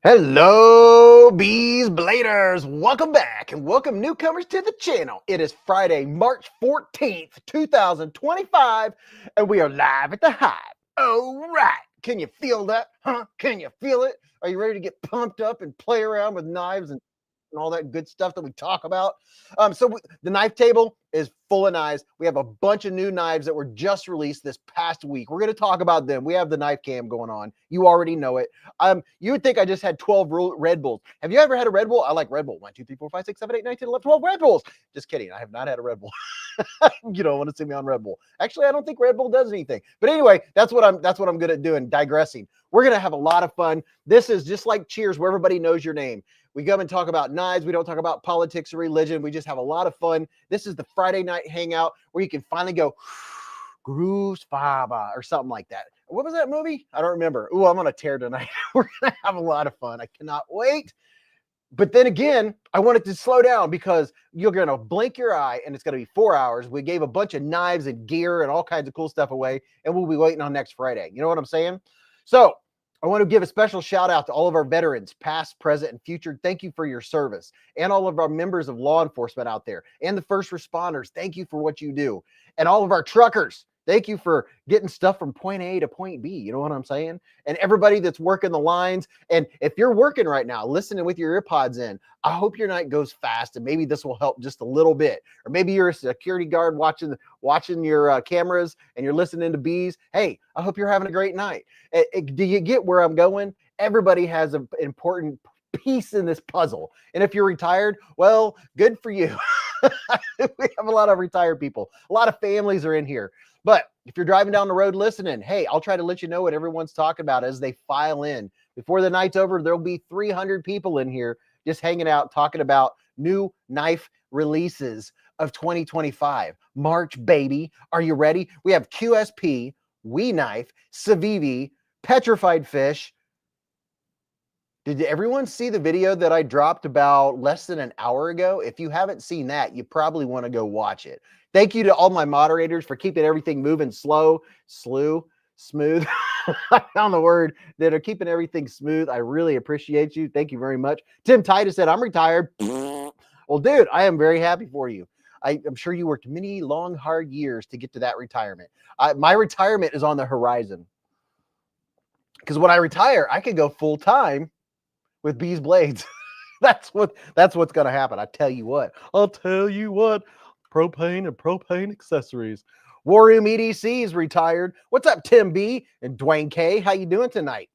Hello, beezbladers. Welcome back and welcome newcomers to the channel. It is Friday, March 14th, 2025, and we are live at the Hive. All right. Can you feel that? Huh? Can you feel it? Are you ready to get pumped up and play around with knives and all that good stuff that we talk about? The knife table is full of knives. We have a bunch of new knives that were just released this past week. We're going to talk about them. We have the knife cam going on. You already know it. You would think I just had 12 Red Bulls. Have you ever had a Red Bull? I like Red Bull. 1, 2, 3, 4, 5, 6, 7, 8, 9, 10, 11, 12 Red Bulls. Just kidding. I have not had a Red Bull. You don't want to see me on Red Bull. Actually, I don't think Red Bull does anything. But anyway, that's what I'm good at doing, digressing. We're going to have a lot of fun. This is just like Cheers, where everybody knows your name. We come and talk about knives. We don't talk about politics or religion. We just have a lot of fun. This is the Friday night hangout where you can finally go, Grooves Faba, or something like that. What was that movie? I don't remember. Ooh, I'm on a tear tonight. We're going to have a lot of fun. I cannot wait. But then again, I wanted to slow down because you're going to blink your eye and it's going to be 4 hours. We gave a bunch of knives and gear and all kinds of cool stuff away, and we'll be waiting on next Friday. You know what I'm saying? So I want to give a special shout out to all of our veterans, past, present, and future. Thank you for your service. And all of our members of law enforcement out there and the first responders. Thank you for what you do. And all of our truckers. Thank you for getting stuff from point A to point B. You know what I'm saying? And everybody that's working the lines. And if you're working right now, listening with your earpods in, I hope your night goes fast, and maybe this will help just a little bit. Or maybe you're a security guard watching your cameras and you're listening to Beez. Hey, I hope you're having a great night. Do you get where I'm going? Everybody has an important piece in this puzzle. And if you're retired, well, good for you. We have a lot of retired people. A lot of families are in here. But if you're driving down the road listening, hey, I'll try to let you know what everyone's talking about as they file in. Before the night's over, there'll be 300 people in here just hanging out, talking about new knife releases of 2025. March, baby. Are you ready? We have QSP, We Knife, Civivi, Petrified Fish. Did everyone see the video that I dropped about less than an hour ago? If you haven't seen that, you probably want to go watch it. Thank you to all my moderators for keeping everything moving smooth. I found the word, that are keeping everything smooth. I really appreciate you. Thank you very much. Tim Titus said, I'm retired. Well, dude, I am very happy for you. I'm sure you worked many long, hard years to get to that retirement. My retirement is on the horizon. Because when I retire, I could go full time with beezblades. That's what's going to happen. I'll tell you what. Propane and propane accessories. War Room EDC is retired. What's up, Tim B and Dwayne K? How you doing tonight?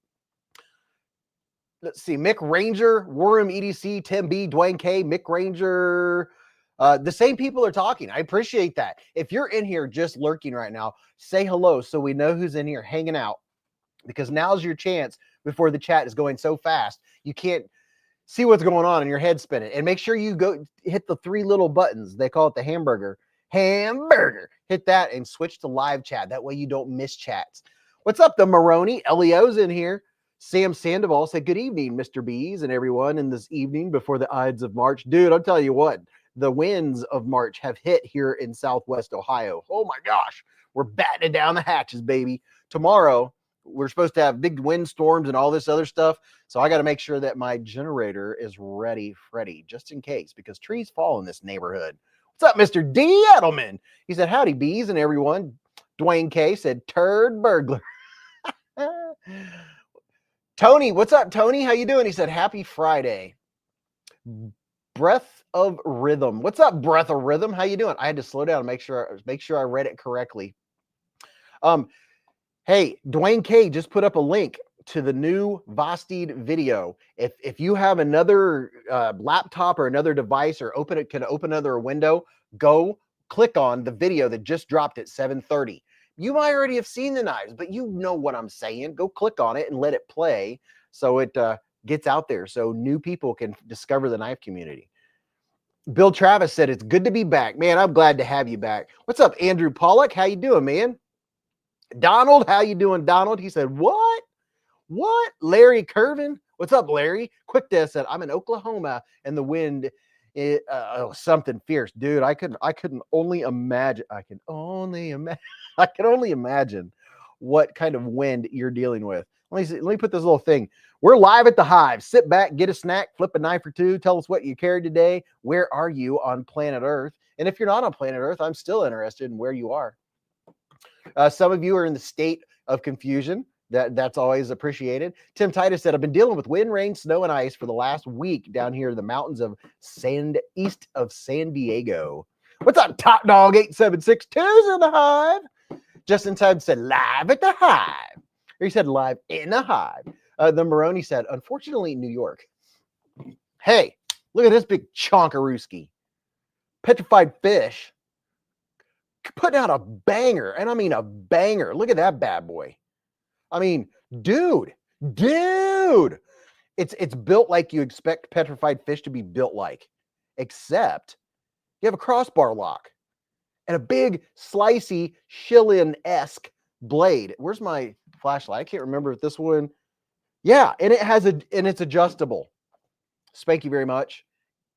Let's see. Mick Ranger, War Room EDC, Tim B, Dwayne K, Mick Ranger. The same people are talking. I appreciate that. If you're in here just lurking right now, say hello so we know who's in here hanging out, because now's your chance before the chat is going so fast you can't see what's going on and your head spinning. And make sure you go hit the 3 little buttons. They call it the hamburger. Hit that and switch to live chat. That way you don't miss chats. What's up, the Maroni? Leo's in here. Sam Sandoval said, good evening, Mr. Beez and everyone in this evening before the Ides of March. Dude, I'll tell you what, the winds of March have hit here in Southwest Ohio. Oh my gosh, we're battening down the hatches, baby. Tomorrow, we're supposed to have big windstorms and all this other stuff. So I got to make sure that my generator is ready, Freddy, just in case, because trees fall in this neighborhood. What's up, Mr. D. Edelman? He said, howdy, Beez and everyone. Dwayne K said, turd burglar. Tony, what's up, Tony? How you doing? He said, happy Friday. Breath of Rhythm. What's up, Breath of Rhythm? How you doing? I had to slow down and make sure I read it correctly. Hey, Dwayne K just put up a link to the new Vased video. If you have another laptop or another device, or can open another window, go click on the video that just dropped at 7:30. You might already have seen the knives, but you know what I'm saying. Go click on it and let it play so it gets out there so new people can discover the knife community. Bill Travis said, it's good to be back. Man, I'm glad to have you back. What's up, Andrew Pollock? How you doing, man? Donald, how you doing, Donald? He said, what? Larry Curvin? What's up, Larry? Quick Death said, I'm in Oklahoma and the wind is something fierce. Dude, I can only imagine. I can only imagine what kind of wind you're dealing with. Let me put this little thing. We're live at the Hive. Sit back, get a snack, flip a knife or two. Tell us what you carried today. Where are you on planet Earth? And if you're not on planet Earth, I'm still interested in where you are. Some of you are in the state of confusion. That's always appreciated. Tim Titus said, I've been dealing with wind, rain, snow, and ice for the last week down here in the mountains of east of San Diego. What's up, Top Dog 8762's in the Hive? Just in time said, live at the Hive. Or he said, live in the Hive. The Moroni said, unfortunately, New York. Hey, look at this big chonkarooski. Petrified Fish. Putting out a banger, and I mean a banger. Look at that bad boy. I mean, dude, it's built like you expect Petrified Fish to be built like, except you have a crossbar lock and a big slicey shillin-esque blade. Where's my flashlight? I can't remember if this one. Yeah, and it's adjustable. Spank you very much.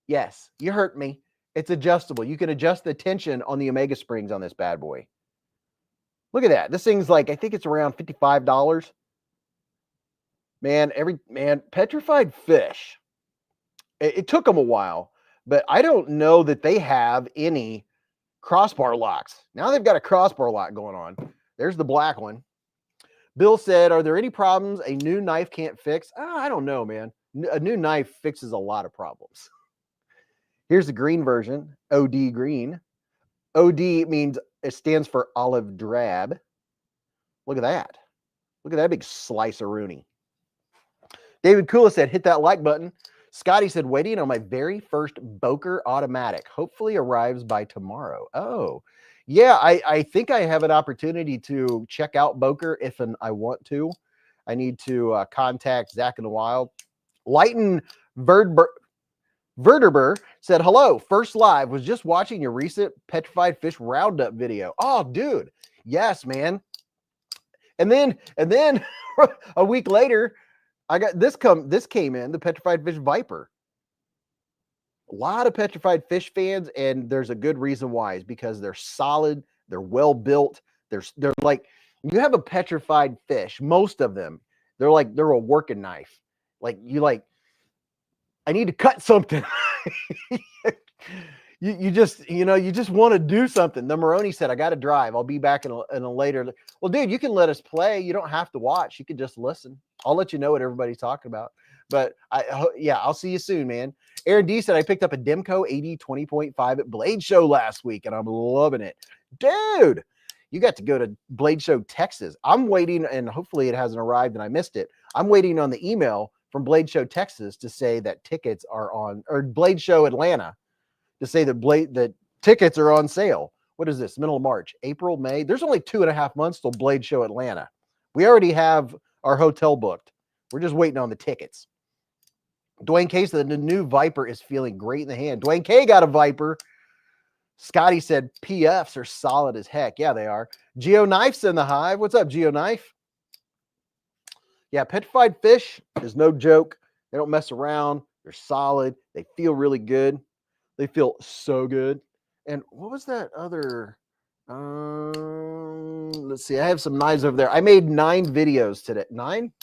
Yes, you hurt me. It's adjustable. You can adjust the tension on the Omega springs on this bad boy. Look at that. This thing's like, I think it's around $55. Man, Petrified Fish. It took them a while, but I don't know that they have any crossbar locks. Now they've got a crossbar lock going on. There's the black one. Bill said, are there any problems a new knife can't fix? I don't know, man. A new knife fixes a lot of problems. Here's the green version, OD green. OD means it stands for olive drab. Look at that. Look at that big slice of Rooney. David Kula said, hit that like button. Scotty said, waiting on my very first Boker automatic. Hopefully arrives by tomorrow. Oh, yeah, I think I have an opportunity to check out Boker if I want to. I need to contact Zach in the Wild. Lighten Verteber said, hello, first live, was just watching your recent Petrified Fish Roundup video. Oh, dude, yes, man. And then a week later, I got this came in, the Petrified Fish Viper. A lot of Petrified Fish fans, and there's a good reason why. Is because they're solid, they're well built, they're like, you have a petrified fish, most of them, they're a working knife. I need to cut something. you just want to do something. The Moroni said, I got to drive. I'll be back in a later. Well, dude, you can let us play. You don't have to watch. You can just listen. I'll let you know what everybody's talking about. But I'll see you soon, man. Aaron D said, I picked up a Demco 80 20.5 at Blade Show last week, and I'm loving it. Dude, you got to go to Blade Show, Texas. I'm waiting, and hopefully it hasn't arrived and I missed it. I'm waiting on the email from Blade Show Texas to say that tickets are on, or Blade Show Atlanta to say that tickets are on sale. What is this? Middle of March, April, May. There's only 2.5 months till Blade Show Atlanta. We already have our hotel booked. We're just waiting on the tickets. Dwayne K said the new Viper is feeling great in the hand. Dwayne K got a Viper. Scotty said PFs are solid as heck. Yeah, they are. Geo Knife's in the Hive. What's up, Geo Knife? Yeah, Petrified Fish is no joke. They don't mess around. They're solid. They feel really good. They feel so good. And what was that other? Let's see. I have some knives over there. I made 9 videos today.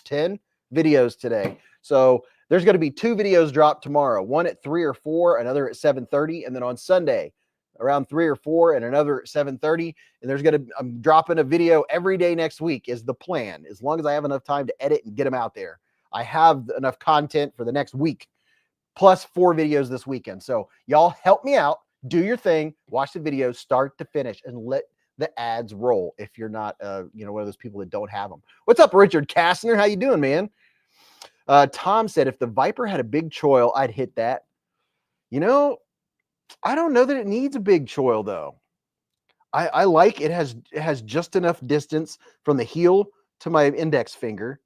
10 videos today. So there's going to be 2 videos dropped tomorrow. One at 3 or 4, another at 7:30, and then on Sunday around 3 or 4 and another at 7:30. And I'm dropping a video every day next week is the plan. As long as I have enough time to edit and get them out there. I have enough content for the next week, plus 4 videos this weekend. So y'all help me out, do your thing, watch the videos start to finish, and let the ads roll if you're not one of those people that don't have them. What's up, Richard Kastner? How you doing, man? Tom said, if the Viper had a big choil, I'd hit that. I don't know that it needs a big choil, though. I like it has just enough distance from the heel to my index finger.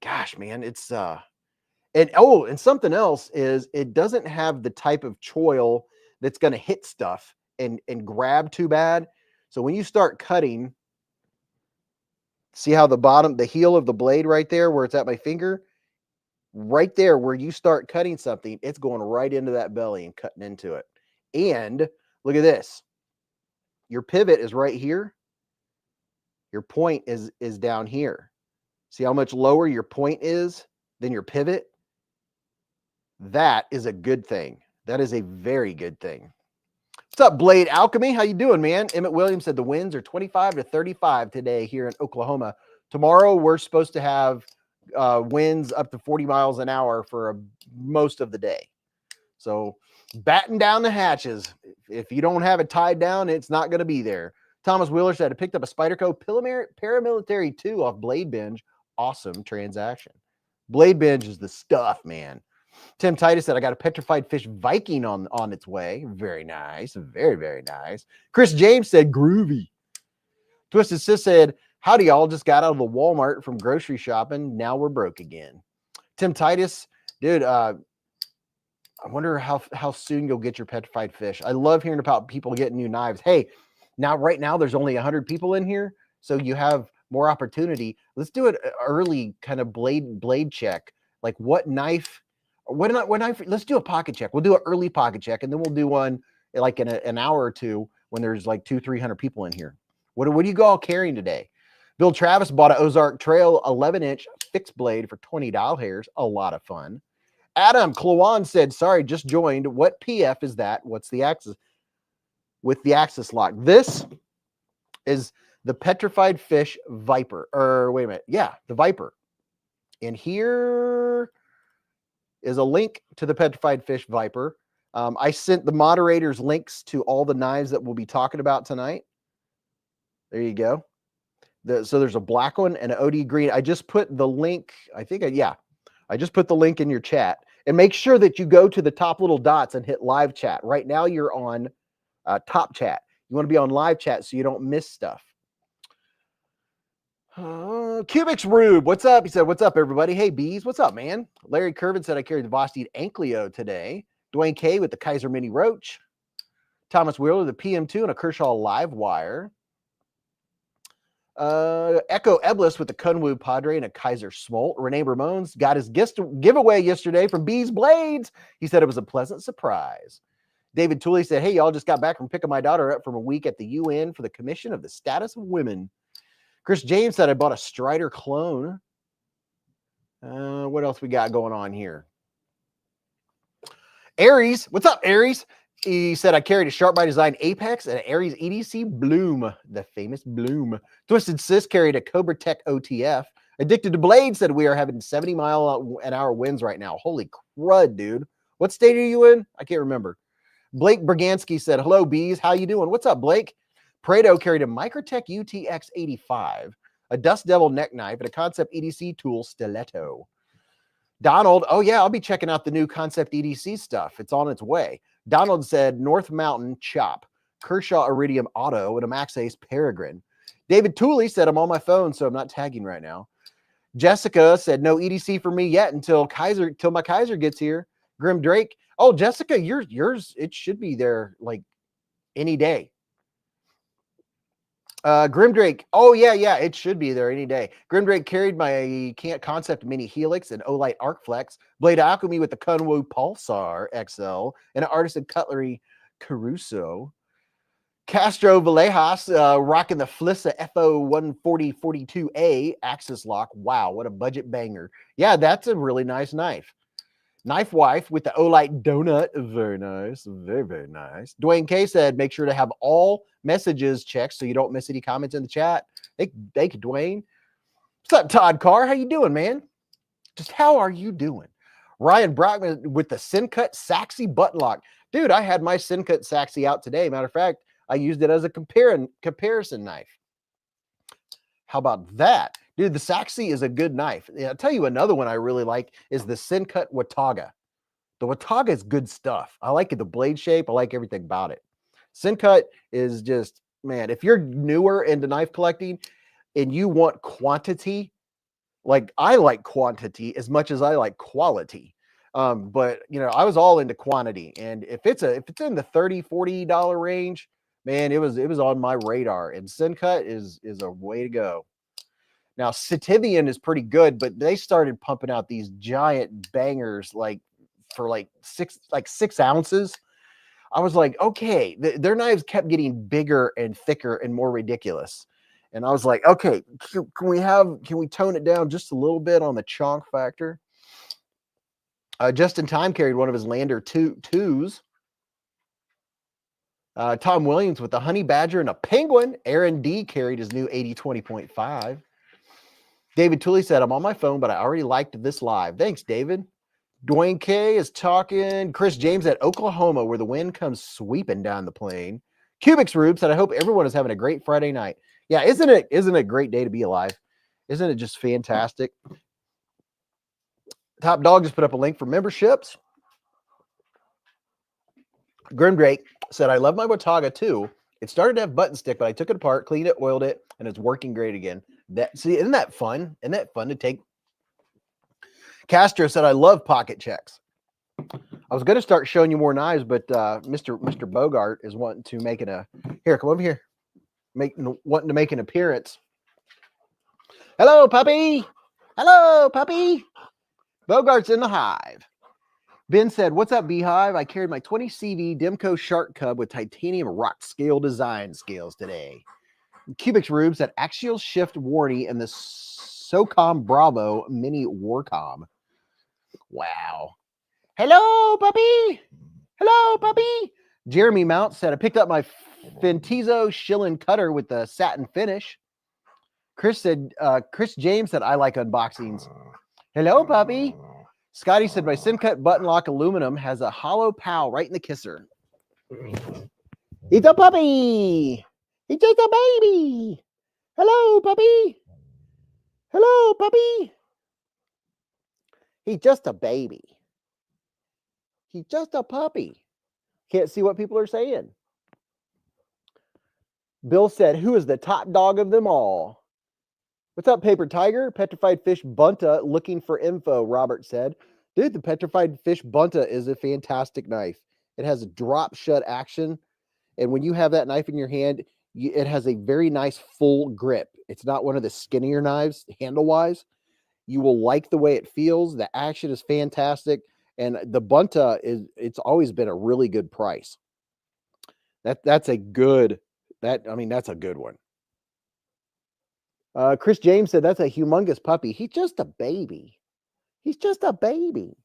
Gosh, man, it's and something else is it doesn't have the type of choil that's going to hit stuff and grab too bad. So when you start cutting, see how the heel of the blade right there where it's at my finger, right there where you start cutting something, it's going right into that belly and cutting into it. And look at this. Your pivot is right here. Your point is down here. See how much lower your point is than your pivot? That is a good thing. That is a very good thing. What's up, Blade Alchemy? How you doing, man? Emmett Williams said the winds are 25 to 35 today here in Oklahoma. Tomorrow, we're supposed to have winds up to 40 miles an hour for most of the day. So batten down the hatches. If you don't have it tied down, it's not going to be there. Thomas Wheeler said I picked up a Spyderco Paramilitary 2 off Blade Binge. Awesome transaction. Blade Binge is the stuff, man. Tim Titus said, I got a Petrified Fish Viking on its way. Very nice. Very, very nice. Chris James said, groovy. Twisted Sis said, howdy, y'all. Just got out of the Walmart from grocery shopping. Now we're broke again. Tim Titus, dude, I wonder how soon you'll get your Petrified Fish. I love hearing about people getting new knives. Hey, right now, there's only 100 people in here, so you have more opportunity. Let's do it early kind of blade check. Like what knife... let's do a pocket check. We'll do an early pocket check, and then we'll do one like in an hour or two when there's like 200-300 people in here. What are you all carrying today? Bill Travis bought an Ozark Trail 11-inch fixed blade for $20. A lot of fun. Adam Klowan said, sorry, just joined. What PF is that? What's the axis? With the axis lock. This is the Petrified Fish Viper. Or wait a minute. Yeah, the Viper. And here is a link to the Petrified Fish Viper. I sent the moderators links to all the knives that we'll be talking about tonight. There you go. So there's a black one and an OD green. I just put the link, I just put the link in your chat. And make sure that you go to the top little dots and hit live chat. Right now you're on top chat. You want to be on live chat so you don't miss stuff. Cubix Rube, what's up? He said, what's up, everybody? Hey, Beez, what's up, man? Larry Curvin said, I carried the Vased Anklio today. Dwayne K with the Kaiser Mini Roach. Thomas Wheeler, the PM2 and a Kershaw Live Wire. Echo Eblis with the Kunwu Padre and a Kaiser Smolt. Renee Ramones got his giveaway yesterday from beezblades. He said it was a pleasant surprise. David Tooley said, hey, y'all, just got back from picking my daughter up from a week at the UN for the Commission of the Status of Women. Chris James said, I bought a Strider clone. What else we got going on here? Aries, what's up, Aries? He said, I carried a Sharp by Design Apex and an Aries EDC Bloom, the famous Bloom. Twisted Sis carried a Cobra Tech OTF. Addicted to Blade said, we are having 70 mile an hour winds right now. Holy crud, dude. What state are you in? I can't remember. Blake Bragansky said, hello, Beez. How you doing? What's up, Blake? Prado carried a Microtech UTX 85, a Dust Devil neck knife, and a Concept EDC tool stiletto. Donald, oh yeah, I'll be checking out the new Concept EDC stuff. It's on its way. Donald said North Mountain Chop, Kershaw Iridium Auto, and a Max Ace Peregrine. David Tooley said I'm on my phone, so I'm not tagging right now. Jessica said no EDC for me yet until my Kaiser gets here. Grim Drake, oh Jessica, yours it should be there like any day. Grim Drake, oh yeah, it should be there any day. Grim Drake carried my Concept Mini Helix and Olight Arc Flex, Blade Alchemy with the Kunwu Pulsar XL, and an Artisan Cutlery Caruso. Castro Villejas rocking the Flissa FO 14042A Axis Lock. Wow, what a budget banger. Yeah, that's a really nice knife. Knife Wife with the Olight Donut. Very nice. Very, very nice. Dwayne K said, make sure to have all messages checked so you don't miss any comments in the chat. Thank you, Dwayne. What's up, Todd Carr? How you doing, man? Just how are you doing? Ryan Brockman with the Sincut Saxy button lock. Dude, I had my Sincut Saxy out today. Matter of fact, I used it as a comparison knife. How about that? Dude, the Saxy is a good knife. I'll tell you another one I really like is the Sincut Watauga. The Watauga is good stuff. I like it, the blade shape. I like everything about it. Sincut is just, man, if you're newer into knife collecting and you want quantity, like I like quantity as much as I like quality. But you know, I was all into quantity. And if it's in the $30-$40 range, man, it was on my radar. And Sincut is a way to go. Now, Citivian is pretty good, but they started pumping out these giant bangers for 6 ounces. I was like, okay, their knives kept getting bigger and thicker and more ridiculous. And I was like, okay, can we tone it down just a little bit on the chonk factor? Justin Time carried one of his Lander twos. Tom Williams with the Honey Badger and a Penguin. Aaron D carried his new 80/20.5. David Tooley said, I'm on my phone, but I already liked this live. Thanks, David. Dwayne K is talking. Chris James at Oklahoma, where the wind comes sweeping down the plain. Cubics Rube said, I hope everyone is having a great Friday night. Yeah, isn't it a great day to be alive? Isn't it just fantastic? Top Dog just put up a link for memberships. Grim Drake said, I love my Watauga too. It started to have button stick, but I took it apart, cleaned it, oiled it, and it's working great again. See, isn't that fun? Isn't that fun to take? Castro said, I love pocket checks. I was going to start showing you more knives, but Mr. Bogart is wanting to make here, come over here. Wanting to make an appearance. Hello, puppy. Hello, puppy. Bogart's in the hive. Ben said, what's up, Beehive? I carried my 20 CV Demco Shark Cub with titanium rock scale design scales today. Cubics Rube said, axial shift warning and the SOCOM Bravo mini Warcom. Wow. Hello, puppy. Hello, puppy. Jeremy Mount said, I picked up my Fentizo Shillin cutter with the satin finish. Chris James said, I like unboxings. Hello, puppy. Scotty said, my Simcut button lock aluminum has a hollow pow right in the kisser. It's a puppy. It's just a baby. Hello, puppy. Hello, puppy. He's just a baby. He's just a puppy. Can't see what people are saying. Bill said, who is the top dog of them all? What's up, Paper Tiger? Petrified Fish Bunta looking for info, Robert said. Dude, the Petrified Fish Bunta is a fantastic knife. It has a drop shut action. And when you have that knife in your hand, it has a very nice full grip. It's not one of the skinnier knives, handle-wise. You will like the way it feels. The action is fantastic. And the Bunta it's always been a really good price. That's a good one. Chris James said, that's a humongous puppy. He's just a baby. He's just a baby.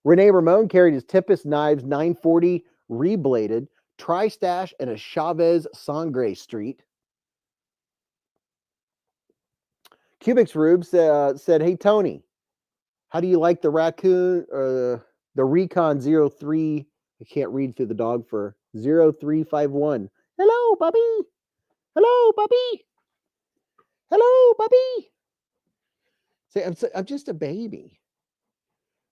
Renee Ramon carried his Tempest Knives 940 rebladed, Tri-Stash, and a Chavez Sangre Street. Cubics Rube said, hey, Tony, how do you like the Raccoon, the Recon 03? I can't read through the dog for 0351. Hello, puppy. Hello, puppy. Hello, puppy. Say, I'm just a baby.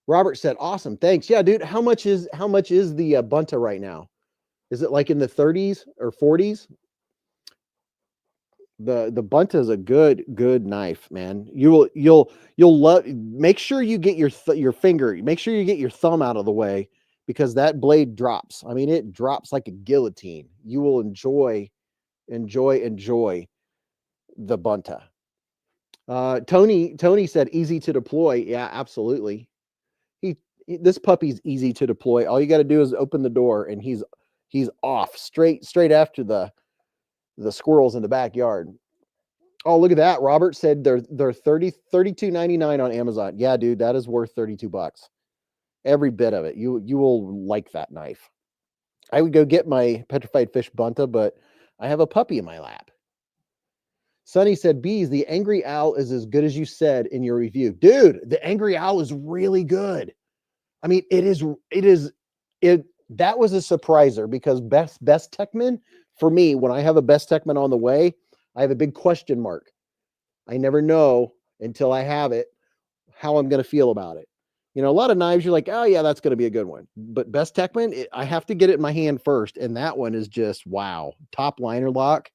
Robert said, awesome, thanks. Yeah, dude, how much is the Bunta right now? Is it like in the 30s or 40s? The Bunta is a good knife, man. You'll love. Make sure you get your finger. Make sure you get your thumb out of the way, because that blade drops. I mean, it drops like a guillotine. You will enjoy the Bunta. Tony said easy to deploy. Yeah, absolutely. This puppy's easy to deploy. All you got to do is open the door and he's off straight after the squirrels in the backyard. Oh, look at that. Robert said they're $32.99 on Amazon. Yeah, dude, that is worth $32. Every bit of it. You will like that knife. I would go get my Petrified Fish Bunta, but I have a puppy in my lap. Sonny said, Beez, the Angry Owl is as good as you said in your review. Dude, the Angry Owl is really good. I mean, that was a surpriser, because best Techman, for me, when I have a best Techman on the way, I have a big question mark. I never know until I have it how I'm going to feel about it. You know, a lot of knives, you're like, oh yeah, that's going to be a good one. But best Techman, I have to get it in my hand first. And that one is just, wow. Top liner lock.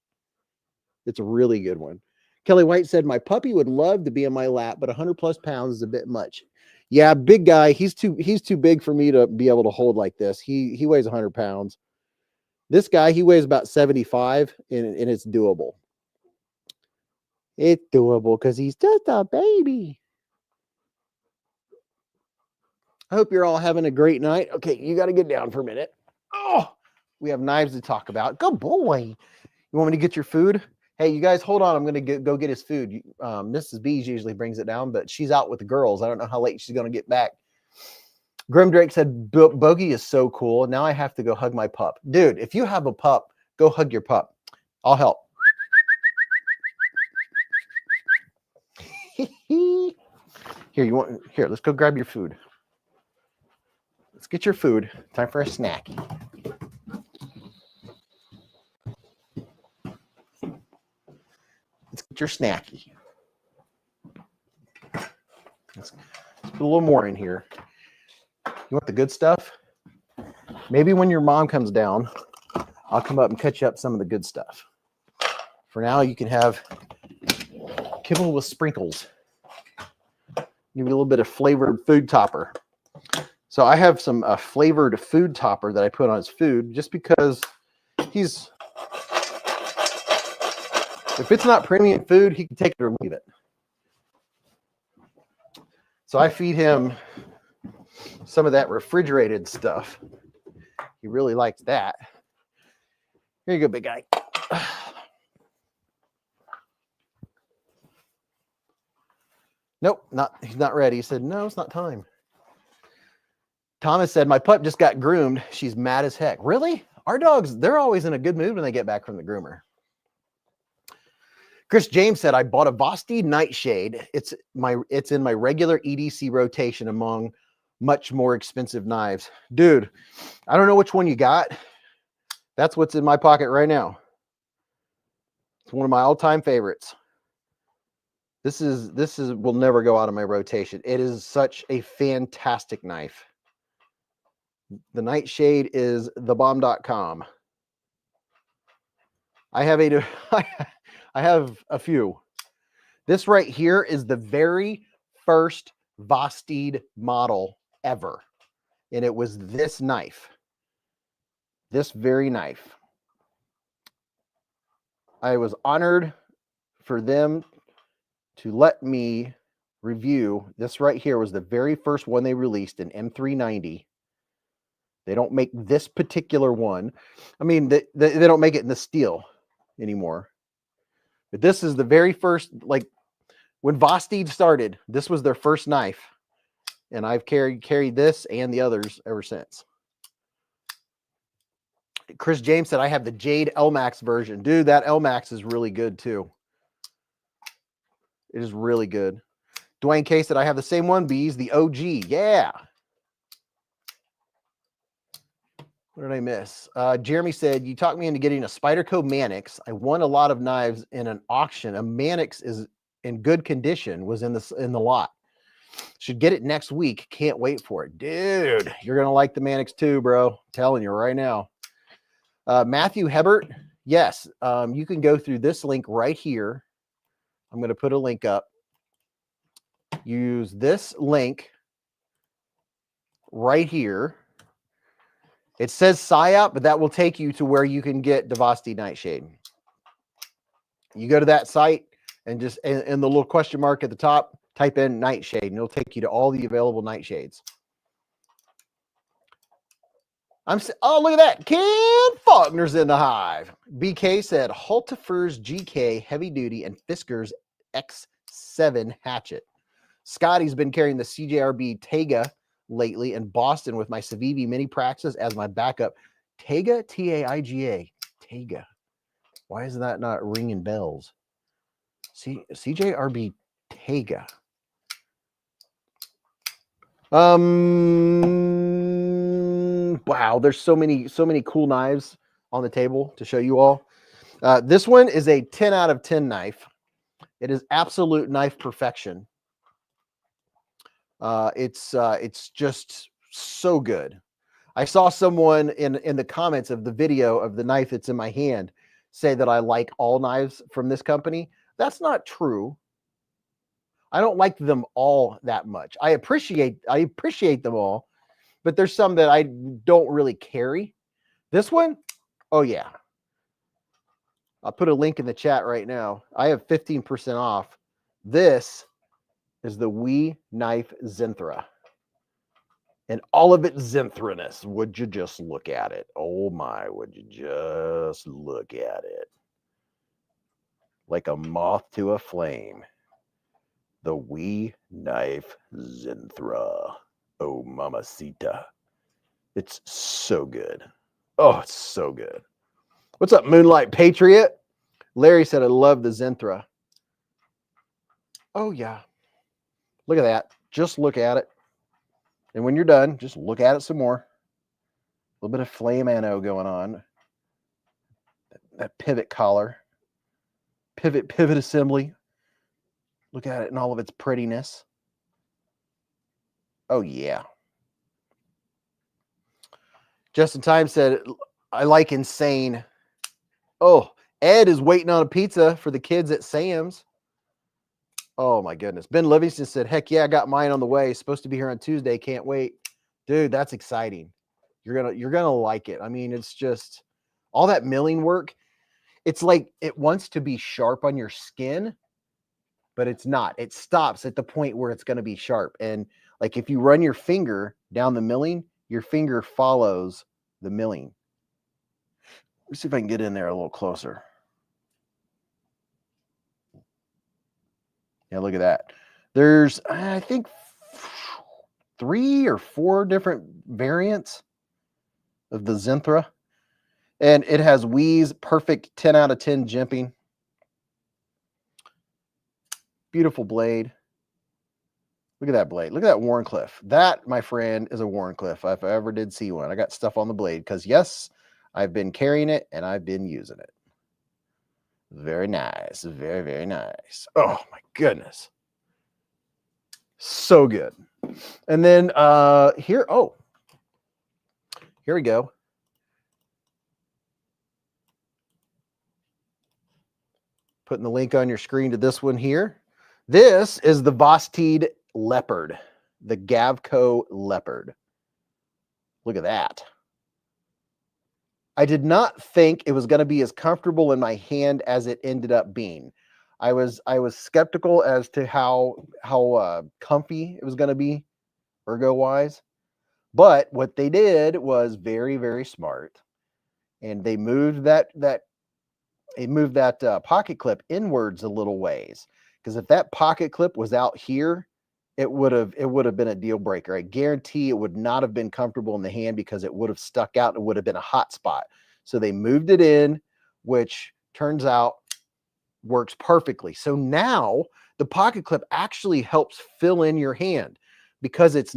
It's a really good one. Kelly White said, my puppy would love to be in my lap, but 100 plus pounds is a bit much. Yeah, big guy. He's too big for me to be able to hold like this. He weighs 100 pounds. This guy, he weighs about 75, and it's doable. It's doable because he's just a baby. I hope you're all having a great night. Okay, you got to get down for a minute. Oh, we have knives to talk about. Good boy. You want me to get your food? Hey, you guys, hold on. I'm going to go get his food. Mrs. Beez usually brings it down, but she's out with the girls. I don't know how late she's going to get back. Grim Drake said, Bogey is so cool. Now I have to go hug my pup. Dude, if you have a pup, go hug your pup. I'll help. Here, let's go grab your food. Let's get your food. Time for a snack. Let's get your snacky. Let's put a little more in here. You want the good stuff? Maybe when your mom comes down, I'll come up and cut you up some of the good stuff. For now, you can have kibble with sprinkles. Give you a little bit of flavored food topper. So I have some flavored food topper that I put on his food just because if it's not premium food, he can take it or leave it. So I feed him some of that refrigerated stuff. He really likes that. Here you go, big guy. Nope, he's not ready. He said, no, it's not time. Thomas said, my pup just got groomed. She's mad as heck. Really? Our dogs, they're always in a good mood when they get back from the groomer. Chris James said, I bought a Vased Nightshade. It's in my regular EDC rotation among much more expensive knives. Dude, I don't know which one you got. That's what's in my pocket right now. It's one of my all-time favorites. This will never go out of my rotation. It is such a fantastic knife. The Nightshade is thebomb.com. I have a few. This right here is the very first Vased model ever. And it was this knife. This very knife. I was honored for them to let me review. This right here was the very first one they released in M390. They don't make this particular one. I mean, they don't make it in the steel anymore. But this is the very first, like when Vased started, this was their first knife. And I've carried this and the others ever since. Chris James said, I have the Jade LMAX version. Dude, that LMAX is really good too. It is really good. Dwayne K said, I have the same one, Beez, the OG. Yeah. What did I miss? Jeremy said, you talked me into getting a Spyderco Mannix. I won a lot of knives in an auction. A Mannix is in good condition, was in the lot. Should get it next week. Can't wait for it. Dude, you're going to like the Mannix too, bro. I'm telling you right now. Matthew Hebert, yes, you can go through this link right here. I'm going to put a link up. Use this link right here. It says PSYOP, but that will take you to where you can get the Vased Nightshade. You go to that site and just in the little question mark at the top, type in Nightshade, and it'll take you to all the available Nightshades. Oh, look at that. Ken Faulkner's in the hive. BK said, Haltifers GK Heavy Duty and Fisker's X7 Hatchet. Scotty's been carrying the CJRB Taiga lately in Boston with my Civivi Mini Praxis as my backup. Taiga, T-A-I-G-A. Taiga. Why is that not ringing bells? CJRB Taiga. Wow, there's so many cool knives on the table to show you all. This one is a 10 out of 10 knife. It is absolute knife perfection. It's just so good. I saw someone in the comments of the video of the knife that's in my hand say that I like all knives from this company. That's not true. I don't like them all that much. I appreciate them all, but there's some that I don't really carry. This one, oh yeah. I'll put a link in the chat right now. I have 15% off. This is the Knife Zenra. And all of its Zenthraness. Would you just look at it? Oh my, would you just look at it? like a moth to a flame. The wee knife Zenra. Oh, mamacita. It's so good. Oh, it's so good. What's up, Moonlight Patriot? Larry said, I love the Zenra. Oh, yeah. Look at that. Just look at it. And when you're done, just look at it some more. A little bit of flame anno going on. That pivot collar. Pivot assembly. Look at it in all of its prettiness. Oh, yeah. Just in Time said, I like insane. Oh, Ed is waiting on a pizza for the kids at Sam's. Oh, my goodness. Ben Livingston said, heck yeah, I got mine on the way. Supposed to be here on Tuesday. Can't wait. Dude, that's exciting. You're gonna like it. I mean, it's just all that milling work. It's like it wants to be sharp on your skin, but it's not. It stops at the point where it's going to be sharp. And like if you run your finger down the milling, your finger follows the milling. Let's see if I can get in there a little closer. Yeah, look at that. There's, I think, 3 or 4 different variants of the Zenra. And it has Wee's perfect 10 out of 10 jimping. Beautiful blade. Look at that blade. Look at that Wharncliffe. That, my friend, is a Wharncliffe if I ever did see one. I got stuff on the blade because, yes, I've been carrying it and I've been using it. Very nice. Very, very nice. Oh, my goodness. So good. And then here we go. Putting the link on your screen to this one here. This is the Vased Leopard, the Gavco Leopard. Look at that. I did not think it was going to be as comfortable in my hand as it ended up being. I was skeptical as to how comfy it was going to be, ergo-wise. But what they did was very, very smart, and they moved that pocket clip inwards a little ways. Because if that pocket clip was out here, it would have been a deal breaker. I guarantee it would not have been comfortable in the hand because it would have stuck out. It would have been a hot spot. So they moved it in, which turns out works perfectly. So now the pocket clip actually helps fill in your hand because it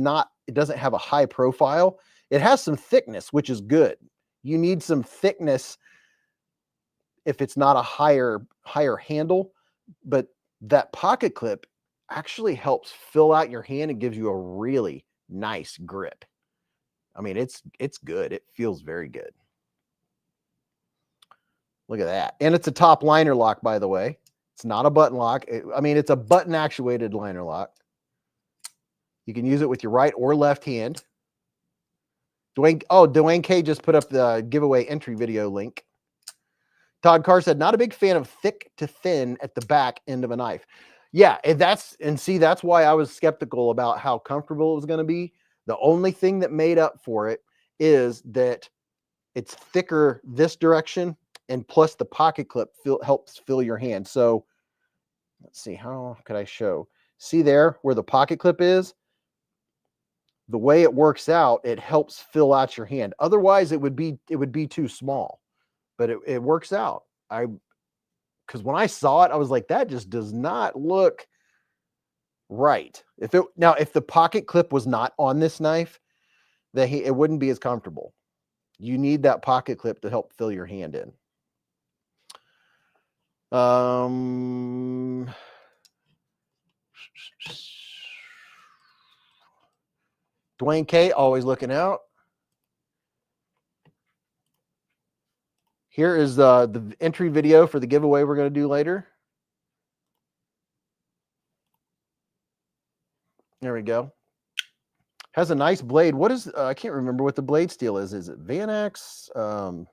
doesn't have a high profile. It has some thickness, which is good. You need some thickness if it's not a higher handle, but that pocket clip actually helps fill out your hand and gives you a really nice grip. I mean, it's good. It feels very good. Look at that. And it's a top liner lock, by the way. It's not a button lock. It's a button actuated liner lock. You can use it with your right or left hand. Dwayne K just put up the giveaway entry video link. Todd Carr said, not a big fan of thick to thin at the back end of a knife. Yeah, that's why I was skeptical about how comfortable it was going to be. The only thing that made up for it is that it's thicker this direction, and plus the pocket clip helps fill your hand. So let's see, how could I show? See there where the pocket clip is? The way it works out, it helps fill out your hand. Otherwise, it would be too small. But it works out. Because when I saw it, I was like, that just does not look right. If the pocket clip was not on this knife, it wouldn't be as comfortable. You need that pocket clip to help fill your hand in. Dwayne K, always looking out. Here is the entry video for the giveaway we're going to do later. There we go. Has a nice blade. What is, I can't remember what the blade steel is. Is it Vanax? I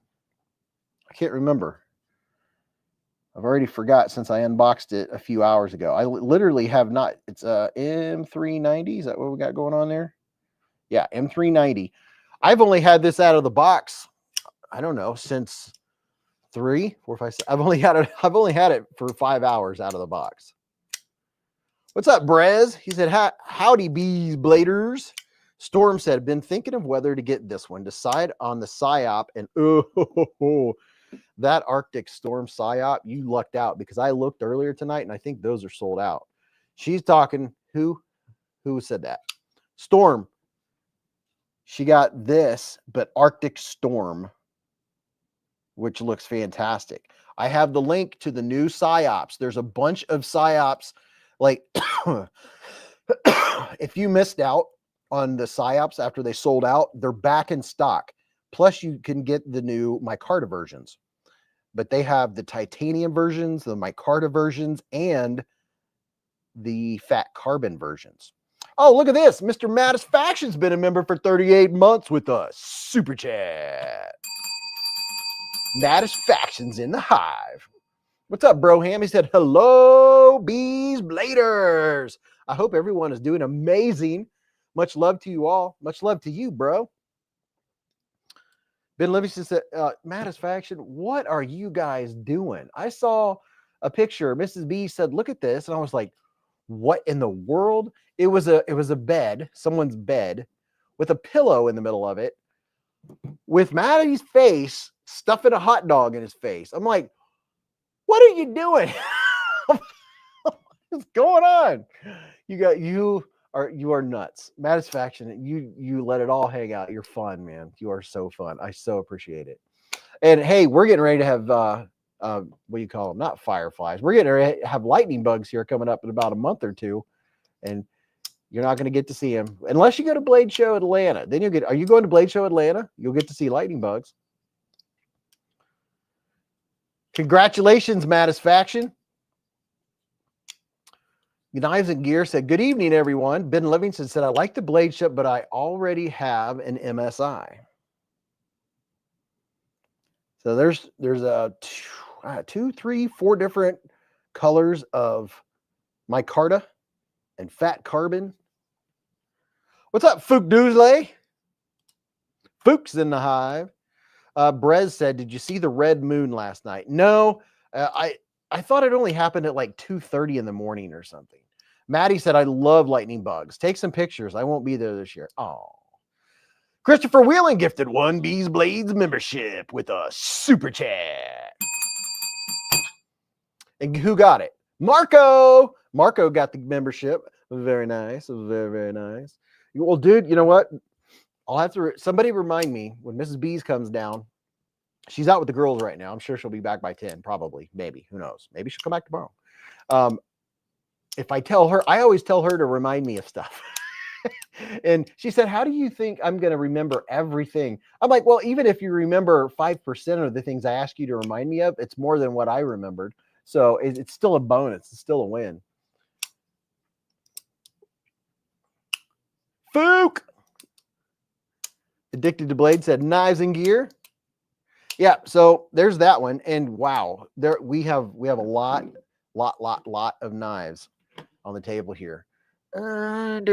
can't remember. I've already forgot since I unboxed it a few hours ago. I literally have not. It's M390. Is that what we got going on there? Yeah, M390. I've only had this out of the box, I don't know, since 3, 4, 5, 6. I've only had it for 5 hours out of the box. What's up, Brez? He said, howdy, beezbladers. Storm said, been thinking of whether to get this one. Decide on the PSYOP. And that Arctic Storm PSYOP, you lucked out because I looked earlier tonight and I think those are sold out. She's talking, who said that? Storm. She got this, but Arctic Storm, which looks fantastic. I have the link to the new PSYOPs. There's a bunch of PSYOPs. Like, if you missed out on the PSYOPs after they sold out, they're back in stock. Plus, you can get the new micarta versions. But they have the titanium versions, the micarta versions, and the fat carbon versions. Oh, look at this. Mr. Mattisfaction's been a member for 38 months with us. Super chat. Mattisfaction's in the hive. What's up, Broham? He said, hello, beezbladers. I hope everyone is doing amazing. Much love to you all. Much love to you, bro. Ben Livingston said, Mattisfaction, what are you guys doing? I saw a picture. Mrs. B said, look at this. And I was like, what in the world? It was a bed, someone's bed, with a pillow in the middle of it, with Maddie's face, stuffing a hot dog in his face. I'm like, what are you doing? What's going on? You are nuts. Mattisfaction, you let it all hang out. You're fun, man. You are so fun. I so appreciate it. And hey, we're getting ready to have what do you call them? Not fireflies. We're getting ready to have lightning bugs here coming up in about a month or two, and you're not going to get to see them unless you go to Blade Show Atlanta. Then you'll get. Are you going to Blade Show Atlanta? You'll get to see lightning bugs. Congratulations, Mattisfaction. Knives and Gear said, good evening, everyone. Ben Livingston said, I like the Blade Ship, but I already have an MSI. So there's a 2, 3, 4 different colors of micarta and fat carbon. What's up, Fook Doosley? Fook's in the hive. Brez said, did you see the red moon last night? No, I thought it only happened at like 2:30 in the morning or something. Maddie said, I love lightning bugs. Take some pictures. I won't be there this year. Oh. Christopher Wheeling gifted 1 beezblades membership with a super chat. And who got it? Marco. Marco got the membership. Very nice. Very, very nice. Well, dude, you know what? I'll have to, somebody remind me when Mrs. Beez comes down. She's out with the girls right now. I'm sure she'll be back by 10, probably, maybe. Who knows? Maybe she'll come back tomorrow. If I tell her, I always tell her to remind me of stuff. And she said, how do you think I'm going to remember everything? I'm like, well, even if you remember 5% of the things I ask you to remind me of, it's more than what I remembered. So it's still a bonus. It's still a win. Fook. Addicted to Blade said, Knives and Gear. Yeah, so there's that one. And wow, there we have a lot of knives on the table here. Let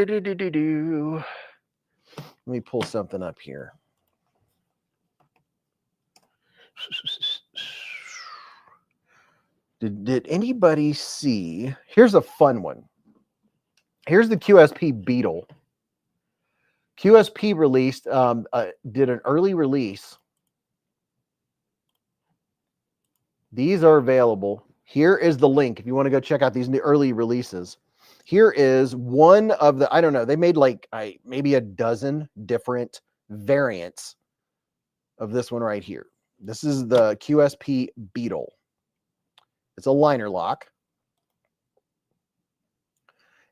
me pull something up here. Did anybody see? Here's a fun one. Here's the QSP Beetle. QSP released, did an early release. These are available. Here is the link if you want to go check out these early releases. Here is one of the, I don't know, they made like maybe a dozen different variants of this one right here. This is the QSP Beetle. It's a liner lock.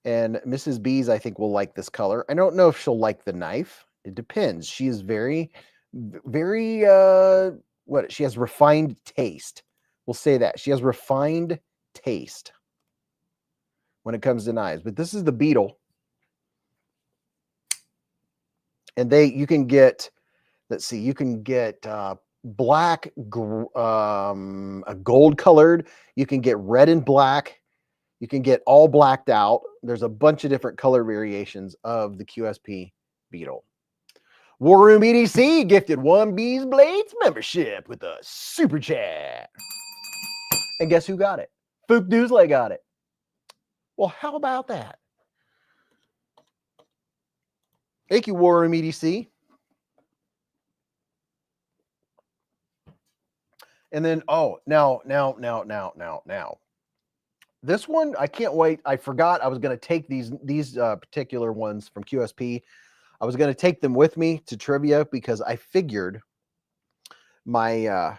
And Mrs. Beez, I think, will like this color. I don't know if she'll like the knife. It depends. She is very, very, she has refined taste. We'll say that. She has refined taste when it comes to knives. But this is the Beetle. And you can get, let's see, you can get black, a gold colored. You can get red and black. You can get all blacked out. There's a bunch of different color variations of the QSP Beetle. War Room EDC gifted 1 beezblades membership with a super chat. And guess who got it? Fook Newsley got it. Well, how about that? Thank you, War Room EDC. And then, oh, now. This one, I can't wait. I forgot I was going to take these particular ones from QSP. I was going to take them with me to trivia because I figured my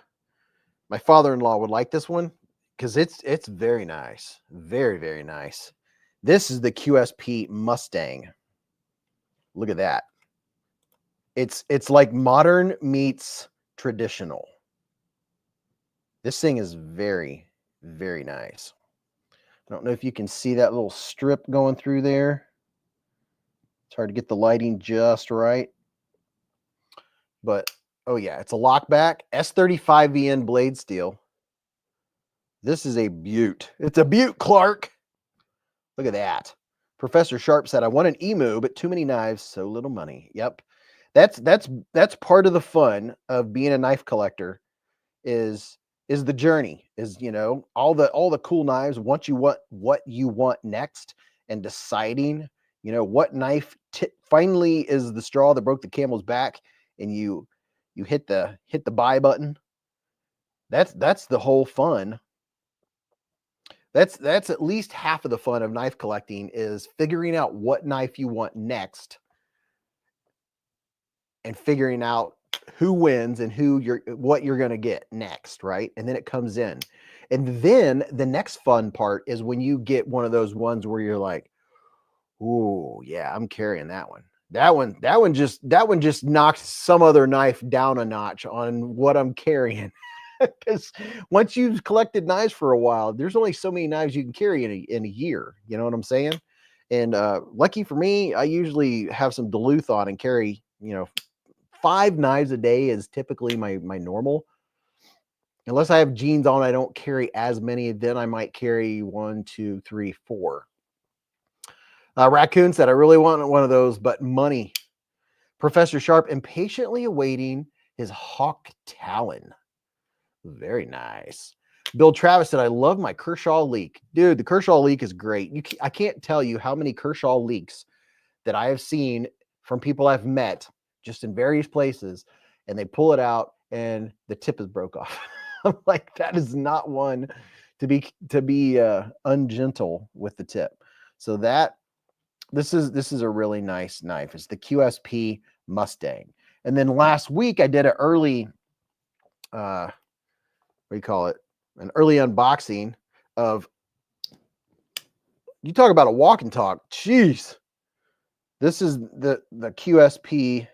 my father-in-law would like this one because it's very nice. Very, very nice. This is the QSP Mustang. Look at that. It's like modern meets traditional. This thing is very, very nice. I don't know if you can see that little strip going through there. It's hard to get the lighting just right. But, oh yeah, it's a lockback S35VN blade steel. This is a beaut. It's a beaut, Clark. Look at that. Professor Sharp said, I want an emu, but too many knives, so little money. Yep. That's part of the fun of being a knife collector is the journey, is, you know, all the cool knives, what you want next, and deciding, you know, what knife finally is the straw that broke the camel's back, and you hit the buy button. That's the whole fun. That's at least half of the fun of knife collecting, is figuring out what knife you want next and figuring out who wins and what you're going to get next, right? And then it comes in. And then the next fun part is when you get one of those ones where you're like, "Ooh, yeah, I'm carrying that one." That one just knocked some other knife down a notch on what I'm carrying. Because once you've collected knives for a while, there's only so many knives you can carry in a year. You know what I'm saying? And lucky for me, I usually have some Duluth on and carry, you know, 5 knives a day is typically my normal. Unless I have jeans on, I don't carry as many. Then I might carry 1, 2, 3, 4. Raccoon said, I really want one of those, but money. Professor Sharp impatiently awaiting his Hawk Talon. Very nice. Bill Travis said, I love my Kershaw leak. Dude, the Kershaw leak is great. I can't tell you how many Kershaw leaks that I have seen from people I've met just in various places, and they pull it out and the tip is broke off. I'm like, that is not one to be ungentle with the tip. So this is a really nice knife. It's the QSP Mustang. And then last week I did an early what do you call it? An early unboxing of, you talk about a walk and talk. Jeez. This is the QSP.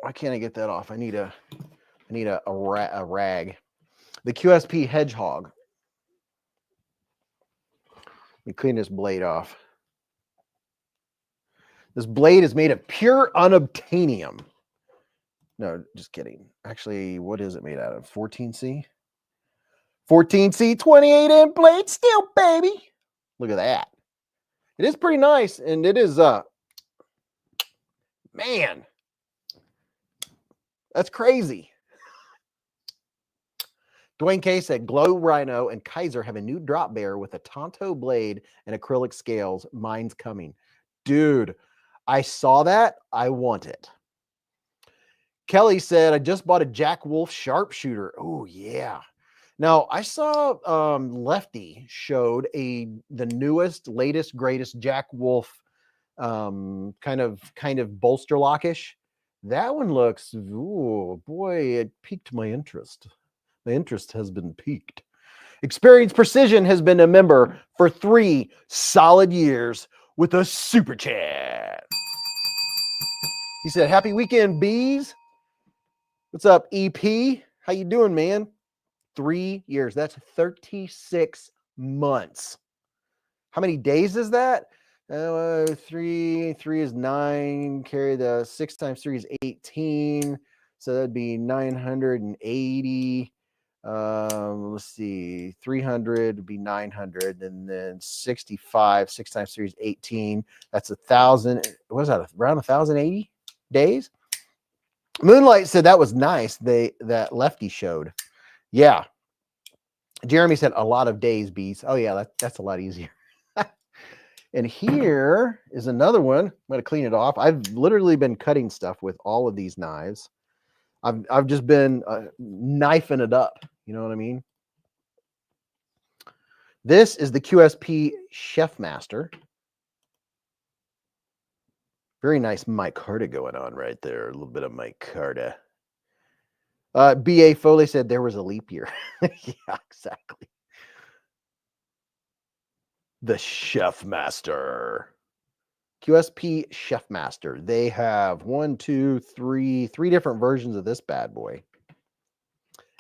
Why can't I get that off? I need a rag. The QSP Hedgehog. Let me clean this blade off. This blade is made of pure unobtainium. No, just kidding. Actually, what is it made out of? 14C? 14C 28-inch blade steel, baby. Look at that. It is pretty nice, and it is, man, that's crazy. Dwayne K said, Glow Rhino and Kaiser have a new drop bear with a Tonto blade and acrylic scales. Mine's coming. Dude, I saw that. I want it. Kelly said, I just bought a Jack Wolf sharpshooter. Oh, yeah. Now, I saw Lefty showed the newest, latest, greatest Jack Wolf kind of bolster lockish. That one looks, ooh, boy, it piqued my interest. My interest has been piqued. Experience Precision has been a member for 3 solid years with a super chat. He said, happy weekend, Beez. What's up, EP? How you doing, man? 3 years. That's 36 months. How many days is that? 3 is 9. Carry the 6 times 3 is 18. So that'd be 980. Let's see, 300 would be 900, and then 65, 6 times 3 is 18. That's 1,000. What is that? Around 1,080? Days. Moonlight said that was nice. That Lefty showed. Yeah. Jeremy said a lot of days, Beez. Oh yeah, that's a lot easier. And here is another one. I'm going to clean it off. I've literally been cutting stuff with all of these knives. I've just been knifing it up. You know what I mean? This is the QSP Chef Master. Very nice micarta going on right there. A little bit of micarta. B.A. Foley said there was a leap year. Yeah, exactly. The Chef Master. QSP Chef Master. They have three different versions of this bad boy.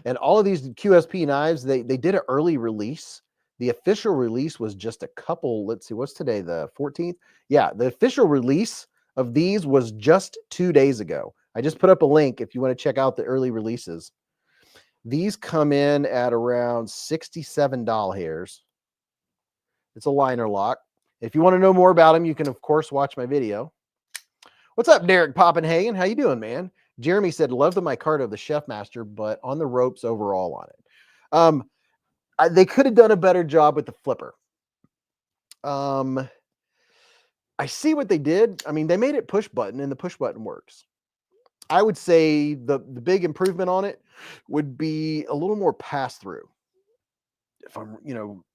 And all of these QSP knives, they did an early release. The official release was just a couple, let's see, what's today, the 14th? Yeah, the official release of these was just 2 days ago. I just put up a link if you want to check out the early releases. These come in at around $67. It's a liner lock. If you want to know more about them, you can, of course, watch my video. What's up, Derek Poppenhagen? How you doing, man? Jeremy said, love the micarta of the Chef Master, but on the ropes overall on it. They could have done a better job with the flipper. I see what they did. I mean, they made it push button, and the push button works. I would say the big improvement on it would be a little more pass-through. If I'm,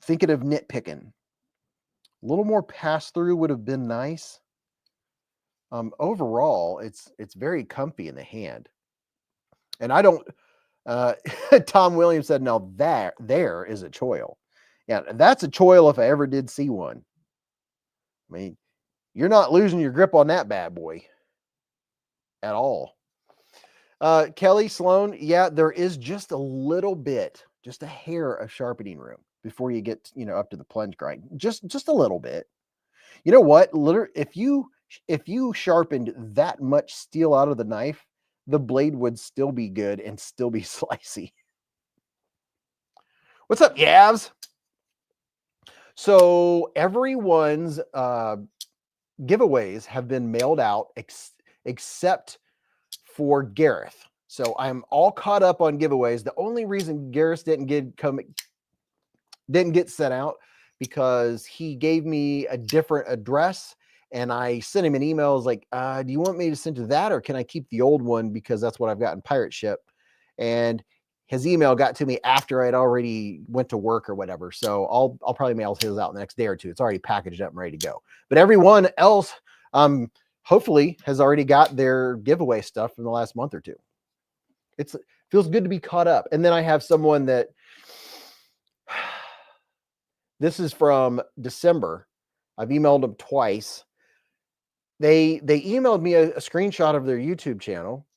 thinking of nitpicking, a little more pass-through would have been nice. Overall, it's very comfy in the hand. And I don't, Tom Williams said, no, there is a choil. Yeah, that's a choil if I ever did see one. I mean, you're not losing your grip on that bad boy at all. Kelly Sloan, yeah, there is just a little bit, just a hair of sharpening room before you get, up to the plunge grind. Just a little bit. You know what? Literally, if you sharpened that much steel out of the knife, the blade would still be good and still be slicey. What's up, Yavs? So everyone's giveaways have been mailed out except for Gareth. So I'm all caught up on giveaways. The only reason Gareth didn't get sent out because he gave me a different address, and I sent him an email. I was like, do you want me to send to that, or can I keep the old one because that's what I've got in pirate ship? And his email got to me after I'd already went to work or whatever. So I'll probably mail his out the next day or two. It's already packaged up and ready to go. But everyone else, hopefully has already got their giveaway stuff from the last month or two. It feels good to be caught up. And then I have someone that, this is from December. I've emailed them twice. They emailed me a screenshot of their YouTube channel,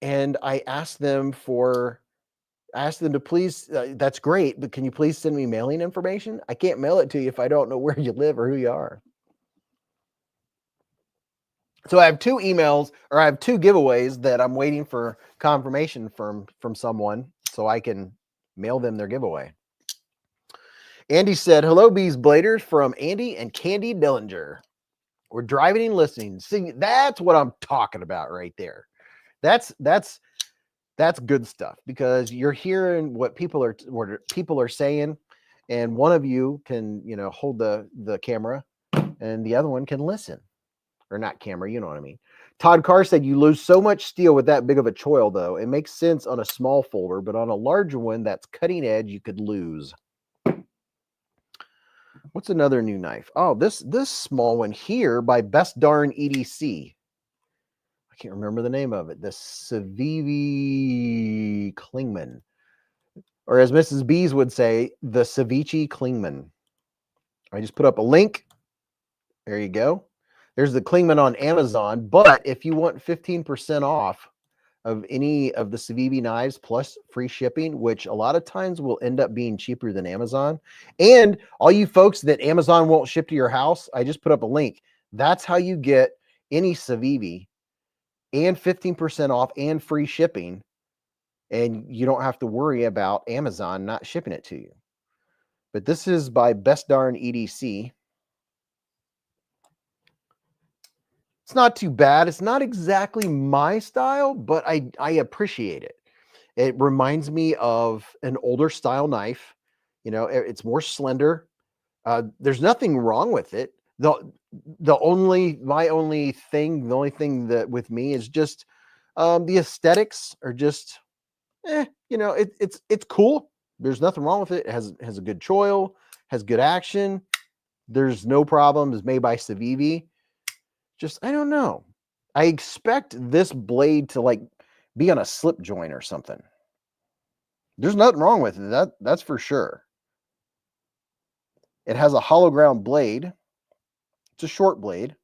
and I asked them to please, that's great, but can you please send me mailing information? I can't mail it to you if I don't know where you live or who you are. So I have two giveaways that I'm waiting for confirmation from someone so I can mail them their giveaway. Andy said, hello, beezbladers, from Andy and Candy Dillinger. We're driving and listening. See, that's what I'm talking about right there. That's good stuff, because you're hearing what people are saying, and one of you can, hold the camera and the other one can listen. Or not camera, you know what I mean. Todd Carr said, you lose so much steel with that big of a choil, though. It makes sense on a small folder, but on a larger one that's cutting edge, you could lose. What's another new knife? Oh, this small one here by Best Darn EDC. I can't remember the name of it. The Civivi Klingman. Or as Mrs. Beez would say, the Civivi Klingman. I just put up a link. There you go. There's the Klingman on Amazon, but if you want 15% off of any of the Civivi knives plus free shipping, which a lot of times will end up being cheaper than Amazon, and all you folks that Amazon won't ship to your house, I just put up a link. That's how you get any Civivi and 15% off and free shipping, and you don't have to worry about Amazon not shipping it to you. But this is by Best Darn EDC. It's not too bad. It's not exactly my style, but I appreciate it. It reminds me of an older style knife. You know, it's more slender. There's nothing wrong with it. The only thing that with me is just the aesthetics are just you know, it's cool. There's nothing wrong with it. It has a good choil, has good action. There's no problem. It's made by Civivi. Just I don't know. I expect this blade to like be on a slip joint or something. There's nothing wrong with it. That's for sure. It has a hollow ground blade. It's a short blade.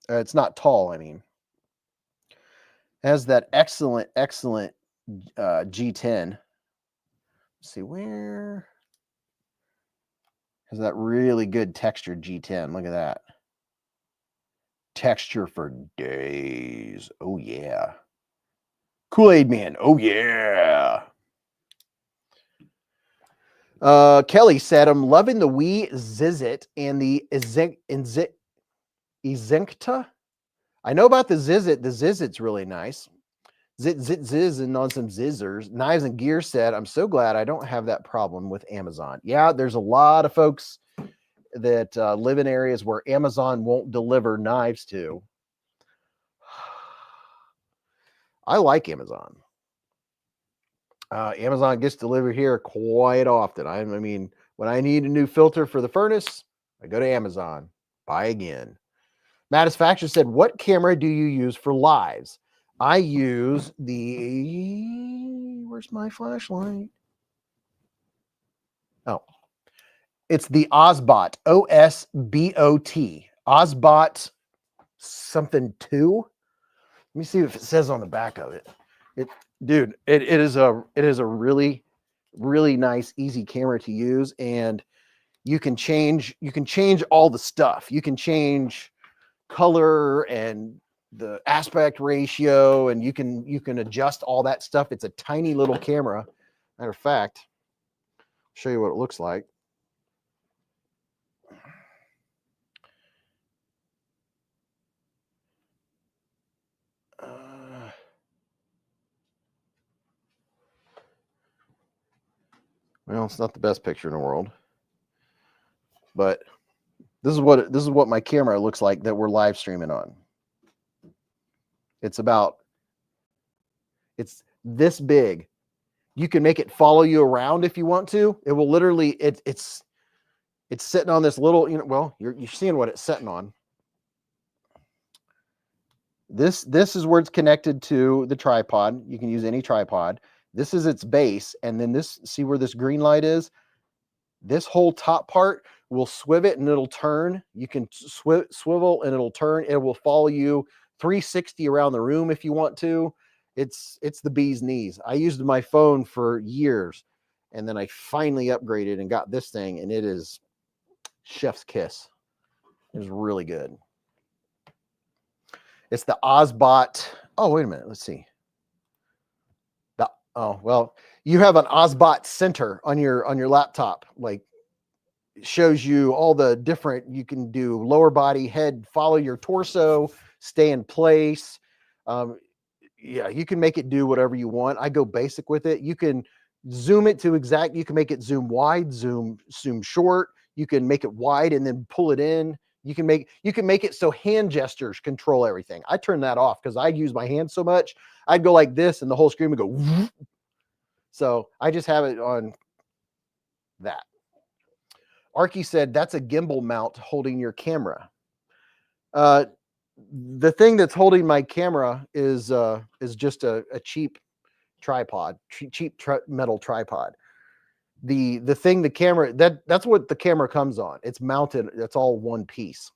It's not tall, I mean. It has that excellent G10. Let's see where has that really good textured G10. Look at that. Texture for days. Oh yeah. Kool-Aid Man. Oh yeah. Kelly said, I'm loving the Wee Zizit and the Ezenkta. I know about the Zizit. The Zizit's really nice. Ziz and on some zizzers. Knives and Gear said, I'm so glad I don't have that problem with Amazon. Yeah, there's a lot of folks that live in areas where Amazon won't deliver knives to. I like Amazon. Amazon gets delivered here quite often. I mean, when I need a new filter for the furnace, I go to Amazon, buy again. Matisfaction said, what camera do you use for lives? I use the, where's my flashlight? Oh, it's the Osbot, OSBOT, Osbot something 2. Let me see if it says on the back of it. Dude, it is a really, really nice, easy camera to use, and you can change all the stuff. You can change color and the aspect ratio, and you can adjust all that stuff. It's a tiny little camera. Matter of fact, I'll show you what it looks like. Well, it's not the best picture in the world, but this is what my camera looks like that we're live streaming on. It's this big. You can make it follow you around if you want to. It will literally, it's sitting on this little, you know, well, you're seeing what it's sitting on. This is where it's connected to the tripod. You can use any tripod. This is its base, and then this, see where this green light is? This whole top part will swivel and it'll turn. You can swivel and it'll turn. It will follow you 360 around the room if you want to. It's the bee's knees. I used my phone for years, and then I finally upgraded and got this thing, and it is chef's kiss. It's really good. It's the Osbot. Oh, wait a minute. Let's see. Oh, well, you have an Osbot center on your laptop. Like, it shows you all the different, you can do lower body, head, follow your torso, stay in place. Yeah, you can make it do whatever you want. I go basic with it. You can zoom it to exact, you can make it zoom wide, zoom short. You can make it wide and then pull it in. You can make it so hand gestures control everything. I turn that off because I use my hands so much. I'd go like this and the whole screen would go whoop. So I just have it on that. Arky said that's a gimbal mount holding your camera. The thing that's holding my camera is just a cheap tripod, cheap metal tripod. The thing, the camera, that's what the camera comes on. It's mounted. That's all one piece.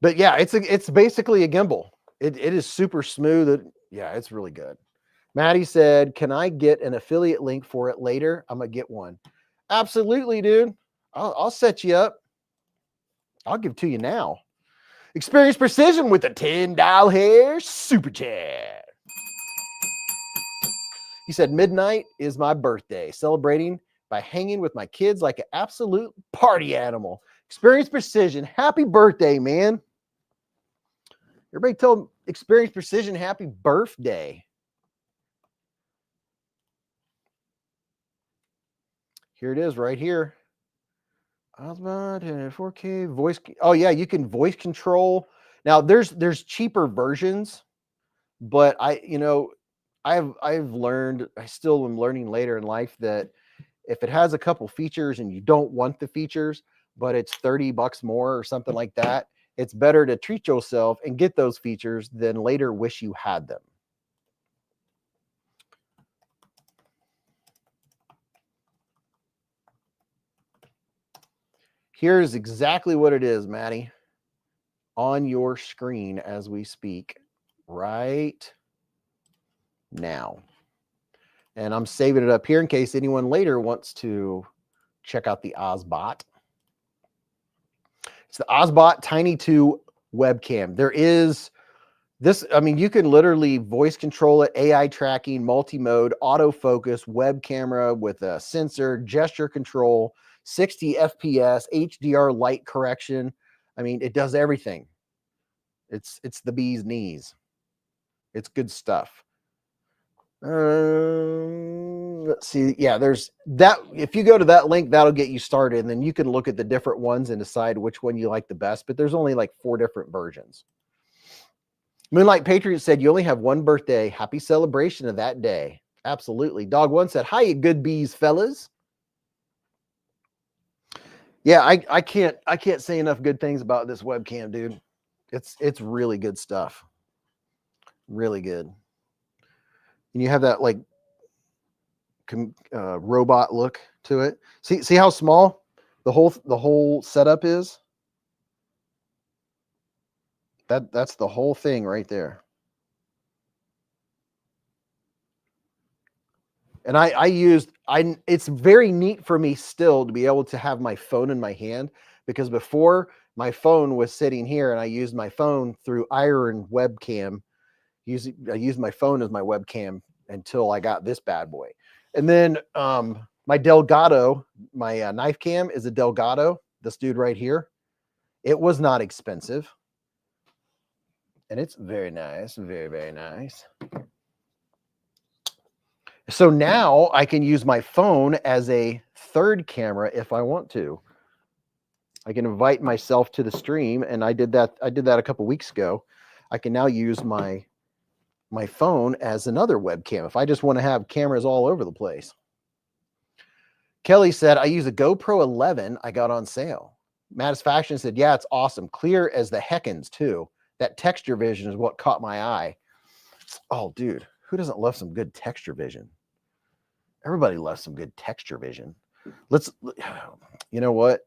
But yeah, it's basically a gimbal. It is super smooth. Yeah, it's really good. Maddie said, can I get an affiliate link for it later? I'm going to get one. Absolutely, dude. I'll set you up. I'll give it to you now. Experience Precision with a $10 super chat. He said, midnight is my birthday, celebrating by hanging with my kids like an absolute party animal. Experience Precision, happy birthday, man. Everybody tell Experience Precision happy birthday. Here it is right here. Osmond 4K voice. Oh yeah, you can voice control. Now there's cheaper versions, but I've learned, I still am learning later in life that if it has a couple features and you don't want the features, but it's $30 more or something like that, it's better to treat yourself and get those features than later wish you had them. Here's exactly what it is, Maddie, on your screen as we speak right now. And I'm saving it up here in case anyone later wants to check out the Ozbot. It's the Ozbot Tiny 2 webcam. There is this, I mean, you can literally voice control it, AI tracking, multi-mode, autofocus, web camera with a sensor, gesture control, 60 FPS, HDR light correction. I mean, it does everything. It's the bee's knees. It's good stuff. Let's see. Yeah, there's that. If you go to that link, that'll get you started, and then you can look at the different ones and decide which one you like the best. But there's only like 4 different versions. Moonlight Patriot said, you only have one birthday. Happy celebration of that day. Absolutely. Dog One said, hi, you good bees, fellas. Yeah, I can't say enough good things about this webcam, dude. It's really good stuff. Really good. And you have that like robot look to it. See how small the whole setup is? That's the whole thing right there. And it's very neat for me still to be able to have my phone in my hand, because before my phone was sitting here and I used my phone through Iron webcam. I used my phone as my webcam until I got this bad boy. And then my Delgado, my knife cam is a Delgado, this dude right here. It was not expensive. And it's very nice, very, very nice. So now I can use my phone as a third camera if I want to. I can invite myself to the stream, and I did that a couple weeks ago. I can now use my phone as another webcam if I just want to have cameras all over the place. Kelly said, I use a GoPro 11 I got on sale. Mattis Fashion said, yeah, it's awesome. Clear as the heckins too. That texture vision is what caught my eye. Oh, dude, who doesn't love some good texture vision? Everybody loves some good texture vision. You know what?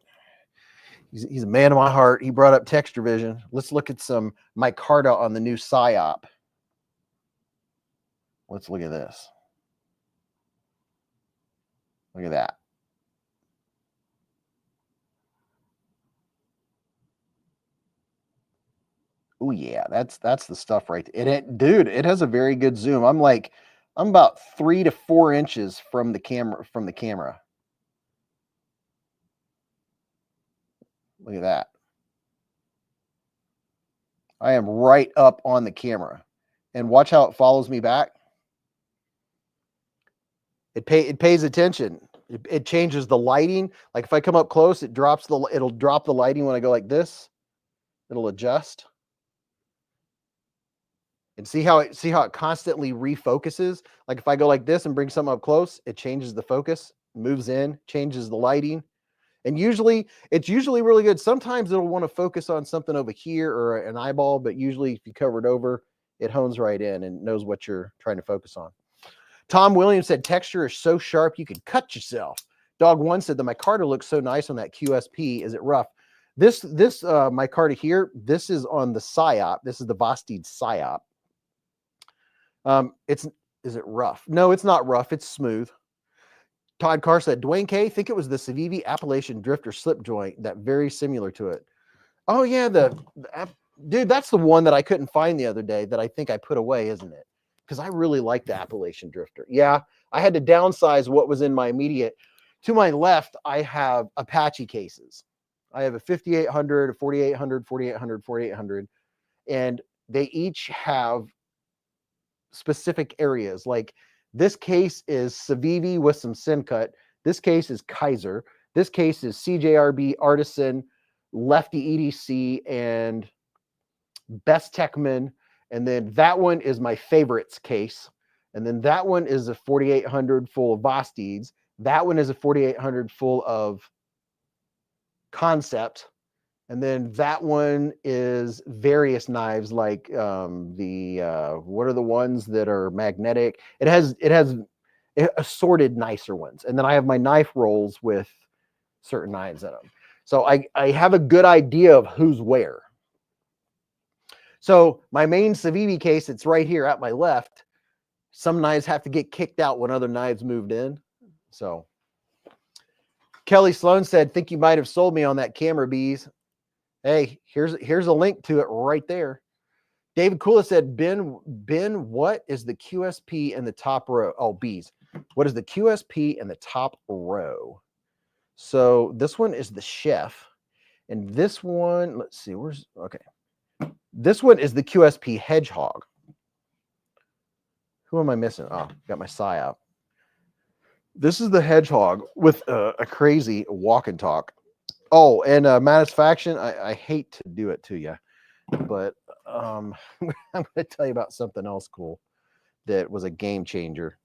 He's a man of my heart. He brought up texture vision. Let's look at some micarta on the new PSYOP. Let's look at this. Look at that. Oh yeah, that's the stuff right there. Dude, it has a very good zoom. I'm about 3 to 4 inches from the camera. Look at that. I am right up on the camera. And watch how it follows me back. It pays attention. It changes the lighting. Like if I come up close, it'll drop the lighting when I go like this. It'll adjust. And see how it constantly refocuses? Like if I go like this and bring something up close, it changes the focus, moves in, changes the lighting. And it's usually really good. Sometimes it'll want to focus on something over here or an eyeball, but usually if you cover it over, it hones right in and knows what you're trying to focus on. Tom Williams said, texture is so sharp you could cut yourself. Dog One said, the micarta looks so nice on that QSP. Is it rough? This micarta here, this is on the PSYOP. This is the Vased PSYOP. Is it rough? No, it's not rough. It's smooth. Todd Carr said, Dwayne K, think it was the Civivi Appalachian Drifter slip joint, that very similar to it. Oh yeah, dude, that's the one that I couldn't find the other day that I think I put away, isn't it? Because I really like the Appalachian Drifter. Yeah, I had to downsize what was in my immediate. To my left, I have Apache cases. I have a 5800, a 4800, 4800, 4800, and they each have specific areas. Like this case is Civivi with some sin cut. This case is Kaiser. This case is CJRB, Artisan, Lefty EDC, and Best Techman. And then that one is my favorites case. And then that one is a 4800 full of Vaseds. That one is a 4800 full of Concept. And then that one is various knives, like what are the ones that are magnetic? It has assorted nicer ones. And then I have my knife rolls with certain knives in them. So I have a good idea of who's where. So my main Civivi case, it's right here at my left. Some knives have to get kicked out when other knives moved in. So Kelly Sloan said, think you might have sold me on that camera, Beez. Hey, here's a link to it right there. David Kula said, Ben, what is the QSP in the top row? Oh, Beez. What is the QSP in the top row? So this one is the Chef. And this one, let's see, okay. This one is the QSP Hedgehog. Who am I missing? Oh, got my Psy out. This is the Hedgehog with a crazy walk and talk. Oh, and Matisfaction, I hate to do it to you, but I'm going to tell you about something else cool that was a game changer.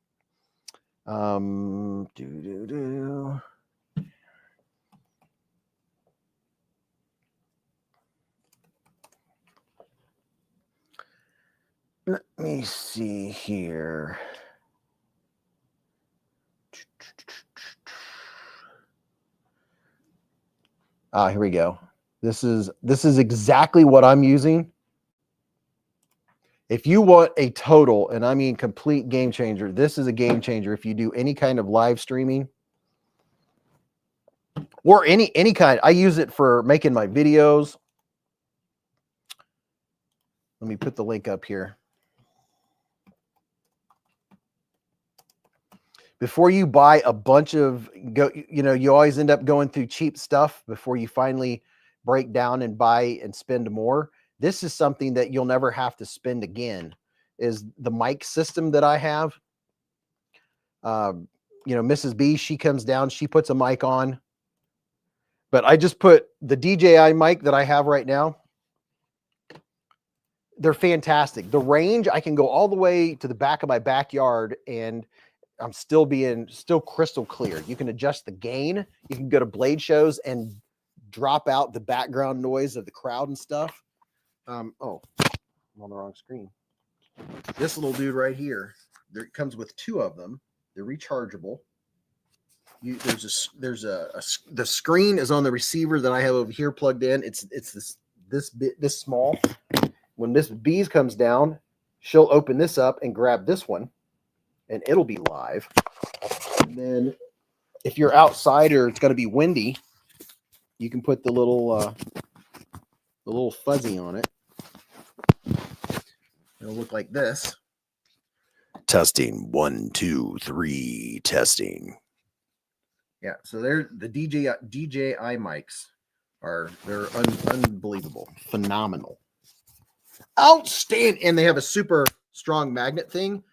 Let me see here. Here we go. This is exactly what I'm using. If you want a total, and I mean complete game changer, this is a game changer. If you do any kind of live streaming or any kind, I use it for making my videos. Let me put the link up here. Before you buy a bunch of, you always end up going through cheap stuff before you finally break down and buy and spend more. This is something that you'll never have to spend again, is the mic system that I have. Mrs. B, she comes down, she puts a mic on. But I just put the DJI mic that I have right now. They're fantastic. The range, I can go all the way to the back of my backyard and I'm still crystal clear. You can adjust the gain. You can go to blade shows and drop out the background noise of the crowd and stuff. Oh, I'm on the wrong screen. This little dude right here, it comes with two of them. They're rechargeable. The screen is on the receiver that I have over here plugged in. It's this small. When Miss Beez comes down, she'll open this up and grab this one, and it'll be live. And then if you're outside or it's going to be windy, you can put the little fuzzy on it. It'll look like this. Testing 1, 2, 3. Testing. Yeah, so they're the DJI mics they're unbelievable, phenomenal, outstanding, and they have a super strong magnet thing.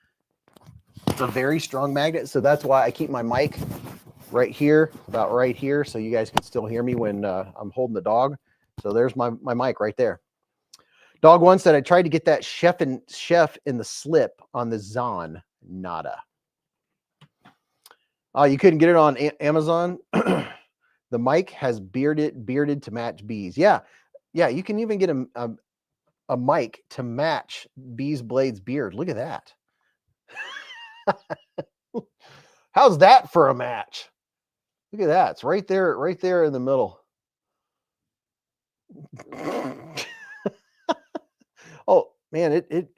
It's a very strong magnet, so that's why I keep my mic right here, about right here, so you guys can still hear me when I'm holding the dog. So there's my mic right there. Dog One said, I tried to get that chef in the slip on the Zon. Nada. Oh, you couldn't get it on Amazon? The mic has bearded to match Beez. Yeah, you can even get a mic to match beezblades beard. Look at that. How's that for a match? Look at that. It's right there in the middle. Oh man, it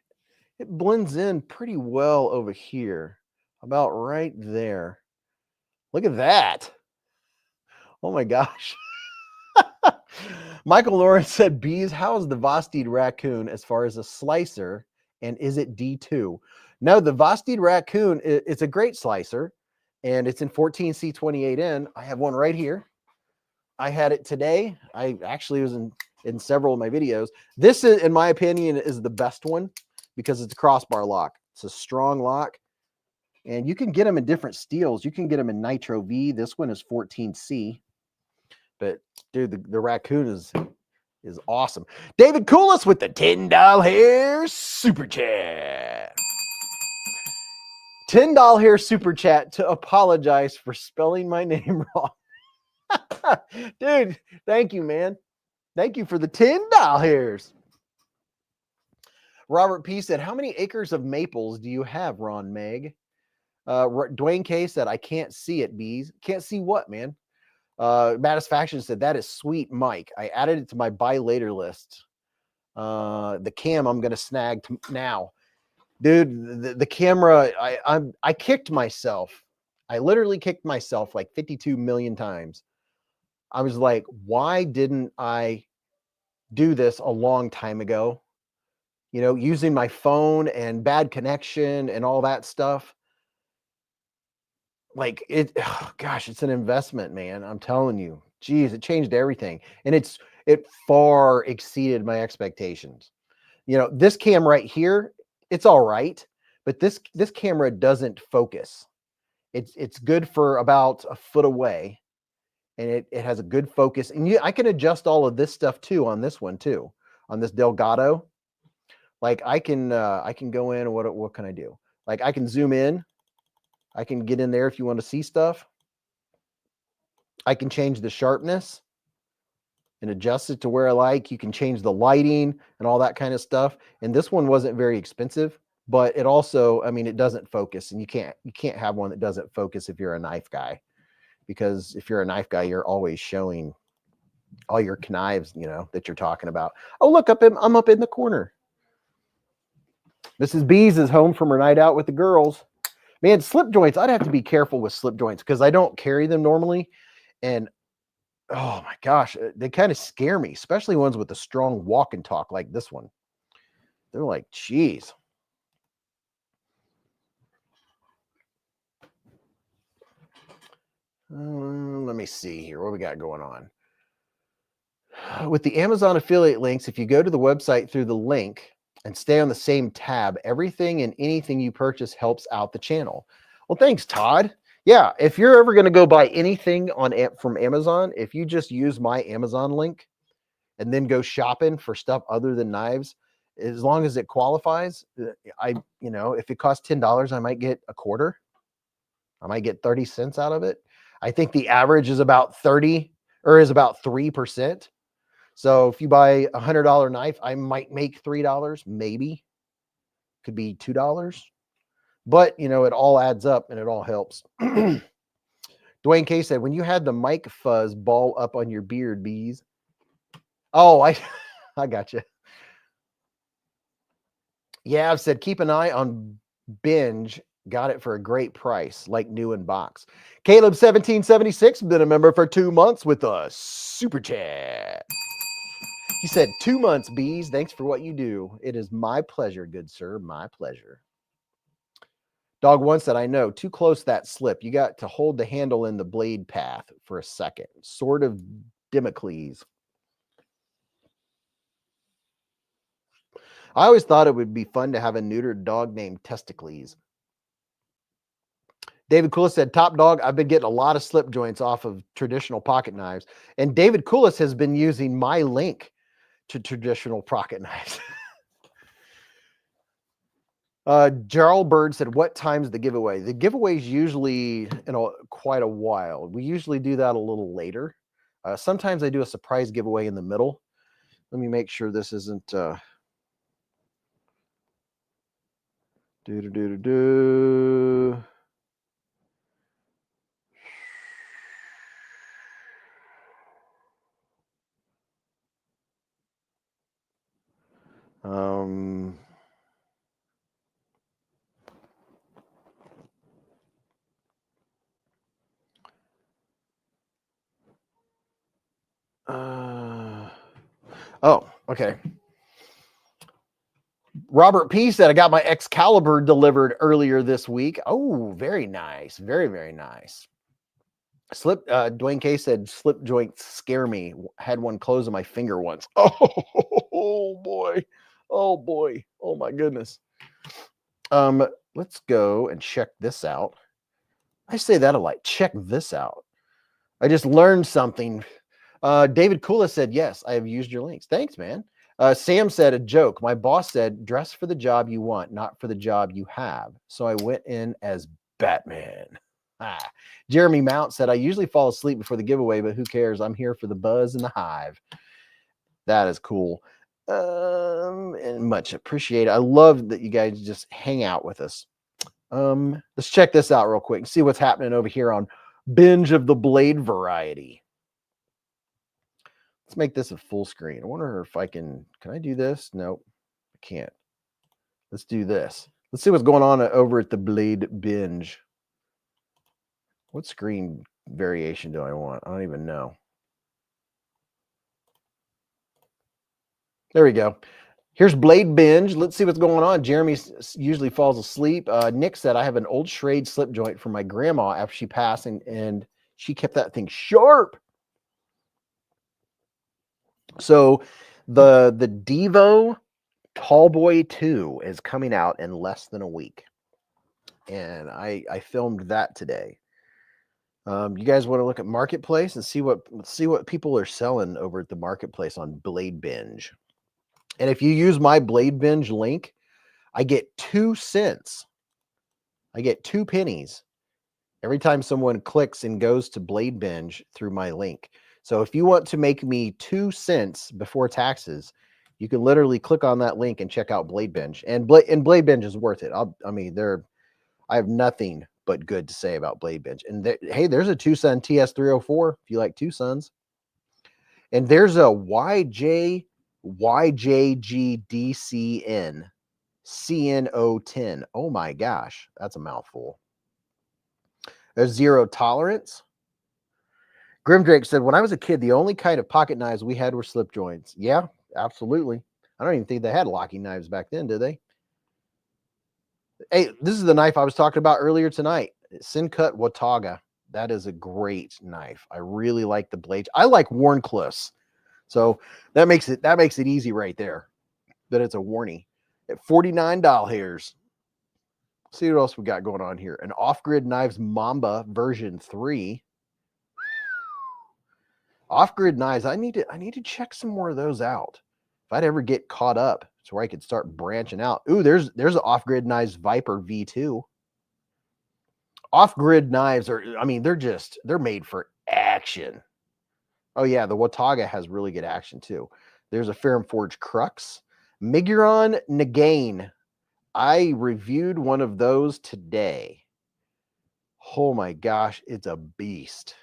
blends in pretty well over here, about right there. Look at that. Oh my gosh. Michael Lawrence said, Beez, how is the Vased Raccoon as far as a slicer, and is it D2? No, the Vased Raccoon, it's a great slicer, and it's in 14C28N. I have one right here. I had it today. I actually was in several of my videos. This is, in my opinion, is the best one because it's a crossbar lock. It's a strong lock. And you can get them in different steels. You can get them in Nitro V. This one is 14C. But dude, the raccoon is awesome. David Coolis with the $10 hair super chat. $10 hair super chat to apologize for spelling my name wrong. Dude, thank you, man. Thank you for the $10 hairs. Robert P said, how many acres of maples do you have, Ron Meg? Dwayne K said, I can't see it, Beez. Can't see what, man? Matisfaction said, that is sweet, Mike. I added it to my buy later list. The cam I'm going to snag now. Dude, the camera, I kicked myself. I literally kicked myself like 52 million times. I was like, why didn't I do this a long time ago? You know, using my phone and bad connection and all that stuff. Like it, oh gosh, it's an investment, man. I'm telling you, geez, it changed everything. And it far exceeded my expectations. You know, this cam right here, it's all right, but this camera doesn't focus. It's good for about a foot away. And it has a good focus. And I can adjust all of this stuff too on this one too, on this Delgado. Like I can go in. What can I do? Like I can zoom in. I can get in there if you want to see stuff. I can change the sharpness and adjust it to where I like. You can change the lighting and all that kind of stuff. And this one wasn't very expensive, but it also, I mean, it doesn't focus, and you can't have one that doesn't focus if you're a knife guy. Because if you're a knife guy, you're always showing all your knives, you know, that you're talking about. Oh, look, I'm up in the corner. Mrs. Beez is home from her night out with the girls. Man, slip joints, I'd have to be careful with slip joints because I don't carry them normally. And oh my gosh, they kind of scare me, especially ones with a strong walk and talk like this one. They're like, geez. Let me see here. What we got going on? With the Amazon affiliate links, if you go to the website through the link and stay on the same tab, everything and anything you purchase helps out the channel. Well, thanks, Todd. Yeah, if you're ever going to go buy anything from Amazon, if you just use my Amazon link and then go shopping for stuff other than knives, as long as it qualifies, if it costs $10, I might get a quarter. I might get 30 cents out of it. I think the average is about 3%. So if you buy a $100 knife, I might make $3, maybe. Could be $2. But, you know, it all adds up and it all helps. Dwayne K said, when you had the mic fuzz ball up on your beard, Beez. Oh, I got you. Yeah, I've said, keep an eye on Binge. Got it for a great price, like new in box. Caleb 1776 been a member for 2 months with us. Super chat. He said, 2 months, Beez. Thanks for what you do. It is my pleasure, good sir. My pleasure. Dog One said, I know. Too close that slip. You got to hold the handle in the blade path for a second. Sort of Damocles. I always thought it would be fun to have a neutered dog named Testicles. David Coolis said, top dog, I've been getting a lot of slip joints off of traditional pocket knives. And David Coolis has been using my link to traditional pocket knives. Gerald Bird said, what time's the giveaway? The giveaway is usually quite a while. We usually do that a little later. Sometimes I do a surprise giveaway in the middle. Let me make sure this isn't... Oh, okay. Robert P said, I got my Excalibur delivered earlier this week. Oh, very nice. Very, very nice. Dwayne K said, slip joints scare me. Had one close on my finger once. Oh boy. Oh boy. Oh my goodness. Let's go and check this out. I say that a lot. Check this out. I just learned something. David Kula said, yes, I have used your links. Thanks, man. Sam said, a joke. My boss said, dress for the job you want, not for the job you have. So I went in as Batman. Jeremy Mount said, I usually fall asleep before the giveaway, but who cares? I'm here for the buzz and the hive. That is cool. And much appreciated. I love that you guys just hang out with us. Let's check this out real quick and see what's happening over here on Binge of the Blade Variety. Let's make this a full screen. I wonder if I can I do this? Nope, I can't. Let's do this. Let's see what's going on over at the Blade Binge. What screen variation do I want? I don't even know. There we go. Here's Blade Binge. Let's see what's going on. Jeremy usually falls asleep. Nick said, I have an old Schrade slip joint from my grandma after she passed, and she kept that thing sharp. So the Devo Tallboy 2 is coming out in less than a week. And I filmed that today. You guys want to look at Marketplace and see what people are selling over at the Marketplace on Blade Binge. And if you use my Blade Binge link, I get 2 cents. I get 2 pennies every time someone clicks and goes to Blade Binge through my link. So if you want to make me 2 cents before taxes, you can literally click on that link and check out Blade Binge. And Blade Binge is worth it. I have nothing but good to say about Blade Binge. And hey, there's a Tucson TS304 if you like Tucsons. And there's a YJGDCN CNO10. Oh my gosh, that's a mouthful. There's Zero Tolerance. Grimdrake said, when I was a kid, the only kind of pocket knives we had were slip joints. Yeah, absolutely. I don't even think they had locking knives back then, did they? Hey, this is the knife I was talking about earlier tonight. Sincut Watauga. That is a great knife. I really like the blades. I like Warncliffs. So that makes it easy right there. That it's a Warnie. At $49. See what else we got going on here. An Off-Grid Knives Mamba version 3. Off-Grid Knives. I need to check some more of those out. If I'd ever get caught up to where I could start branching out. Ooh, there's an Off-Grid Knives Viper V2. Off-Grid knives are, they're made for action. Oh yeah, the Watauga has really good action too. There's a Ferrum Forge Crux. Miguron Nagain. I reviewed one of those today. Oh my gosh, it's a beast.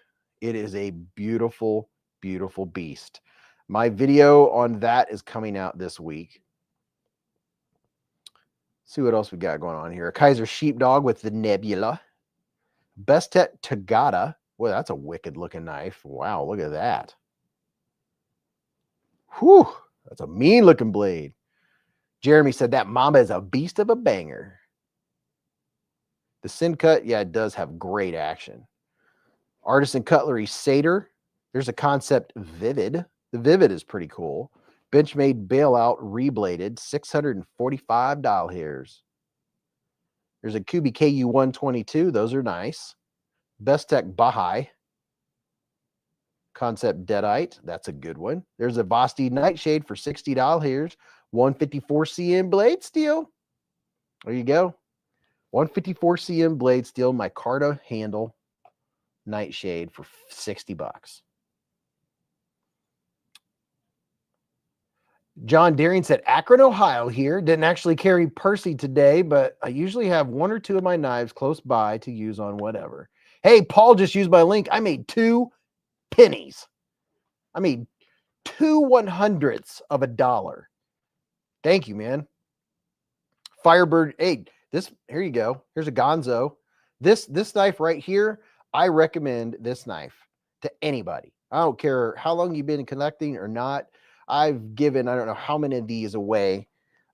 It is a beautiful, beautiful beast. My video on that is coming out this week. See what else we got going on here. A Kaiser Sheepdog with the Nebula. Bestet Tagata. Well, that's a wicked looking knife. Wow, look at that. Whew, that's a mean looking blade. Jeremy said that Mamba is a beast of a banger. The Sincut, yeah, it does have great action. Artisan Cutlery Satyr. There's a Concept Vivid. The Vivid is pretty cool. Benchmade Bailout Rebladed, $645. There's a Kubi KU122. Those are nice. Bestech Baha'i. Concept Deadite. That's a good one. There's a Vased Nightshade for $60. 154 CM blade steel. There you go. 154 CM blade steel. Micarta handle Nightshade for $60. John Deering said, Akron, Ohio here. Didn't actually carry Percy today, but I usually have 1 or 2 of my knives close by to use on whatever. Hey, Paul just used my link. I made 2 pennies. I made 2 100ths of a dollar. Thank you, man. Firebird. Hey, here you go. Here's a Gonzo. This knife right here, I recommend this knife to anybody. I don't care how long you've been collecting or not. I've given, I don't know how many of these away.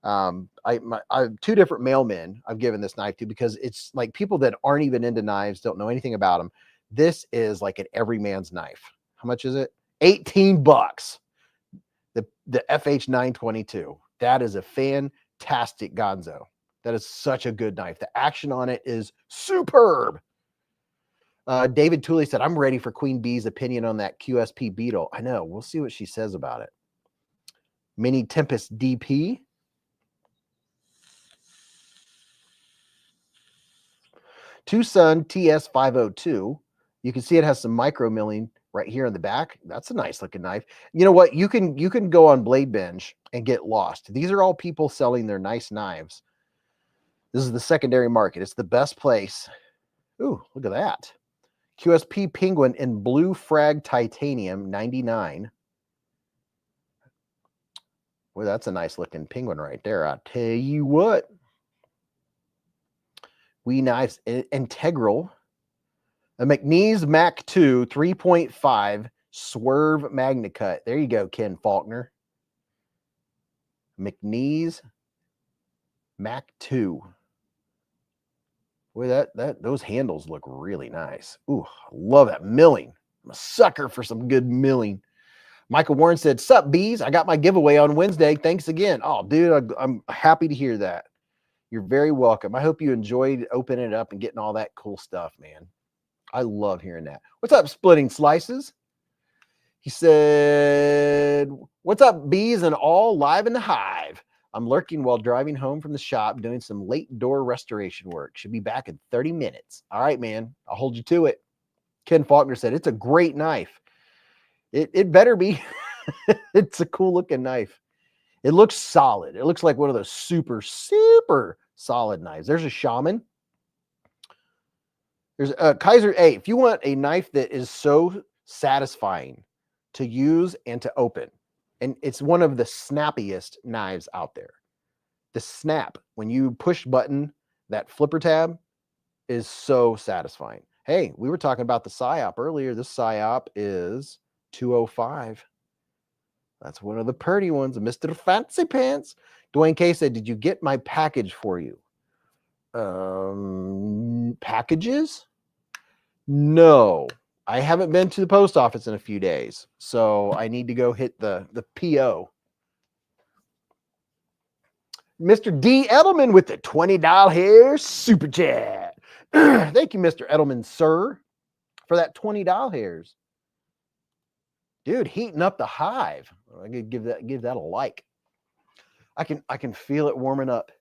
I have 2 different mailmen I've given this knife to because it's like people that aren't even into knives, don't know anything about them. This is like an everyman's knife. How much is it? 18 bucks. The FH922. That is a fantastic gonzo. That is such a good knife. The action on it is superb. David Tooley said, I'm ready for Queen Bee's opinion on that QSP Beetle. I know. We'll see what she says about it. Mini Tempest DP. Tucson TS502. You can see it has some micro milling right here in the back. That's a nice looking knife. You know what? You can go on Blade Binge and get lost. These are all people selling their nice knives. This is the secondary market. It's the best place. Ooh, look at that. QSP Penguin in blue frag titanium 99. Well, that's a nice looking penguin right there. I'll tell you what. We Knives Integral. A McNeese Mac 2 3.5 Swerve MagnaCut. There you go, Ken Faulkner. McNeese Mac 2. Boy, those handles look really nice. Ooh, I love that milling. I'm a sucker for some good milling. Michael Warren said, "Sup, Beez? I got my giveaway on Wednesday. Thanks again." Oh, dude, I'm happy to hear that. You're very welcome. I hope you enjoyed opening it up and getting all that cool stuff, man. I love hearing that. What's up, Splitting Slices? He said, "What's up, Beez and all live in the hive? I'm lurking while driving home from the shop doing some late door restoration work. Should be back in 30 minutes. All right, man. I'll hold you to it." Ken Faulkner said, "It's a great knife." It better be. It's a cool looking knife. It looks solid. It looks like one of those super, super solid knives. There's a Shaman. There's a Kaiser. Hey, if you want a knife that is so satisfying to use and to open, and it's one of the snappiest knives out there. The snap, when you push button, that flipper tab is so satisfying. Hey, we were talking about the PSYOP earlier. This PSYOP is 205. That's one of the pretty ones, Mr. Fancy Pants. Dwayne K said, "Did you get my package for you?" Packages? No, I haven't been to the post office in a few days, so I need to go hit the PO. Mr. D. Edelman with the $20 super chat. Thank you, Mr. Edelman, sir, for that $20. Dude, heating up the hive. I could give that a like. I can feel it warming up.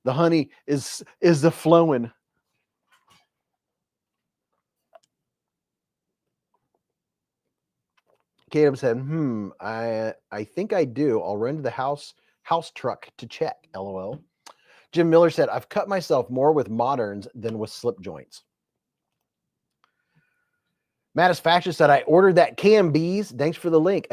The honey is the flowing. Caleb said, I think I do. I'll run to the house truck to check. LOL. Jim Miller said, "I've cut myself more with moderns than with slip joints." Mattis Fashion said, "I ordered that can, Beez. Thanks for the link.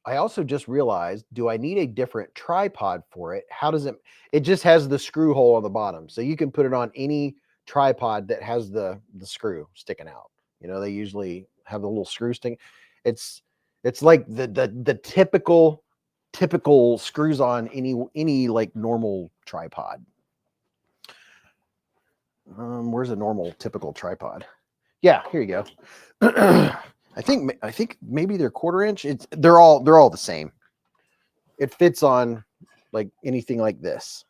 I also just realized, do I need a different tripod for it? How does it just has the screw hole on the bottom. So you can put it on any tripod that has the screw sticking out. You know, they usually have the little screw sticking. It's like the typical screws on any like normal tripod. Where's a normal typical tripod? Yeah, here you go. I think maybe they're 1/4 inch. They're all the same. It fits on like anything like this.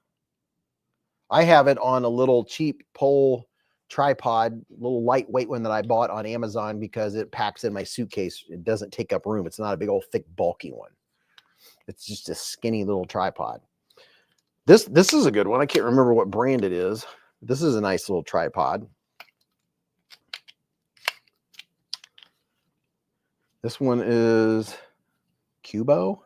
I have it on a little cheap pole tripod, little lightweight one that I bought on Amazon because it packs in my suitcase. It doesn't take up room. It's not a big old thick bulky one. It's just a skinny little tripod. This is a good one. I can't remember what brand it is. This is a nice little tripod. This one is Cubo.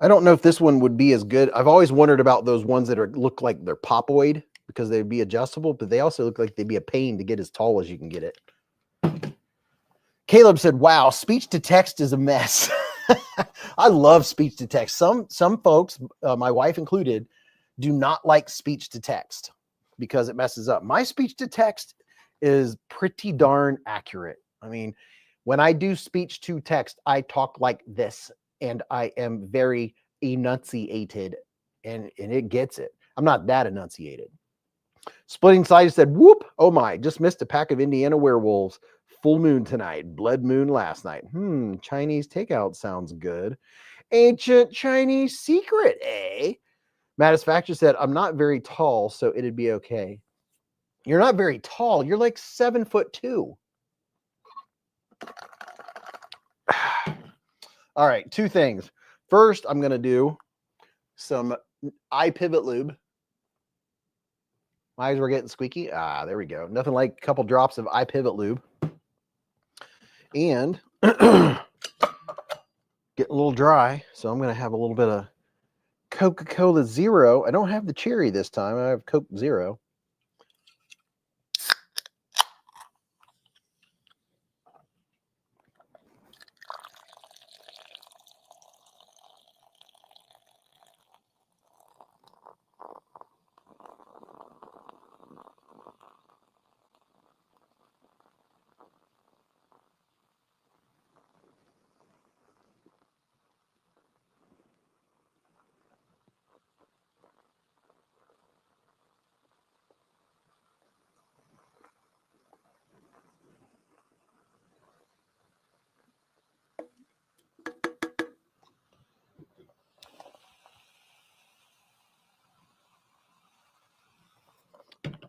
I don't know if this one would be as good. I've always wondered about those ones that look like they're popoid because they'd be adjustable, but they also look like they'd be a pain to get as tall as you can get it. Caleb said, "Wow, speech to text is a mess." I love speech to text. Some folks, my wife included, do not like speech to text because it messes up. My speech to text is pretty darn accurate. I mean, when I do speech to text, I talk like this, and I am very enunciated, and it gets it. I'm not that enunciated. Splitting Sides said, whoop, oh my, just missed a pack of Indiana werewolves. Full moon tonight, blood moon last night. Chinese takeout sounds good. Ancient Chinese secret, eh? Matisfaction said, I'm not very tall, so it'd be okay. You're not very tall. You're like 7'2". All right, two things. First, I'm going to do some eye pivot lube. My eyes were getting squeaky. There we go. Nothing like a couple drops of eye pivot lube. And getting a little dry, so I'm going to have a little bit of Coca-Cola Zero. I don't have the cherry this time. I have Coke Zero.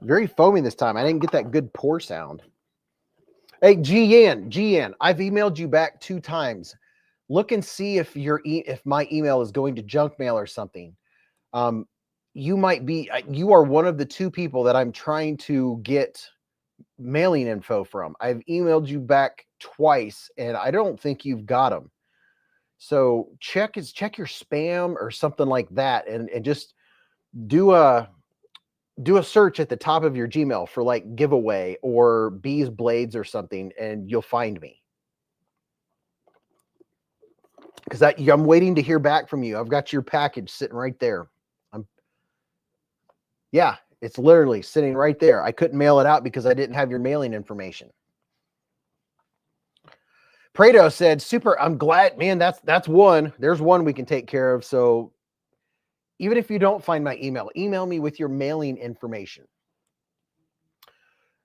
Very foamy this time. I didn't get that good pour sound. Hey, GN, I've emailed you back 2 times. Look and see if if my email is going to junk mail or something. You might be, you are one of the 2 people that I'm trying to get mailing info from. I've emailed you back twice, and I don't think you've got them. So check your spam or something like that, and just do a search at the top of your Gmail for like giveaway or beezblades or something, and you'll find me. Because I'm waiting to hear back from you. I've got your package sitting right there. Yeah, it's literally sitting right there. I couldn't mail it out because I didn't have your mailing information. Prado said, super, I'm glad, man, that's one. There's one we can take care of. So even if you don't find my email, email me with your mailing information.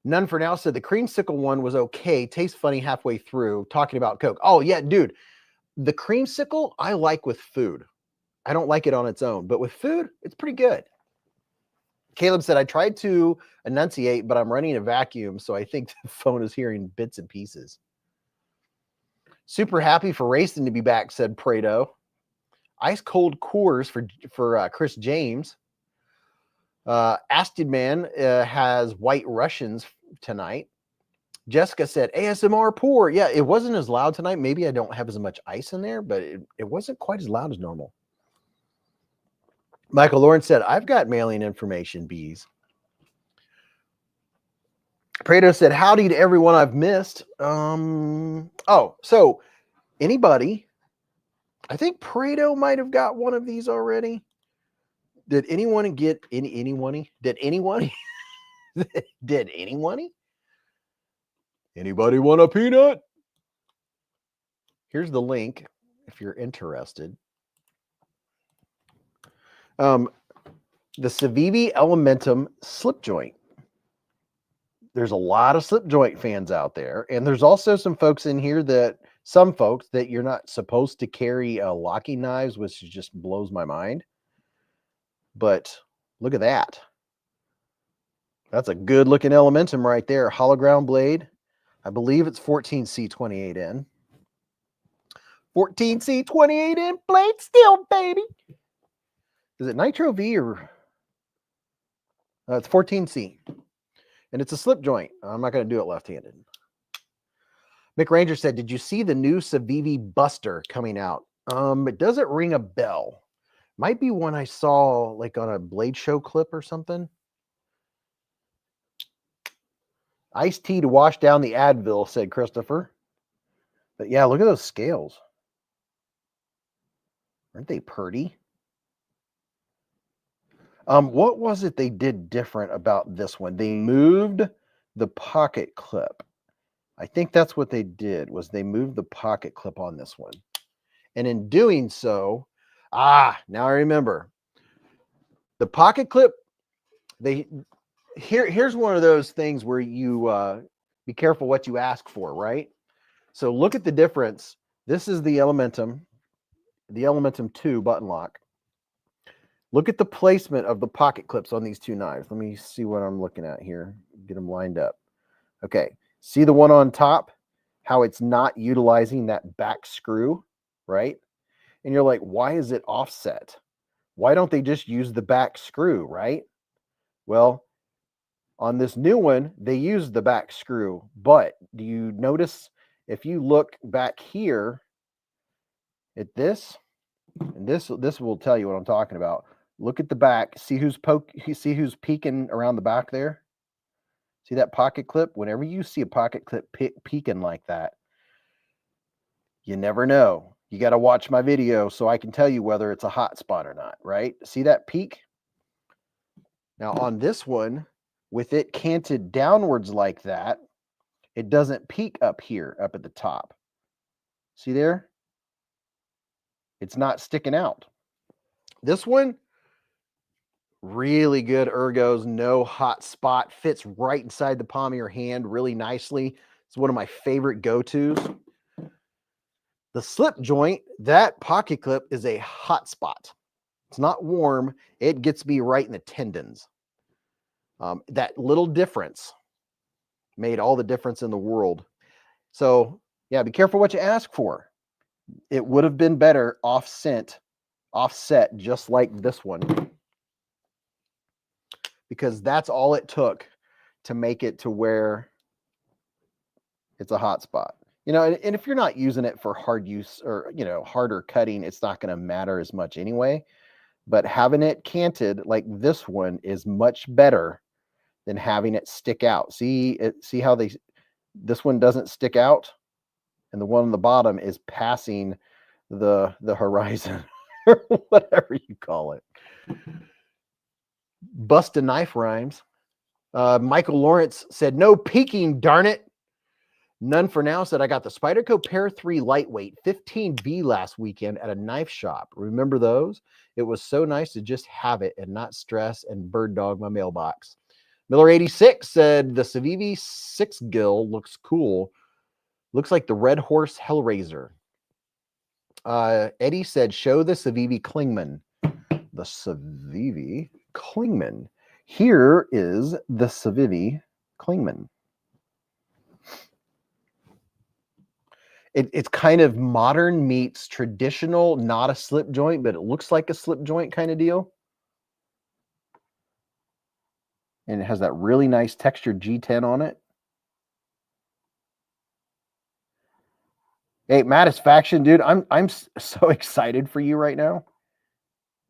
None for Now said the creamsicle one was okay. Tastes funny halfway through. Talking about Coke. Oh, yeah, dude. The creamsicle I like with food. I don't like it on its own. But with food, it's pretty good. Caleb said, I tried to enunciate, but I'm running a vacuum, so I think the phone is hearing bits and pieces. Super happy for racing to be back, said Prado. Ice cold Coors for Chris James. Asted Man has White Russians tonight. Jessica said ASMR pour. Yeah, it wasn't as loud tonight. Maybe I don't have as much ice in there, but it wasn't quite as loud as normal. Michael Lawrence said, I've got mailing information, Beez. Prado said, howdy to everyone I've missed. Oh, so anybody, I think Prado might have got one of these already. Did anyone get anyone? Did anyone? Did anyone? Anybody want a peanut? Here's the link if you're interested. The Civivi Elementum slip joint. There's a lot of slip joint fans out there, and there's also some folks in here that you're not supposed to carry locking knives, which just blows my mind. But look at that. That's a good looking Elementum right there. Hollow ground blade. I believe it's 14C28N. 14C28N blade steel, baby. Is it Nitro V or? It's 14C. And it's a slip joint. I'm not going to do it left-handed. Mick Ranger said, did you see the new Civivi Buster coming out? It doesn't ring a bell. Might be one I saw like on a Blade Show clip or something. Iced tea to wash down the Advil, said Christopher. But yeah, look at those scales. Aren't they pretty? What was it they did different about this one? They moved the pocket clip. I think that's what they did, was they moved the pocket clip on this one. And in doing so, now I remember. The pocket clip, here's one of those things where you be careful what you ask for, right? So look at the difference. This is the Elementum 2 button lock. Look at the placement of the pocket clips on these two knives. Let me see what I'm looking at here. Get them lined up. Okay, see the one on top? How it's not utilizing that back screw, right? And you're like, why is it offset? Why don't they just use the back screw, right? Well, on this new one, they use the back screw, but do you notice if you look back here at this, and this will tell you what I'm talking about. Look at the back. See who's peeking around the back there? See that pocket clip? Whenever you see a pocket clip peeking like that, you never know. You got to watch my video so I can tell you whether it's a hot spot or not, right? See that peak? Now on this one, with it canted downwards like that, it doesn't peak up here, up at the top. See there? It's not sticking out. This one, really good ergos, no hot spot, fits right inside the palm of your hand really nicely. It's one of my favorite go-tos. The slip joint, that pocket clip is a hot spot. It's not warm. It gets me right in the tendons. That little difference made all the difference in the world. So yeah, be careful what you ask for. It would have been better offset just like this one, because that's all it took to make it to where it's a hot spot. You know, and if you're not using it for hard use or, you know, harder cutting, it's not going to matter as much anyway. But having it canted like this one is much better than having it stick out. See how this one doesn't stick out, and the one on the bottom is passing the horizon or whatever you call it. Busted knife rhymes. Michael Lawrence said, no peeking, darn it. None for now said, I got the Spyderco Pair 3 Lightweight 15B last weekend at a knife shop. Remember those? It was so nice to just have it and not stress and bird dog my mailbox. Miller86 said, the Civivi 6 Gill looks cool. Looks like the Red Horse Hellraiser. Eddie said, show the Civivi Klingman. The Civivi Klingman. Here is the Civivi Klingman. It's kind of modern meets traditional, not a slip joint, but it looks like a slip joint kind of deal. And it has that really nice textured G10 on it. Hey, Mattisfaction, dude, I'm so excited for you right now.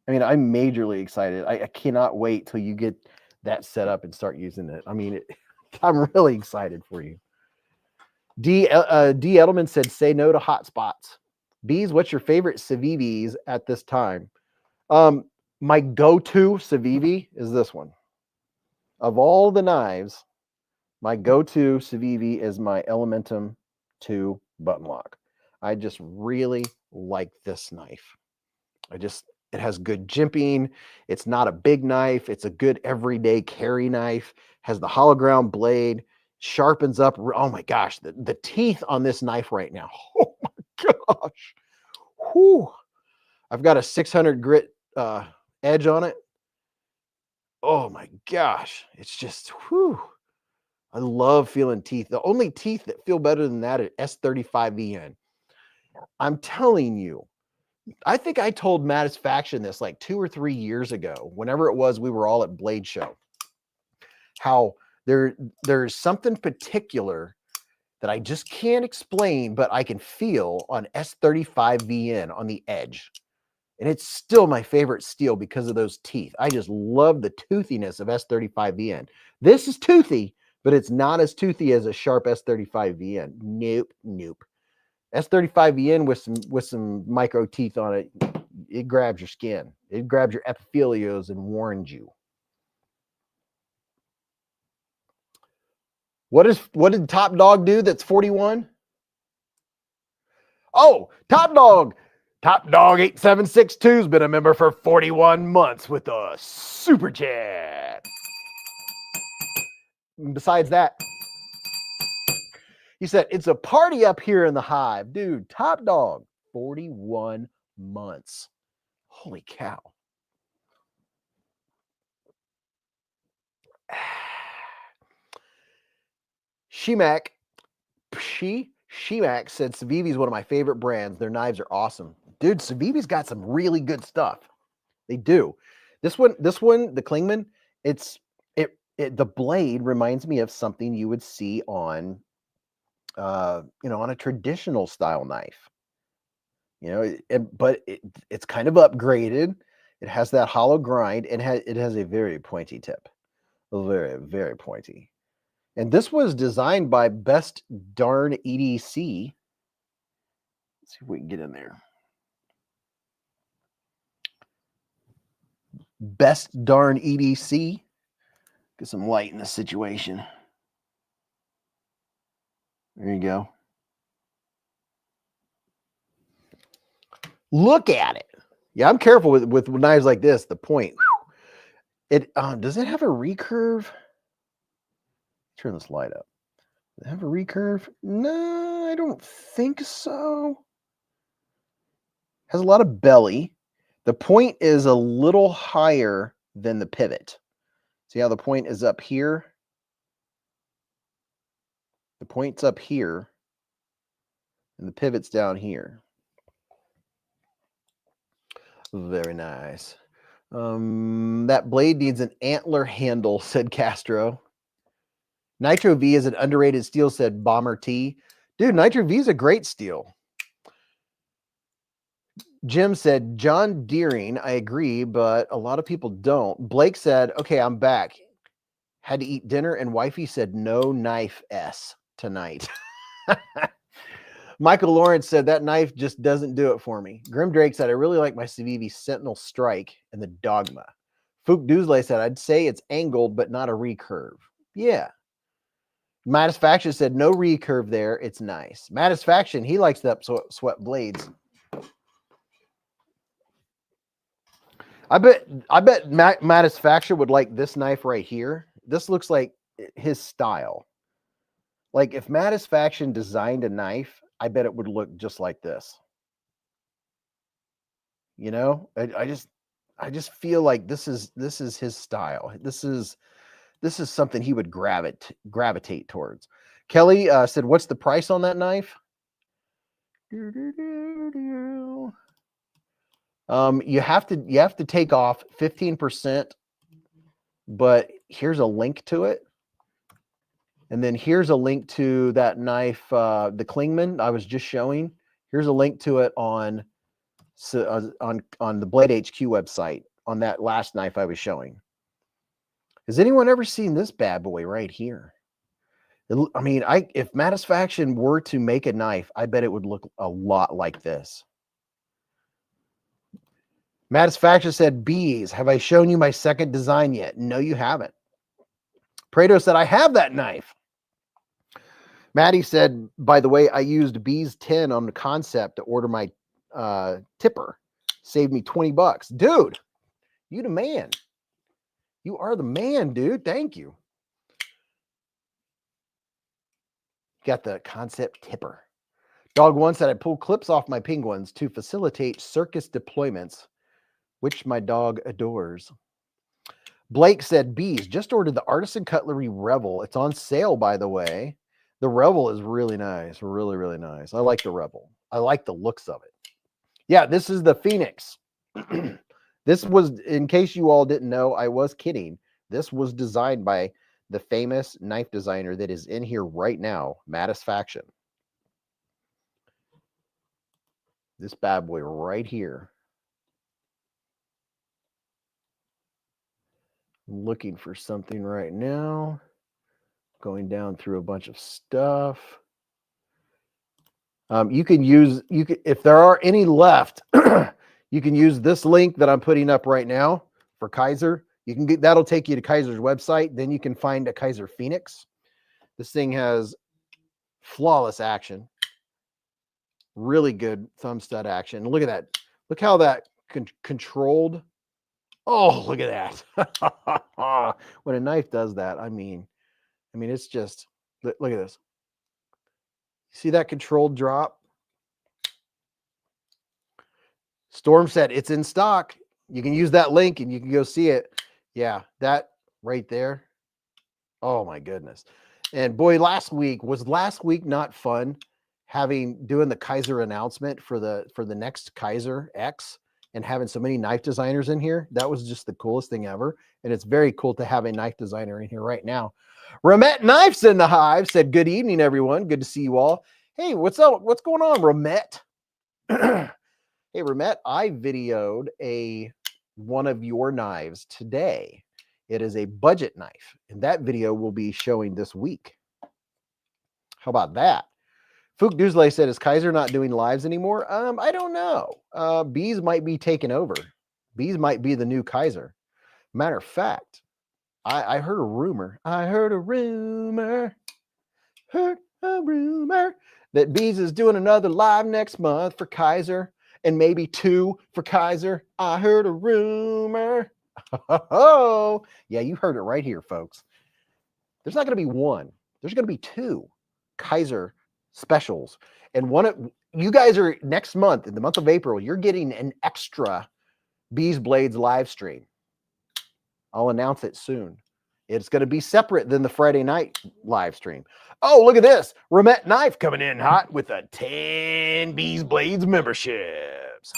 I mean, I'm majorly excited. I cannot wait till you get that set up and start using it. I mean, I'm really excited for you. D. Edelman said, say no to hot spots. Beez, what's your favorite Civivis at this time? My go-to Civivi is this one. Of all the knives, my go-to Civivi is my Elementum 2 button lock. I just really like this knife. It has good jimping. It's not a big knife. It's a good everyday carry knife. Has the hollow ground blade. Sharpens up. Oh my gosh, the teeth on this knife right now. Oh my gosh. Whew. I've got a 600 grit edge on it. Oh my gosh. It's just, whew. I love feeling teeth. The only teeth that feel better than that are S35VN. I'm telling you, I think I told Mattisfaction this like 2 or 3 years ago, whenever it was we were all at Blade Show, how there's something particular that I just can't explain, but I can feel on S35VN on the edge. And it's still my favorite steel because of those teeth. I just love the toothiness of S35VN. This is toothy, but it's not as toothy as a sharp S35VN. Nope, nope. S35VN with some micro teeth on it, it grabs your skin. It grabs your epithelios and warns you. What did Top Dog do that's 41? Oh, Top Dog 8762's been a member for 41 months with a super chat. besides that, he said, it's a party up here in the hive. Dude, top dog, 41 months. Holy cow. Shemak said Civivi is one of my favorite brands. Their knives are awesome. Dude, Civivi's got some really good stuff. They do. This one, the Klingman, the blade reminds me of something you would see on on a traditional style knife. But it's kind of upgraded. It has that hollow grind and it has a very pointy tip. Very, very pointy. And this was designed by Best Darn EDC. Let's see if we can get in there. Best Darn EDC. Get some light in this situation. There you go. Look at it. Yeah, I'm careful with knives like this. The point. It does it have a recurve? Turn this light up. Does it have a recurve? No, I don't think so. Has a lot of belly. The point is a little higher than the pivot. See how the point is up here? The point's up here, and the pivot's down here. Very nice. That blade needs an antler handle, said Castro. Nitro V is an underrated steel, said Bomber T. Dude, Nitro V is a great steel. Jim said, John Deering, I agree, but a lot of people don't. Blake said, okay, I'm back. Had to eat dinner, and wifey said, no knife S tonight. Michael Lawrence said, that knife just doesn't do it for me. Grim Drake said, I really like my Civivi Sentinel Strike and the Dogma. Fook Doosley said, I'd say it's angled, but not a recurve. Yeah. Matisfaction said, no recurve there. It's nice. Matisfaction, he likes the swept blades. I bet Matisfaction would like this knife right here. This looks like his style. Like if Matisfaction designed a knife, I bet it would look just like this. You know, I just feel like this is his style. This is something he would gravitate towards. Kelly said, what's the price on that knife? You have to take off 15%, but here's a link to it. And then here's a link to that knife, the Klingman I was just showing. Here's a link to it on the Blade HQ website on that last knife I was showing. Has anyone ever seen this bad boy right here? I mean, if Matisfaction were to make a knife, I bet it would look a lot like this. Matisfaction said, Beez, have I shown you my second design yet? No, you haven't. Prado said, I have that knife. Maddie said, by the way, I used Beez 10 on the concept to order my tipper. Saved me $20. Dude, you the man. You are the man, dude. Thank you. Got the concept tipper. Dog One said, I pull clips off my penguins to facilitate circus deployments, which my dog adores. Blake said, Beez, just ordered the Artisan Cutlery Revel. It's on sale, by the way. The Revel is really nice. Really, really nice. I like the Revel. I like the looks of it. Yeah, this is the Phoenix. This was, in case you all didn't know, I was kidding. This was designed by the famous knife designer that is in here right now, Matisfaction. This bad boy right here. I'm looking for something right now. Going down through a bunch of stuff. You can if there are any left, you can use this link that I'm putting up right now for Kaiser. You can get, that'll take you to Kaiser's website. Then you can find a Kaiser Phoenix. This thing has flawless action. Really good thumb stud action. Look at that. Look how that controlled. Oh, look at that. When a knife does that, I mean, I mean, it's just, look at this. See that controlled drop? Storm said it's in stock. You can use that link and you can go see it. Yeah, that right there. Oh my goodness. And boy, last week not fun doing the Kaiser announcement for the next Kaiser X and having so many knife designers in here. That was just the coolest thing ever. And it's very cool to have a knife designer in here right now. Ramet Knifes in the Hive said, good evening, everyone. Good to see you all. Hey, what's up? What's going on, Ramet? Hey, Ramet, I videoed one of your knives today. It is a budget knife, and that video will be showing this week. How about that? Fook Duzley said, is Kaiser not doing lives anymore? I don't know. Beez might be taking over. Beez might be the new Kaiser. Matter of fact, I heard a rumor. Heard a rumor that Beez is doing another live next month for Kaiser, and maybe 2 for Kaiser. I heard a rumor. Oh, yeah, you heard it right here, folks. There's not going to be 1. There's going to be 2 Kaiser specials. And you guys are next month, in the month of April, you're getting an extra beezblades live stream. I'll announce it soon. It's going to be separate than the Friday night live stream. Oh, look at this. Ramet Knife coming in hot with a 10 beezblades memberships.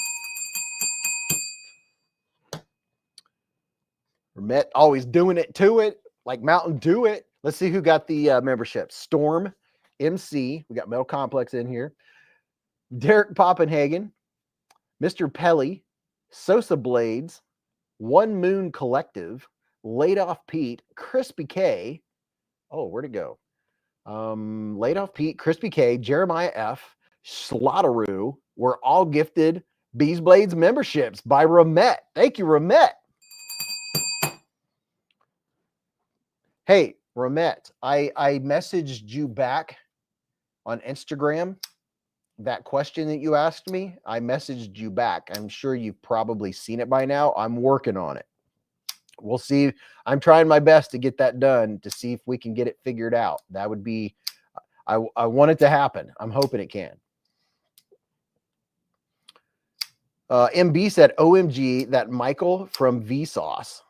Ramet always doing it to it, like Mountain Dew it. Let's see who got the membership. Storm MC. We got Metal Complex in here. Derek Poppenhagen. Mr. Pelly. Sosa Blades. One Moon Collective. Laid Off Pete. Crispy K. Oh, where'd it go? Laid Off Pete, Crispy K, Jeremiah F, Slaughteroo were all gifted beezblades memberships by Ramet. Thank you, Ramet. Hey, Ramet, I messaged you back on Instagram. That question that you asked me, I messaged you back. I'm sure you've probably seen it by now. I'm working on it. We'll see. I'm trying my best to get that done to see if we can get it figured out. That would be, I want it to happen. I'm hoping it can. MB said, OMG, that Michael from Vsauce.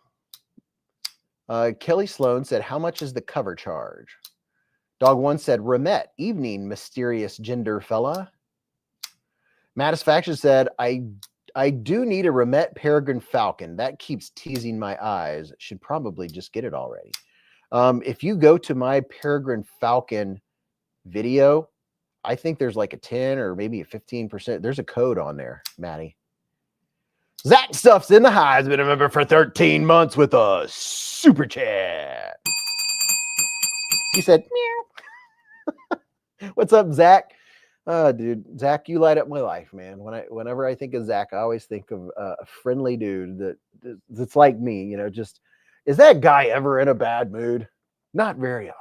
Kelly Sloan said, how much is the cover charge? Dog One said, Ramet, evening, mysterious gender fella. Matisfaction said, I do need a Ramet Peregrine Falcon. That keeps teasing my eyes. Should probably just get it already. If you go to my Peregrine Falcon video, I think there's like a 10 or maybe a 15%. There's a code on there, Maddie. Zach Stuff's in the High's been a member for 13 months with a super chat. He said, meow. What's up, Zach? Dude, Zach, you light up my life, man. Whenever I think of Zach, I always think of a friendly dude that's like me, you know, just, is that guy ever in a bad mood? Not very often.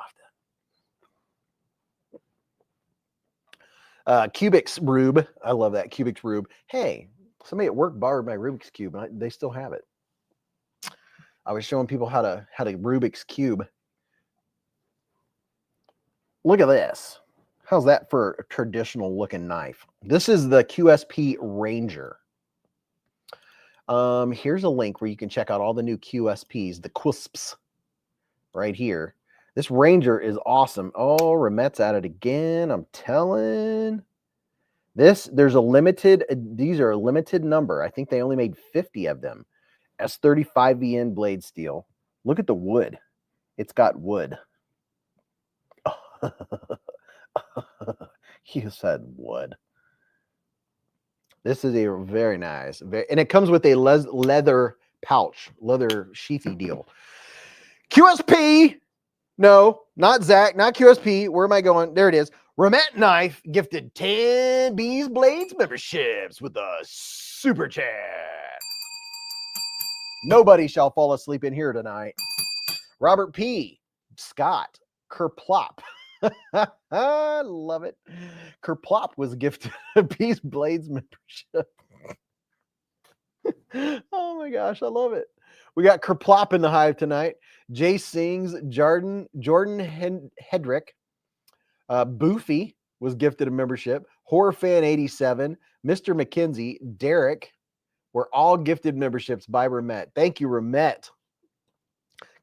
Cubix Rube. I love that. Cubix Rube. Hey, somebody at work borrowed my Rubik's Cube. They still have it. I was showing people how to Rubik's Cube. Look at this. How's that for a traditional looking knife? This is the QSP Ranger. Here's a link where you can check out all the new QSPs, the QSPs right here. This Ranger is awesome. Oh, Ramet's at it again. I'm telling. There's a limited, these are a limited number. I think they only made 50 of them. S35VN blade steel. Look at the wood. It's got wood. You said wood. This is a very nice, and it comes with a leather pouch, leather sheathy deal. QSP, no, not Zach, not QSP. Where am I going? There it is. Ramet Knife gifted 10 beezblades memberships with a super chat. Nobody shall fall asleep in here tonight. Robert P. Scott Kerplop. I love it. Kerplop was gifted a beezblades membership. Oh my gosh, I love it. We got Kerplop in the hive tonight. Jay Sings, Jordan Hedrick, Boofy was gifted a membership. Horror Fan 87, Mr. McKenzie, Derek were all gifted memberships by Remet. Thank you, Remet.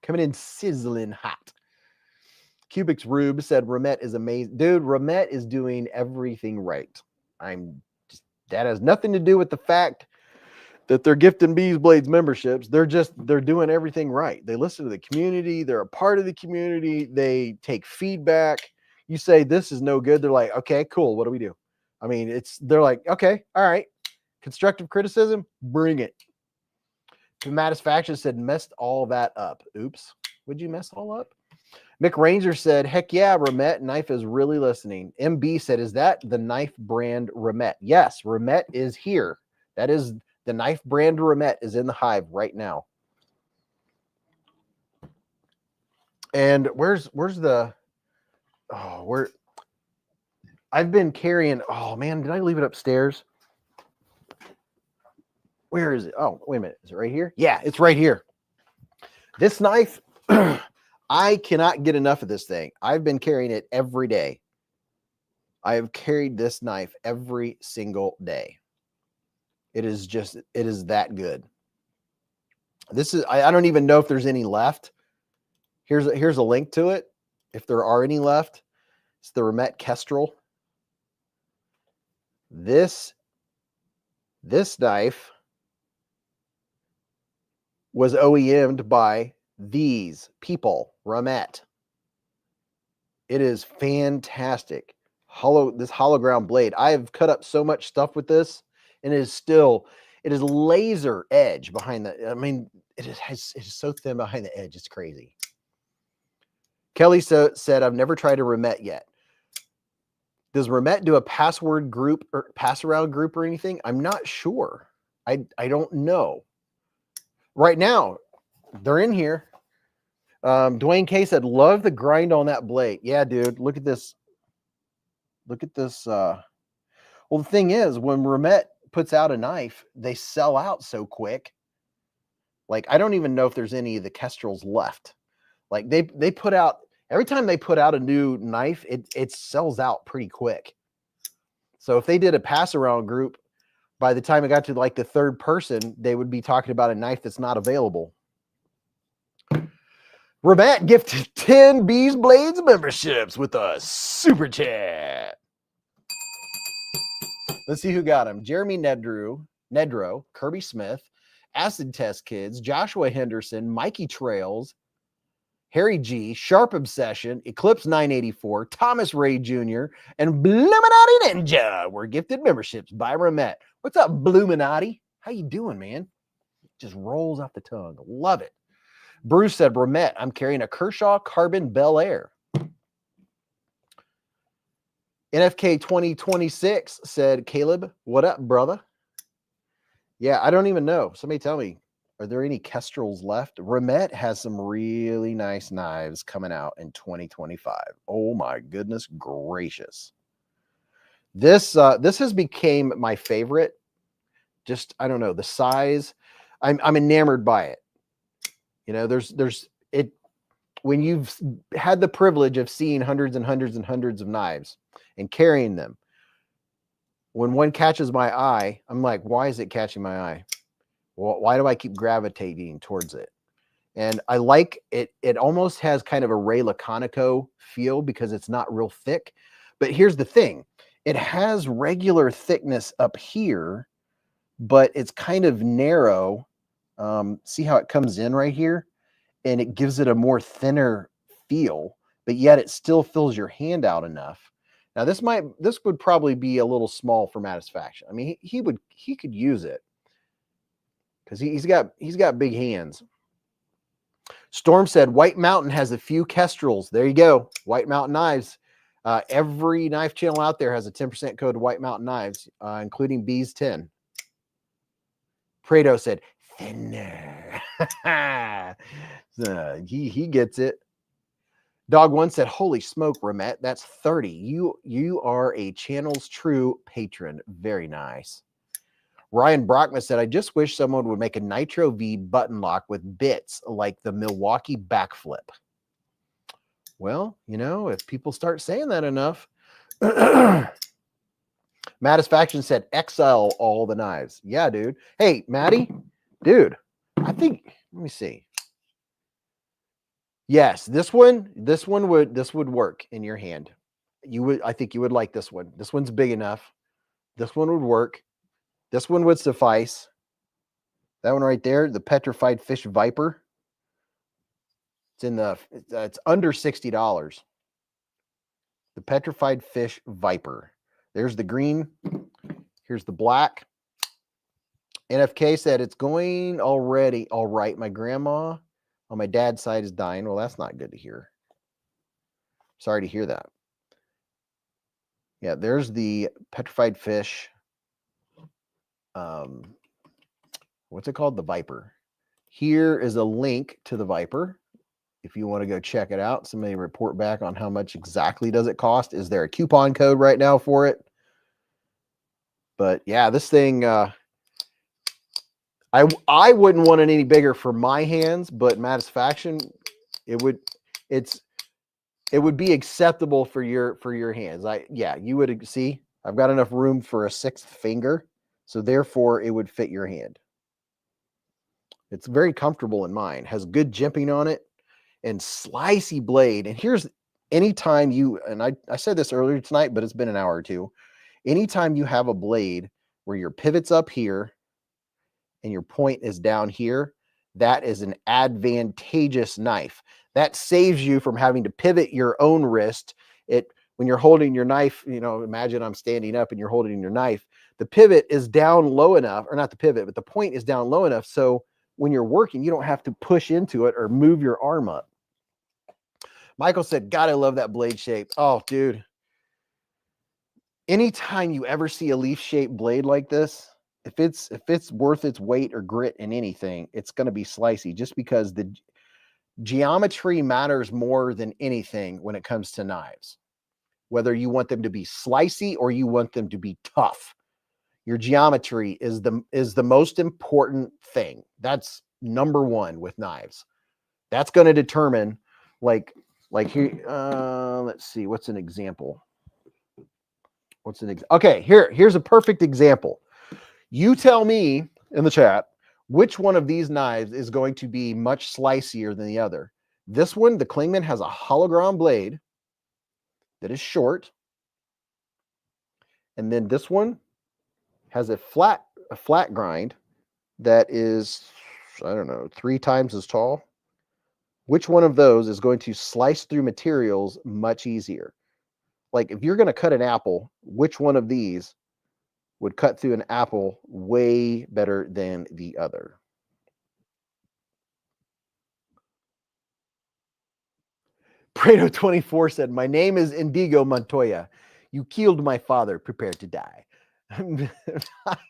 Coming in sizzling hot. Cubics Rube said Remet is amazing. Dude, Remet is doing everything right. That has nothing to do with the fact that they're gifting beezblades memberships. They're doing everything right. They listen to the community. They're a part of the community. They take feedback. You say this is no good. They're like, okay, cool. What do we do? I mean, they're like, okay, all right. Constructive criticism, bring it. Matisfaction said, messed all that up. Oops. Would you mess all up? Mick Ranger said, heck yeah, Remet. Knife is really listening. MB said, is that the Knife brand Remet? Yes, Remet is here. That is the Knife brand Remet is in the hive right now. And where's the, I've been carrying, oh man, did I leave it upstairs? Where is it? Oh, wait a minute. Is it right here? Yeah, it's right here. This knife, I cannot get enough of this thing. I've been carrying it every day. I have carried this knife every single day. It is that good. This is, I don't even know if there's any left. Here's a link to it. If there are any left, it's the Remet Kestrel. This knife was OEM'd by these people, Remet. It is fantastic. This hologram blade. I have cut up so much stuff with this, and it is laser edge behind the, I mean, it is so thin behind the edge. It's crazy. Kelly said, I've never tried a Remet yet. Does Remet do a password group or pass around group or anything? I'm not sure. I don't know. Right now, they're in here. Dwayne K said, love the grind on that blade. Yeah, dude, look at this. Look at this. Well, the thing is, when Remet puts out a knife, they sell out so quick. Like, I don't even know if there's any of the Kestrels left. Like, they put out, every time they put out a new knife, it sells out pretty quick. So if they did a pass around group, by the time it got to like the third person, they would be talking about a knife that's not available. Remet gifted 10 beezblades memberships with a super chat. Let's see who got them. Jeremy Nedro, Kirby Smith, Acid Test Kids, Joshua Henderson, Mikey Trails, Harry G, Sharp Obsession, Eclipse 984, Thomas Ray Jr., and Bluminati Ninja were gifted memberships by Remet. What's up, Bluminati? How you doing, man? Just rolls off the tongue. Love it. Bruce said, Remet, I'm carrying a Kershaw Carbon Bel Air. NFK 2026 said, Caleb, what up, brother? Yeah, I don't even know. Somebody tell me, are there any Kestrels left? Remet has some really nice knives coming out in 2025. Oh my goodness gracious. This has become my favorite. Just, I don't know, the size. I'm enamored by it. You know, when you've had the privilege of seeing hundreds and hundreds and hundreds of knives and carrying them, when one catches my eye, I'm like, why is it catching my eye? Well, why do I keep gravitating towards it? And I like it. It almost has kind of a Ray Laconico feel because it's not real thick. But here's the thing. It has regular thickness up here, but it's kind of narrow. See how it comes in right here? And it gives it a more thinner feel, but yet it still fills your hand out enough. Now this would probably be a little small for Matisfaction. I mean, he could use it because he's got big hands. Storm said White Mountain has a few Kestrels. There you go. White Mountain knives. Every knife channel out there has a 10% code to White Mountain knives, including Beez 10. Prado said thinner. He gets it. Dog One said, holy smoke, Remet, that's 30. You are a channel's true patron. Very nice. Ryan Brockman said, I just wish someone would make a Nitro V button lock with bits like the Milwaukee backflip. Well, you know, if people start saying that enough. Mattisfaction said, XL all the knives. Yeah, dude. Hey, Maddie, dude, I think, let me see. Yes, this would work in your hand. I think you would like this one. This one's big enough. This one would work. This one would suffice. That one right there, the Petrified Fish Viper. It's under $60. The Petrified Fish Viper. There's the green. Here's the black. NFK said it's going already all right. My grandma on my dad's side is dying. Well, that's not good to hear. Sorry to hear that. Yeah, there's the Petrified Fish. What's it called? The Viper. Here is a link to the Viper. If you want to go check it out, somebody report back on how much exactly does it cost. Is there a coupon code right now for it? But yeah, this thing, I wouldn't want it any bigger for my hands, but Mattisfaction, it would be acceptable for your hands. You would see, I've got enough room for a 6th finger, so therefore it would fit your hand. It's very comfortable in mine. Has good jimping on it and slicey blade. And here's anytime you, and I said this earlier tonight, but it's been an hour or two. Anytime you have a blade where your pivot's up here and your point is down here, that is an advantageous knife. That saves you from having to pivot your own wrist. When you're holding your knife, you know, imagine I'm standing up and you're holding your knife. The pivot is down low enough, or not the pivot, but the point is down low enough so when you're working, you don't have to push into it or move your arm up. Michael said, God, I love that blade shape. Oh, dude. Anytime you ever see a leaf-shaped blade like this, if it's worth its weight or grit in anything, it's going to be slicey, just because the geometry matters more than anything when it comes to knives. Whether you want them to be slicey or you want them to be tough, your geometry is the most important thing. That's number one with knives. That's going to determine, like here. Let's see. What's an example? Okay, here's a perfect example. You tell me in the chat which one of these knives is going to be much slicier than the other. This one, the Klingman, has a hologram blade that is short. And then this one has a flat grind that is, I don't know, 3 times as tall. Which one of those is going to slice through materials much easier? Like if you're going to cut an apple, which one of these would cut through an apple way better than the other? Prado 24 said, my name is Indigo Montoya. You killed my father. Prepare to die.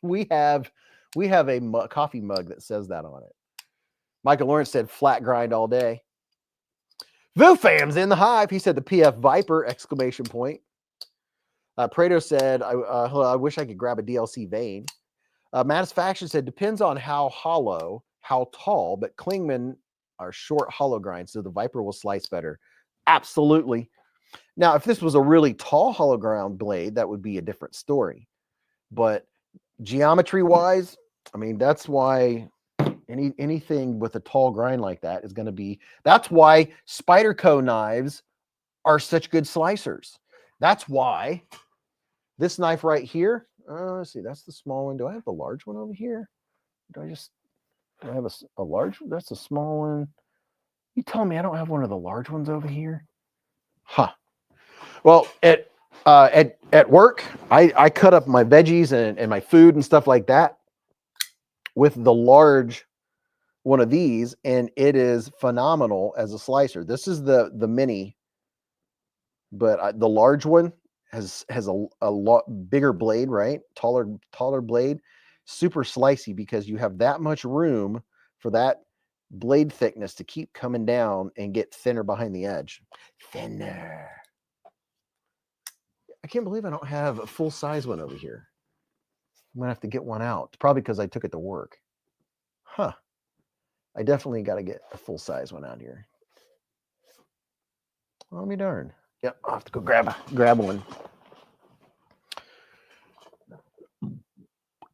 we have a coffee mug that says that on it. Michael Lawrence said, flat grind all day. Vufam's in the hive. He said the PF Viper, exclamation point. Prado said, I wish I could grab a DLC vein. Mattisfaction said, depends on how hollow, how tall, but Klingman are short hollow grinds, so the Viper will slice better. Absolutely. Now, if this was a really tall hollow ground blade, that would be a different story. But geometry-wise, I mean, that's why anything with a tall grind like that is going to be. That's why Spyderco knives are such good slicers. That's why this knife right here. Let's see, that's the small one. Do I have the large one over here? Do I have a large one? That's a small one. You telling me I don't have one of the large ones over here? Huh. Well, at work, I cut up my veggies and my food and stuff like that with the large one of these, and it is phenomenal as a slicer. This is the mini, but the large one has a lot bigger blade, right? Taller blade, super slicey because you have that much room for that blade thickness to keep coming down and get thinner behind the edge. Thinner. I can't believe I don't have a full size one over here. I'm gonna have to get one out. Probably because I took it to work. Huh. I definitely got to get a full size one out here. I'll be darned. Yep, I'll have to go grab one.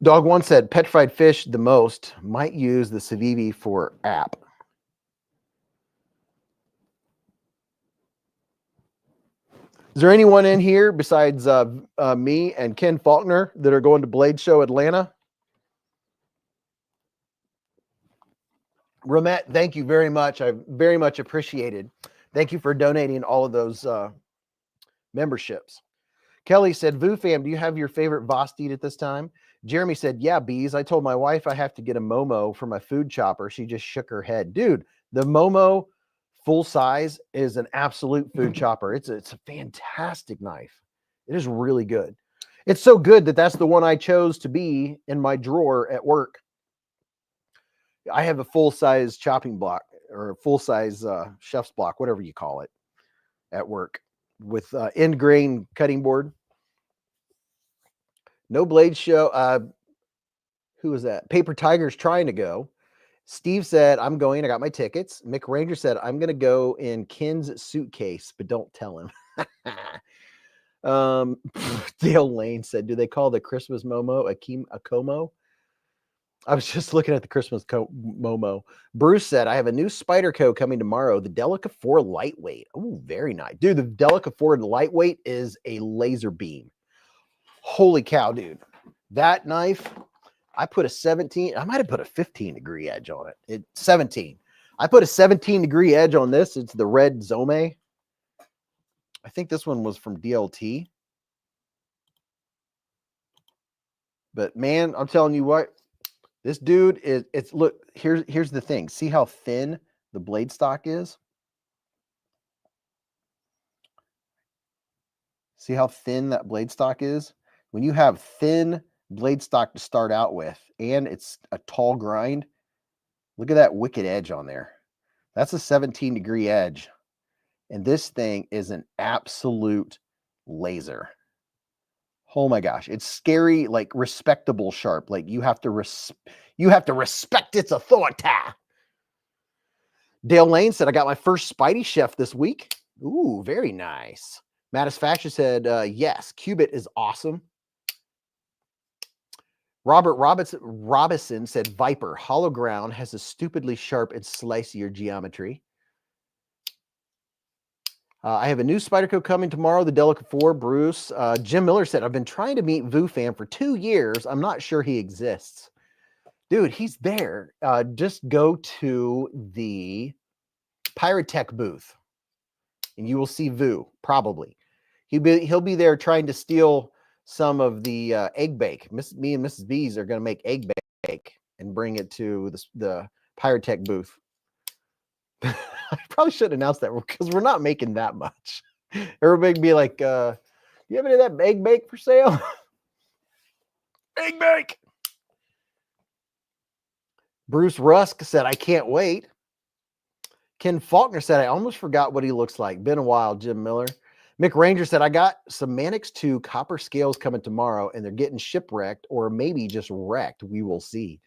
Dog One said Petrified Fish the most. Might use the Civivi for app. Is there anyone in here besides me and Ken Faulkner that are going to Blade Show Atlanta? Ramet, thank you very much. I very much appreciated. Thank you for donating all of those memberships. Kelly said, Vu fam, do you have your favorite Vased at this time? Jeremy said, yeah, Beez. I told my wife I have to get a Momo for my food chopper. She just shook her head. Dude, the Momo full size is an absolute food chopper. It's a fantastic knife. It is really good. It's so good that that's the one I chose to be in my drawer at work. I have a full-size chopping block or a full-size chef's block, whatever you call it, at work with end grain cutting board. No Blade Show. Who was that? Paper Tiger's trying to go. Steve said, I'm going. I got my tickets. Mick Ranger said, I'm going to go in Ken's suitcase, but don't tell him. Dale Lane said, do they call the Christmas Momo a Como? I was just looking at the Christmas Momo. Bruce said, I have a new Spyderco coming tomorrow, the Delica 4 Lightweight. Oh, very nice. Dude, the Delica 4 Lightweight is a laser beam. Holy cow, dude. That knife, I put a 17, I might have put a 15-degree edge on it. 17. I put a 17-degree edge on this. It's the red Zome. I think this one was from DLT. But man, I'm telling you what, this dude is, look, here's the thing. See how thin the blade stock is? See how thin that blade stock is? When you have thin blade stock to start out with, and it's a tall grind, look at that wicked edge on there. That's a 17-degree edge. And this thing is an absolute laser. Oh my gosh, it's scary, like respectable sharp. Like you have to respect its authority. Dale Lane said, I got my first Spidey chef this week. Ooh, very nice. Mattis Fashion said, yes, Cubit is awesome. Robert Robinson said, Viper, hollow ground has a stupidly sharp and slicier geometry. I have a new Spyderco coming tomorrow, the Delica 4, Bruce. Jim Miller said, I've been trying to meet Vu Fam for 2 years. I'm not sure he exists. Dude, he's there. Just go to the Pyrotech booth, and you will see Vu, probably. He'll be there trying to steal some of the egg bake. Me and Mrs. Beez are going to make egg bake and bring it to the Pyrotech booth. I probably should announce that because we're not making that much. Everybody be like, you have any of that egg bake for sale? Egg bake. Bruce Rusk said, I can't wait. Ken Faulkner said, I almost forgot what he looks like. Been a while, Jim Miller. Mick Ranger said, I got some Mannix 2 copper scales coming tomorrow, and they're getting shipwrecked or maybe just wrecked. We will see.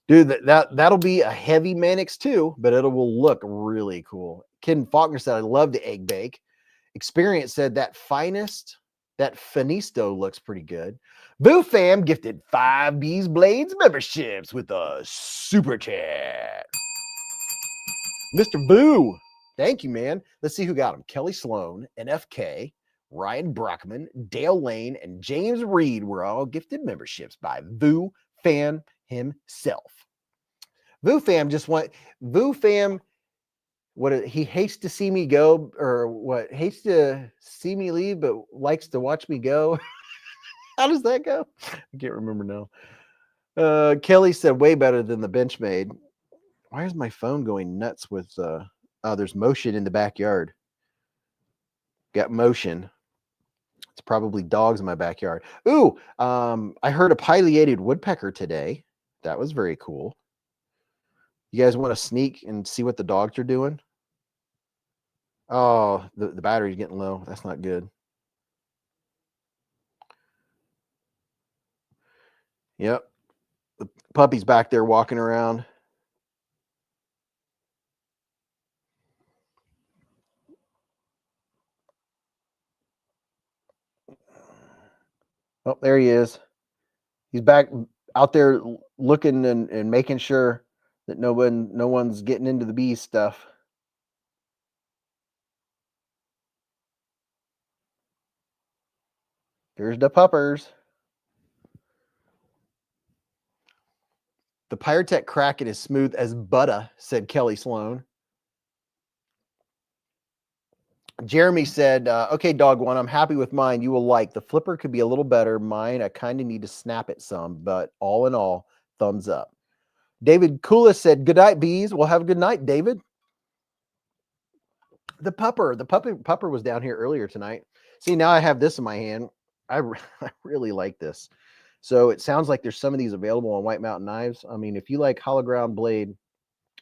Dude, that'll be a heavy Mannix 2, but it will look really cool. Ken Faulkner said, I love the egg bake. Experience said that Finisto looks pretty good. Boo Fam gifted 5 beezblades memberships with a super chat. Mr. Boo, thank you, man. Let's see who got them. Kelly Sloan, NFK, Ryan Brockman, Dale Lane, and James Reed were all gifted memberships by Boo Fam himself. Vu Fam he hates to see me go, or what, hates to see me leave but likes to watch me go. How does that go? I can't remember now. Kelly said way better than the Benchmade. Why is my phone going nuts with oh, there's motion in the backyard. Got motion. It's probably dogs in my backyard. Ooh, I heard a pileated woodpecker today. That was very cool. You guys want to sneak and see what the dogs are doing? Oh, the battery's getting low. That's not good. Yep. The puppy's back there walking around. Oh, there he is. He's back out there looking and making sure that no one's getting into the bee stuff. Here's the puppers. The Pyrotech Kraken is smooth as butter, said Kelly Sloan. Jeremy said, okay, dog one, I'm happy with mine. You will like. The flipper could be a little better. Mine, I kind of need to snap it some, but all in all, thumbs up. David Koulis said, good night, bees. Well, have a good night, David. The pupper was down here earlier tonight. See, now I have this in my hand. I really like this. So it sounds like there's some of these available on White Mountain Knives. I mean, if you like hollow ground blade,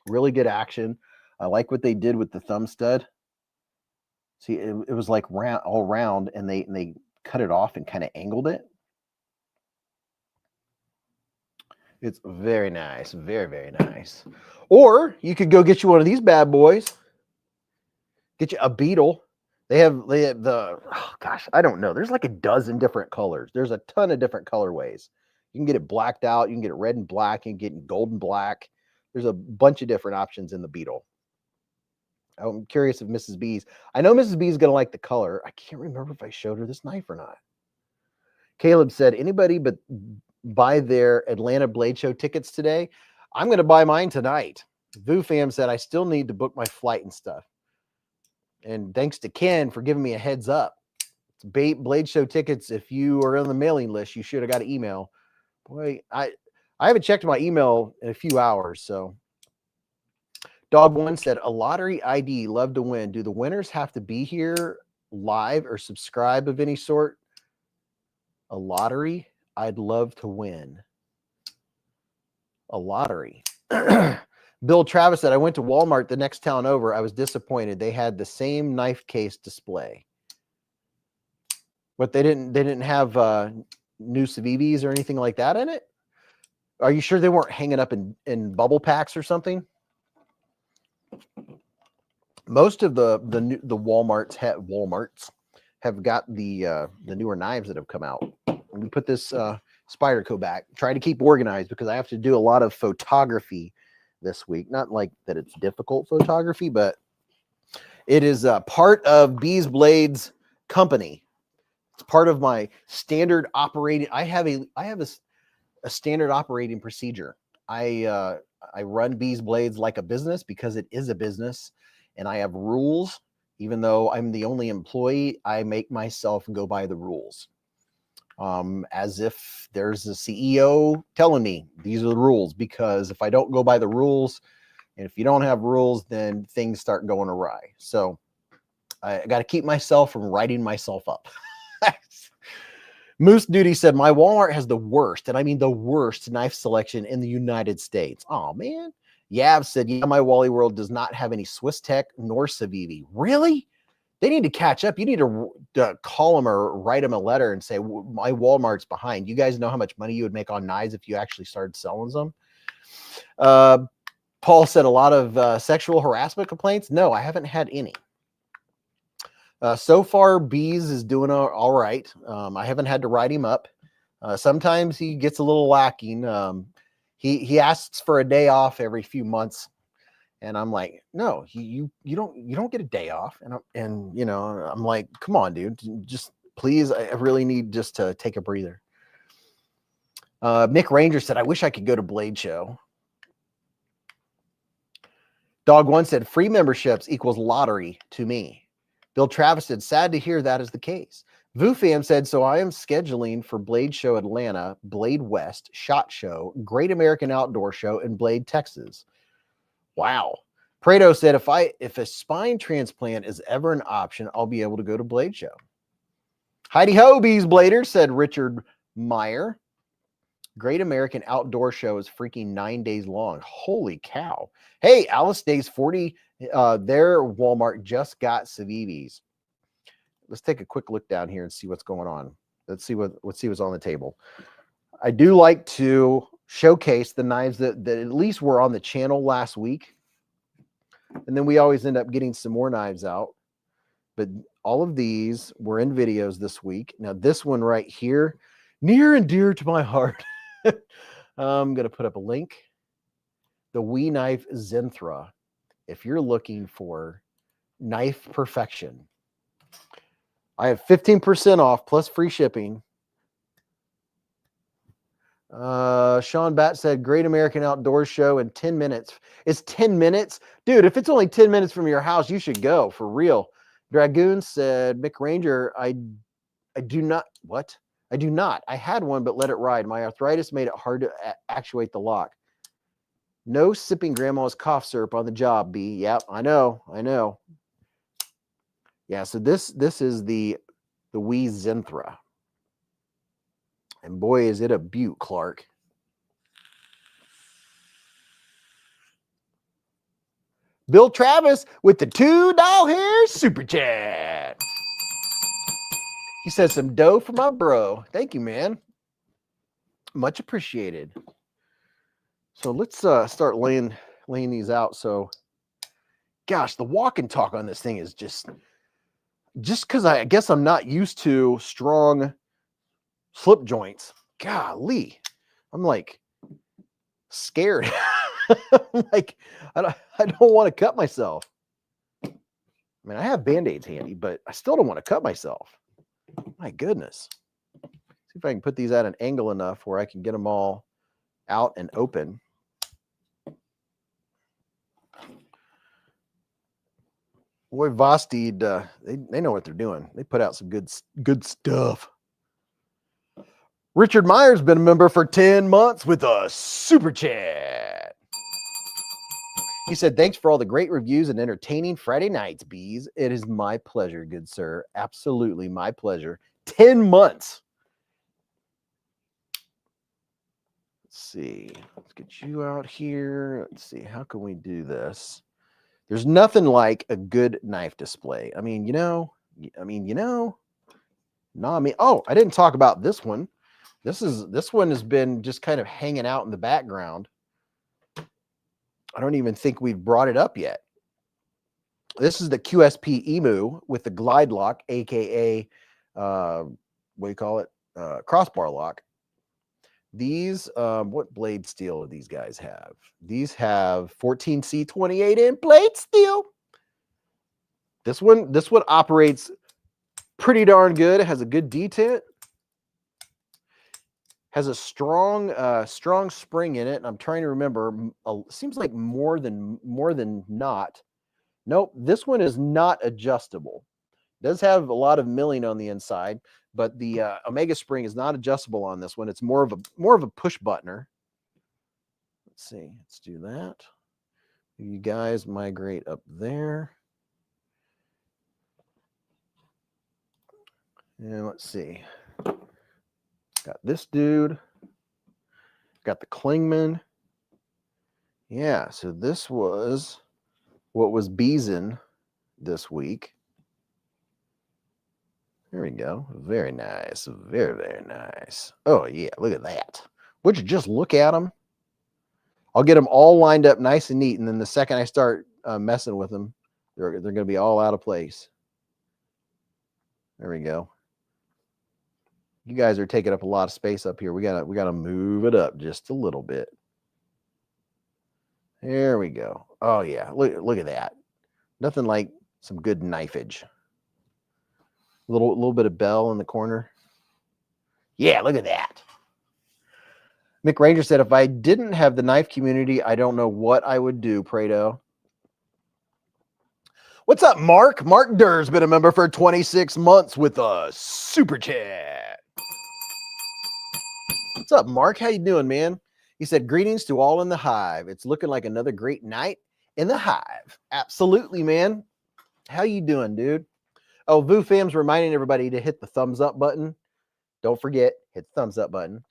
really good action. I like what they did with the thumb stud. See, it was like round, all round, and they cut it off and kind of angled it. It's very nice, very, very nice. Or you could go get you one of these bad boys. Get you a beetle. They have the, oh gosh, I don't know. There's like a dozen different colors. There's a ton of different colorways. You can get it blacked out. You can get it red and black. You can get it golden black. There's a bunch of different options in the beetle. I'm curious if Mrs. B's, I know Mrs. B is going to like the color. I can't remember if I showed her this knife or not. Caleb said, anybody but buy their Atlanta Blade Show tickets today? I'm going to buy mine tonight. Vu Fam said, I still need to book my flight and stuff. And thanks to Ken for giving me a heads up. Blade Show tickets, if you are on the mailing list, you should have got an email. Boy, I haven't checked my email in a few hours, so. Dog One said, a lottery ID, love to win. Do the winners have to be here live or subscribe of any sort? A lottery, I'd love to win. A lottery. Bill Travis said, I went to Walmart the next town over. I was disappointed. They had the same knife case display. But they didn't have new Civivis or anything like that in it? Are you sure they weren't hanging up in bubble packs or something? Most of the Walmarts have got the newer knives that have come out. Let me put this Spyderco back. Try to keep organized because I have to do a lot of photography this week. Not like that it's difficult photography, but it is part of BeezBlades company. It's part of my standard operating. I have a standard operating procedure. I run BeezBlades like a business because it is a business, and I have rules. Even though I'm the only employee, I make myself go by the rules. As if there's a CEO telling me these are the rules, because if I don't go by the rules, and if you don't have rules, then things start going awry. So I got to keep myself from writing myself up. Moose Duty said, my Walmart has the worst, and I mean the worst knife selection in the United States. Oh, man. Yav said, yeah, my Wally World does not have any Swiss Tech nor Civivi. Really? They need to catch up. You need to call them or write them a letter and say, my Walmart's behind. You guys know how much money you would make on knives if you actually started selling them? Paul said, a lot of sexual harassment complaints. No, I haven't had any. So far, Beez is doing all right. I haven't had to write him up. Sometimes he gets a little lacking. He asks for a day off every few months, and I'm like, no, you don't get a day off. And you know, I'm like, come on, dude, just please, I really need just to take a breather. Mick Ranger said, I wish I could go to Blade Show. Dog One said, free memberships equals lottery to me. Bill Travis said, sad to hear that is the case. VuFam said, so I am scheduling for Blade Show Atlanta, Blade West, SHOT Show, Great American Outdoor Show, and Blade Texas. Wow. Prado said, if a spine transplant is ever an option, I'll be able to go to Blade Show. Heidi ho, BeezBladers, said Richard Meyer. Great American Outdoor Show is freaking 9 days long. Holy cow. Hey, Alice Days 40, their Walmart just got Civivis. Let's take a quick look down here and see what's going on. Let's see what's on the table. I do like to showcase the knives that at least were on the channel last week. And then we always end up getting some more knives out. But all of these were in videos this week. Now, this one right here, near and dear to my heart. I'm going to put up a link. The Knife Zenra. If you're looking for knife perfection, I have 15% off plus free shipping. Sean Batt said, Great American Outdoors Show in 10 minutes. It's 10 minutes? Dude, if it's only 10 minutes from your house, you should go, for real. Dragoon said, Mick Ranger, I do not, what? I do not. I had one, but let it ride. My arthritis made it hard to actuate the lock. No sipping grandma's cough syrup on the job, B. Yep, I know. Yeah, so this is the Zenra. And boy, is it a beaut, Clark. Bill Travis with the $2 hair super chat. He says some dough for my bro. Thank you, man. Much appreciated. So let's start laying these out. So, gosh, the walk and talk on this thing is just because I guess I'm not used to strong slip joints. Golly, I'm like scared. I'm like, I don't want to cut myself. I mean, I have Band-Aids handy, but I still don't want to cut myself. My goodness. See if I can put these at an angle enough where I can get them all out and open. Boy, Vased, they know what they're doing. They put out some good stuff. Richard Meyer's been a member for 10 months with a super chat. He said, thanks for all the great reviews and entertaining Friday nights, Beez. It is my pleasure, good sir. Absolutely my pleasure. 10 months. Let's see. Let's get you out here. Let's see. How can we do this? There's nothing like a good knife display. I mean, oh, I didn't talk about this one. This one has been just kind of hanging out in the background. I don't even think we've brought it up yet. This is the QSP Emu with the glide lock, aka what do you call it? Crossbar lock. These, what blade steel do these guys have? These have 14C28 in blade steel. This one operates pretty darn good. It has a good detent. Has a strong spring in it. And I'm trying to remember. Seems like more than not. Nope, this one is not adjustable. It does have a lot of milling on the inside, but the Omega spring is not adjustable on this one. It's more of a push buttoner. Let's see. Let's do that. You guys migrate up there. And let's see. Got this dude. Got the Klingman. Yeah, so this was what was Beezing this week. There we go. Very nice. Very, very nice. Oh, yeah. Look at that. Would you just look at them? I'll get them all lined up nice and neat. And then the second I start messing with them, they're going to be all out of place. There we go. You guys are taking up a lot of space up here. We gotta move it up just a little bit. There we go. Oh, yeah. Look at that. Nothing like some good knifeage. A little bit of bell in the corner. Yeah, look at that. Mick Ranger said, if I didn't have the knife community, I don't know what I would do, Prado. What's up, Mark? Mark Durr's been a member for 26 months with a super chat. What's up, Mark? How you doing, man? He said, greetings to all in the hive. It's looking like another great night in the hive. Absolutely, man. How you doing, dude? Oh, Vu Fam's reminding everybody to hit the thumbs up button. Don't forget, hit the thumbs up button.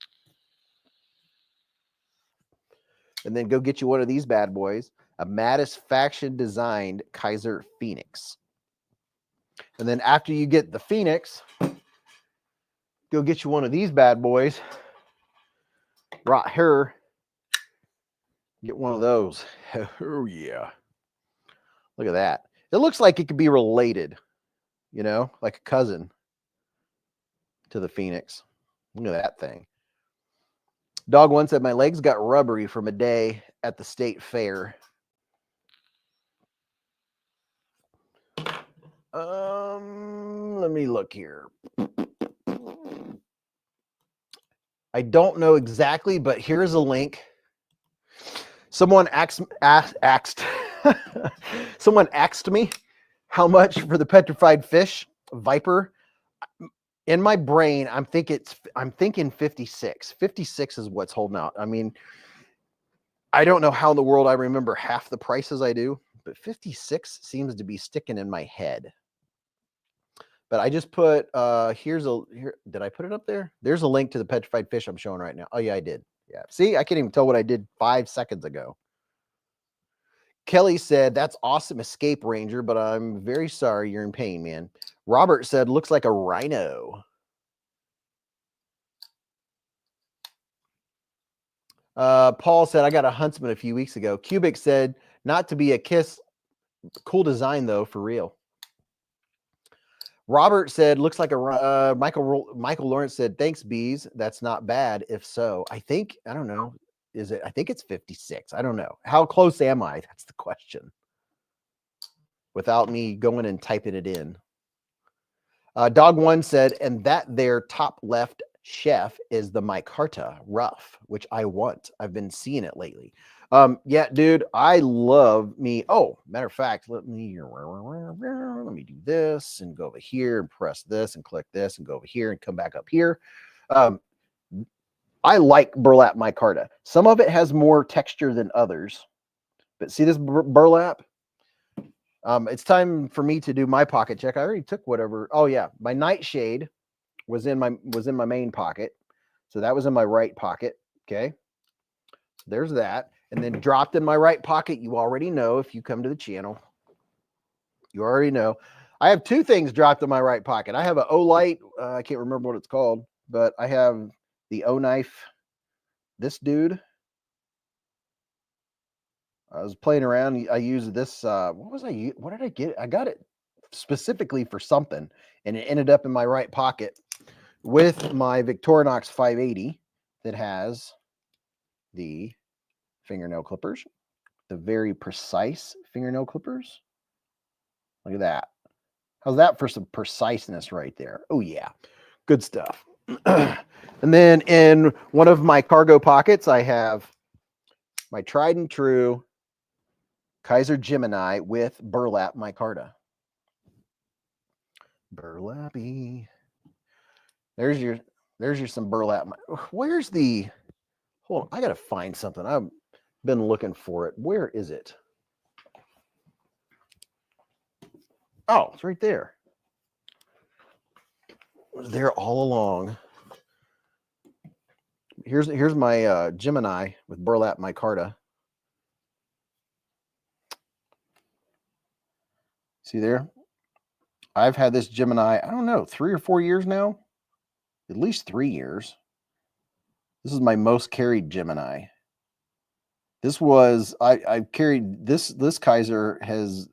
And then go get you one of these bad boys, a Mattis faction designed Kaiser Phoenix. And then after you get the Phoenix, go get you one of these bad boys, Right here. Get one of those. Oh, yeah. Look at that. It looks like it could be related, you know, like a cousin to the Phoenix. Look at that thing. Dog one said, my legs got rubbery from a day at the state fair. Let me look here. I don't know exactly, but here's a link. Someone someone asked me how much for the Petrified Fish Viper. In my brain, I'm thinking 56. 56 is what's holding out. I mean, I don't know how in the world I remember half the prices I do, but 56 seems to be sticking in my head. But I just put did I put it up there? There's a link to the Petrified Fish I'm showing right now. Oh yeah, I did. Yeah. See, I can't even tell what I did 5 seconds ago. Kelly said, that's awesome, Escape Ranger, but I'm very sorry you're in pain, man. Robert said, looks like a rhino. Paul said, I got a Huntsman a few weeks ago. Cubic said, not to be a kiss. Cool design, though, for real. Robert said, looks like a Michael Lawrence said, thanks, Beez. That's not bad. If so, I don't know. I think it's 56. I don't know. How close am I? That's the question. Without me going and typing it in. Dog one said, and that there top left chef is the micarta rough, which I want. I've been seeing it lately. Yeah, dude, I love me. Oh, matter of fact, let me do this and go over here and press this and click this and go over here and come back up here. I like burlap micarta. Some of it has more texture than others, but see this burlap? It's time for me to do my pocket check. I already took whatever. Oh yeah, my nightshade was in my main pocket, so that was in my right pocket. Okay, so there's that, and then dropped in my right pocket. You already know if you come to the channel. You already know. I have 2 things dropped in my right pocket. I have an O-Light. I can't remember what it's called, but I have the O-Knife. This dude. I was playing around. I used this. What did I get? I got it specifically for something, and it ended up in my right pocket with my Victorinox 580 that has the fingernail clippers, the very precise fingernail clippers. Look at that. How's that for some preciseness right there? Oh yeah, good stuff. And then in one of my cargo pockets, I have my tried and true Kaiser Gemini with burlap micarta. Burlappy. There's your some burlap. Where's the, hold on, I gotta find something. I've been looking for it. Where is it? Oh, it's right there. It was there all along. Here's my Gemini with burlap micarta. See there? I've had this Gemini, I don't know, 3 or 4 years now. At least 3 years. This is my most carried Gemini. This was, I've carried this Kaiser has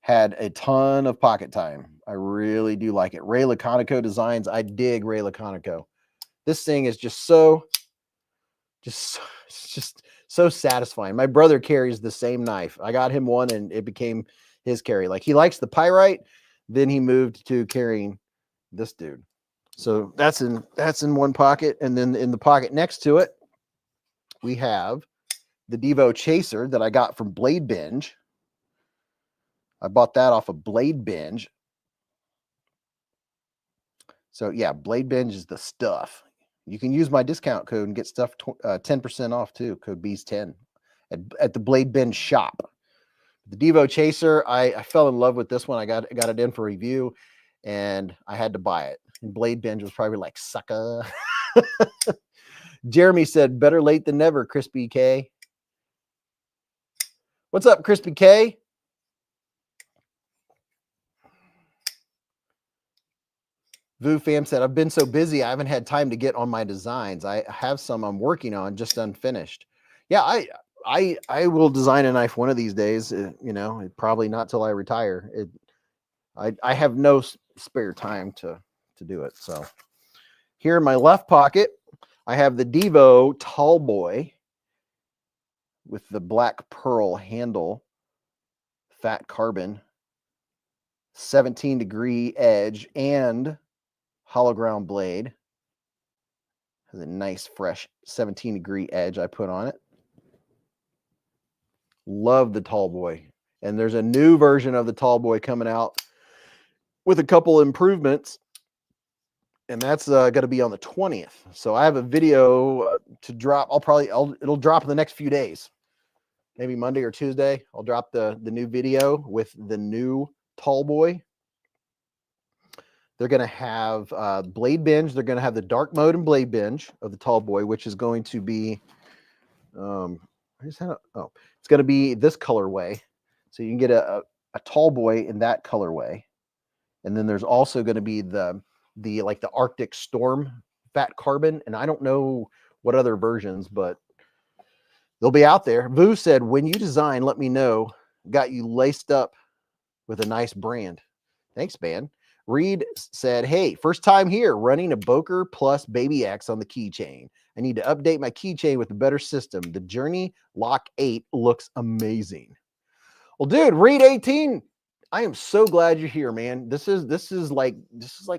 had a ton of pocket time. I really do like it. Ray Laconico designs. I dig Ray Laconico. This thing is just so satisfying. My brother carries the same knife. I got him one and it became his carry. Like, he likes the pyrite, then he moved to carrying this dude. So that's in one pocket, and then in the pocket next to it, we have the Devo Chaser that I got from Blade Binge. I bought that off of Blade Binge. So yeah, Blade Binge is the stuff. You can use my discount code and get stuff 10% off too. Code Beez10 at the Blade Binge shop. The Devo Chaser, I fell in love with this one. I got it in for review, and I had to buy it. And Blade Binge was probably like, sucker. Jeremy said, better late than never, Crispy K. What's up, Crispy K? Vu Fam said, I've been so busy, I haven't had time to get on my designs. I have some I'm working on, just unfinished. Yeah, I will design a knife one of these days. You know, probably not till I retire. I have no spare time to do it. So here in my left pocket, I have the Devo Tall Boy with the black pearl handle, fat carbon, 17-degree edge, and hollow ground blade. Has a nice fresh 17-degree edge I put on it. Love the Tall Boy. And there's a new version of the Tall Boy coming out with a couple improvements. And that's going to be on the 20th. So I have a video to drop. It'll drop in the next few days. Maybe Monday or Tuesday. I'll drop the new video with the new Tall Boy. They're going to have Blade Binge. They're going to have the dark mode and Blade Binge of the Tall Boy, which is going to be, it's going to be this colorway. So you can get a Tall Boy in that colorway. And then there's also going to be the Arctic Storm fat carbon. And I don't know what other versions, but they'll be out there. Vu said, when you design, let me know. Got you laced up with a nice brand. Thanks, man. Reed said, hey, first time here, running a Boker plus Baby X on the keychain. I need to update my keychain with a better system. The Journey Lock 8 looks amazing. Well, dude, Reed 18, I am so glad you're here, man. This is like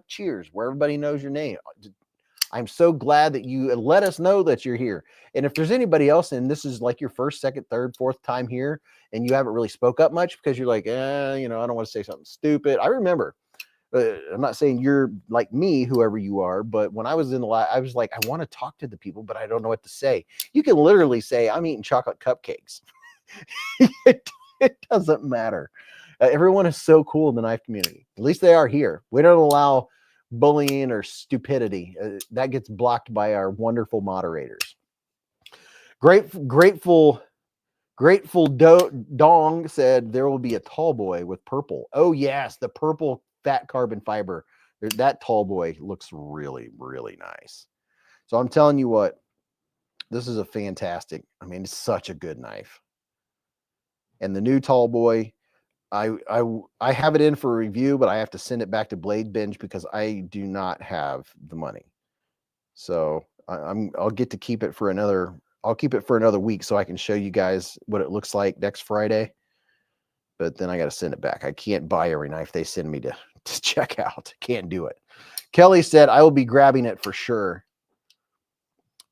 Cheers, where everybody knows your name. I'm so glad that you let us know that you're here. And if there's anybody else, and this is like your first, second, third, fourth time here, and you haven't really spoke up much because you're like, I don't want to say something stupid. I remember. I'm not saying you're like me, whoever you are, but when I was in the lab, I was like, I want to talk to the people, but I don't know what to say. You can literally say, I'm eating chocolate cupcakes. It doesn't matter. Everyone is so cool in the knife community. At least they are here. We don't allow bullying or stupidity. That gets blocked by our wonderful moderators. Grateful Dong said there will be a Tall Boy with purple. Oh yes, the purple fat carbon fiber. That Tall Boy looks really, really nice. So I'm telling you what, this is a fantastic, it's such a good knife. And the new Tall Boy, I have it in for a review, but I have to send it back to Blade Binge because I do not have the money. So I'll get to keep it for another. I'll keep it for another week so I can show you guys what it looks like next Friday. But then I got to send it back. I can't buy every knife they send me to check out. Can't do it. Kelly said, I will be grabbing it for sure.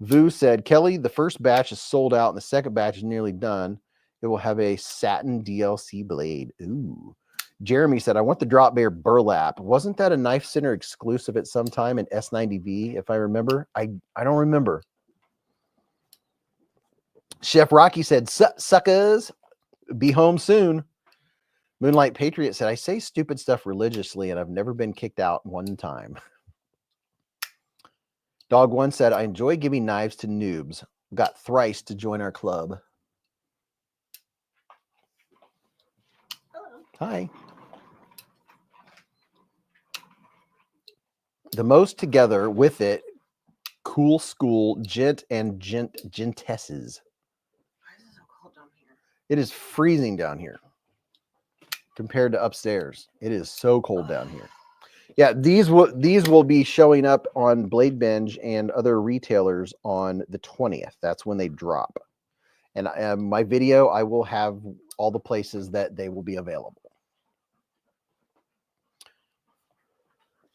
Vu said, Kelly, the first batch is sold out and the second batch is nearly done. It will have a satin DLC blade. Ooh. Jeremy said, I want the Drop Bear Burlap. Wasn't that a Knife Center exclusive at some time in S90V, if I remember? I don't remember. Chef Rocky said, suckers, be home soon. Moonlight Patriot said, I say stupid stuff religiously, and I've never been kicked out one time. Dog One said, I enjoy giving knives to noobs. Got thrice to join our club. Hello. Hi. The most together with it, cool school, gent and gentesses. Why is it so cold down here? It is freezing down here. Compared to upstairs, it is so cold down here. Yeah, these will be showing up on Blade Binge and other retailers on the 20th. That's when they drop. And my video, I will have all the places that they will be available.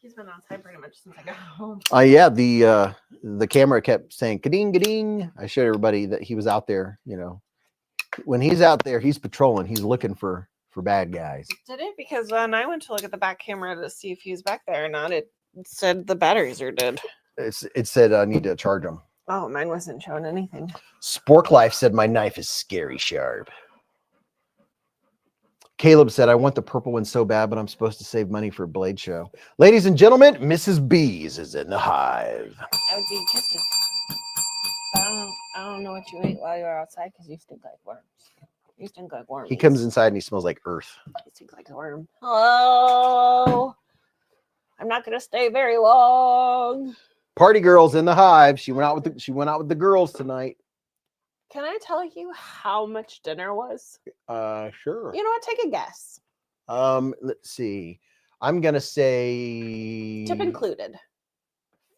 He's been outside pretty much since I got home. Yeah, the camera kept saying ka-ding, ka-ding. I showed everybody that he was out there. When he's out there, he's patrolling. He's looking for bad guys. Did it? Because when I went to look at the back camera to see if he was back there or not, it said the batteries are dead. It said I need to charge them. Oh, mine wasn't showing anything. Spork Life said my knife is scary sharp. Caleb said I want the purple one so bad, but I'm supposed to save money for a blade show. Ladies and gentlemen, Mrs. Beez is in the hive. I would be kissed. I don't know what you ate while you were outside because you stink like worms. You stink like worms. He comes inside and he smells like earth. You stink like a worm. Hello. I'm not gonna stay very long. Party girls in the hive. She went out with the girls tonight. Can I tell you how much dinner was? Sure. You know what? Take a guess. Let's see. I'm gonna say Tip included.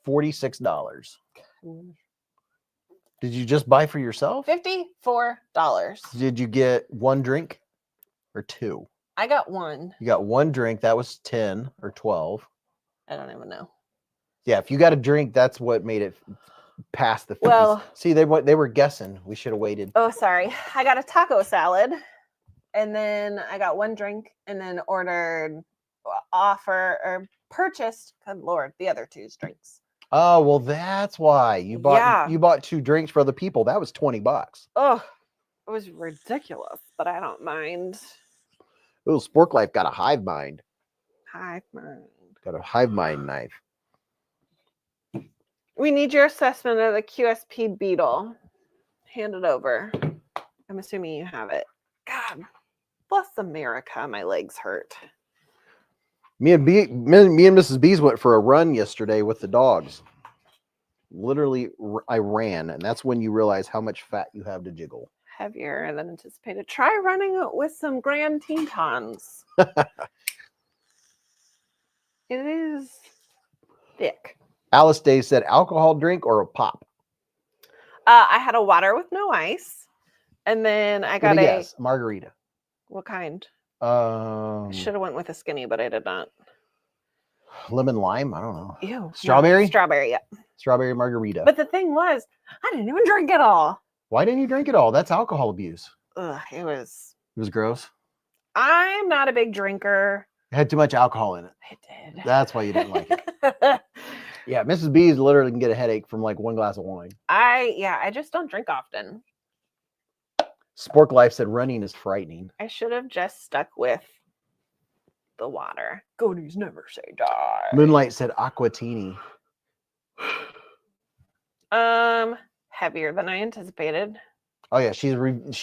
$46. Did you just buy for yourself? $54. Did you get one drink or two? I got one. You got one drink. That was 10 or 12. I don't even know. Yeah, if you got a drink, that's what made it past the 50s. Well, see, they were guessing. We should have waited. Oh, sorry. I got a taco salad, and then I got one drink, and then ordered, purchased. Good Lord, the other two's drinks. Oh, well, that's why you bought Yeah. you bought two drinks for other people. That was $20. Oh, it was ridiculous, but I don't mind. Oh, Spork Life got a hive mind. Hive mind. Got a hive mind knife. We need your assessment of the QSP beetle. Hand it over. I'm assuming you have it. God, bless America. My legs hurt. Me and Mrs. Beez went for a run yesterday with the dogs. Literally, I ran, and that's when you realize how much fat you have to jiggle. Heavier than anticipated. Try running it with some Grand Tetons. It is thick. Alice Day said, alcohol drink or a pop? I had a water with no ice, and then I got Yes, margarita. What kind? I should have went with a skinny, but I did not. Lemon lime? I don't know. Ew. Strawberry? No, strawberry, yeah. Strawberry margarita. But the thing was, I didn't even drink it all. Why didn't you drink it all? That's alcohol abuse. Ugh, it was gross. I'm not a big drinker. It had too much alcohol in it. It did. That's why you didn't like it. Yeah, Mrs. Beez literally can get a headache from like one glass of wine. I just don't drink often. Spork Life said running is frightening. I should have just stuck with the water. Goatees never say die. Moonlight said aquatini. Heavier than I anticipated. Oh yeah, she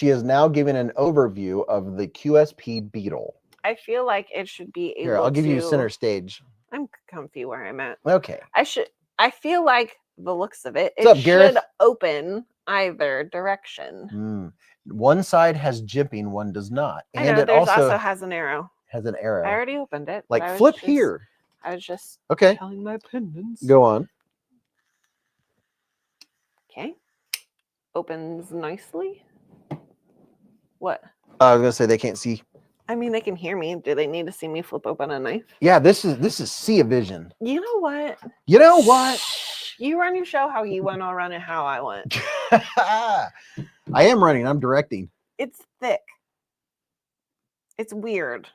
is now giving an overview of the QSP beetle. I feel like it should be able Here, I'll give you to- center stage. I'm comfy where I'm at. Okay. I feel like the looks of it, What's up, should Gareth? open either direction. One side has jipping, one does not. I And know it there's also also has an arrow. has an arrow. I already opened it. but I Like was flip just- here. I was just Okay. telling my opinions. Go on. Okay. Opens nicely. What? I was gonna say they can't see. I mean, they can hear me. Do they need to see me flip open a knife? Yeah, this is sea of vision. You know what? You know what? Shh. You run your show how you want, I'll run it how I want. I am running. I'm directing. It's thick. It's weird.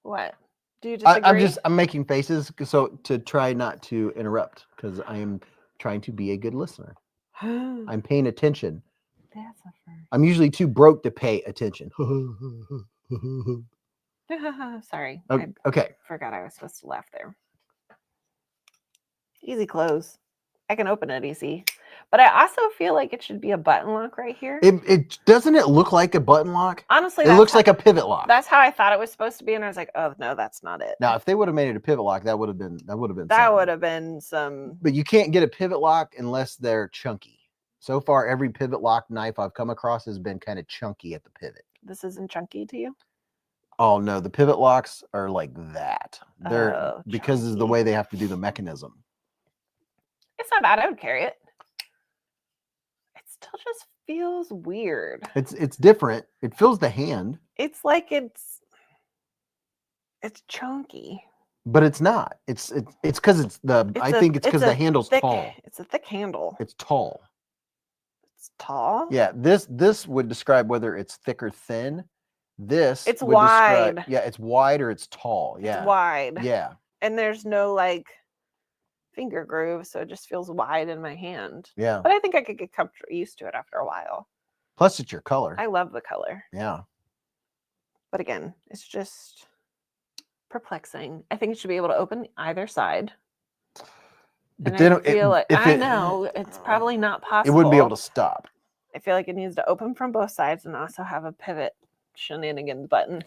What? Do you disagree? I'm making faces so to try not to interrupt because I am trying to be a good listener. I'm paying attention. That's a first. I'm usually too broke to pay attention. Sorry. Okay. I forgot I was supposed to laugh there. Easy close. I can open it easy. But I also feel like it should be a button lock right here. It doesn't it look like a button lock? Honestly, It looks like a pivot lock. that's how I thought it was supposed to be, and I was like, oh no, that's not it. Now, if they would have made it a pivot lock, that would have been that something. would have been some. But you can't get a pivot lock unless they're chunky. So far, every pivot lock knife I've come across has been kind of chunky at the pivot. This isn't chunky to you? Oh no, the pivot locks are like that. They're Oh, because of the chunky. way they have to do the mechanism. It's not bad. I would carry it. It still just feels weird. It's different. It fills the hand, It's like it's chunky. but it's not. It's because it's the. I think it's because the handle's thick, tall. It's a thick handle. It's tall. It's tall. Yeah, this would describe whether it's thick or thin. This It's would describe- wide. yeah, it's wide or it's tall. Yeah, It's wide. yeah. And there's no like finger groove, so it just feels wide in my hand. Yeah. But I think I could get used to it after a while. Plus, it's your color. I love the color. Yeah. But again, it's just perplexing. I think it should be able to open either side. But And then I feel like if I it- know it's probably not it possible. wouldn't be able to stop. I feel like it needs to open from both sides and also have a pivot shenanigans button.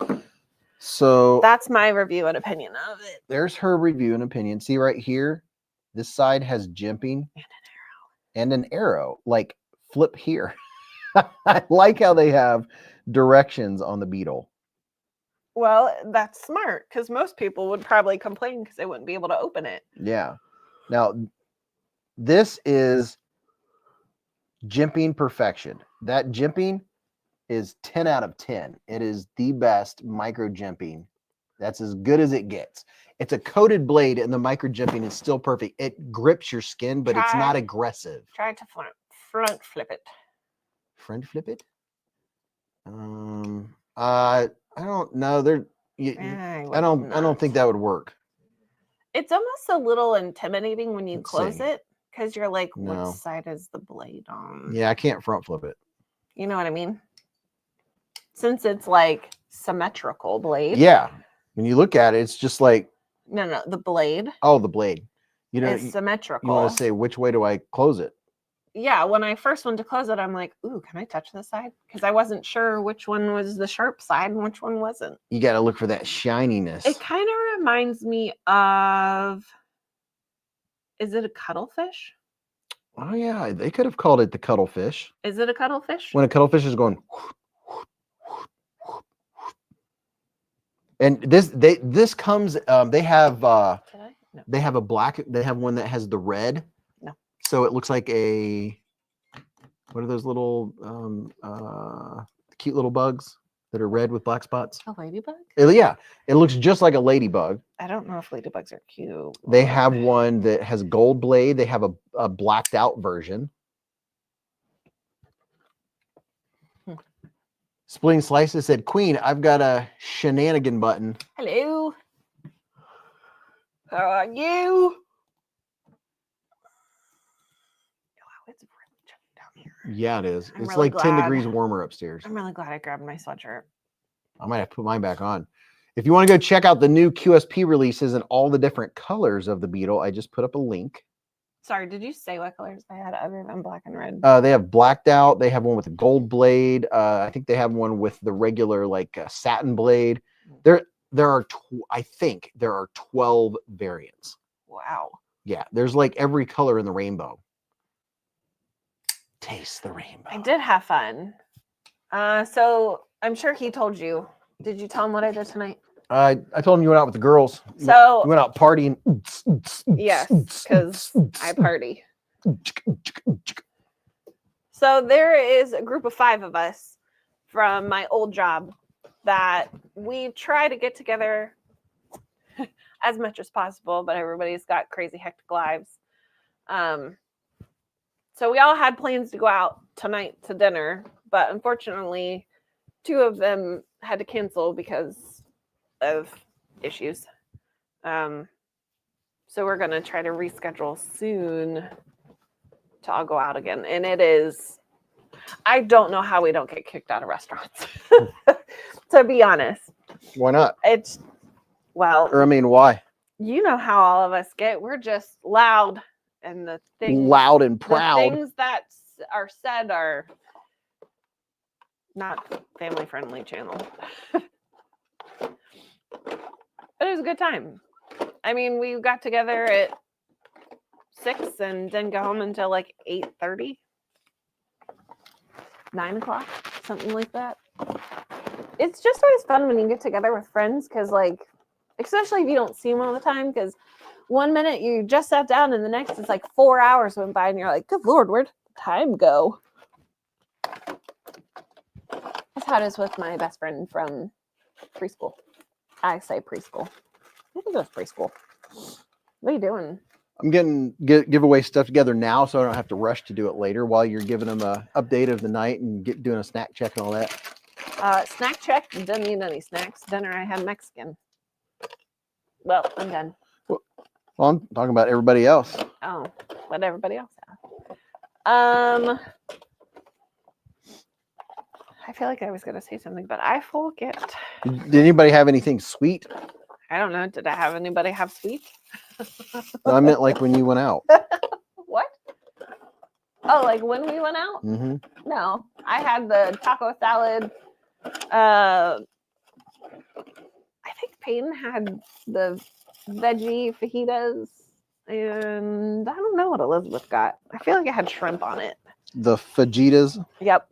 So That's my review and opinion of it. there's her review and opinion. See right here, this side has jimping and an arrow. Like flip here. I like how they have directions on the beetle. Well, that's smart because most people would probably complain because they wouldn't be able to open it. Yeah. Now, this is jimping perfection. That jimping is 10 out of 10. It is the best micro jimping. That's as good as it gets. It's a coated blade and the micro jimping is still perfect. It grips your skin, but it's not aggressive. Try to front flip it. Front flip it? I don't know. I don't think that would work. It's almost a little intimidating when you Let's close see. it because you're like, No. what side is the blade on? Yeah, I can't front flip it. You know what I mean? Since it's like symmetrical blade. Yeah. When you look at it, it's just like No, the blade. Oh, the blade. You know, is symmetrical. You want to say which way do I close it? Yeah, when I first went to close it, I'm like, ooh, can I touch this side? Because I wasn't sure which one was the sharp side and which one wasn't. You got to look for that shininess. It kind of reminds me of, is it a cuttlefish? Oh yeah, they could have called it the cuttlefish. Is it a cuttlefish? When a cuttlefish is going, and this comes. They have No. they have a black. They have one that has the red. No. So it looks like a. What are those little cute little bugs that are red with black spots? A ladybug? Yeah, it looks just like a ladybug. I don't know if ladybugs are cute. They have one that has gold blade. They have a blacked out version. Splitting Slices said, Queen, I've got a shenanigan button. Hello. How are you? Wow, it's really chilly down here. Yeah, it is. I'm It's really like 10 glad. degrees warmer upstairs. I'm really glad I grabbed my sweatshirt. I might have to put mine back on. If you want to go check out the new QSP releases and all the different colors of the Beetle, I just put up a link. Sorry, did you say what colors they had other than black and red? They have blacked out. They have one with a gold blade. I think they have one with the regular like satin blade. There are I think there are 12 variants. Wow. Yeah, there's like every color in the rainbow. Taste the rainbow. I did have fun. So I'm sure he told you. Did you tell him what I did tonight? I told him you went out with the girls. So you went out partying. yes, because I party. So there is a group of 5 of us from my old job that we try to get together as much as possible, but everybody's got crazy hectic lives. So we all had plans to go out tonight to dinner, but unfortunately 2 of them had to cancel because of issues. So we're going to try to reschedule soon to all go out again. And it is, I don't know how we don't get kicked out of restaurants, to be honest. Why not? It's, well, Or I mean, why? you know how all of us get. We're just loud, and the things, Loud and proud. the things that are said are not family friendly channel. But it was a good time. I mean, we got together at 6 and didn't go home until like 8:30, 9 o'clock, something like that. It's just always fun when you get together with friends, because like, especially if you don't see them all the time, because one minute you just sat down and the next it's like 4 hours went by and you're like, good Lord, where'd the time go? That's how it is with my best friend from preschool. I say preschool. I think it was preschool. What are you doing? I'm getting giveaway stuff together now, so I don't have to rush to do it later while you're giving them a update of the night and doing a snack check and all that. Snack check. Didn't eat any snacks. Dinner I had Mexican. Well, I'm done. Well, I'm talking about everybody else. Oh, what everybody else had. I feel like I was going to say something, but I forget. Did anybody have anything sweet? I don't know. Did I have anybody have sweet? No, I meant like when you went out. What? Oh, like when we went out? Mm-hmm. No, I had the taco salad, think Peyton had the veggie fajitas, and I don't know what Elizabeth got. I feel like it had shrimp on it. The fajitas. Yep.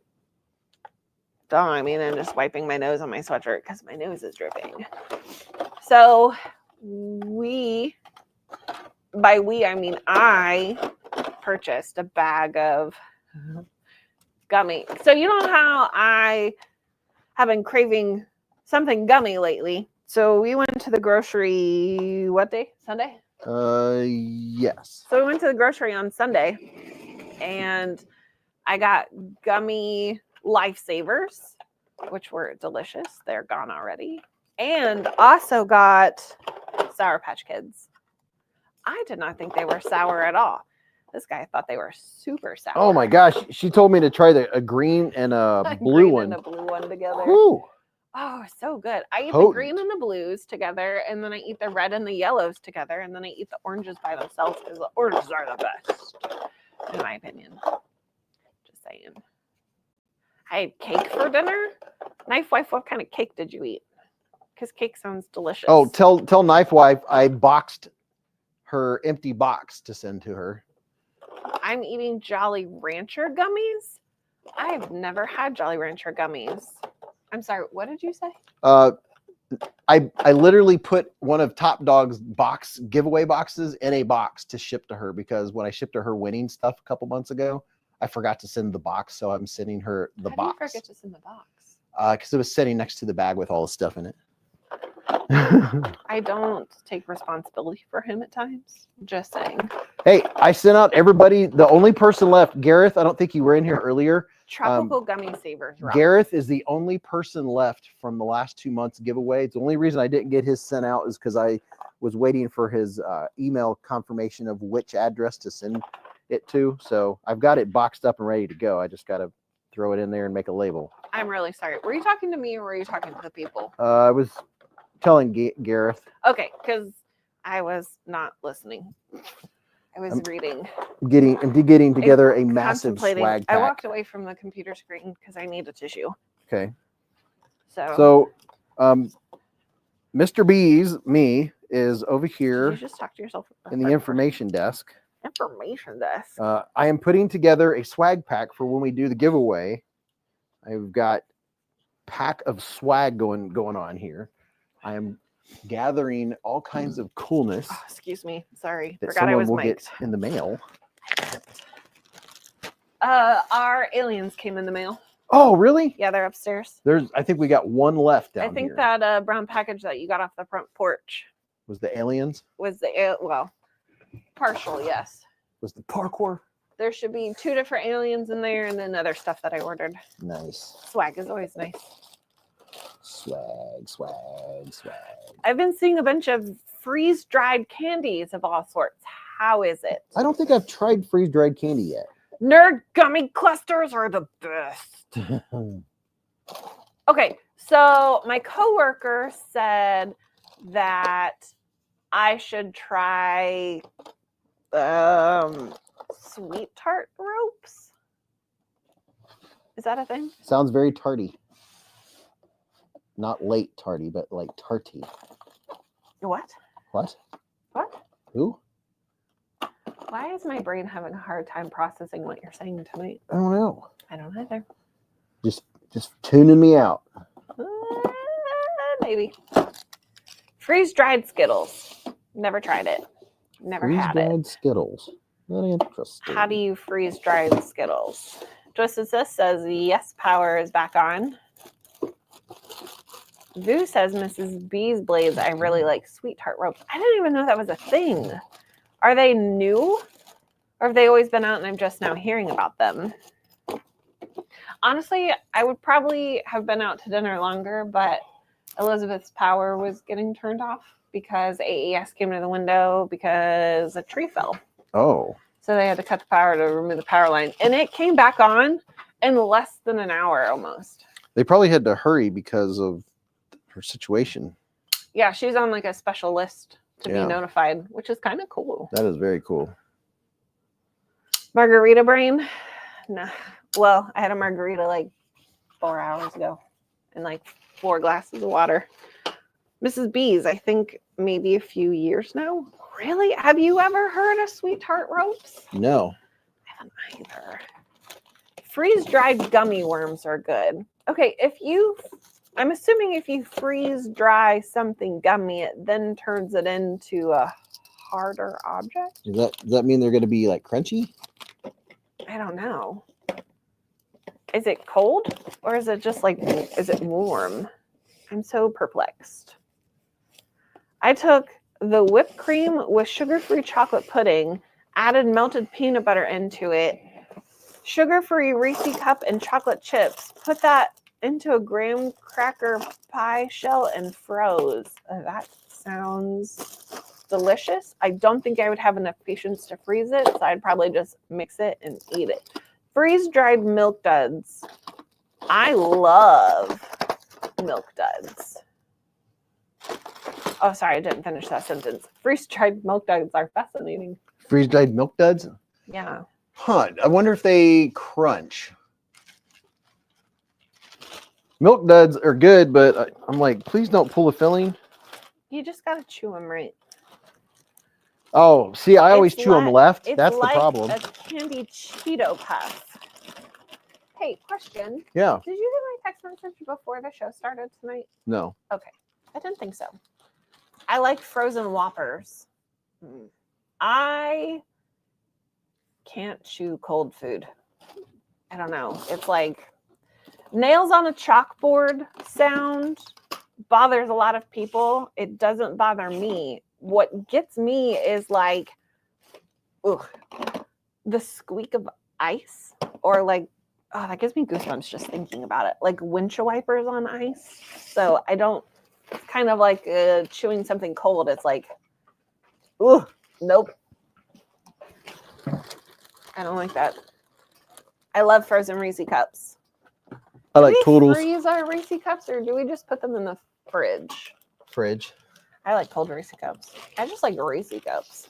So, I mean, I'm just wiping my nose on my sweatshirt because my nose is dripping. So by we, I mean I purchased a bag of gummy. So you know how I have been craving something gummy lately. So we went to the grocery, what day? Sunday? Yes. So we went to the grocery on Sunday and I got gummy lifesavers, which were delicious. They're gone already. And also got Sour Patch Kids. I did not think they were sour at all. This guy thought they were super sour. Oh my gosh. She told me to try a green and a blue green one. And a blue one together. Whew. Oh, so good. I eat Potent. the green and the blues together, and then I eat the red and the yellows together, and then I eat the oranges by themselves because the oranges are the best, in my opinion. Just saying. I had cake for dinner. Knife Wife, what kind of cake did you eat? Because cake sounds delicious. Oh, tell Knife Wife I boxed her empty box to send to her. I'm eating Jolly Rancher gummies. I've never had Jolly Rancher gummies. I'm sorry, what did you say? I literally put one of Top Dog's giveaway boxes in a box to ship to her because when I shipped her winning stuff a couple months ago, I forgot to send the box, so I'm sending her the box. How did you forget to send the box? Because it was sitting next to the bag with all the stuff in it. I don't take responsibility for him at times. Just saying. Hey, I sent out everybody. The only person left, Gareth, I don't think you were in here earlier. Tropical Gummy Savers. Rob. Gareth is the only person left from the last 2 months giveaway. The only reason I didn't get his sent out is because I was waiting for his email confirmation of which address to send it to. So I've got it boxed up and ready to go. I just got to throw it in there and make a label. I'm really sorry. Were you talking to me or were you talking to the people? I was telling Gareth. Okay, because I was not listening. I was reading. Getting together a massive swag pack. I walked away from the computer screen because I need a tissue. Okay. So Mr. Beez, me, is over here. You just talk to yourself in the information desk. Information desk. I am putting together a swag pack for when we do the giveaway. I've got pack of swag going on here. I am gathering all kinds of coolness. Oh, excuse me. Sorry. That Forgot I was will mic'd. get in the mail. Our aliens came in the mail. Oh, really? Yeah, they're upstairs. I think we got one left down here. I think that brown package that you got off the front porch was the aliens. Was partial, yes. Was the parkour? There should be 2 different aliens in there and then other stuff that I ordered. Nice. Swag is always nice. Swag. I've been seeing a bunch of freeze-dried candies of all sorts. How is it? I don't think I've tried freeze-dried candy yet. Nerd gummy clusters are the best. Okay, so my coworker said that I should try sweet tart ropes. Is that a thing? Sounds very tarty. Not late tarty, but like tarty. What? What? What? Who? Why is my brain having a hard time processing what you're saying tonight? I don't know. I don't either. Just tuning me out. Maybe. Freeze-dried Skittles. Never tried it. Never had it. Freeze-dried Skittles. Very interesting. How do you freeze-dried Skittles? Twisted Sis says, yes, power is back on. Vu says, Mrs. Beezblades, I really like sweet tart ropes. I didn't even know that was a thing. Are they new? Or have they always been out and I'm just now hearing about them? Honestly, I would probably have been out to dinner longer, but Elizabeth's power was getting turned off because AES came to the window because a tree fell. Oh. So they had to cut the power to remove the power line. And it came back on in less than an hour almost. They probably had to hurry because of her situation. Yeah, she's on like a special list to be notified, which is kind of cool. That is very cool. Margarita brain? Nah. Well, I had a margarita like 4 hours ago and like 4 glasses of water. Mrs. Beez, I think maybe a few years now. Really? Have you ever heard of Sweetheart Ropes? No. I haven't either. Freeze-dried gummy worms are good. Okay, I'm assuming if you freeze dry something gummy, it then turns it into a harder object. Does that mean they're going to be like crunchy? I don't know. Is it cold or is it just like, is it warm? I'm so perplexed. I took the whipped cream with sugar-free chocolate pudding, added melted peanut butter into it, sugar-free Reese cup and chocolate chips, put that into a graham cracker pie shell and froze. That sounds delicious. I don't think I would have enough patience to freeze it, so I'd probably just mix it and eat it. Freeze-dried milk duds. I love milk duds. Oh, sorry, I didn't finish that sentence. Freeze-dried milk duds are fascinating. Freeze-dried milk duds? Yeah. Huh. I wonder if they crunch. Milk duds are good, but I'm like, please don't pull the filling. You just got to chew them right. Oh, see, I always chew them left. That's the problem. It's like a candy Cheeto puff. Hey, question. Yeah. Did you get my text message before the show started tonight? No. Okay. I didn't think so. I like frozen Whoppers. I can't chew cold food. I don't know. It's like nails on a chalkboard sound bothers a lot of people. It doesn't bother me. What gets me is like, the squeak of ice, or like, oh, that gives me goosebumps just thinking about it. Like windshield wipers on ice. So I don't, it's kind of like chewing something cold. It's like, nope. I don't like that. I love frozen Reese cups. I like Toodles. Do we freeze our Reese cups or do we just put them in the fridge? Fridge. I like cold Reese cups. I just like Reese cups.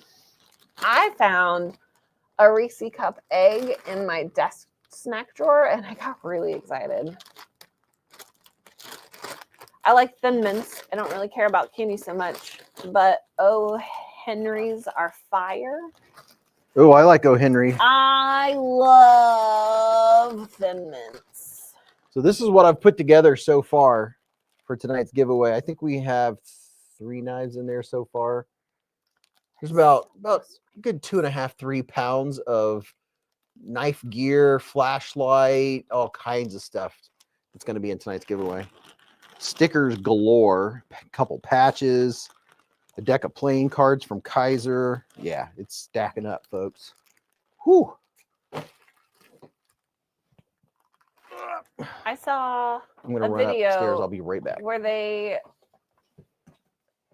I found a Reese cup egg in my desk snack drawer and I got really excited. I like Thin Mints. I don't really care about candy so much, but Oh Henry's are fire. Oh, I like O. Henry. I love Thin Mints. So this is what I've put together so far for tonight's giveaway. I think we have 3 knives in there so far. There's about a good 2.5, 3 pounds of knife gear, flashlight, all kinds of stuff that's going to be in tonight's giveaway. Stickers galore, a couple patches, a deck of playing cards from Kaiser. Yeah, it's stacking up, folks. Whew. I saw I'm going to run upstairs. I'll be right back. Where they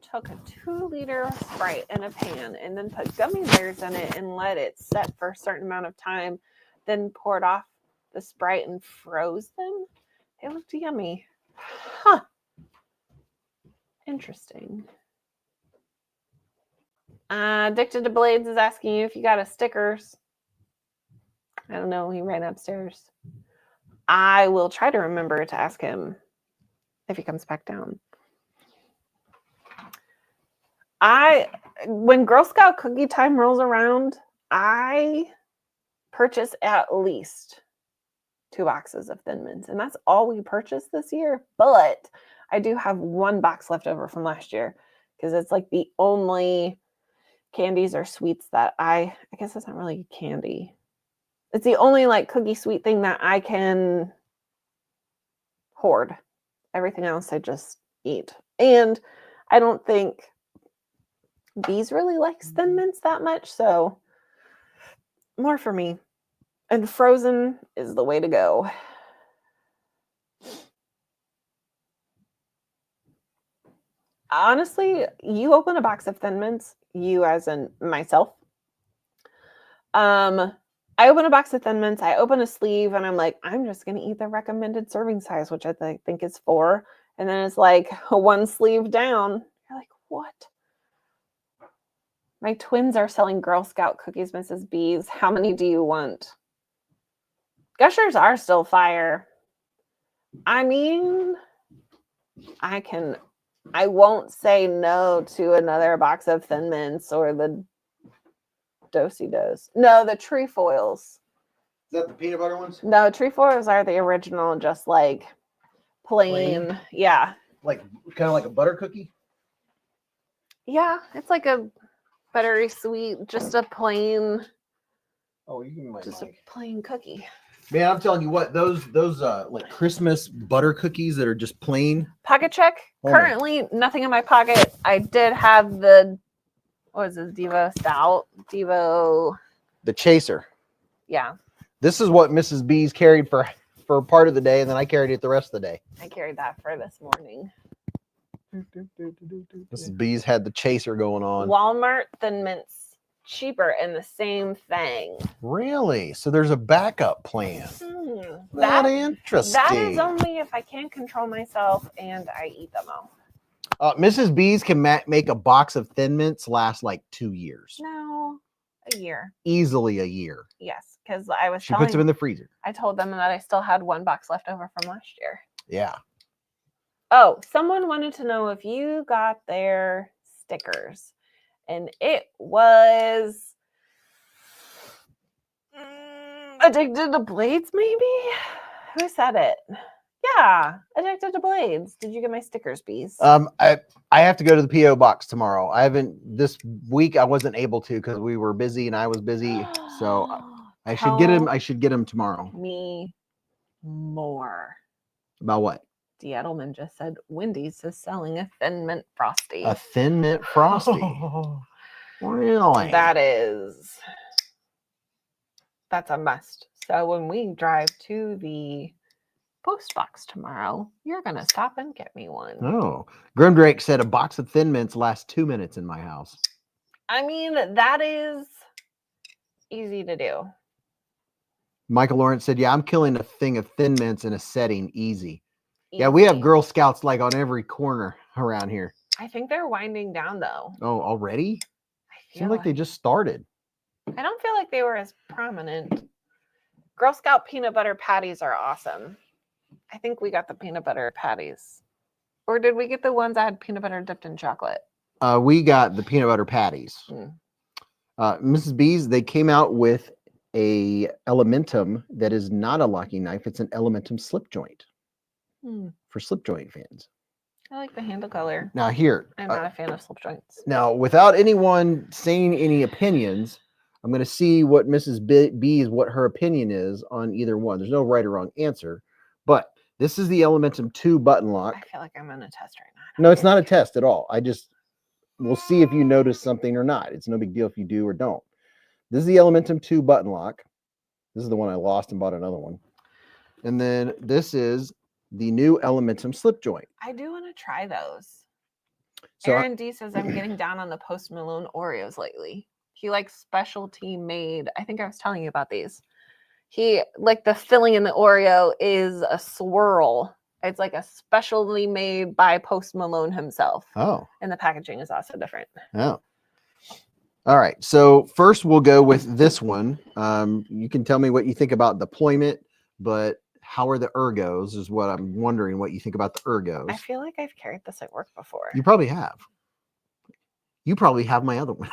took a 2-liter Sprite in a pan and then put gummy bears in it and let it set for a certain amount of time, then poured off the Sprite and froze them. They looked yummy. Huh. Interesting. Addicted to Blades is asking you if you got a stickers. I don't know. He ran upstairs. I will try to remember to ask him if he comes back down. When Girl Scout cookie time rolls around, I purchase at least 2 boxes of Thin Mints, and that's all we purchased this year. But I do have 1 box left over from last year because it's like the only candies or sweets that I guess it's not really candy. It's the only like cookie sweet thing that I can hoard. Everything else I just eat. And I don't think Beez really likes Thin Mints that much, so more for me. And frozen is the way to go. Honestly, you open a box of Thin Mints, you as in myself. I open a box of Thin Mints, I open a sleeve, and I'm like, I'm just going to eat the recommended serving size, which I think is 4. And then it's like 1 sleeve down. You're like, what? My twins are selling Girl Scout cookies, Mrs. Beez. How many do you want? Gushers are still fire. I mean, I can I won't say no to another box of Thin Mints or the Do-si-dos. No, the trefoils. Is that the peanut butter ones? No, trefoils are the original, just like plain. Yeah. Like kind of like a butter cookie? Yeah, it's like a buttery sweet, just a plain, Oh, you give me my just mic. a plain cookie. Man, I'm telling you what, those like Christmas butter cookies that are just plain. Pocket check. Oh my- Currently, nothing in my pocket. I did have the, what is this, Devo Stout? Devo, The chaser. yeah, This is what Mrs. Beez carried for part of the day, and then I carried it the rest of the day. I carried that for this morning. Mrs. Beez had the chaser going on. Walmart Thin Mints, cheaper and the same thing. Really? So there's a backup plan. That Interesting. That is only if I can't control myself and I eat them all. Mrs. Beez can make a box of Thin Mints last like 2 years. No, a year. Easily a year. Yes, because I was She puts them in the freezer. I told them that I still had 1 box left over from last year. Yeah. Oh, someone wanted to know if you got their stickers. And it was Addicted to Blades, maybe? Who said it? Yeah, Addicted to Blades. Did you get my stickers, Beez? I have to go to the PO box tomorrow. I haven't this week. I wasn't able to because we were busy and I was busy. So I should get him. I should get him tomorrow. Me more. About what? D. Edelman just said Wendy's is selling a Thin Mint Frosty. A Thin Mint Frosty. Really? That's a must. So when we drive to the post box tomorrow, you're gonna stop and get me one. Oh, Grimdrake said a box of Thin Mints lasts 2 minutes in my house. I mean, that is easy to do. Michael Lawrence said, "Yeah, I'm killing a thing of Thin Mints in a setting easy." Yeah, we have Girl Scouts like on every corner around here. I think they're winding down though. Oh, already? I Seems like they just started. I don't feel like they were as prominent. Girl Scout peanut butter patties are awesome. I think we got the peanut butter patties. Or did we get the ones that had peanut butter dipped in chocolate? We got the peanut butter patties. Mrs. Beez, they came out with a Elementum that is not a locking knife. It's an Elementum slip joint for slip joint fans. I like the handle color. Now here, I'm not a fan of slip joints. Now, without anyone saying any opinions, I'm going to see what Mrs. Beez, what her opinion is on either one. There's no right or wrong answer, but this is the Elementum 2 button lock. I feel like I'm in a test right now. No, it's not a test at all. We'll see if you notice something or not. It's no big deal if you do or don't. This is the Elementum 2 button lock. This is the one I lost and bought another one. And then this is the new Elementum slip joint. I do want to try those. So Aaron D says I'm getting down on the Post Malone Oreos lately. He likes specialty made. I think I was telling you about these. He like the filling in the Oreo is a swirl. It's like a specially made by Post Malone himself. Oh. And the packaging is also different. Oh. All right. So first we'll go with this one. You can tell me what you think about deployment, but how are the ergos is what I'm wondering what you think about the ergos. I feel like I've carried this at work before. You probably have. You probably have my other one.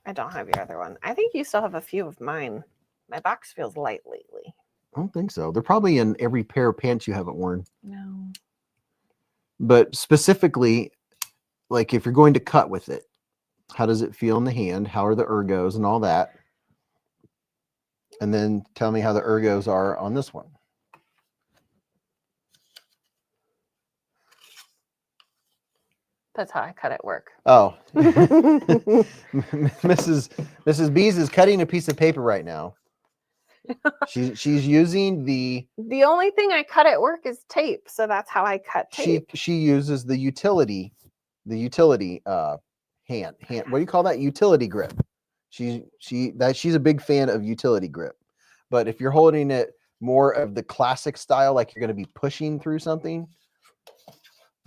I don't have your other one. I think you still have a few of mine. My box feels light lately. I don't think so. They're probably in every pair of pants you haven't worn. No. But specifically, like if you're going to cut with it, how does it feel in the hand? How are the ergos and all that? And then tell me how the ergos are on this one. That's how I cut at work. Oh, Mrs. Beez is cutting a piece of paper right now. She's using the only thing I cut at work is tape, so that's how I cut tape. She uses the utility hand. What do you call that? Utility grip. She's a big fan of utility grip. But if you're holding it more of the classic style, like you're going to be pushing through something,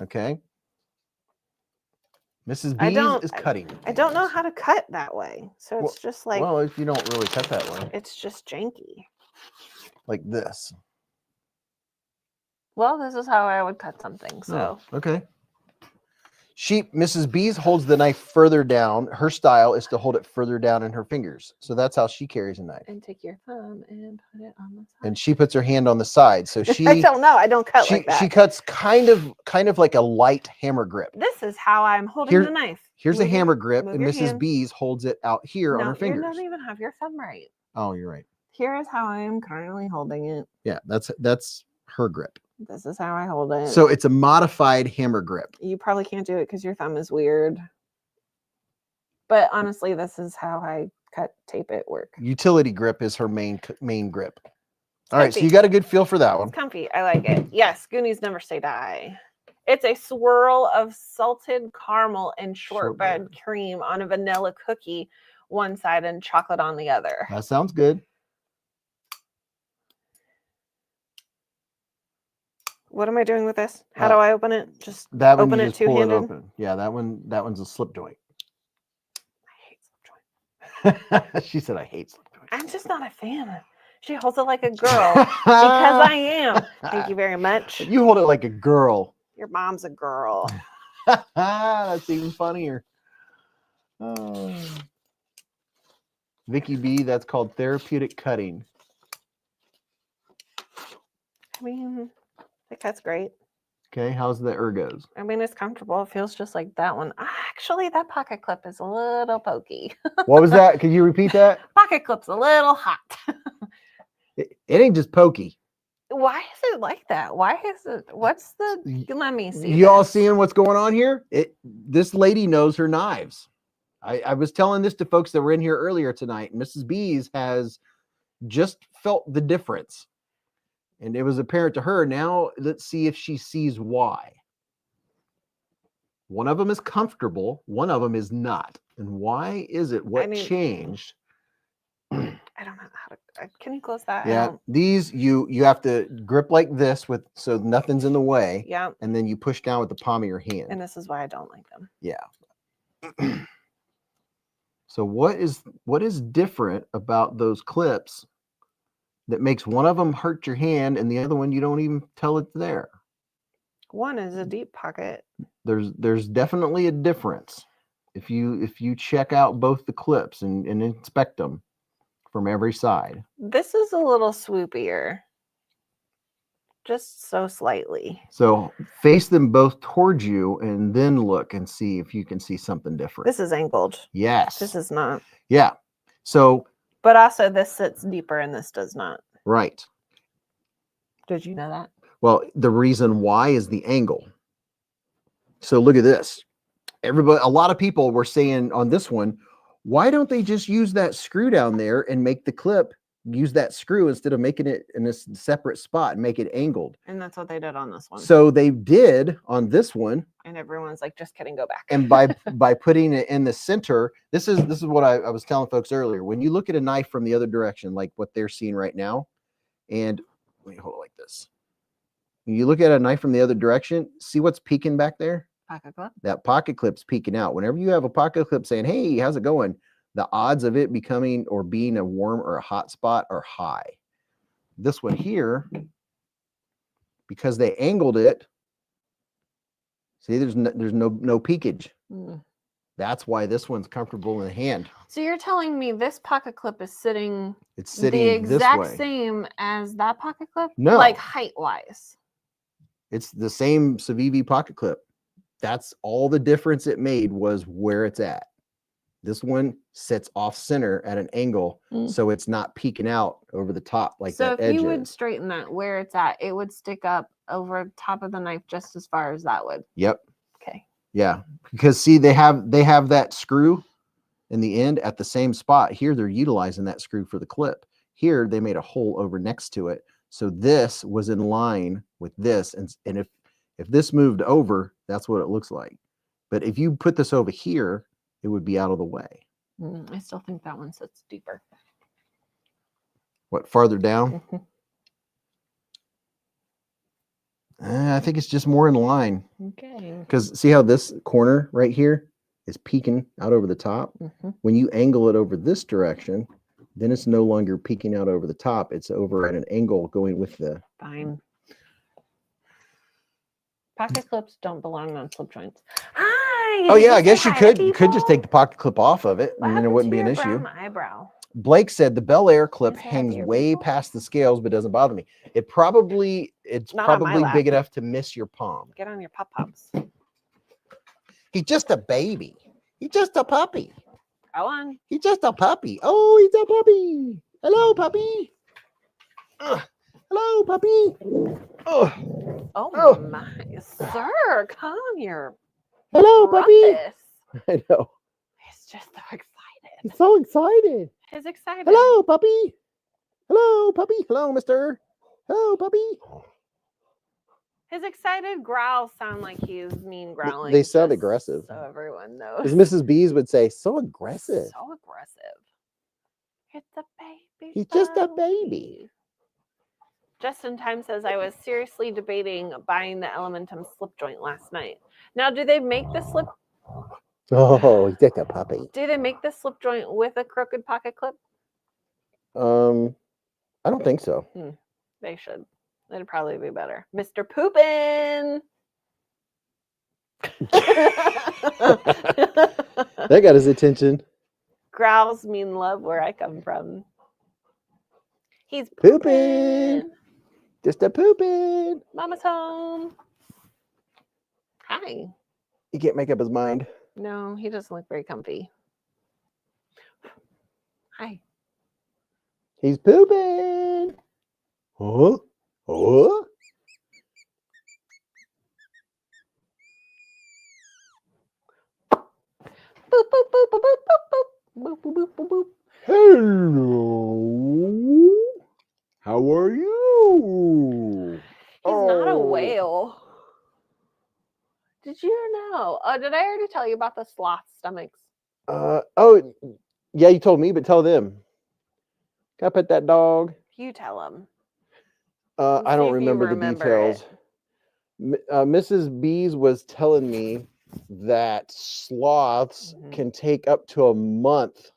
okay. Mrs. Beez is cutting. I don't know how to cut that way. So it's just like... Well, if you don't really cut that way. It's just janky. Like this. Well, this is how I would cut something, so... Oh, okay. Mrs. Beez holds the knife further down. Her style is to hold it further down in her fingers. So that's how she carries a knife. And take your thumb and put it on the side. And she puts her hand on the side. So she I don't know. I don't cut like that. She cuts kind of like a light hammer grip. This is how I'm holding the knife. Here's a hammer grip, and Mrs. hand. Beez holds it out here on her fingers. You don't even have your thumb right. Oh, you're right. Here is how I am currently holding it. Yeah, that's her grip. This is how I hold it. So it's a modified hammer grip. You probably can't do it because your thumb is weird. But honestly, this is how I cut, tape it, work. Utility grip is her main grip. All right, so you got a good feel for that one. It's comfy. I like it. Yes, Goonies never say die. It's a swirl of salted caramel and shortbread cream on a vanilla cookie one side and chocolate on the other. That sounds good. What am I doing with this? How do I open it? Just that one open you it just pull it two-handed? open. Yeah, that one's a slip joint. I hate slip joint. She said, I hate slip joints. I'm just not a fan. She holds it like a girl because I am. Thank you very much. You hold it like a girl. Your mom's a girl. That's even funnier. Oh. Vicky B, that's called therapeutic cutting. I mean, it cuts great. Okay, how's the ergos? I mean, it's comfortable. It feels just like that one. Actually, that pocket clip is a little pokey. What was that? Can you repeat that? Pocket clip's a little hot. It ain't just pokey. Why is it like that? Why is it? What's the? Let me see. You all seeing what's going on here? This lady knows her knives. I was telling this to folks that were in here earlier tonight. Mrs. Beez has just felt the difference. And it was apparent to her. Now, let's see if she sees why. One of them is comfortable. One of them is not. And why is it? What changed? I don't know how to. Can you close that? Yeah, these you have to grip like this so nothing's in the way. Yeah. And then you push down with the palm of your hand. And this is why I don't like them. Yeah. So what is different about those clips that makes one of them hurt your hand and the other one you don't even tell it's there? One is a deep pocket. There's definitely a difference if you check out both the clips and inspect them from every side. This is a little swoopier, just so slightly. So face them both towards you and then look and see if you can see something different. This is angled. Yes. This is not. Yeah. So. But also this sits deeper and this does not. Right. Did you know that? Well, the reason why is the angle. So look at this. A lot of people were saying on this one, why don't they just use that screw down there and make the clip, use that screw instead of making it in a separate spot and make it angled? And that's what they did on this one. So they did on this one. And everyone's like, just kidding, go back. And by putting it in the center, this is what I was telling folks earlier. When you look at a knife from the other direction, like what they're seeing right now, and let me hold it like this. When you look at a knife from the other direction, see what's peeking back there? Pocket clip. That pocket clip's peeking out. Whenever you have a pocket clip saying, hey, how's it going? The odds of it becoming or being a warm or a hot spot are high. This one here, because they angled it, see, there's no peakage. That's why this one's comfortable in the hand. So you're telling me this pocket clip is sitting the exact same as that pocket clip? No. Like height-wise? It's the same Civivi pocket clip. That's all the difference it made was where it's at. This one sits off center at an angle, so it's not peeking out over the top like that edge. So if you would straighten that where it's at, it would stick up over top of the knife just as far as that would. Yep. Okay. Yeah, because see, they have that screw in the end at the same spot. Here, they're utilizing that screw for the clip. Here, they made a hole over next to it. So this was in line with this. And if this moved over, that's what it looks like. But if you put this over here, it would be out of the way. I still think that one sits deeper. What, farther down? I think it's just more in line. Okay. Because see how this corner right here is peeking out over the top? When you angle it over this direction, then it's no longer peeking out over the top. It's over at an angle going with the... Fine. Pocket clips don't belong on slip joints. Ah, Hi. Oh did yeah, I say guess you hi to could. You could just people? take the pocket clip off of it, What and then it happened wouldn't to be an your issue. brown eyebrow? Blake said the Bel Air clip You say hi to hangs your way people? past the scales, but doesn't bother me. It's probably Not on my lap. big enough to miss your palm. Get on your pop-pops. He's just a baby. He's just a puppy. Go on. He's just a puppy. Oh, he's a puppy. Hello, puppy. Hello, puppy. Oh Oh. my, sir, calm your Hello, puppy. rumpus. I know. He's just so excited. He's so excited. He's excited. Hello, puppy. Hello, puppy. Hello, mister. Hello, puppy. His excited growls sound like he's mean growling. They sound just aggressive. So everyone knows. As Mrs. Beez would say, so aggressive. So aggressive. It's a baby. He's just a baby. Justin Time says, I was seriously debating buying the Elementum slip joint last night. Now, do they make the slip? Oh, he's just a puppy. Do they make the slip joint with a crooked pocket clip? I don't think so. They should. It'd probably be better. Mr. Poopin. That got his attention. Growls mean love where I come from. He's Poopin'. pooping. Just a pooping. Mama's home. Hi. He can't make up his mind. No, he doesn't look very comfy. Hi. He's pooping. Huh? Huh? Boop, boop, boop, boop, boop, boop, boop. Boop, boop, boop, boop, boop. Hello. How are you? He's not a whale. Did you know? Did I already tell you about the sloth stomachs? Oh, yeah, you told me, but tell them. Can I pet that dog? You tell him. I don't remember the details. Mrs. Beez was telling me that sloths can take up to a month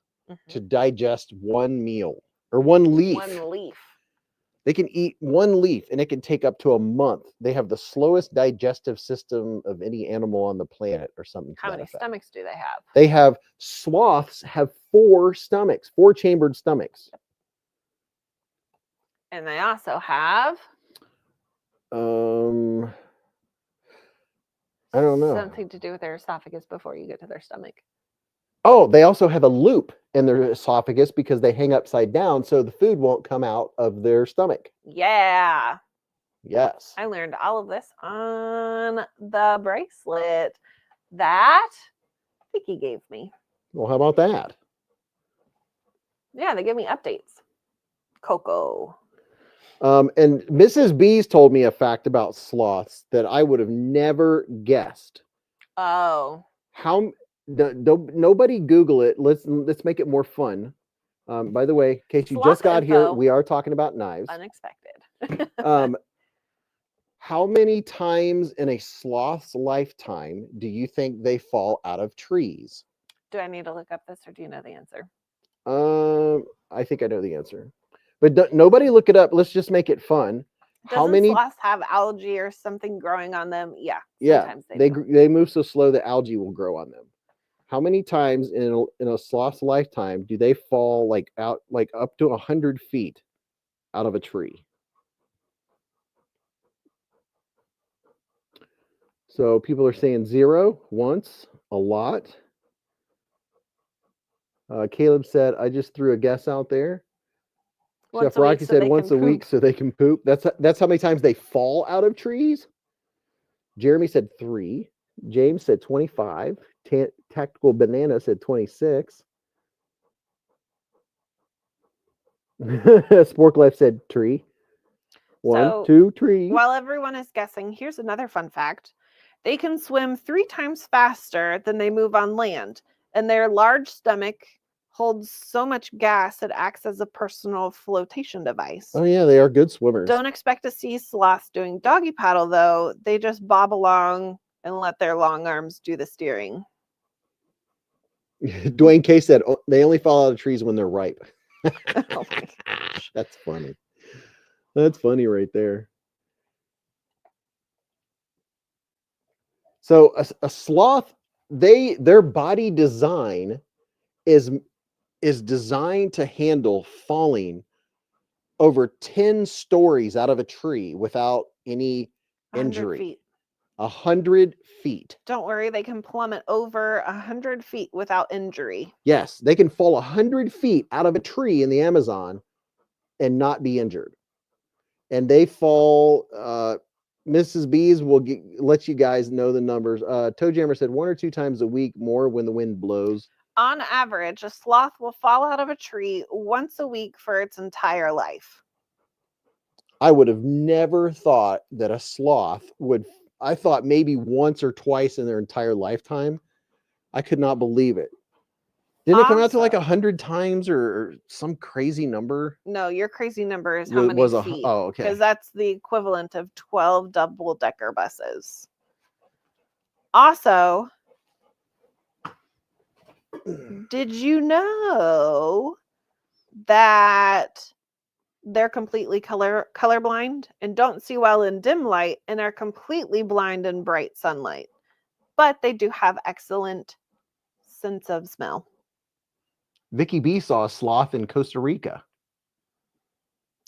to digest one meal or one leaf. One leaf. They can eat one leaf and it can take up to a month. They have the slowest digestive system of any animal on the planet or something. How many stomachs do they have? They have, sloths have 4 stomachs, 4-chambered stomachs. And they also have? I don't know. Something to do with their esophagus before you get to their stomach. Oh, they also have a loop in their esophagus because they hang upside down so the food won't come out of their stomach. Yeah. Yes. I learned all of this on the bracelet that Vicky gave me. Well, how about that? Yeah, they give me updates. Coco. And Mrs. Beez told me a fact about sloths that I would have never guessed. Oh. Nobody Google it. Let's make it more fun. By the way, in case you just got here, we are talking about knives. Unexpected. How many times in a sloth's lifetime do you think they fall out of trees? Do I need to look up this or do you know the answer? I think I know the answer. But nobody look it up. Let's just make it fun. How many sloths have algae or something growing on them? Yeah. Yeah. They move so slow that algae will grow on them. How many times in a sloth's lifetime do they fall up to 100 feet out of a tree? So people are saying 0, once, a lot. Caleb said, I just threw a guess out there. Chef Rocky said once a week so they can poop. That's how many times they fall out of trees. Jeremy said 3. James said 25. Tactical Banana said 26. Spork Life said tree. 1, 2, 3. While everyone is guessing, here's another fun fact. They can swim 3 times faster than they move on land, and their large stomach holds so much gas it acts as a personal flotation device. Oh yeah, they are good swimmers. Don't expect to see sloths doing doggy paddle though. They just bob along and let their long arms do the steering. Dwayne K said they only fall out of trees when they're ripe. Oh my gosh. That's funny. That's funny right there. So a sloth their body design is designed to handle falling over 10 stories out of a tree without any 100 injury. feet. 100 feet. Don't worry, they can plummet over 100 feet without injury. Yes, they can fall 100 feet out of a tree in the Amazon and not be injured. And they fall, Mrs. Beez will let you guys know the numbers. Toe Jammer said 1 or 2 times a week, more when the wind blows. On average, a sloth will fall out of a tree once a week for its entire life. I would have never thought that a sloth would, I thought maybe once or twice in their entire lifetime. I could not believe it. Didn't it come out to like 100 times or some crazy number? No, your crazy number is how many feet. Oh, okay. Because that's the equivalent of 12 double-decker buses. Also, did you know that they're completely colorblind and don't see well in dim light and are completely blind in bright sunlight? But they do have excellent sense of smell. Vicky B saw a sloth in Costa Rica.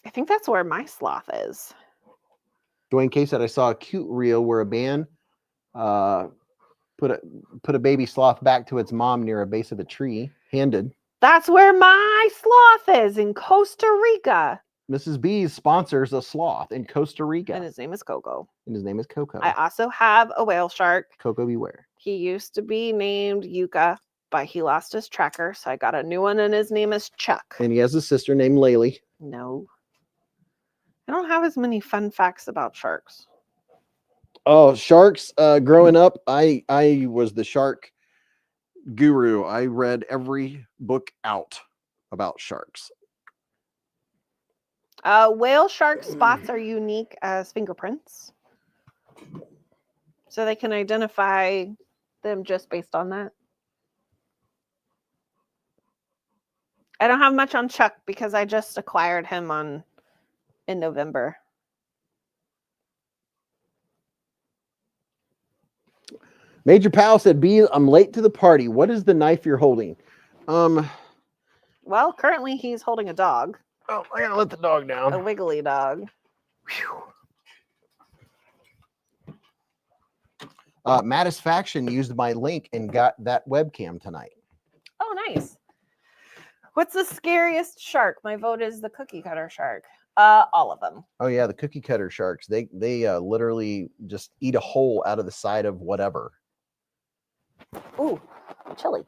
I think that's where my sloth is. Dwayne K said, I saw a cute reel where a man put a baby sloth back to its mom near a base of a tree, handed. That's where my sloth is, in Costa Rica. Mrs. Beez sponsors a sloth in Costa Rica. And his name is Coco. And his name is Coco. I also have a whale shark. Coco beware. He used to be named Yuka, but he lost his tracker, so I got a new one, and his name is Chuck. And he has a sister named Laylee. No. I don't have as many fun facts about sharks. Oh, sharks. Growing up, I was the shark guru. I read every book out about sharks. Whale shark spots are unique as fingerprints. So they can identify them just based on that. I don't have much on Chuck because I just acquired him in November. Major Powell said, B, I'm late to the party. What is the knife you're holding? Well, currently he's holding a dog. Oh, I gotta let the dog down. A wiggly dog. Mattisfaction used my link and got that webcam tonight. Oh, nice. What's the scariest shark? My vote is the cookie cutter shark. All of them. Oh yeah, the cookie cutter sharks. They literally just eat a hole out of the side of whatever. Ooh, chili.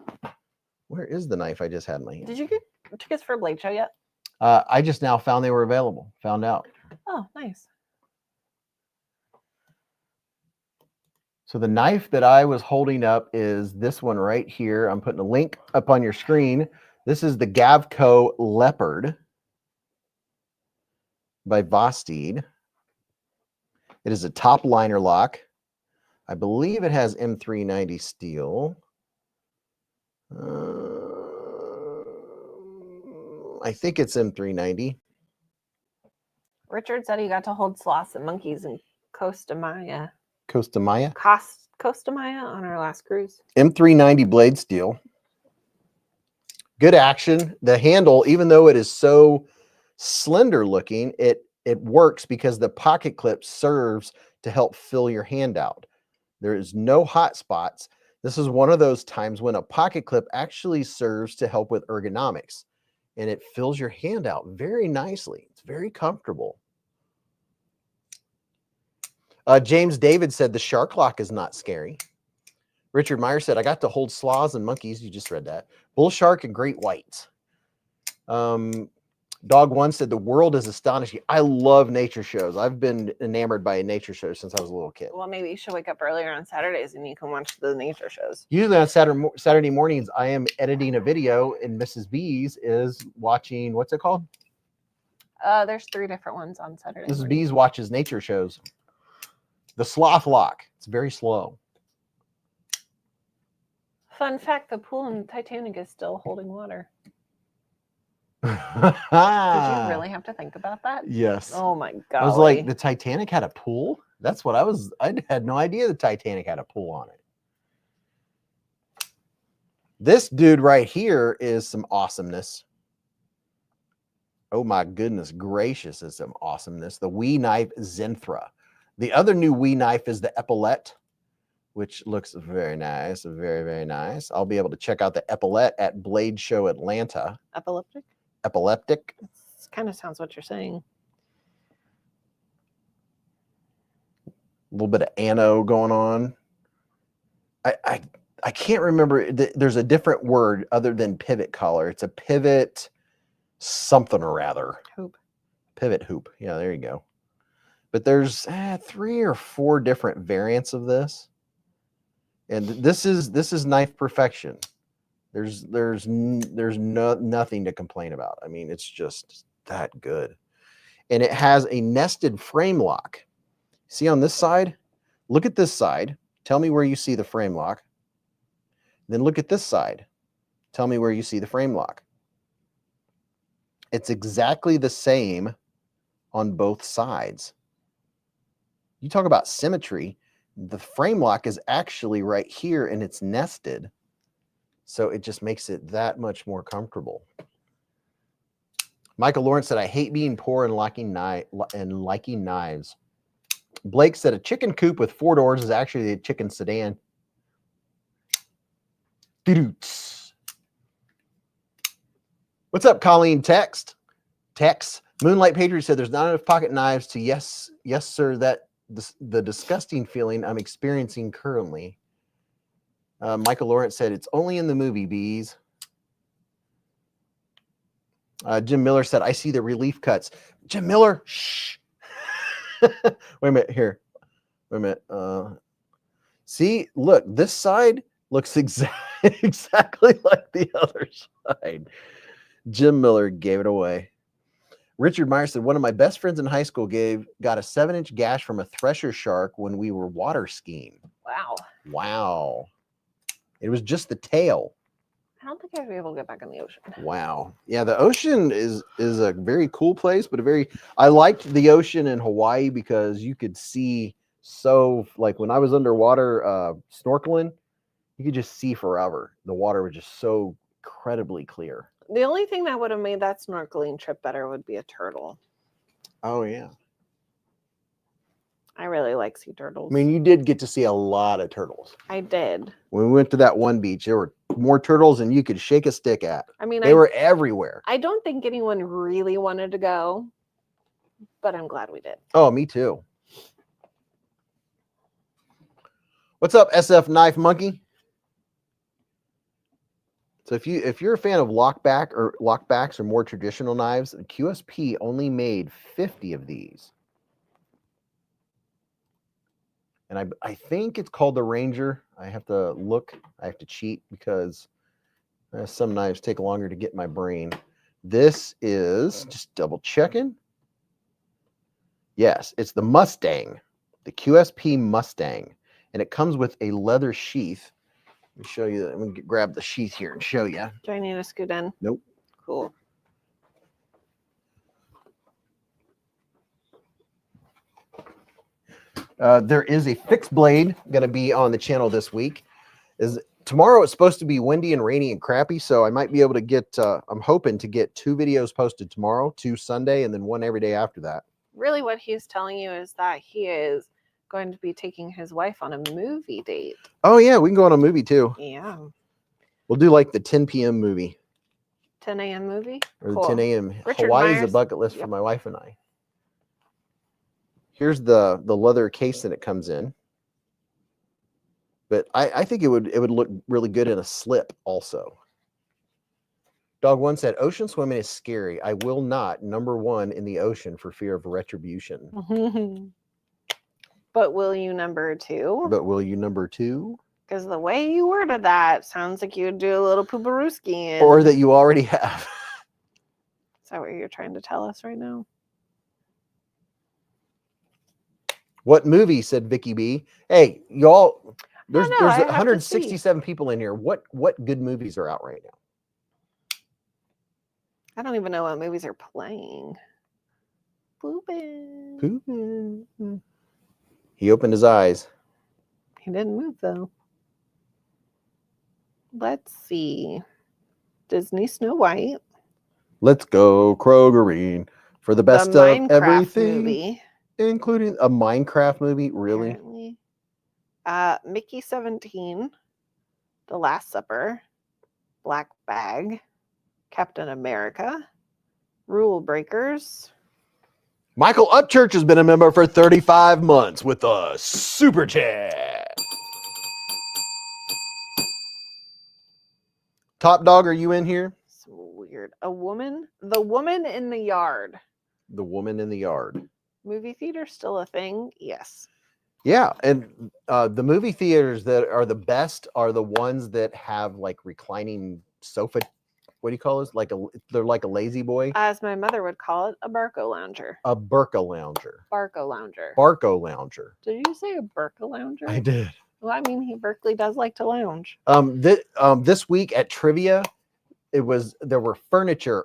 Where is the knife I just had in my hand? Did you get tickets for Blade Show yet? I just now found they were available. Found out. Oh, nice. So the knife that I was holding up is this one right here. I'm putting a link up on your screen. This is the Gavco Leopard by Vased. It is a top liner lock. I believe it has M390 steel. I think it's M390. Richard said he got to hold sloths and monkeys in Costa Maya. Costa Maya? Costa Maya on our last cruise. M390 blade steel. Good action. The handle, even though it is so slender looking, it works because the pocket clip serves to help fill your hand out. There is no hot spots. This is one of those times when a pocket clip actually serves to help with ergonomics, and it fills your hand out very nicely. It's very comfortable. James David said the shark lock is not scary. Richard Meyer said, I got to hold sloths and monkeys. You just read that. Bull shark and great whites. Dog One said, the world is astonishing. I love nature shows. I've been enamored by a nature show since I was a little kid. Well, maybe you should wake up earlier on Saturdays and you can watch the nature shows. Usually on Saturday mornings, I am editing a video and Mrs. Beez is watching, what's it called? There's 3 different ones on Saturday. Mrs. Beez watches nature shows. The sloth lock. It's very slow. Fun fact, the pool in Titanic is still holding water. Did you really have to think about that? Yes. Oh my god. I was like, the Titanic had a pool? That's what I had no idea the Titanic had a pool on it. This dude right here is some awesomeness. Oh my goodness gracious, is some awesomeness. The Knife Zenra. The other new knife is the Epaulette, which looks very nice, very, very nice. I'll be able to check out the Epaulette at Blade Show Atlanta. Epileptic? Epileptic. It kind of sounds what you're saying. A little bit of ano going on. I can't remember. There's a different word other than pivot collar. It's a pivot something or rather. Hoop. Pivot hoop. Yeah, there you go. But there's 3 or 4 different variants of this. And this is knife perfection. There's nothing to complain about. I mean, it's just that good. And it has a nested frame lock. See on this side? Look at this side. Tell me where you see the frame lock. Then look at this side. Tell me where you see the frame lock. It's exactly the same on both sides. You talk about symmetry. The frame lock is actually right here and it's nested. So it just makes it that much more comfortable. Michael Lawrence said, I hate being poor and liking knives. Blake said, a chicken coupe with 4 doors is actually a chicken sedan. What's up, Colleen? Text. Moonlight Patriot said, there's not enough pocket knives to yes, sir, that the disgusting feeling I'm experiencing currently. Michael Lawrence said, it's only in the movie, Beez. Jim Miller said, I see the relief cuts. Jim Miller, shh. Wait a minute here. Wait a minute. See, look, this side looks exactly like the other side. Jim Miller gave it away. Richard Meyer said, one of my best friends in high school got a 7-inch gash from a thresher shark when we were water skiing. Wow. Wow. It was just the tail. I don't think I'd be able to get back in the ocean. Wow. Yeah, the ocean is a very cool place, but I liked the ocean in Hawaii because you could see like when I was underwater snorkeling, you could just see forever. The water was just so incredibly clear. The only thing that would have made that snorkeling trip better would be a turtle. Oh, yeah. I really like sea turtles. I mean, you did get to see a lot of turtles. I did. When we went to that one beach, there were more turtles than you could shake a stick at. I mean, they were everywhere. I don't think anyone really wanted to go, but I'm glad we did. Oh, me too. What's up, SF Knife Monkey? So if you're a fan of lockbacks or more traditional knives, QSP only made 50 of these. And I think it's called the Ranger. I have to look. I have to cheat because some knives take longer to get in my brain. This is just double checking. Yes, it's the Mustang, the QSP Mustang, and it comes with a leather sheath. Let me show you. I'm going to grab the sheath here and show you. Do I need to scoot in? Nope. Cool. There is a fixed blade going to be on the channel this week. Tomorrow it's supposed to be windy and rainy and crappy, so I might be able to get, I'm hoping to get 2 videos posted tomorrow, 2 Sunday, and then 1 every day after that. Really what he's telling you is that he is going to be taking his wife on a movie date. Oh, yeah, we can go on a movie too. Yeah. We'll do like the 10 p.m. movie. 10 a.m. movie? Or Cool. the 10 a.m. Richard Hawaii is Myers. a bucket list for my wife and I. Here's the leather case that it comes in. But I think it would look really good in a slip also. Dog One said, ocean swimming is scary. I will not number 1 in the ocean for fear of retribution. But will you number 2? But will you number 2? Because the way you worded that sounds like you'd do a little pooparooski. Or that you already have. Is that what you're trying to tell us right now? What movie? Said Vicky B. Hey, y'all, there's I have to 167 people in here. What good movies are out right now? I don't even know what movies are playing. Poopin'. Poopin'. He opened his eyes. He didn't move though. Let's see. Disney Snow White. Let's go, Krogerine, for the best the of Minecraft everything, movie. including a Minecraft movie. Really? Apparently. Mickey 17. The Last Supper. Black Bag. Captain America. Rule Breakers. Michael Upchurch has been a member for 35 months with a super chat. Top Dog, are you in here? So weird. The Woman in the Yard. The Woman in the Yard. Movie theater still a thing? Yes. Yeah, and the movie theaters that are the best are the ones that have like reclining sofa. What do you call this? They're like a lazy boy. As my mother would call it, a Barco lounger. A Burka lounger. Barco lounger. Barco lounger. Did you say a Barco lounger? I did. Well, I mean, Berkeley does like to lounge. This week at trivia, there were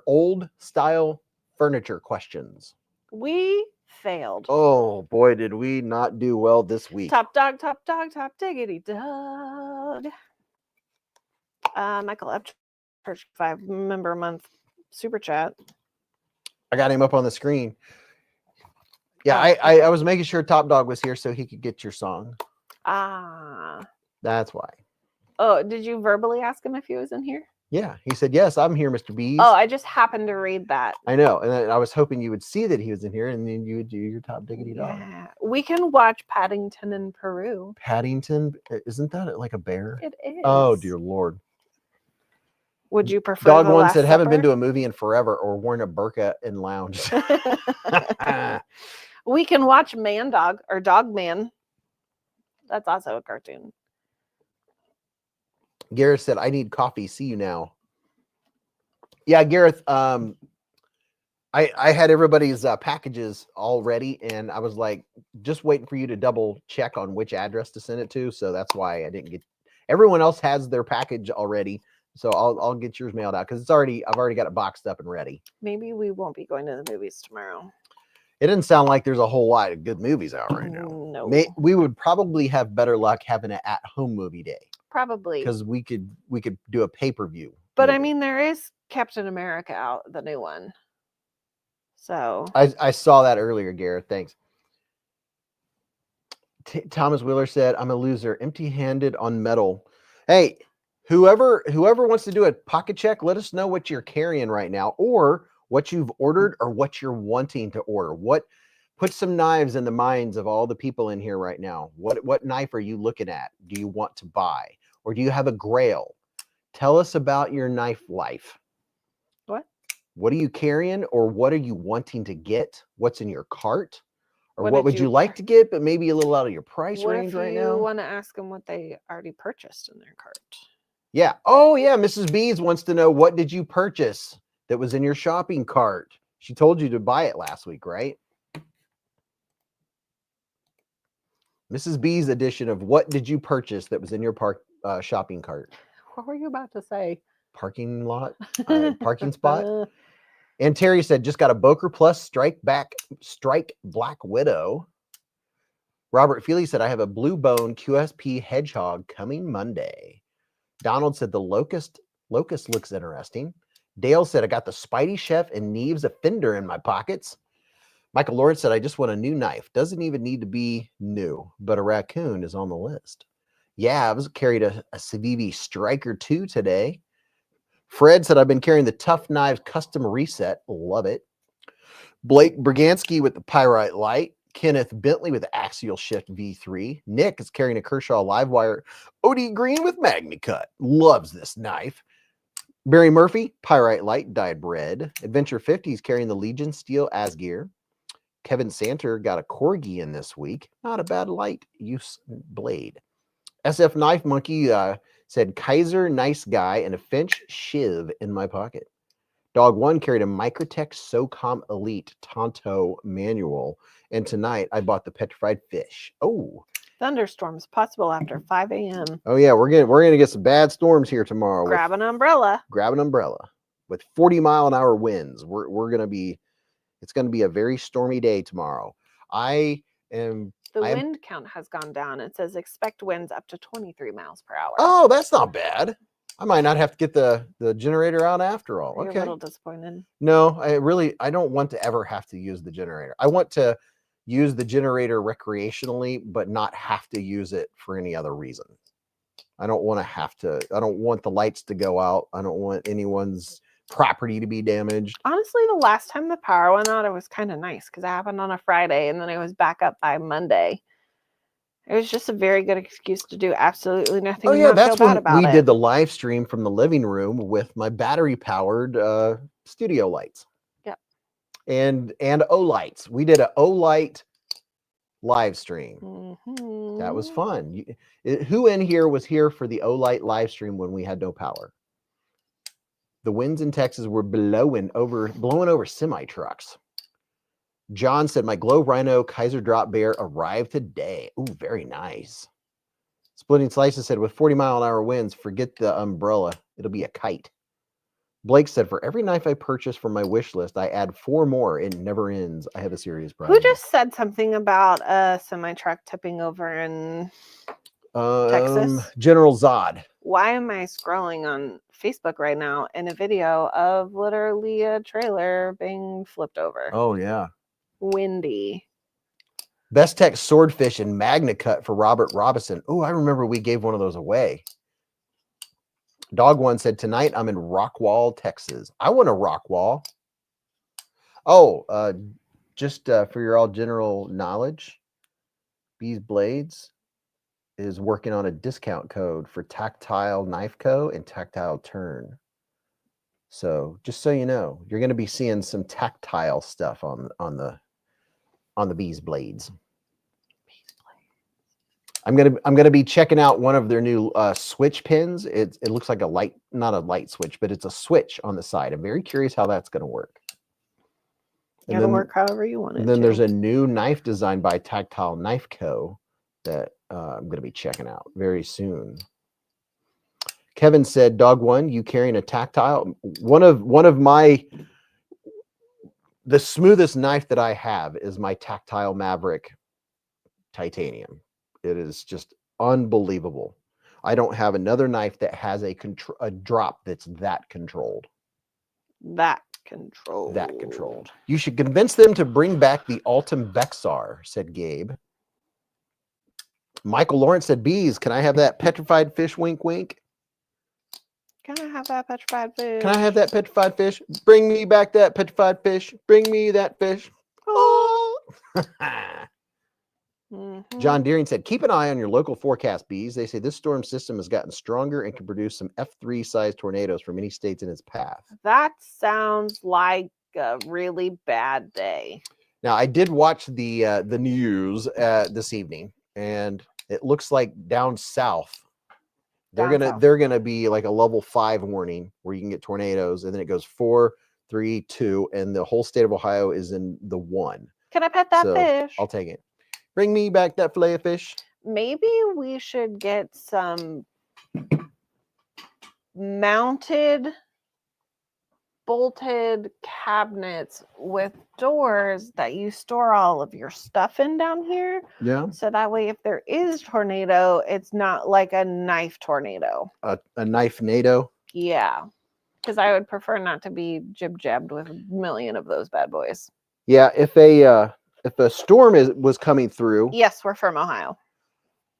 old style furniture questions. We failed. Oh boy, did we not do well this week. Top dog, top diggity dog. Michael Upchurch, 5-member a month super chat. I got him up on the screen. Yeah, I was making sure Top Dog was here so he could get your song. That's why. Oh, did you verbally ask him if he was in here? Yeah, he said, yes, I'm here, Mr. Beez. Oh, I just happened to read that. I know, and I was hoping you would see that he was in here, and then you would do your top diggity dog. Yeah. We can watch Paddington in Peru. Paddington? Isn't that like a bear? It is. Oh, dear Lord. Would you prefer Dog The one Last said, haven't been Supper? to a movie in forever or worn a burqa and lounge. We can watch Man Dog or Dog Man. That's also a cartoon. Gareth said, I need coffee. See you now. Yeah, Gareth, I had everybody's packages all ready, and I was like, just waiting for you to double check on which address to send it to. So that's why I didn't get. Everyone else has their package already, so I'll get yours mailed out because I've already got it boxed up and ready. Maybe we won't be going to the movies tomorrow. It doesn't sound like there's a whole lot of good movies out right now. No. We would probably have better luck having an at-home movie day. Probably. Because we could do a pay-per-view. But movie. I mean, there is Captain America out, the new one. So I saw that earlier, Gareth. Thanks. Thomas Wheeler said, I'm a loser, empty-handed on metal. Hey, whoever wants to do a pocket check, let us know what you're carrying right now, or what you've ordered, or what you're wanting to order. Put some knives in the minds of all the people in here right now. What knife are you looking at? Do you want to buy? Or do you have a grail? Tell us about your knife life. What are you carrying, or what are you wanting to get? What's in your cart? Or what would you like to get, but maybe a little out of your price range right now? What if you want to ask them what they already purchased in their cart? Yeah. Oh, yeah. Mrs. Beez wants to know, what did you purchase that was in your shopping cart? She told you to buy it last week, right? Mrs. B's edition of what did you purchase that was in your shopping cart? What were you about to say? Parking lot, parking spot. And Terry said, just got a Boker Plus Strike Black Widow. Robert Feely said, I have a Blue Bone QSP Hedgehog coming Monday. Donald said, the Locust looks interesting. Dale said, I got the Spidey Chef and Neves Offender in my pockets. Michael Lawrence said, I just want a new knife. Doesn't even need to be new, but a raccoon is on the list. Yeah, I carried a Civivi Striker 2 today. Fred said, I've been carrying the Tough Knives Custom Reset. Love it. Blake Bragansky with the Pyrite Light. Kenneth Bentley with the Axial Shift V3. Nick is carrying a Kershaw Livewire OD Green with MagniCut. Loves this knife. Barry Murphy, Pyrite Light, dyed red. Adventure 50 is carrying the Legion Steel Asgear. Kevin Santer got a Corgi in this week. Not a bad light use blade. SF Knife Monkey said, Kaiser, nice guy, and a Finch Shiv in my pocket. Dog One carried a Microtech SOCOM Elite Tonto manual. And tonight I bought the Petrified Fish. Oh. Thunderstorms possible after 5 a.m. Oh, yeah. We're gonna get some bad storms here tomorrow. Grab an umbrella. Grab an umbrella. With 40-mile-an-hour winds. It's gonna be a very stormy day tomorrow. The wind count has gone down. It says expect winds up to 23 miles per hour. Oh, that's not bad. I might not have to get the generator out after all. You're a Okay. little disappointed. No, I don't want to ever have to use the generator. I want to use the generator recreationally, but not have to use it for any other reason. I don't want to have to. I don't want the lights to go out. I don't want anyone's property to be damaged. Honestly, the last time the power went out, it was kind of nice because it happened on a Friday and then it was back up by Monday. It was just a very good excuse to do absolutely nothing. Oh and yeah, not that's feel bad when about we it. did the live stream from the living room with my battery powered studio lights. Yep. And O-lights. We did a O-light live stream. That was Mhm. fun. Who in here was here for the O-light live stream when we had no power? The winds in Texas were blowing over semi trucks. John said, my Glow Rhino Kaiser Drop Bear arrived today. Ooh, very nice. Splitting Slices said, with 40-mile-an-hour winds, forget the umbrella. It'll be a kite. Blake said, for every knife I purchase from my wish list, I add 4 more. It never ends. I have a serious problem. Who just said something about a semi-truck tipping over in Texas? General Zod. Why am I scrolling on Facebook right now in a video of literally a trailer being flipped over? Oh, yeah. Windy. Best Tech Swordfish and Magna Cut for Robert Robinson. Oh, I remember we gave one of those away. Dog One said, tonight I'm in Rockwall, Texas. I want a Rockwall. Oh, just for your all general knowledge, beezblades is working on a discount code for Tactile Knife Co. and Tactile Turn. So just so you know, you're going to be seeing some tactile stuff on the beezblades. I'm gonna be checking out one of their new switch pins. It looks like not a light switch, but it's a switch on the side. I'm very curious how that's gonna work. It'll work however you want it. And then there's a new knife designed by Tactile Knife Co. that I'm gonna be checking out very soon. Kevin said, "Dog One, you carrying a tactile? One of my the smoothest knife that I have is my Tactile Maverick Titanium. It is just unbelievable. I don't have another knife that has a drop that's that controlled. That controlled. You should convince them to bring back the Altum Bexar," said Gabe. Michael Lawrence said, "Beez, can I have that petrified fish? Wink, wink. Can I have that petrified fish? Can I have that petrified fish? Bring me back that petrified fish. Bring me that fish." Oh. John Deering said, "Keep an eye on your local forecast, Bees. They say this storm system has gotten stronger and can produce some F3 sized tornadoes for many states in its path." That sounds like a really bad day. Now, I did watch the news this evening, and it looks like down south they're gonna be like a level 5 warning where you can get tornadoes, and then it goes 4, 3, 2, and the whole state of Ohio is in the 1. Can I pet that fish? I'll take it. Bring me back that fillet of fish. Maybe we should get some mounted bolted cabinets with doors that you store all of your stuff in down here. Yeah. So that way, if there is tornado, it's not like a knife tornado. A knife NATO. Yeah. Because I would prefer not to be jib-jabbed with a million of those bad boys. Yeah, if a storm was coming through. Yes, we're from Ohio.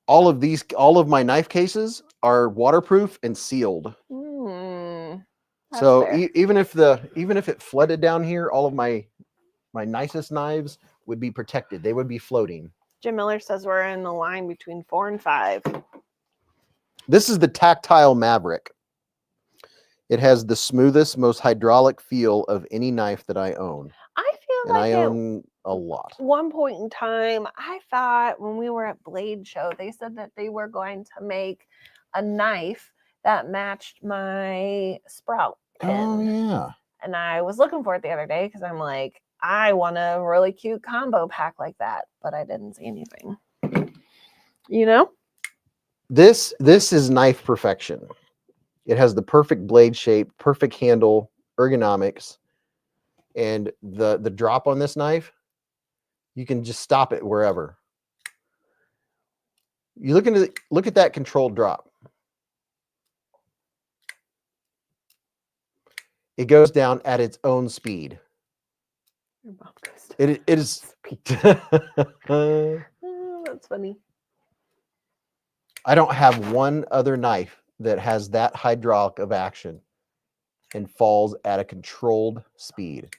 All of my knife cases are waterproof and sealed. So even if it flooded down here, all of my nicest knives would be protected. They would be floating. Jim Miller says we're in the line between 4 and 5. This is the Tactile Maverick. It has the smoothest, most hydraulic feel of any knife that I own. I feel like I own a lot. One point in time, I thought when we were at Blade Show, they said that they were going to make a knife that matched my Sprout pin. Oh, yeah. And I was looking for it the other day because I'm like, I want a really cute combo pack like that, but I didn't see anything. You know? This is knife perfection. It has the perfect blade shape, perfect handle, ergonomics, and the drop on this knife, you can just stop it wherever. You look at that controlled drop. It goes down at its own speed. Your mom goes to It is. Oh, that's funny. I don't have one other knife that has that hydraulic of action and falls at a controlled speed.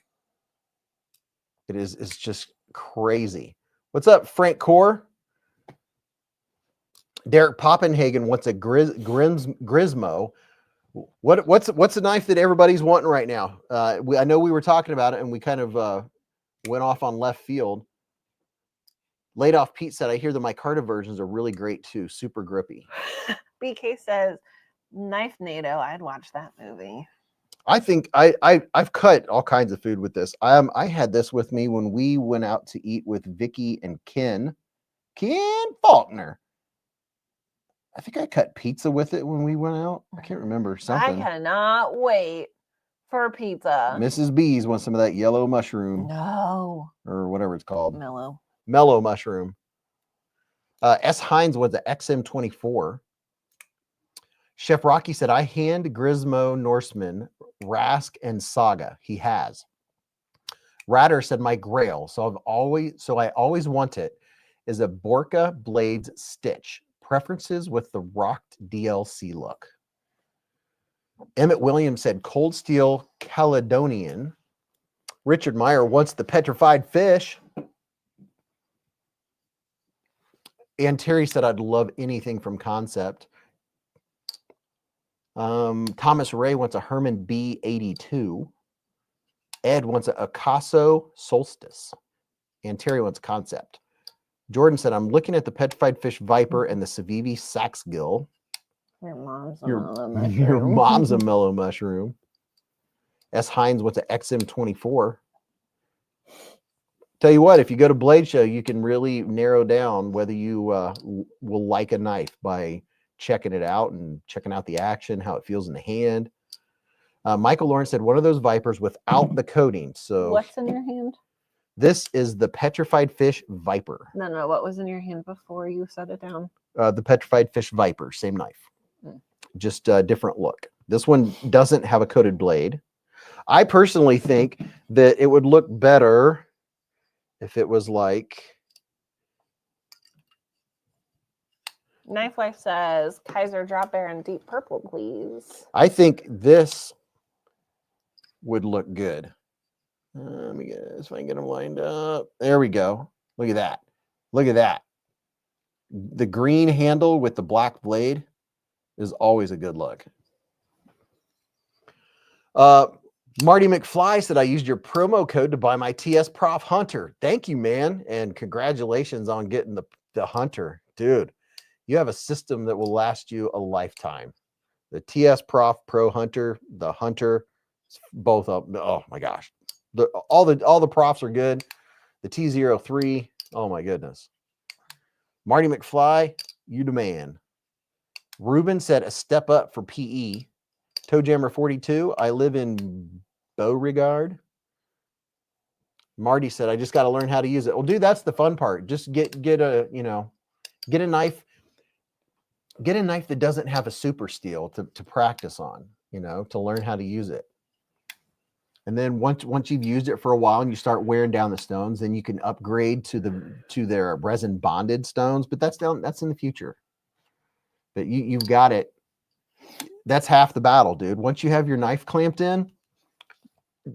It's just crazy. What's up, Frank Core? Derek Poppenhagen wants a Grismo. What's the knife that everybody's wanting right now? I know we were talking about it and we kind of went off on left field. Laid Off Pete said, I hear the micarta versions are really great too. Super grippy. BK says, Knife NATO. I'd watch that movie. I think I've cut all kinds of food with this. I had this with me when we went out to eat with Vicky and Ken Faulkner. I think I cut pizza with it when we went out. I can't remember something. I cannot wait for pizza. Mrs. Beez wants some of that yellow mushroom. No. Or whatever it's called. Mellow mushroom. S. Hines was the XM24. Chef Rocky said, I hand Grismo Norseman, Rask, and Saga. He has. Ratter said, my grail. So I always want it is a Borka Blades Stitch. Preferences with the rocked DLC look. Emmett Williams said, Cold Steel Caledonian. Richard Meyer wants the Petrified Fish. And Terry said, I'd love anything from Concept. Thomas Ray wants a Herman B82. Ed wants a Acaso Solstice. And Terry wants Concept. Jordan said, I'm looking at the Petrified Fish Viper and the Civivi Saxgill. Your mom's a mellow mushroom. Your mom's a mellow mushroom. S. Hines wants an XM24. Tell you what, if you go to Blade Show, you can really narrow down whether you will like a knife by checking it out and checking out the action, how it feels in the hand. Michael Lawrence said, one of those Vipers without the coating. So what's in your hand? This is the Petrified Fish Viper. No. What was in your hand before you set it down? The Petrified Fish Viper, same knife. Just a different look. This one doesn't have a coated blade. I personally think that it would look better if it was like... Knife Life says, Kaiser Drop Bear in deep purple, please. I think this would look good. Let me get this if I can get them lined up. There we go. Look at that. Look at that. The green handle with the black blade is always a good look. Marty McFly said, I used your promo code to buy my TS Prof Hunter. Thank you, man. And congratulations on getting the Hunter. Dude, you have a system that will last you a lifetime. The TS Prof Pro Hunter, the Hunter, both of them. Oh my gosh. All the profs are good. The T03, oh my goodness. Marty McFly, you demand. Ruben said a step up for PE. Toe Jammer 42, I live in Beauregard. Marty said, I just got to learn how to use it. Well, dude, that's the fun part. Just get a knife. Get a knife that doesn't have a super steel to practice on, to learn how to use it. And then once you've used it for a while and you start wearing down the stones, then you can upgrade to their resin bonded stones. But that's in the future. But you've got it. That's half the battle, dude. Once you have your knife clamped in,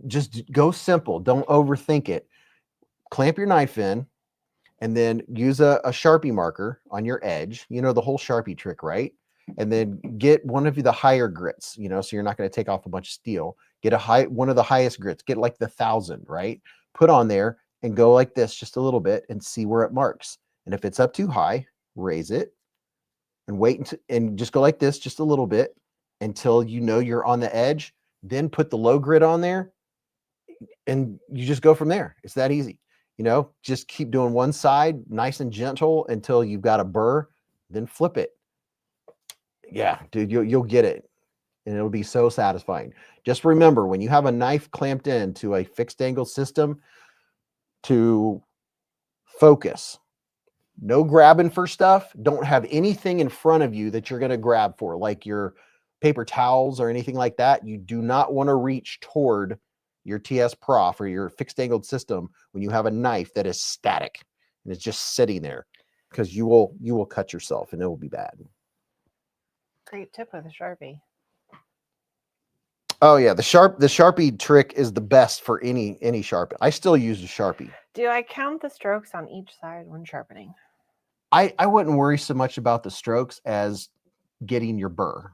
just go simple. Don't overthink it. Clamp your knife in, and then use a Sharpie marker on your edge. You know the whole Sharpie trick, right? And then get one of the higher grits, so you're not going to take off a bunch of steel. Get one of the highest grits. Get like the 1000, right? Put on there and go like this just a little bit and see where it marks. And if it's up too high, raise it and wait and just go like this just a little bit until you're on the edge. Then put the low grit on there and you just go from there. It's that easy. Just keep doing one side nice and gentle until you've got a burr, then flip it. Yeah, dude, you'll get it. And it'll be so satisfying. Just remember, when you have a knife clamped into a fixed angle system, to focus. No grabbing for stuff. Don't have anything in front of you that you're going to grab for, like your paper towels or anything like that, you do not want to reach toward your TS Prof or your fixed angled system when you have a knife that is static and it's just sitting there, because you will cut yourself and it will be bad. Great tip with a Sharpie. Oh yeah, the Sharpie trick is the best for any sharpen. I still use a Sharpie. Do I count the strokes on each side when sharpening? I wouldn't worry so much about the strokes as getting your burr.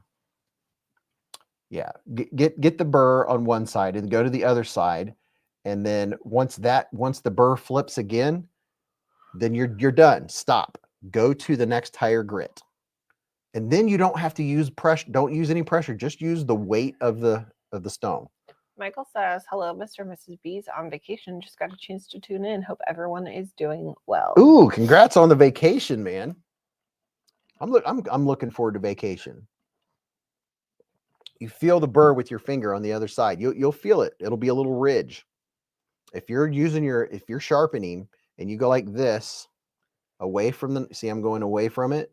Yeah, get the burr on one side and go to the other side, and then once the burr flips again, then you're done. Stop. Go to the next higher grit, and then you don't have to use pressure. Don't use any pressure. Just use the weight of the stone. Michael says, "Hello, Mr. and Mrs. Beez on vacation. Just got a chance to tune in. Hope everyone is doing well." Ooh, congrats on the vacation, man. I'm looking forward to vacation. You feel the burr with your finger on the other side. You'll feel it. It'll be a little ridge. If you're sharpening and you go like this, away from the, see, I'm going away from it.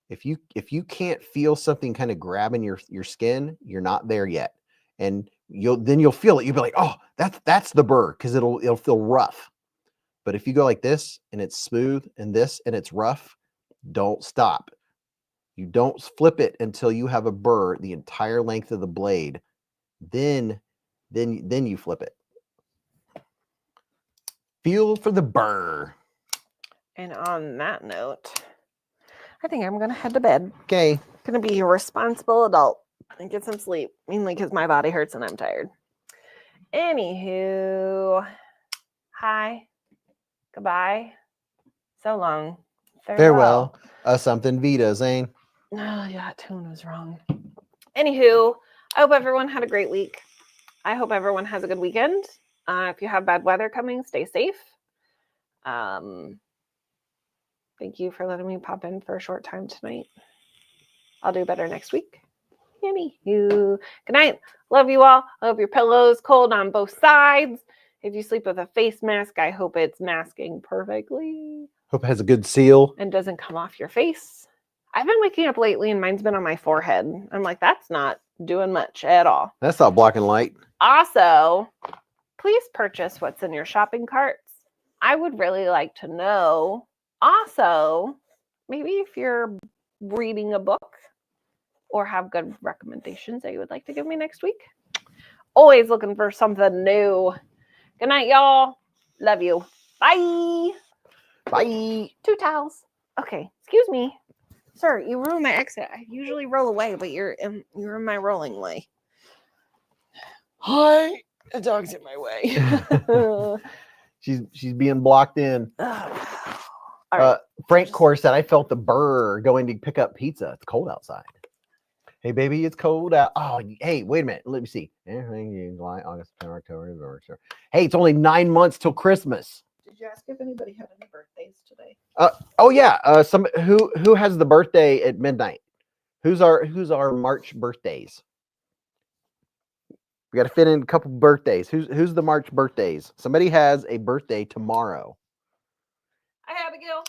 If you can't feel something kind of grabbing your skin, you're not there yet. And you'll feel it. You'll be like, oh, that's the burr, because it'll feel rough. But if you go like this and it's smooth, and this and it's rough, don't stop. You don't flip it until you have a burr the entire length of the blade. Then you flip it. Feel for the burr. And on that note, I think I'm going to head to bed. Okay. Going to be a responsible adult and get some sleep, mainly because my body hurts and I'm tired. Anywho, hi, goodbye, so long, Farewell. Something Vita, Zane. Oh, yeah, that tune was wrong. Anywho, I hope everyone had a great week. I hope everyone has a good weekend. If you have bad weather coming, stay safe. Thank you for letting me pop in for a short time tonight. I'll do better next week. Anywho, good night. Love you all. I hope your pillow's cold on both sides. If you sleep with a face mask, I hope it's masking perfectly. Hope it has a good seal and doesn't come off your face. I've been waking up lately and mine's been on my forehead. I'm like, that's not doing much at all. That's not blocking light. Also, please purchase what's in your shopping carts. I would really like to know. Also, maybe if you're reading a book or have good recommendations that you would like to give me next week. Always looking for something new. Good night, y'all. Love you. Bye. Bye. 2 towels. Okay, excuse me. Sir, you ruined my exit. I usually roll away, but you're in my rolling way. Hi. The dog's in my way. She's being blocked in. Right. Frank Core said, I felt the burr going to pick up pizza. It's cold outside. Hey, baby, it's cold out. Oh, hey, wait a minute. Let me see. July, August, September, October, November. Hey, it's only 9 months till Christmas. Did you ask if anybody had any birthdays today? Oh yeah. Who has the birthday at midnight? Who's our March birthdays? We got to fit in a couple birthdays. Who's the March birthdays? Somebody has a birthday tomorrow. Hi, Abigail.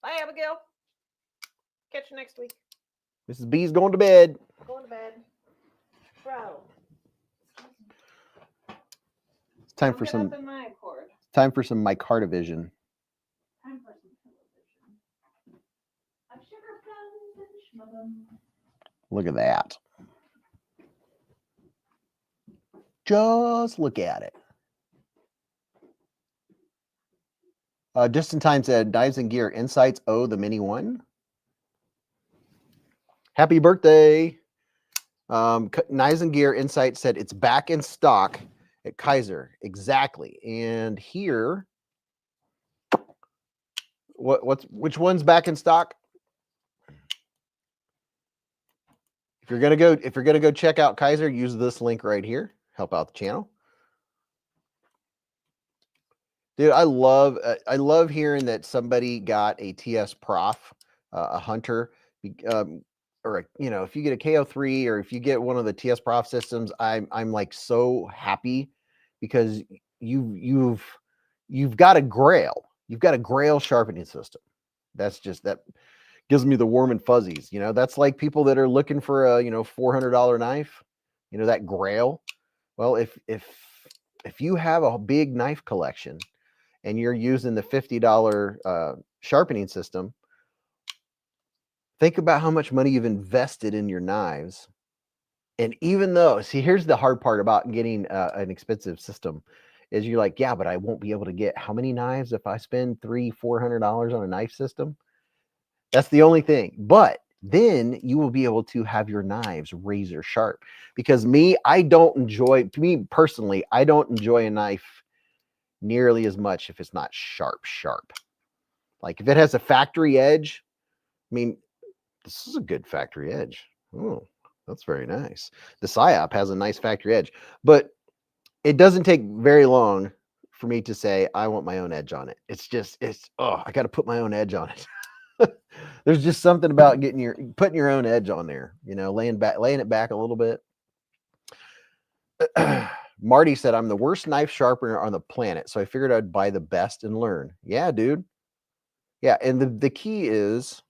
Bye, Abigail. Catch you next week. Mrs. B's going to bed. Going to bed. Bro. It's time for some. Time for some micarta vision. Time for some television. Look at that. Just look at it. Just in time said, Dives and Gear Insights. Oh, the mini one. Happy birthday. Knives and Gear Insights said it's back in stock at Kaiser. Exactly. And here, which one's back in stock? If you're gonna go check out Kaiser, use this link right here. Help out the channel. Dude, I love hearing that somebody got a TS Prof, a Hunter, or if you get a KO3 or if you get one of the TS Prof systems, I'm like so happy, because you've got a Grail. You've got a Grail sharpening system. That's just that. Gives me the warm and fuzzies. You know, that's like people that are looking for a, $400 knife, that grail. Well, if you have a big knife collection and you're using the $50 sharpening system, think about how much money you've invested in your knives. And even though, see, here's the hard part about getting an expensive system is you're like, yeah, but I won't be able to get how many knives if I spend $300-400 on a knife system? That's the only thing. But then you will be able to have your knives razor sharp. Because me personally, I don't enjoy a knife nearly as much if it's not sharp. Like if it has a factory edge, I mean, this is a good factory edge. Oh, that's very nice. The PSYOP has a nice factory edge, but it doesn't take very long for me to say, I want my own edge on it. I got to put my own edge on it. There's just something about putting your own edge on there, laying it back a little bit. Marty said, I'm the worst knife sharpener on the planet, so I figured I'd buy the best and learn. Yeah, dude. Yeah, and the key is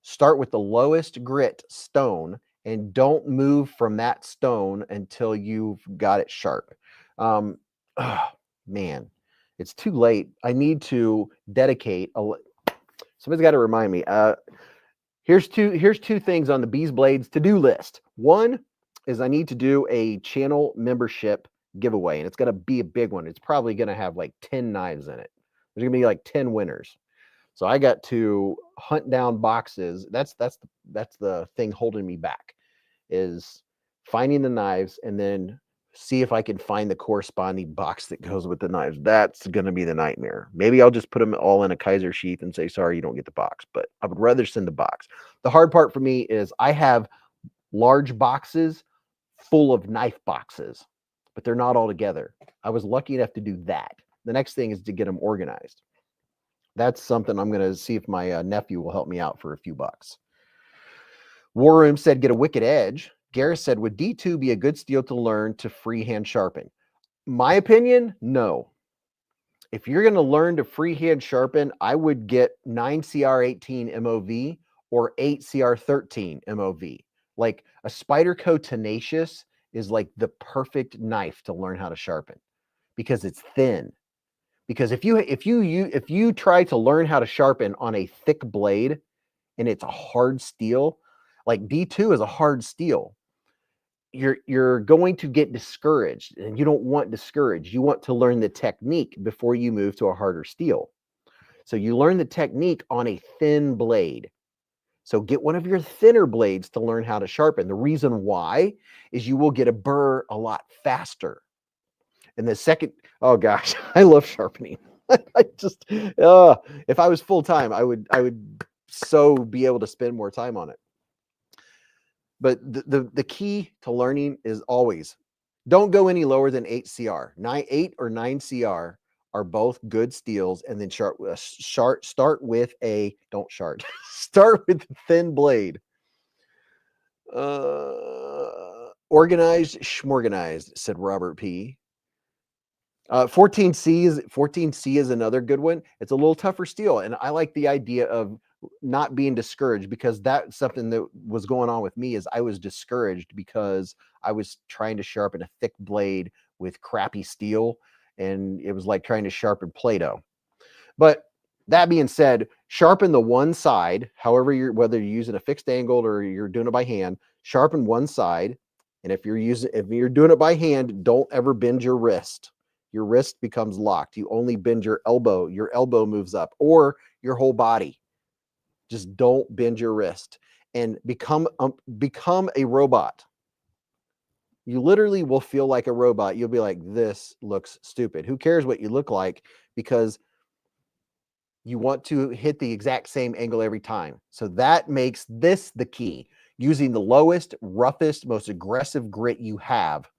start with the lowest grit stone and don't move from that stone until you've got it sharp. Man, it's too late. I need to dedicate somebody's got to remind me. Here's two things on the beezblades to-do list. One is I need to do a channel membership giveaway, and it's going to be a big one. It's probably going to have like 10 knives in it. There's going to be like 10 winners. So I got to hunt down boxes. That's the thing holding me back, is finding the knives and then see if I can find the corresponding box that goes with the knives. That's going to be the nightmare. Maybe I'll just put them all in a Kaiser sheath and say, sorry, you don't get the box, but I would rather send the box. The hard part for me is I have large boxes full of knife boxes, but they're not all together. I was lucky enough to do that. The next thing is to get them organized. That's something I'm going to see if my nephew will help me out for a few bucks. War Room said, get a wicked edge. Gareth said, would D2 be a good steel to learn to freehand sharpen? My opinion, no. If you're going to learn to freehand sharpen, I would get 9CR18 MOV or 8CR13 MOV. Like a Spyderco Tenacious is like the perfect knife to learn how to sharpen because it's thin. Because if you try to learn how to sharpen on a thick blade and it's a hard steel, like D2 is a hard steel, you're going to get discouraged, and you don't want discouraged. You want to learn the technique before you move to a harder steel. So you learn the technique on a thin blade. So get one of your thinner blades to learn how to sharpen. The reason why is you will get a burr a lot faster. And the second, oh gosh, I love sharpening. I just, if I was full time, I would so be able to spend more time on it. But the key to learning is always don't go any lower than 8CR. 8 or 9CR are both good steels, and then start with a start with a thin blade. Organized schmorganized, said Robert P. 14C is another good one. It's a little tougher steel, and I like the idea of not being discouraged, because that's something that was going on with me. Is I was discouraged because I was trying to sharpen a thick blade with crappy steel, and it was like trying to sharpen Play-Doh. But that being said, sharpen the one side, whether you're using a fixed angle or you're doing it by hand, sharpen one side. And if you're doing it by hand, don't ever bend your wrist. Your wrist becomes locked. You only bend your elbow. Your elbow moves up, or your whole body. Just don't bend your wrist, and become a robot. You literally will feel like a robot. You'll be like, this looks stupid. Who cares what you look like? Because you want to hit the exact same angle every time. So that makes this the key. Using the lowest, roughest, most aggressive grit you have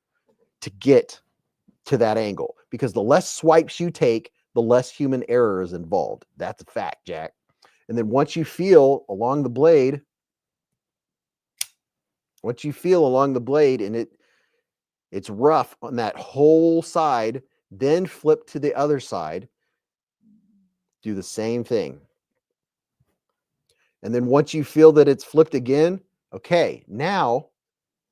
to get to that angle. Because the less swipes you take, the less human error is involved. That's a fact, Jack. And then once you feel along the blade, and it's rough on that whole side, then flip to the other side. Do the same thing. And then once you feel that it's flipped again, okay, now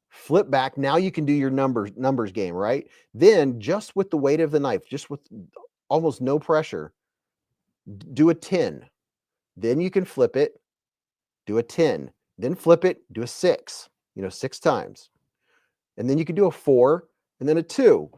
flip back. Now you can do your numbers game, right? Then just with the weight of the knife, just with almost no pressure, do a 10. Then you can flip it, do a 10, then flip it, do a 6, 6 times. And then you can do a 4 and then a 2.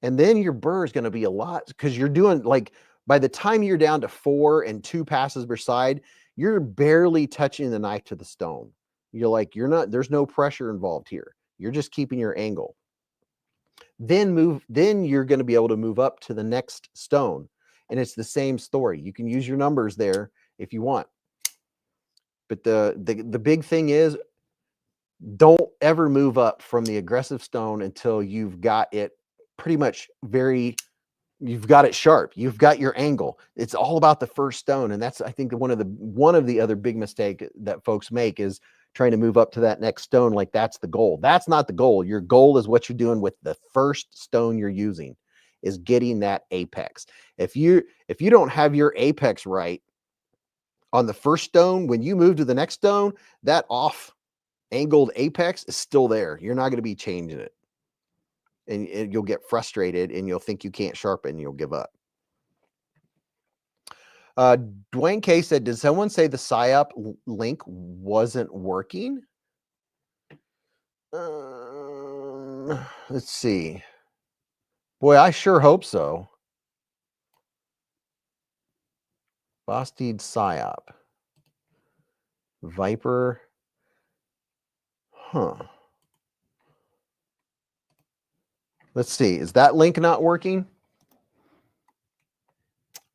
And then your burr is going to be a lot, because you're doing, like, by the time you're down to 4 and 2 passes per side, you're barely touching the knife to the stone. There's no pressure involved here. You're just keeping your angle. Then you're going to be able to move up to the next stone. And it's the same story. You can use your numbers there if you want. But the big thing is, don't ever move up from the aggressive stone until you've got it pretty much you've got it sharp. You've got your angle. It's all about the first stone. And that's, I think, one of the other big mistake that folks make is trying to move up to that next stone like that's the goal. That's not the goal. Your goal is what you're doing with the first stone you're using, is getting that apex. If you don't have your apex right on the first stone, when you move to the next stone, that off angled apex is still there. You're not going to be changing it. And you'll get frustrated and you'll think you can't sharpen and you'll give up. Dwayne K said, did someone say the PSYOP link wasn't working? Let's see. Boy, I sure hope so. Vased PSYOP. Viper. Huh. Let's see. Is that link not working?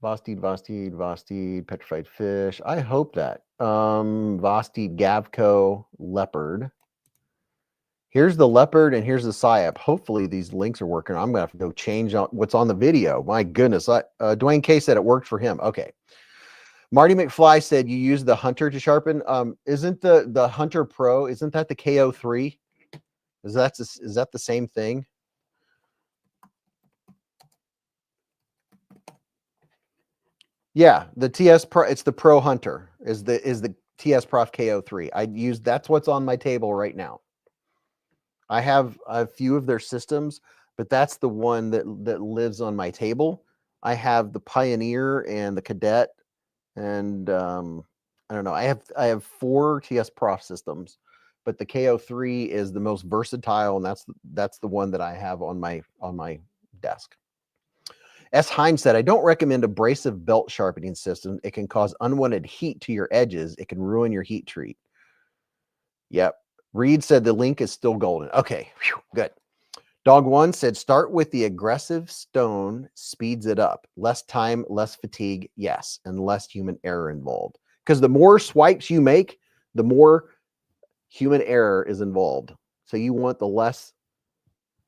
Vased, Petrified Fish. I hope that. Vased Gavco Leopard. Here's the Leopard and here's the PSYOP. Hopefully these links are working. I'm going to have to go change what's on the video. My goodness. Dwayne K said it worked for him. Okay. Marty McFly said you use the Hunter to sharpen. Isn't the Hunter Pro, isn't that the KO3? Is that the same thing? Yeah, the TS Pro, it's the Pro Hunter is the TS Prof KO3. That's what's on my table right now. I have a few of their systems, but that's the one that lives on my table. I have the Pioneer and the Cadet, and I don't know. I have 4 TS Prof systems, but the KO3 is the most versatile, and that's the one that I have on my desk. S. Hines said, I don't recommend abrasive belt sharpening system. It can cause unwanted heat to your edges. It can ruin your heat treat. Yep. Reed said the link is still golden. Okay, whew, good. Dog One said, start with the aggressive stone, speeds it up. Less time, less fatigue, yes, and less human error involved. Because the more swipes you make, the more human error is involved. So you want the less.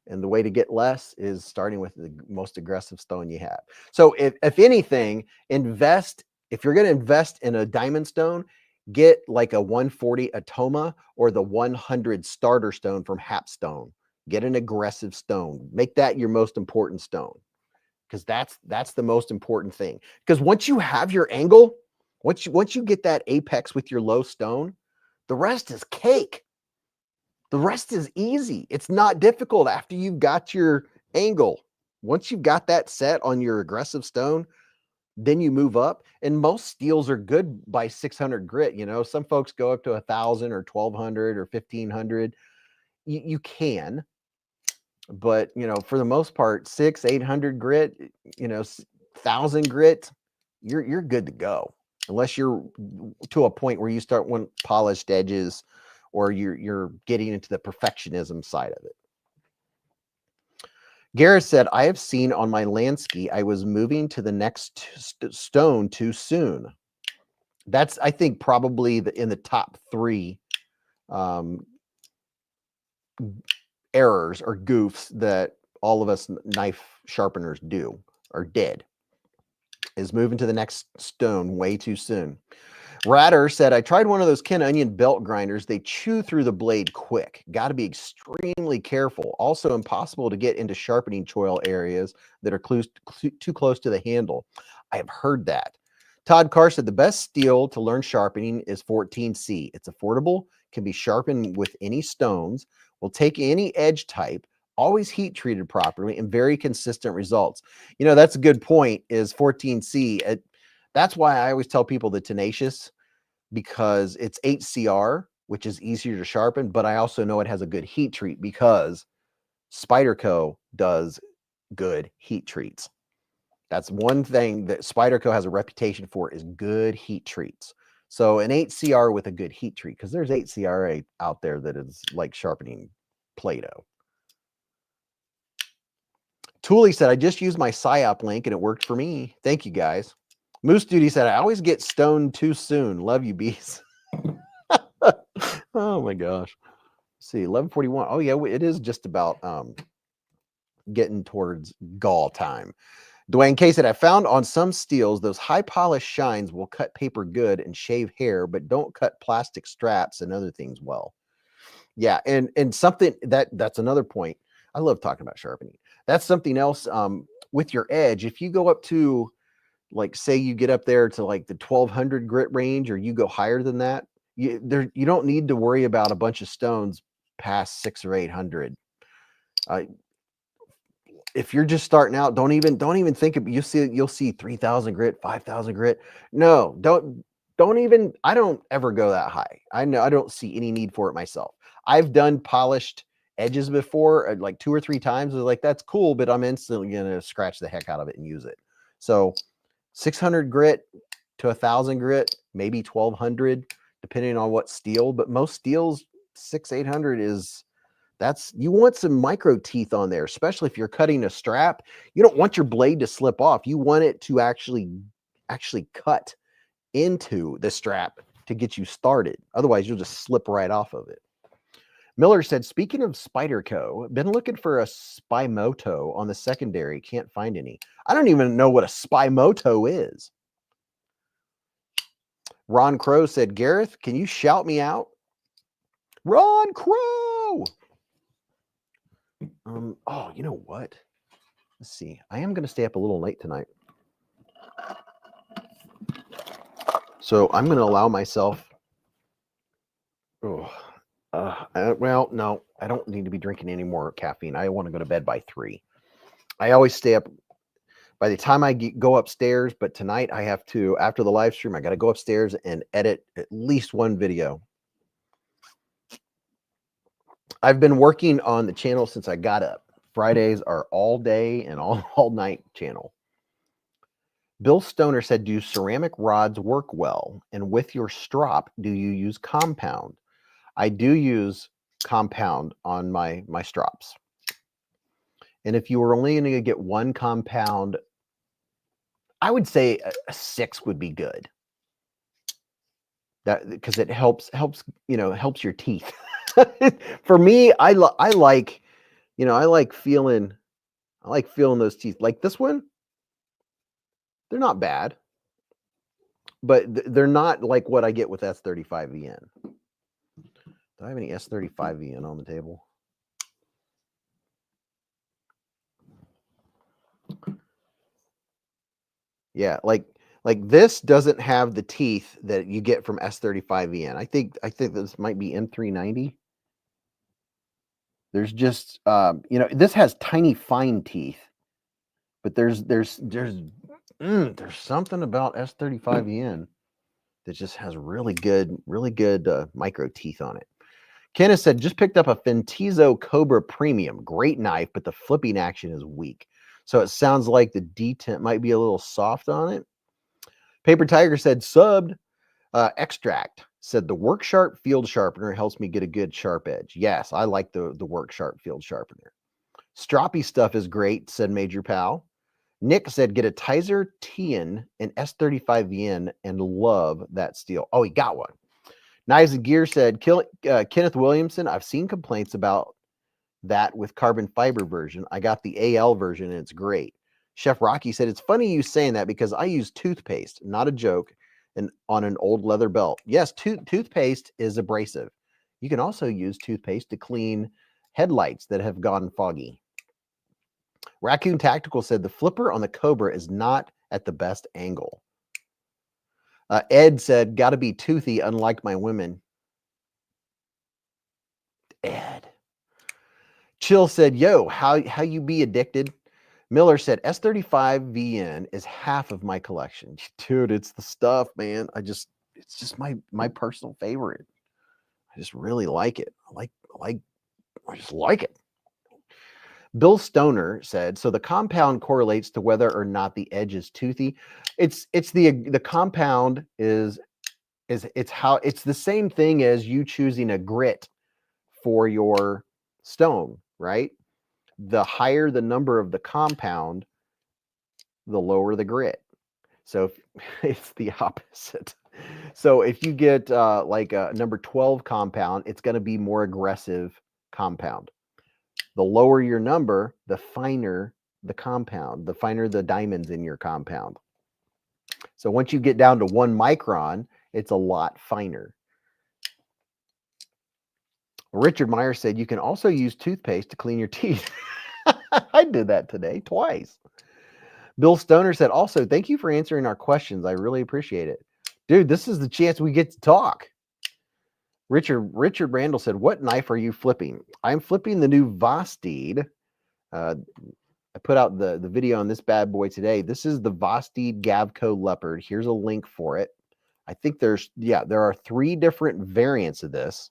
And the way to get less is starting with the most aggressive stone you have. So if anything, if you're going to invest in a diamond stone, get like a 140 Atoma or the 100 starter stone from Hapstone. Get an aggressive stone. Make that your most important stone, because that's the most important thing. Because once you have your angle, once you get that apex with your low stone, the rest is cake. The rest is easy. It's not difficult after you've got your angle. Once you've got that set on your aggressive stone, then you move up. And most steels are good by 600 grit. Some folks go up to 1,000 or 1,200 or 1,500. You can, but for the most part, 600-800 grit, 1,000 grit, you're good to go. Unless you're to a point where you start wanting polished edges, or you're getting into the perfectionism side of it. Garrett said, I have seen on my Lansky, I was moving to the next stone too soon. That's, I think, probably in the top 3 errors or goofs that all of us knife sharpeners do or did, is moving to the next stone way too soon. Ratter said, I tried one of those Ken Onion belt grinders. They chew through the blade quick. Got to be extremely careful. Also impossible to get into sharpening choil areas that are too close to the handle. I have heard that. Todd Carr said the best steel to learn sharpening is 14C. It's affordable, can be sharpened with any stones, will take any edge type, always heat treated properly, and very consistent results. You know, that's a good point, is 14C. That's why I always tell people the Tenacious, because it's HCR, which is easier to sharpen, but I also know it has a good heat treat because Spyderco does good heat treats. That's one thing that Spyderco has a reputation for, is good heat treats. So an HCR with a good heat treat, because there's HCR out there that is like sharpening Play-Doh. Tooley said, I just used my PSYOP link and it worked for me. Thank you, guys. Moose Duty said, I always get stoned too soon. Love you, Beez. Oh my gosh. Let's see, 11:41. Oh yeah, it is just about getting towards gall time. Dwayne K said, I found on some steels, those high polish shines will cut paper good and shave hair, but don't cut plastic straps and other things well. Yeah, and something that's another point. I love talking about sharpening. That's something else with your edge. If you go up to, like, say you get up there to like the 1200 grit range, or you go higher than that, you don't need to worry about a bunch of stones past 600 or 800. If you're just starting out, don't even think of, you'll see 3000 grit, 5000 grit. No, don't even, I don't ever go that high. I know I don't see any need for it myself. I've done polished edges before, like 2 or 3 times. I was like, that's cool, but I'm instantly gonna scratch the heck out of it and use it. So 600 grit to 1000 grit, maybe 1200, depending on what steel, but most steels 600-800 is, you want some micro teeth on there, especially if you're cutting a strap. You don't want your blade to slip off. You want it to actually cut into the strap to get you started. Otherwise, you'll just slip right off of it. Miller said, speaking of Spyderco, been looking for a Spymoto on the secondary. Can't find any. I don't even know what a Spymoto is. Ron Crow said, Gareth, can you shout me out? Ron Crow! Oh, you know what? Let's see. I am going to stay up a little late tonight. So I'm going to allow myself. Well, no, I don't need to be drinking any more caffeine. I want to go to bed by 3. I always stay up by the time I go upstairs, but tonight I have to, after the live stream, I got to go upstairs and edit at least one video. I've been working on the channel since I got up. Fridays are all day and all night channel. Bill Stoner said, do ceramic rods work well? And with your strop, do you use compound? I do use compound on my strops. And if you were only going to get one compound, I would say a 6 would be good. That, because it helps your teeth. For me, I like feeling those teeth. Like this one, they're not bad, but they're not like what I get with S35VN. Do I have any S35VN on the table? Yeah, like this doesn't have the teeth that you get from S35VN. I think this might be M390. There's just this has tiny fine teeth, but there's something about S35VN that just has really good micro teeth on it. Kenneth said, just picked up a Fintizo Cobra Premium. Great knife, but the flipping action is weak. So it sounds like the detent might be a little soft on it. Paper Tiger said, subbed. Extract said, the Work Sharp Field Sharpener helps me get a good sharp edge. Yes, I like the Work Sharp Field Sharpener. Stroppy stuff is great, said Major Pal. Nick said, get a Kaiser Tian and S35VN and love that steel. Oh, he got one. Knives and Gear said, Kenneth Williamson, I've seen complaints about that with carbon fiber version. I got the AL version and it's great. Chef Rocky said, it's funny you saying that because I use toothpaste, not a joke, and on an old leather belt. Yes, toothpaste is abrasive. You can also use toothpaste to clean headlights that have gone foggy. . Raccoon Tactical said, the flipper on the Cobra is not at the best angle. Ed said, "Got to be toothy, unlike my women." Ed. Chill said, "Yo, how you be addicted?" Miller said, "S35 VN is half of my collection." Dude, it's the stuff, man. It's just my personal favorite. I just really like it. I just like it. Bill Stoner said, "So the compound correlates to whether or not the edge is toothy." It's the compound is it's the same thing as you choosing a grit for your stone, right? The higher the number of the compound, the lower the grit. So it's the opposite. So if you get like a number 12 compound, it's going to be more aggressive compound. The lower your number, the finer the compound, the finer the diamonds in your compound. So once you get down to 1 micron, it's a lot finer. Richard Meyer said, "You can also use toothpaste to clean your teeth." I did that today twice. Bill Stoner said, "Also, thank you for answering our questions. I really appreciate it." Dude, this is the chance we get to talk. Richard Randall said, "What knife are you flipping?" I'm flipping the new Vased. I put out the video on this bad boy today. This is the Vased Gavco Leopard. Here's a link for it. I think there are 3 different variants of this.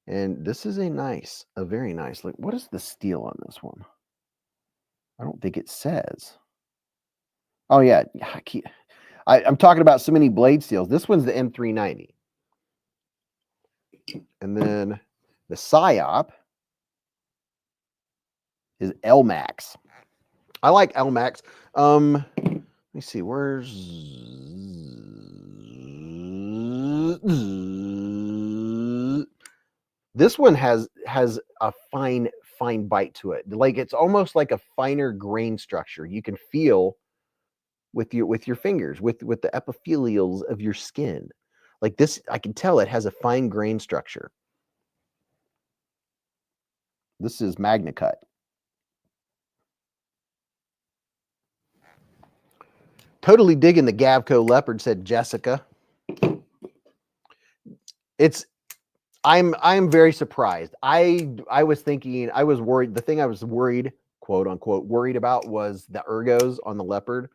And this is a very nice. Look, what is the steel on this one? I don't think it says. Oh yeah, I'm talking about so many blade steels. This one's the M390. And then the PSYOP is LMAX. I like LMAX. Let me see. Where's this one has a fine bite to it. Like it's almost like a finer grain structure. You can feel with your fingers, with the epithelials of your skin. Like this, I can tell it has a fine grain structure. This is Magna Cut. Totally digging the Gavco Leopard, said Jessica. I'm very surprised. I was thinking, I was worried. The thing I was worried, quote unquote, worried about was the ergos on the Leopard.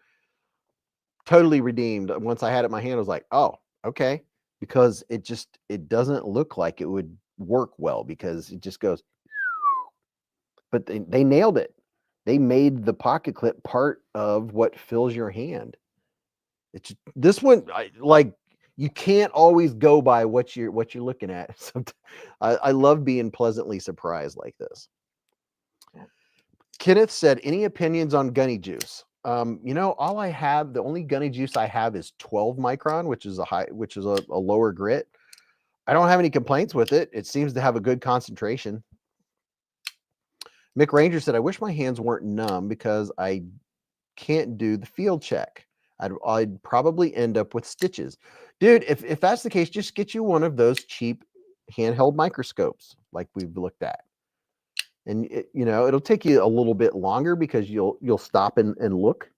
Totally redeemed. Once I had it in my hand, I was like, oh, okay. Because it doesn't look like it would work well because it just goes. But they nailed it. They made the pocket clip part of what fills your hand. It's this one, like you can't always go by what you're looking at. I love being pleasantly surprised like this. Kenneth said, "Any opinions on gunny juice?" The only gunny juice I have is 12 micron, which is a lower grit. I don't have any complaints with it. It seems to have a good concentration. Mick Ranger said, "I wish my hands weren't numb because I can't do the field check. I'd probably end up with stitches." Dude, if that's the case, just get you one of those cheap handheld microscopes like we've looked at. And it'll take you a little bit longer because you'll stop and look,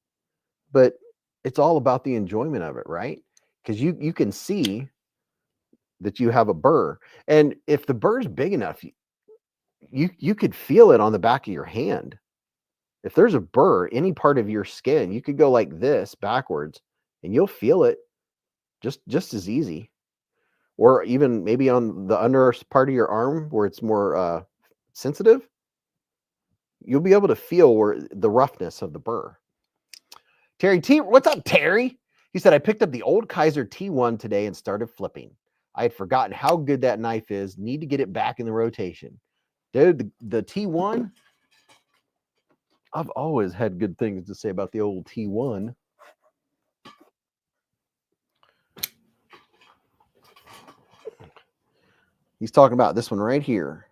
but it's all about the enjoyment of it, right? Because you can see that you have a burr, and if the burr's big enough, you could feel it on the back of your hand. If there's a burr, any part of your skin, you could go like this backwards, and you'll feel it just as easy. Or even maybe on the under part of your arm where it's more sensitive, you'll be able to feel where the roughness of the burr. Terry T, what's up, Terry? He said, "I picked up the old Kaiser T1 today and started flipping. I had forgotten how good that knife is. Need to get it back in the rotation." Dude, the T1, I've always had good things to say about the old T1. He's talking about this one right here.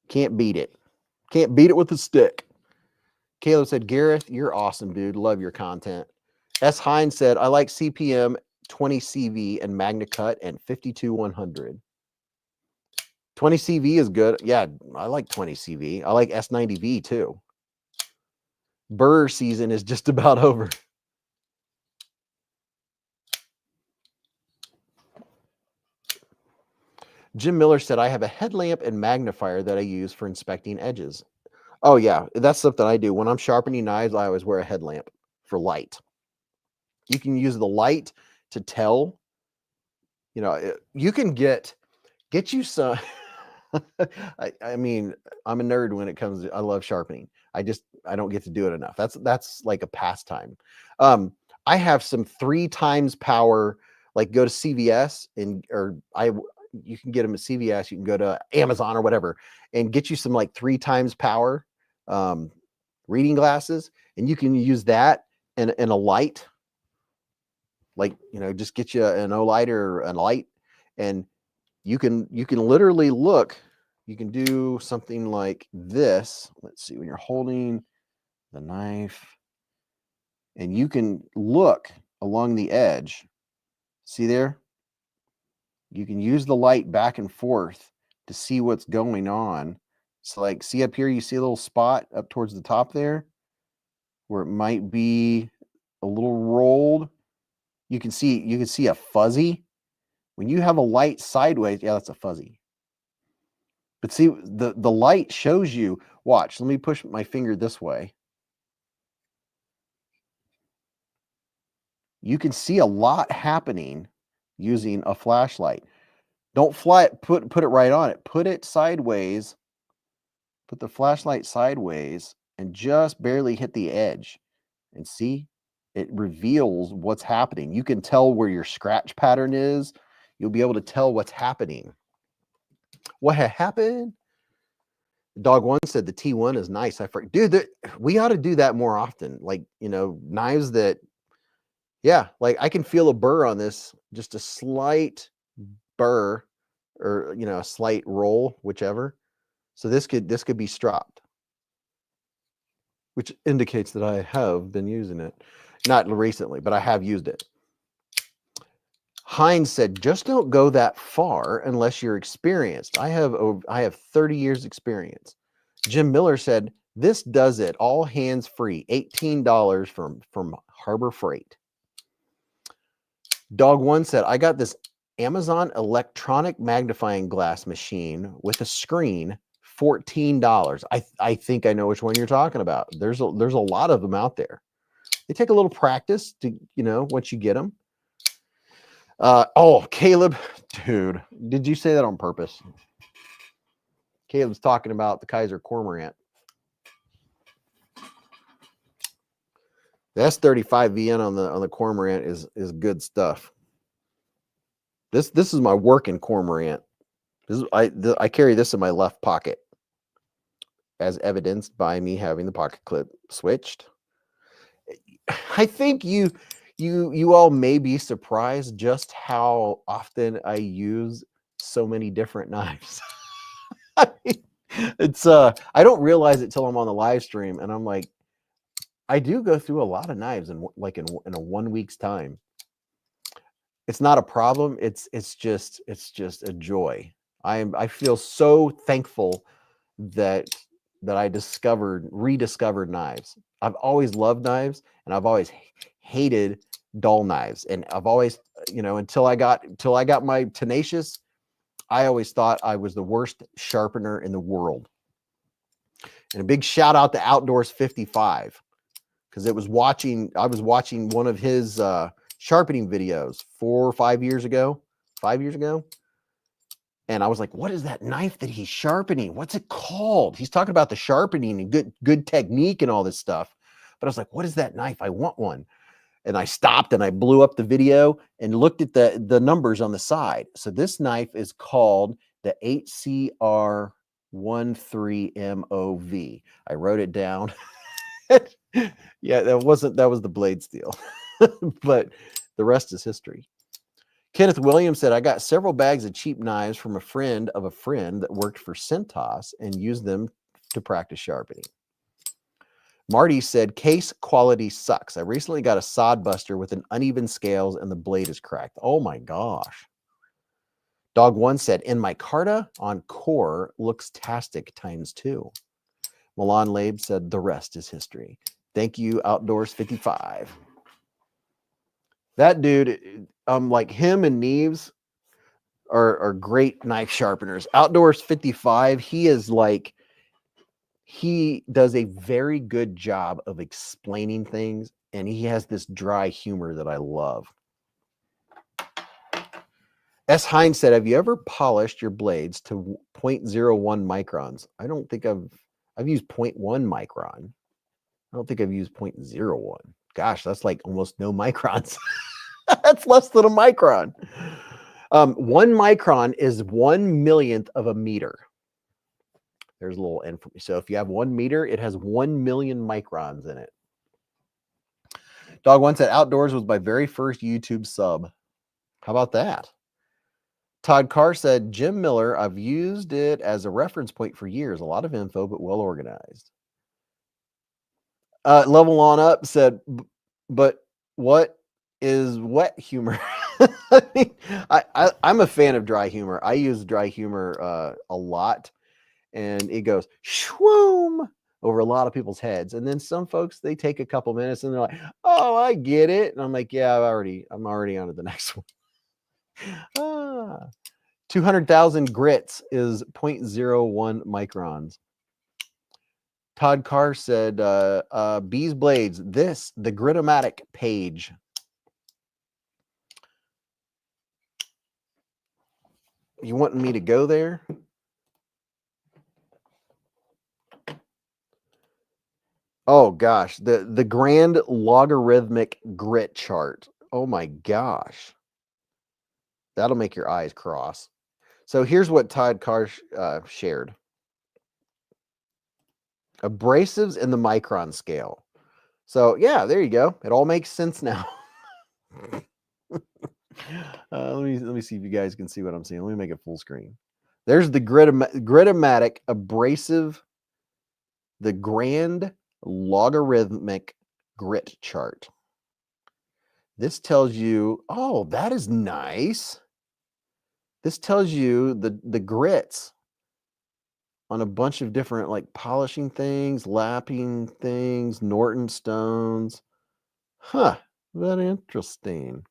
Can't beat it. Can't beat it with a stick. Caleb said, "Gareth, you're awesome, dude. Love your content." S. Hines said, "I like CPM 20 CV and Magna Cut and 52-100. 20 CV is good. Yeah, I like 20 CV. I like S90V too." Burr season is just about over. Jim Miller said, I have a headlamp and magnifier that I use for inspecting edges. Oh, yeah, that's something I do. When I'm sharpening knives, I always wear a headlamp for light. You can use the light to tell. You know, you can get you some. I mean, I'm a nerd when it comes to, I love sharpening. I don't get to do it enough. That's like a pastime. I have some 3 times power, like go to CVS you can get them at CVS, you can go to Amazon or whatever and get you some like 3 times power reading glasses, and you can use that and a light, like, you know, just get you an O-light or a light, and you can literally look. You can do something like this. Let's see, when you're holding the knife, and you can look along the edge. See there? You can use the light back and forth to see what's going on. So like, see up here, you see a little spot up towards the top there where it might be a little rolled. You can see a fuzzy. When you have a light sideways, yeah, that's a fuzzy. But see, the light shows you, watch, let me push my finger this way. You can see a lot happening using a flashlight. Don't put it right on it. Put it sideways. Put the flashlight sideways and just barely hit the edge. And see, it reveals what's happening. You can tell where your scratch pattern is. You'll be able to tell what's happening. What happened? Dog One said the T1 is nice. Dude, we ought to do that more often. Like, you know, knives that, yeah, like I can feel a burr on this, just a slight burr, or, you know, a slight roll, whichever. So this could be stropped, which indicates that I have been using it. Not recently, but I have used it. Hines said, just don't go that far unless you're experienced. I have 30 years experience. Jim Miller said, this does it, all hands free, $18 from Harbor Freight. Dog One said, I got this Amazon electronic magnifying glass machine with a screen, $14. I think I know which one you're talking about. There's a lot of them out there. They take a little practice to, you know, once you get them. Oh, Caleb, dude, did you say that on purpose? Caleb's talking about the Kaiser Cormorant. The S35VN on the Cormorant is good stuff. This is my working Cormorant. I carry this in my left pocket, as evidenced by me having the pocket clip switched. I think you all may be surprised just how often I use so many different knives. I mean, it's I don't realize it till I'm on the live stream, and I'm like, I do go through a lot of knives in a 1 week's time. It's not a problem. It's just a joy. I feel so thankful that I rediscovered knives. I've always loved knives, and I've always hated dull knives. And I've always, you know, until I got my Tenacious, I always thought I was the worst sharpener in the world. And a big shout out to Outdoors 55, because I was watching one of his sharpening videos 4 or 5 years ago. 5 years ago. And I was like, what is that knife that he's sharpening? What's it called? He's talking about the sharpening and good technique and all this stuff. But I was like, what is that knife? I want one. And I stopped and I blew up the video and looked at the numbers on the side. So this knife is called the HCR13MOV. I wrote it down. Yeah, that was the blade steel. But the rest is history. Kenneth Williams said, I got several bags of cheap knives from a friend of a friend that worked for Cintas and used them to practice sharpening. Marty said, case quality sucks. I recently got a sod buster with an uneven scales and the blade is cracked. Oh my gosh. Dog One said, in my Carta on core looks tastic ×2. Milan Labe said, the rest is history. Thank you, Outdoors 55. That dude, like him and Neves are great knife sharpeners. Outdoors 55, he does a very good job of explaining things, and he has this dry humor that I love. S. Hines said, have you ever polished your blades to 0.01 microns? I don't think I've used 0.1 micron. I don't think I've used 0.01. Gosh, that's like almost no microns. That's less than a micron. 1 micron is 1/1,000,000th of a meter. There's a little info. So if you have 1 meter, it has 1,000,000 microns in it. Dog One said, Outdoors was my very first YouTube sub. How about that? Todd Carr said, Jim Miller, I've used it as a reference point for years. A lot of info, but well organized. Level On Up said, but what is wet humor? I'm a fan of dry humor. I use dry humor a lot, and it goes shwoom over a lot of people's heads. And then some folks, they take a couple minutes and they're like, oh, I get it. And I'm like, yeah, I'm already on to the next one. 200,000 grits is 0.01 microns. Todd Carr said, beezblades, the Gritomatic page. You wanting me to go there? Oh gosh, the grand logarithmic grit chart. Oh my gosh. That'll make your eyes cross. So here's what Todd Carr shared. Abrasives in the micron scale. So yeah, there you go. It all makes sense now. Let me see if you guys can see what I'm seeing. Let me make it full screen. There's the Gritomatic abrasive, the grand logarithmic grit chart. This tells you, oh, that is nice. This tells you the grits on a bunch of different like polishing things, lapping things, Norton stones. Huh, very interesting.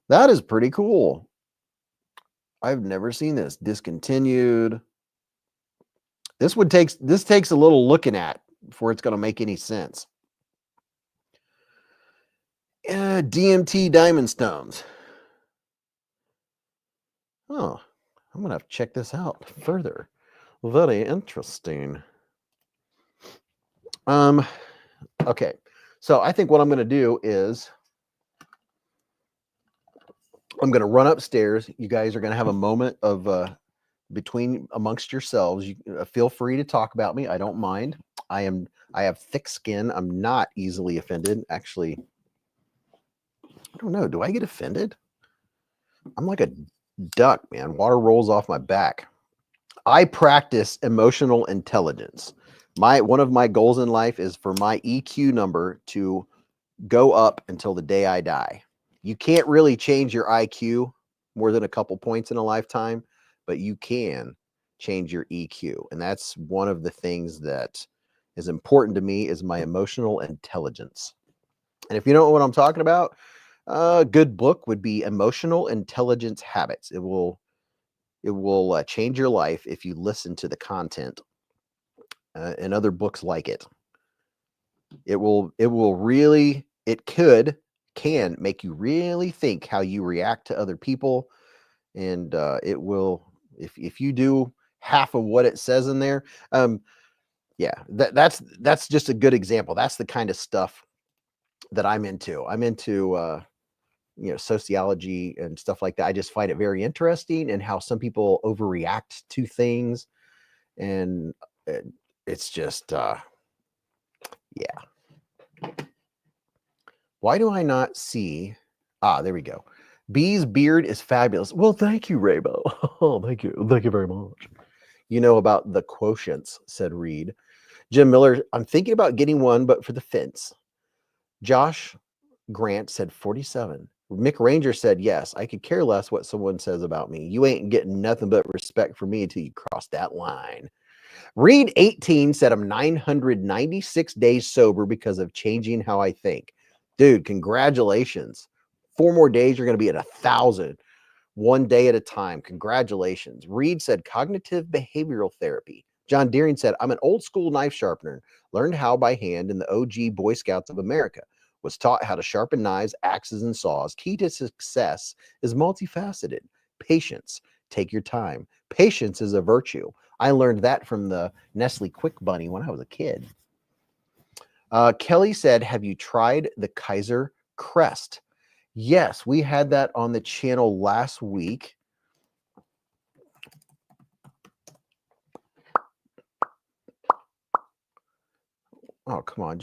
That is pretty cool. I've never seen this. Discontinued. This takes a little looking at before it's going to make any sense. DMT diamond stones. Oh, I'm going to have to check this out further. Very interesting. Okay. So I think what I'm going to do is I'm going to run upstairs. You guys are going to have a moment of amongst yourselves. You feel free to talk about me. I don't mind. I have thick skin. I'm not easily offended. Actually, I don't know. Do I get offended? I'm like a duck, man. Water rolls off my back. I practice emotional intelligence. One of my goals in life is for my EQ number to go up until the day I die. You can't really change your IQ more than a couple points in a lifetime, but you can change your EQ. And that's one of the things that is important to me is my emotional intelligence. And if you don't know what I'm talking about, a good book would be Emotional Intelligence Habits. It will change your life if you listen to the content and other books like it. Can make you really think how you react to other people, and it will, if you do half of what it says in there. Yeah, that's just a good example. That's the kind of stuff that I'm into. I'm into sociology and stuff like that. I just find it very interesting and how some people overreact to things, and it's just yeah. Why do I not see? There we go. Bee's beard is fabulous. Well, thank you, Raybo. Oh, thank you very much. You know about the quotients, said Reed. Jim Miller, I'm thinking about getting one, but for the fence. Josh Grant said 47. Mick Ranger said, yes, I could care less what someone says about me. You ain't getting nothing but respect from me until you cross that line. Reed 18 said, I'm 996 days sober because of changing how I think. Dude, congratulations. 4 more days, you're going to be at 1,000. 1 day at a time. Congratulations. Reed said, cognitive behavioral therapy. John Deering said, I'm an old school knife sharpener. Learned how by hand in the OG Boy Scouts of America. Was taught how to sharpen knives, axes, and saws. Key to success is multifaceted. Patience. Take your time. Patience is a virtue. I learned that from the Nestle Quick Bunny when I was a kid. Kelly said, have you tried the Kaiser Crest? Yes, we had that on the channel last week. Oh, come on.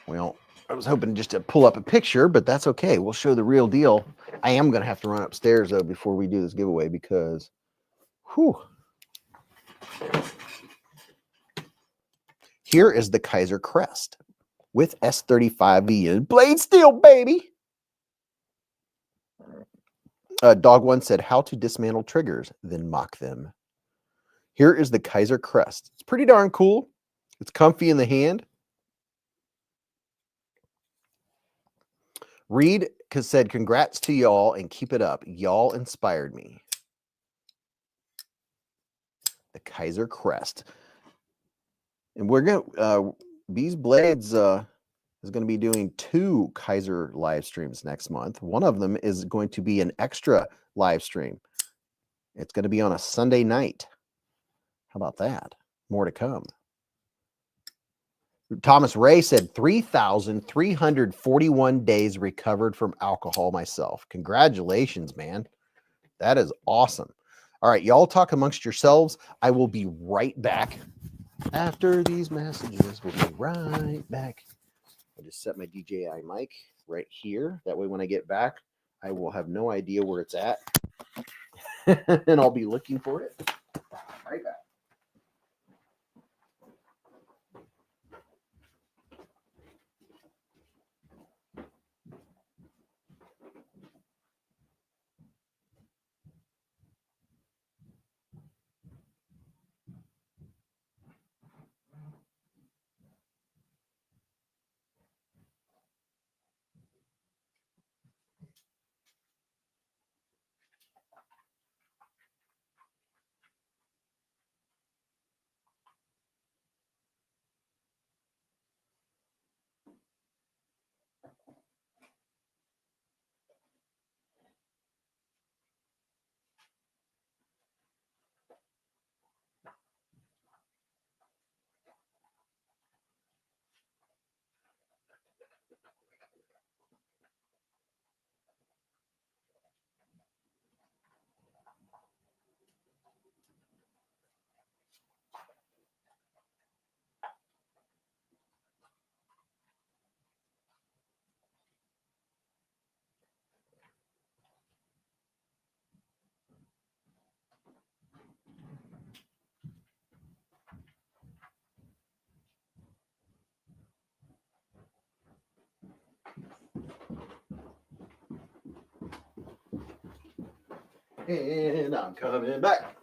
Well, I was hoping just to pull up a picture, but that's okay. We'll show the real deal. I am going to have to run upstairs, though, before we do this giveaway because, whew. Here is the Kaiser Crest with S35V blade steel, baby. Dog One said, how to dismantle triggers, then mock them. Here is the Kaiser Crest. It's pretty darn cool. It's comfy in the hand. Reed said, congrats to y'all and keep it up. Y'all inspired me. The Kaiser Crest. And we're going to, beezblades is going to be doing 2 Kaiser live streams next month. One of them is going to be an extra live stream. It's going to be on a Sunday night. How about that? More to come. Thomas Ray said 3,341 days recovered from alcohol myself. Congratulations, man. That is awesome. All right, y'all talk amongst yourselves. I will be right back after these messages. We'll be right back. I'll just set my DJI mic right here. That way when I get back, I will have no idea where it's at. And I'll be looking for it. Right back. And I'm coming back.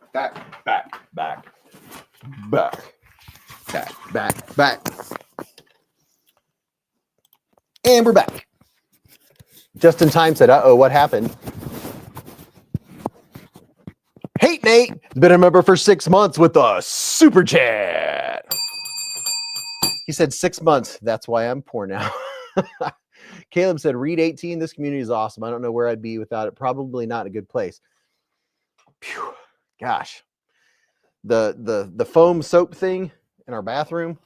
And we're back. Just in time said, uh-oh, what happened? Hey, Nate, been a member for 6 months with a super chat. He said 6 months. That's why I'm poor now. Caleb said, read 18. This community is awesome. I don't know where I'd be without it. Probably not a good place. Phew, gosh. The foam soap thing in our bathroom,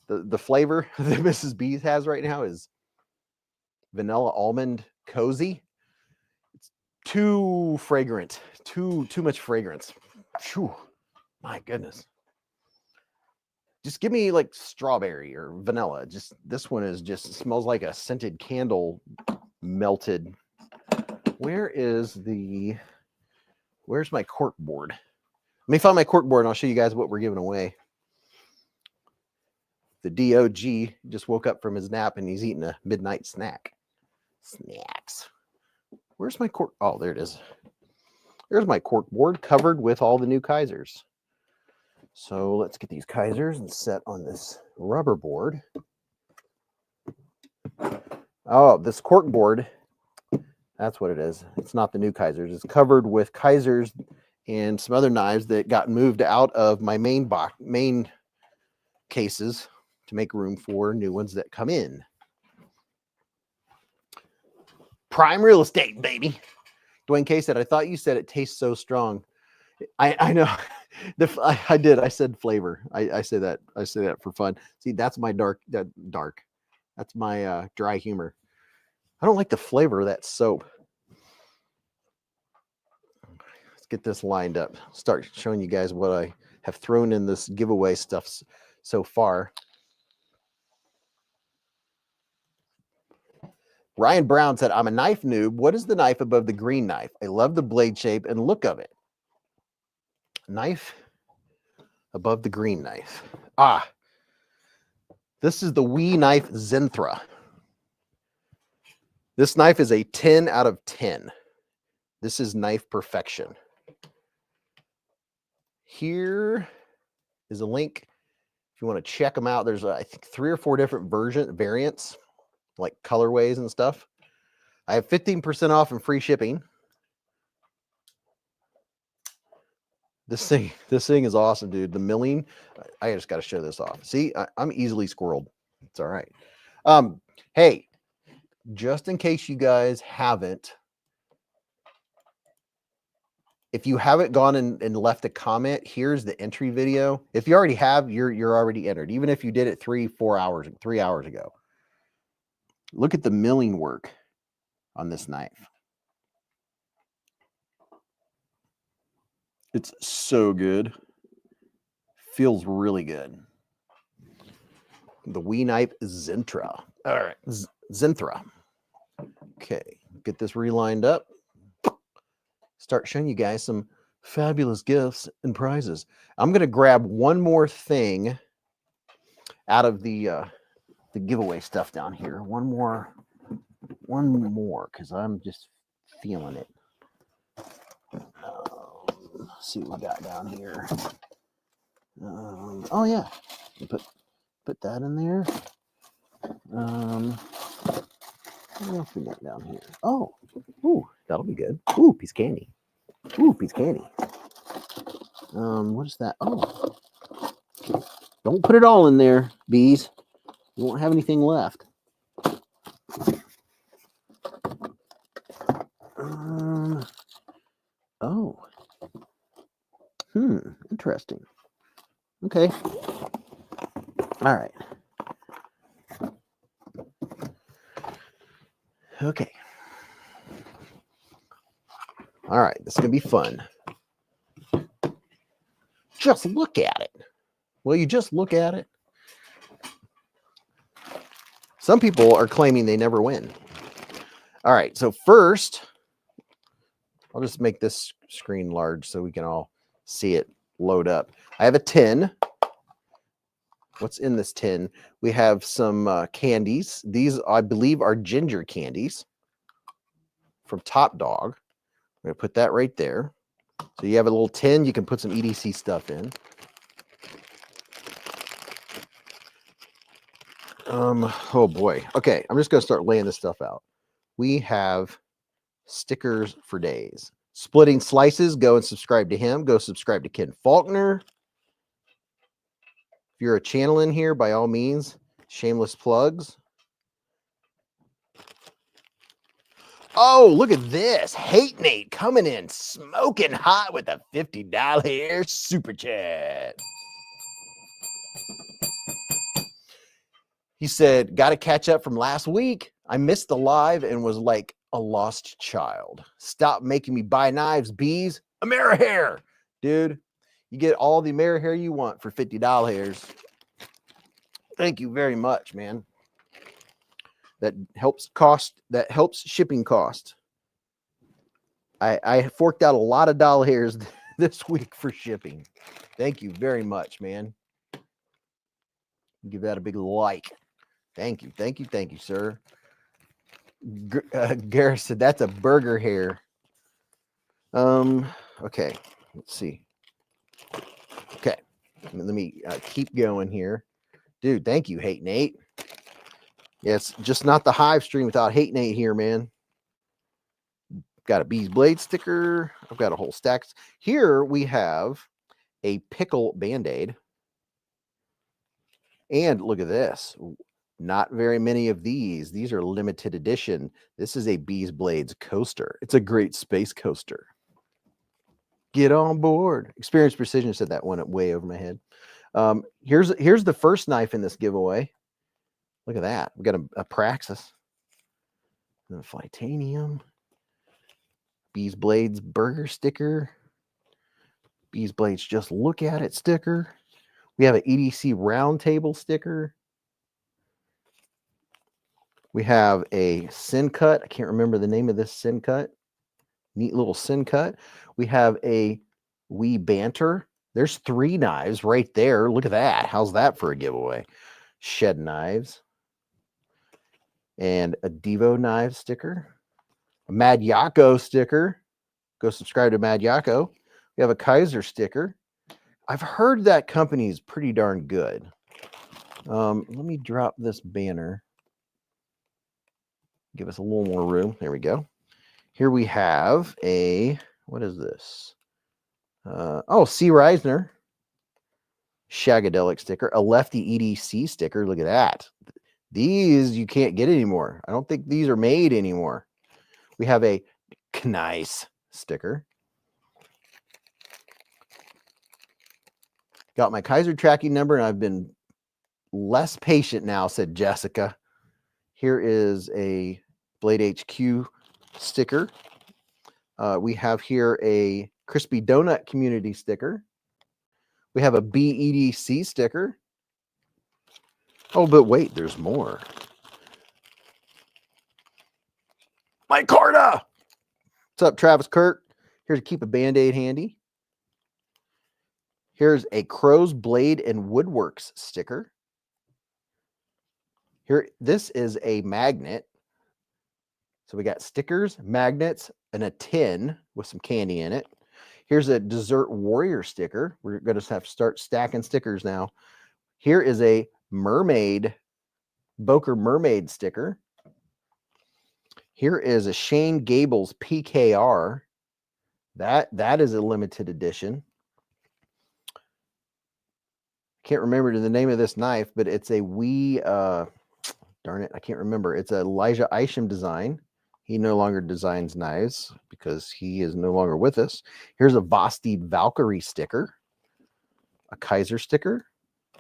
the flavor that Mrs. Beez has right now is vanilla almond cozy. It's too fragrant, too much fragrance. Phew, my goodness. Just give me like strawberry or vanilla. Just this one is just smells like a scented candle melted. Where's my cork board? Let me find my cork board and I'll show you guys what we're giving away. The DOG just woke up from his nap and he's eating a midnight snack. Snacks. Where's my cork? Oh, there it is. There's my cork board covered with all the new Kaisers. So let's get these Kaisers and set on this rubber board. Oh, this cork board, that's what it is. It's not the new Kaisers. It's covered with Kaisers and some other knives that got moved out of my main cases to make room for new ones that come in. Prime real estate, baby. Dwayne K said, I thought you said it tastes so strong. I know. I did. I said flavor. I say that. I say that for fun. See, that's my dark. That's my dry humor. I don't like the flavor of that soap. Let's get this lined up. Start showing you guys what I have thrown in this giveaway stuff so far. Ryan Brown said, I'm a knife noob. What is the knife above the green knife? I love the blade shape and look of it. Knife above the green knife. Ah, this is the Knife Zenra. This knife is a 10 out of 10. This is knife perfection. Here is a link if you want to check them out. There's I think 3 or 4 different variants, like colorways and stuff. I have 15% off and free shipping. This thing is awesome, dude. The milling, I just got to show this off. See, I'm easily squirreled. It's all right. Hey, just in case you guys haven't, if you haven't gone and left a comment, here's the entry video. If you already have, you're already entered. Even if you did it 3 hours ago. Look at the milling work on this knife. It's so good. Feels really good. The Knife Zenra. All right, Zenra. Okay, get this relined up. Start showing you guys some fabulous gifts and prizes. I'm going to grab one more thing out of the giveaway stuff down here. One more, because I'm just feeling it. Let's see what we got down here. Oh yeah, put that in there. What else we got down here? Oh, ooh, that'll be good. Ooh, piece of candy. Ooh, piece of candy. What is that? Oh, don't put it all in there, Beez. You won't have anything left. Oh. Interesting. Okay. All right. Okay. All right. This is going to be fun. Just look at it. Will you just look at it? Some people are claiming they never win. All right. So first, I'll just make this screen large so we can all see it load up. I have a tin. What's in this tin? We have some candies. These, I believe, are ginger candies from Top Dog. I'm going to put that right there. So you have a little tin. You can put some EDC stuff in. Oh boy. Okay, I'm just going to start laying this stuff out. We have stickers for days. Splitting Slices. Go and subscribe to him. Go subscribe to Ken Faulkner. If you're a channel in here, by all means, shameless plugs. Oh, look at this. Hate Nate coming in smoking hot with a $50 super chat. He said, got to catch up from last week. I missed the live and was like a lost child. Stop making me buy knives, Beez. Amerihair. Dude, you get all the Amerihair you want for $50. Thank you very much, man. That helps shipping cost. I forked out a lot of dollars this week for shipping. Thank you very much, man. Give that a big like. Thank you, sir. Gareth said that's a burger hair. Okay, let's see. Okay, let me keep going here. Dude, thank you, Hate Nate. Yeah, it's just not the Hive stream without Hate Nate here, man. Got a Beez blade sticker. I've got a whole stack. Here we have a pickle Band-Aid. And look at this. Not very many of these. These are limited edition. This is a Beez Blades coaster. It's a great space coaster. Get on board. Experience Precision said that one way over my head. Here's the first knife in this giveaway. Look at that. We've got a Praxis. And a Flytanium. Beez Blades burger sticker. Beez Blades just look at it sticker. We have an EDC round table sticker. We have a sin cut. I can't remember the name of this sin cut. Neat little sin cut. We have a wee banter. There's 3 knives right there. Look at that. How's that for a giveaway? Shed knives. And a Devo knives sticker. A Mad Yako sticker. Go subscribe to Mad Yako. We have a Kaiser sticker. I've heard that company is pretty darn good. Let me drop this banner. Give us a little more room. There we go. Here we have a, what is this? C. Reisner. Shagadelic sticker. A Lefty EDC sticker. Look at that. These you can't get anymore. I don't think these are made anymore. We have a Knife sticker. Got my Kaiser tracking number, and I've been less patient now, said Jessica. Here is a Blade HQ sticker. We have here a Crispy Donut Community sticker. We have a BEDC sticker. Oh, but wait, there's more. Mike Carta! What's up, Travis Kirk? Here to keep a Band-Aid handy. Here's a Crow's Blade and Woodworks sticker. Here, this is a magnet. So we got stickers, magnets, and a tin with some candy in it. Here's a Dessert Warrior sticker. We're going to have to start stacking stickers now. Here is a Mermaid, Boker Mermaid sticker. Here is a Shane Gables PKR. That is a limited edition. Can't remember the name of this knife, but it's a darn it, I can't remember. It's a Elijah Isham design. He no longer designs knives because he is no longer with us. Here's a Vased Valkyrie sticker. A Kaiser sticker.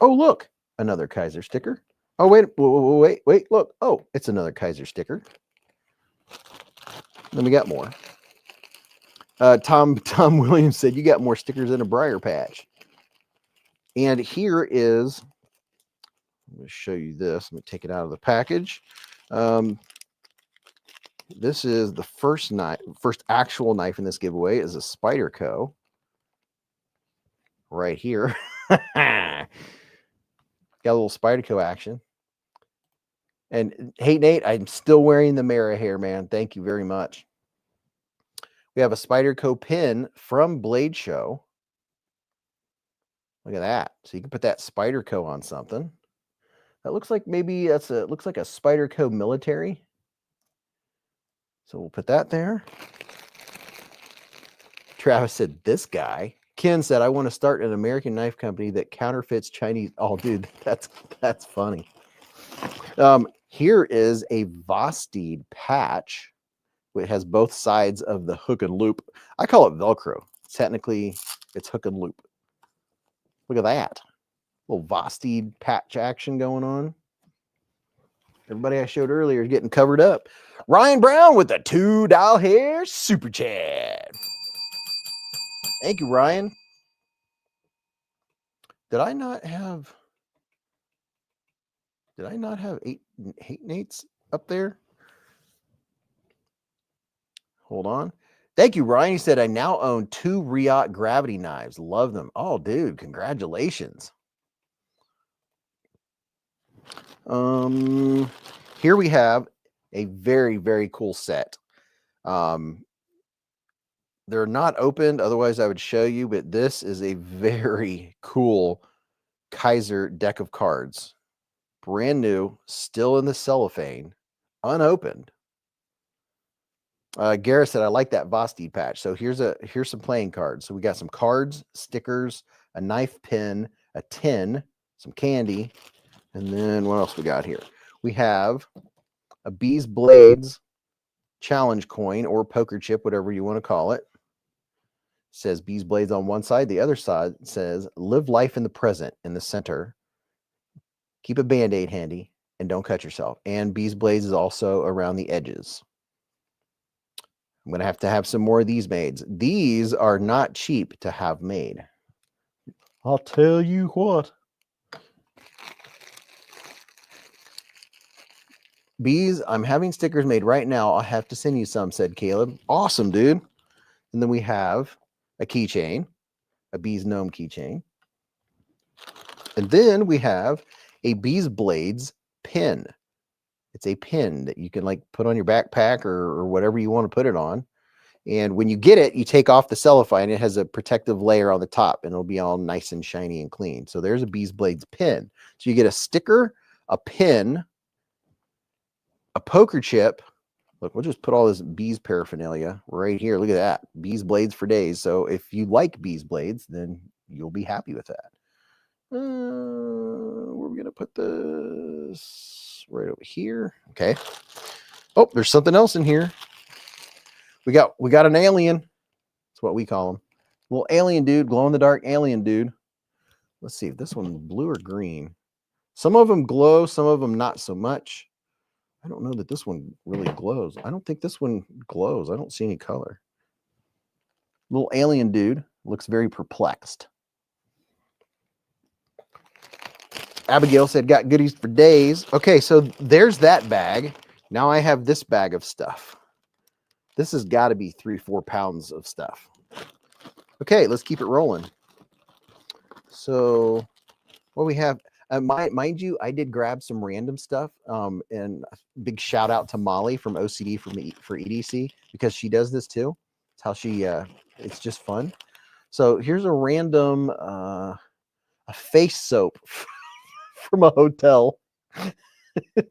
Oh, look, another Kaiser sticker. Oh, wait, look. Oh, it's another Kaiser sticker. Then we got more. Tom Williams said, you got more stickers than a briar patch. And here is, I'm going to show you this. Let me take it out of the package. This is the first actual knife in this giveaway is a Spyderco. Right here. Got a little Spyderco action. And hey, Nate, I'm still wearing the Mara hair, man. Thank you very much. We have a Spyderco pin from Blade Show. Look at that. So you can put that Spyderco on something. That looks like maybe looks like a Spyderco military. So we'll put that there. Travis said, this guy. Ken said, I want to start an American knife company that counterfeits Chinese. Oh, dude, that's funny. Here is a Vased patch. It has both sides of the hook and loop. I call it Velcro. Technically, it's hook and loop. Look at that. Little Vased patch action going on. Everybody I showed earlier is getting covered up. Ryan Brown with the $2 hair super chat. Thank you, Ryan. Did I not have 8 Nates up there? Hold on. Thank you, Ryan. He said, I now own 2 Riot gravity knives. Love them. Oh, dude, congratulations. Here we have A very, very cool set. They're not opened, otherwise I would show you, but this is a very cool Kaiser deck of cards. Brand new, still in the cellophane, unopened. Gareth said, I like that Vased patch. So here's some playing cards. So we got some cards, stickers, a knife pin, a tin, some candy, and then what else we got here? We have a beezblades challenge coin or poker chip, whatever you want to call it. Says beezblades on one side. The other side says live life in the present in the center. Keep a Band-Aid handy and don't cut yourself. And beezblades is also around the edges. I'm going to have some more of these made. These are not cheap to have made. I'll tell you what. Beez, I'm having stickers made right now. I'll have to send you some, said Caleb. Awesome, dude. And then we have a keychain, a Beez gnome keychain. And then we have a beezblades pin. It's a pin that you can like put on your backpack or whatever you want to put it on. And when you get it, you take off the cellophane. It has a protective layer on the top and it'll be all nice and shiny and clean. So there's a beezblades pin. So you get a sticker, a pin, a poker chip. Look, we'll just put all this Beez paraphernalia right here. Look at that. Beezblades for days. So if you like beezblades, then you'll be happy with that. Where are we going to put this? Right over here. Okay. Oh, there's something else in here. We got an alien. That's what we call him. Little alien dude, glow in the dark alien dude. Let's see if this one's blue or green. Some of them glow, some of them not so much. I don't know that this one really glows. I don't think this one glows. I don't see any color. Little alien dude looks very perplexed. Abigail said, got goodies for days. Okay, so there's that bag. Now I have this bag of stuff. This has got to be 3-4 pounds of stuff. Okay, let's keep it rolling. So what we have, mind you, I did grab some random stuff. And a big shout out to Molly from OCD for EDC, because she does this too. It's how she, it's just fun. So here's a random, a face soap from a hotel.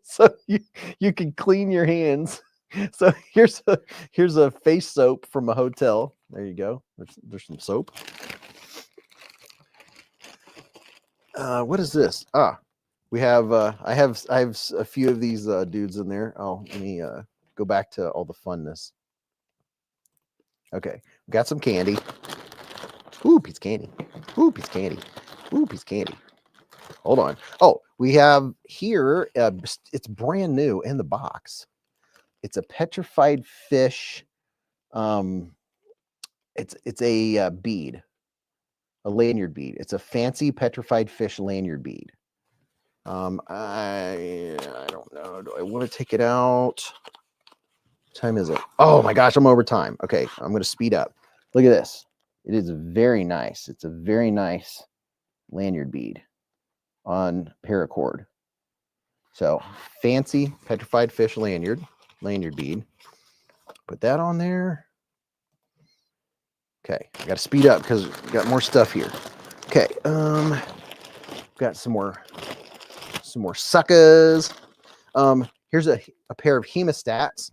So you can clean your hands. So here's a face soap from a hotel. There you go. There's some soap. What is this? We have I have a few of these dudes in there. Oh, let me go back to all the funness. Okay, we got some candy. Ooh, piece of candy. Ooh, piece of candy. Ooh, piece of candy. Hold on. Oh, we have here, it's brand new in the box. It's a Petrified Fish. It's a bead, a lanyard bead. It's a fancy Petrified Fish lanyard bead. I don't know. Do I want to take it out? What time is it? Oh my gosh, I'm over time. Okay, I'm going to speed up. Look at this. It is very nice. It's a very nice lanyard bead on paracord. So fancy Petrified Fish lanyard bead. Put that on there. Okay, I got to speed up because we got more stuff here. Okay, got some more suckers. Here's a pair of hemostats.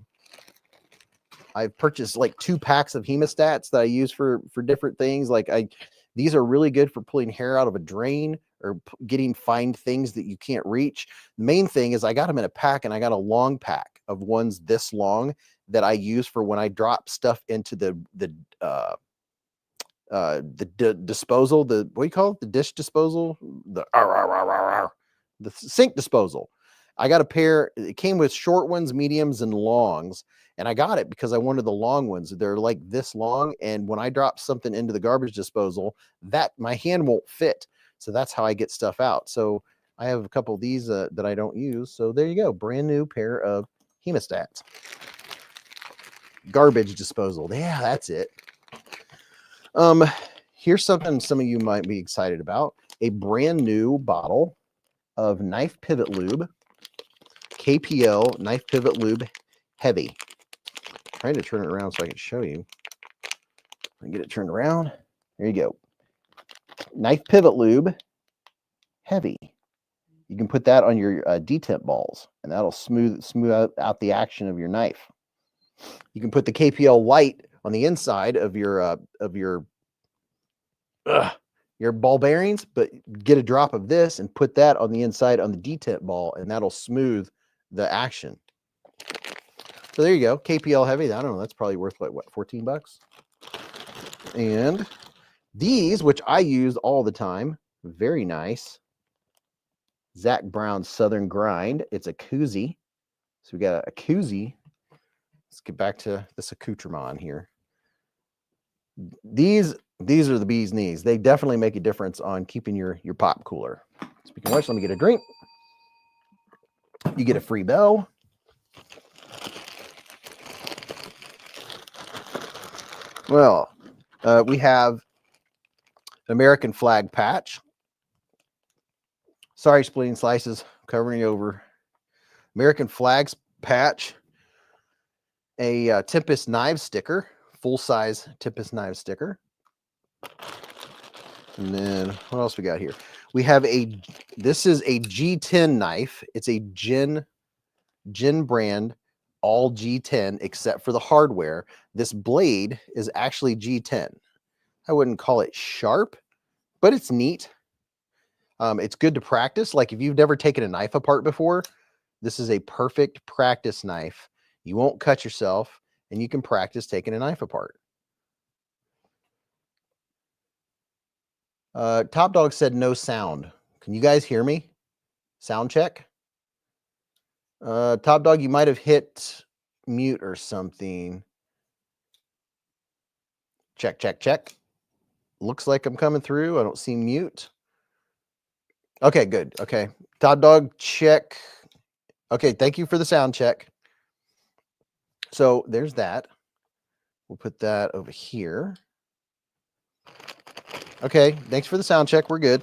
I've purchased like 2 packs of hemostats that I use for different things. Like these are really good for pulling hair out of a drain or getting fine things that you can't reach. The main thing is I got them in a pack, and I got a long pack of ones this long that I use for when I drop stuff into the disposal, what do you call it? The dish disposal, the sink disposal. I got a pair. It came with short ones, mediums, and longs, and I got it because I wanted the long ones. They're like this long, and when I drop something into the garbage disposal, that my hand won't fit. So that's how I get stuff out. So I have a couple of these that I don't use. So there you go, brand new pair of hemostats. Garbage disposal. Yeah, that's it. Here's something some of you might be excited about. A brand new bottle of Knife Pivot Lube. KPL Knife Pivot Lube heavy. I'm trying to turn it around so I can show you. I get it turned around. There you go. Knife pivot lube, heavy. You can put that on your detent balls, and that'll smooth out the action of your knife. You can put the KPL white on the inside of your ball bearings, but get a drop of this and put that on the inside on the detent ball, and that'll smooth the action. So there you go. KPL heavy. I don't know. That's probably worth like what, 14 bucks? And these, which I use all the time, very nice. Zach Brown Southern Grind. It's a koozie. So we got a koozie. Let's get back to this accoutrement here. These are the bee's knees. They definitely make a difference on keeping your pop cooler. Speaking of which, let me get a drink. You get a free bell. Well, we have American flag patch. Sorry, splitting slices, covering you over. American flags patch. A Tempest knife sticker, full size Tempest knife sticker. And then what else we got here? We have this is a G10 knife. It's a Gin brand, all G10 except for the hardware. This blade is actually G10. I wouldn't call it sharp, but it's neat. It's good to practice. Like if you've never taken a knife apart before, this is a perfect practice knife. You won't cut yourself, and you can practice taking a knife apart. Top Dog said no sound. Can you guys hear me? Sound check. Top Dog, you might have hit mute or something. Check, check, check. Looks like I'm coming through. I don't see mute. Okay, good. Okay. Top Dog, check. Okay, thank you for the sound check. So there's that. We'll put that over here. Okay, thanks for the sound check. We're good.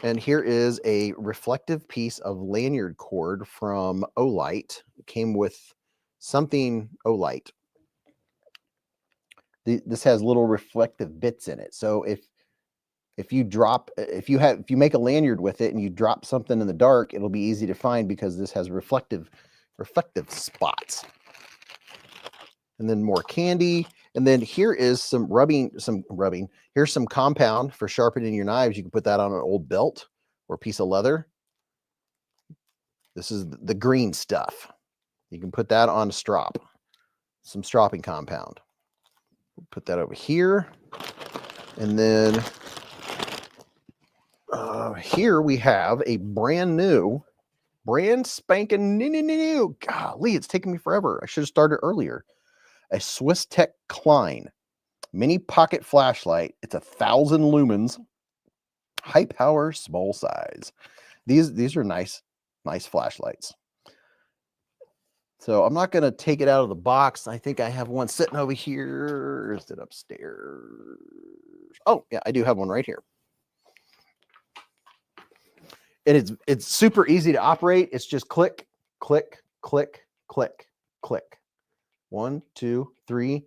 And here is a reflective piece of lanyard cord from Olight. It came with something Olight. This has little reflective bits in it. So if you make a lanyard with it and you drop something in the dark, it'll be easy to find because this has reflective spots. And then more candy. And then here is some rubbing. Here's some compound for sharpening your knives. You can put that on an old belt or piece of leather. This is the green stuff. You can put that on a strop. Some stropping compound. Put that over here. And then here we have a brand spanking new. Golly, it's taking me forever. I should have started earlier. A Swiss Tech Klein mini pocket flashlight. It's 1,000 lumens, high power, small size. These are nice flashlights. So I'm not going to take it out of the box. I think I have one sitting over here. Is it upstairs? Oh yeah, I do have one right here. And it's super easy to operate. It's just click, click, click, click, click. 1, 2, 3,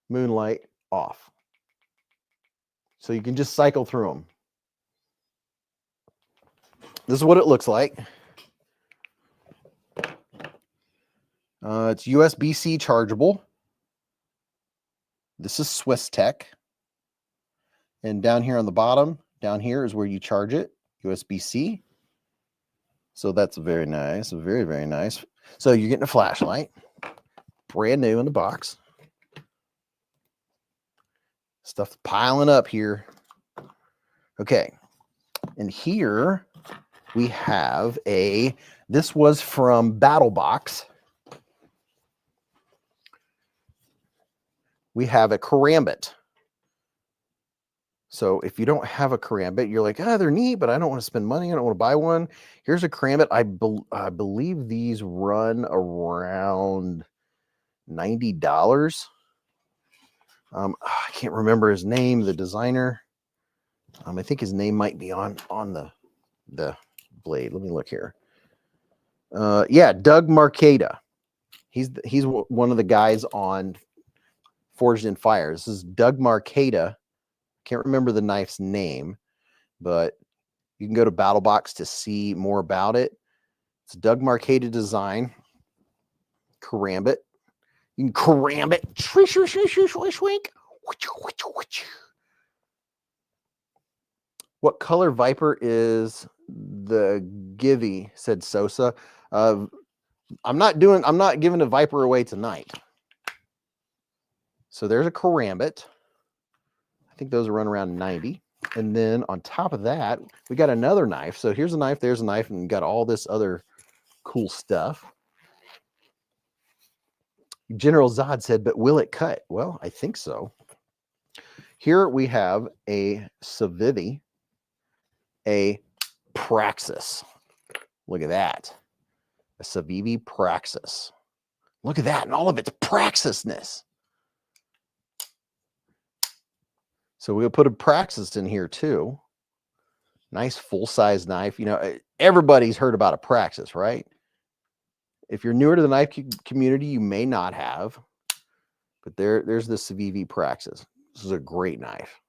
moonlight off. So you can just cycle through them. This is what it looks like. It's USB-C chargeable. This is Swiss Tech. And down here on the bottom, down here is where you charge it, USB-C. So that's very nice, very, very nice. So you're getting a flashlight. Brand new in the box. Stuff piling up here. Okay. And here we have this was from Battle Box. We have a karambit. So if you don't have a karambit, you're like, they're neat, but I don't want to spend money. I don't want to buy one. Here's a karambit. I believe these run around $90. I can't remember his name, the designer. I think his name might be on the blade. Let me look here. Yeah, Doug Marcada. He's one of the guys on Forged in Fire. This is Doug Marcada. Can't remember the knife's name, but you can go to BattleBox to see more about it. It's Doug Marcada design. Karambit. You can karambit. Swink. What color Viper is the Givy? Said Sosa. I'm not giving a Viper away tonight. So there's a Karambit. I think those run around 90. And then on top of that, we got another knife. So here's a knife, there's a knife, and got all this other cool stuff. General Zod said, but will it cut? Well, I think so. Here we have a Civivi, a Praxis. Look at that. A Civivi Praxis. Look at that and all of its Praxisness. So we'll put a Praxis in here too. Nice full-size knife. You know, everybody's heard about a Praxis, right? If you're newer to the knife community, you may not have. But there's the Civivi Praxis. This is a great knife.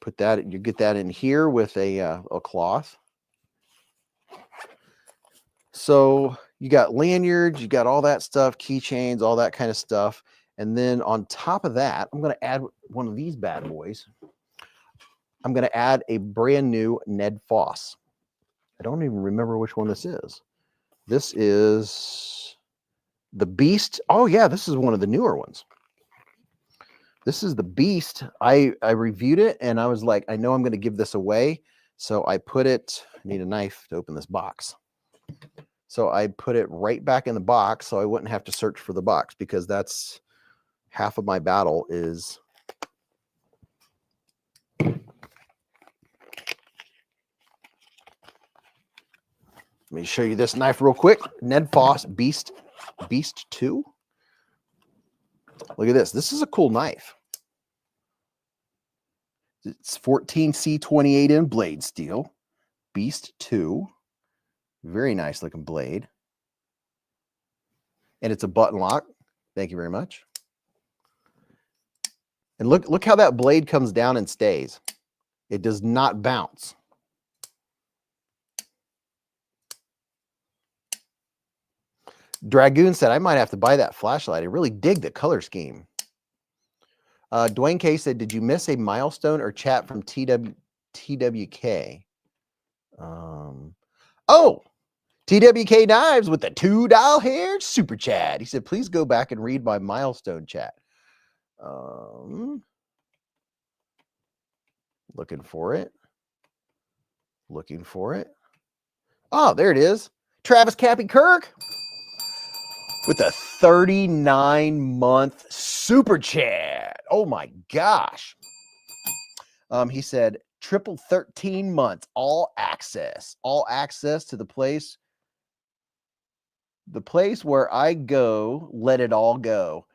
Put that, you get that in here with a cloth. So you got lanyards, you got all that stuff, keychains, all that kind of stuff. And then on top of that, I'm going to add one of these bad boys. I'm going to add a brand new Ned Foss. I don't even remember which one this is. This is the Beast. Oh, yeah, this is one of the newer ones. This is the Beast. I reviewed it, and I was like, I know I'm going to give this away. So I put it, I need a knife to open this box. So I put it right back in the box so I wouldn't have to search for the box, because that's half of my battle is let me show you this knife real quick. Ned Foss Beast 2. Look at this. This is a cool knife. It's 14C28 in blade steel. Beast 2. Very nice looking blade. And it's a button lock. Thank you very much. And look how that blade comes down and stays. It does not bounce. Dragoon said, I might have to buy that flashlight. I really dig the color scheme. Dwayne K said, did you miss a milestone or chat from TWK? Oh, TWK Knives with the $2 super chat. He said, please go back and read my milestone chat. Looking for it. Looking for it. Oh, there it is. Travis Cappy Kirk with a 39-month super chat. Oh my gosh. He said, triple 13 months, all access to the place where I go, let it all go.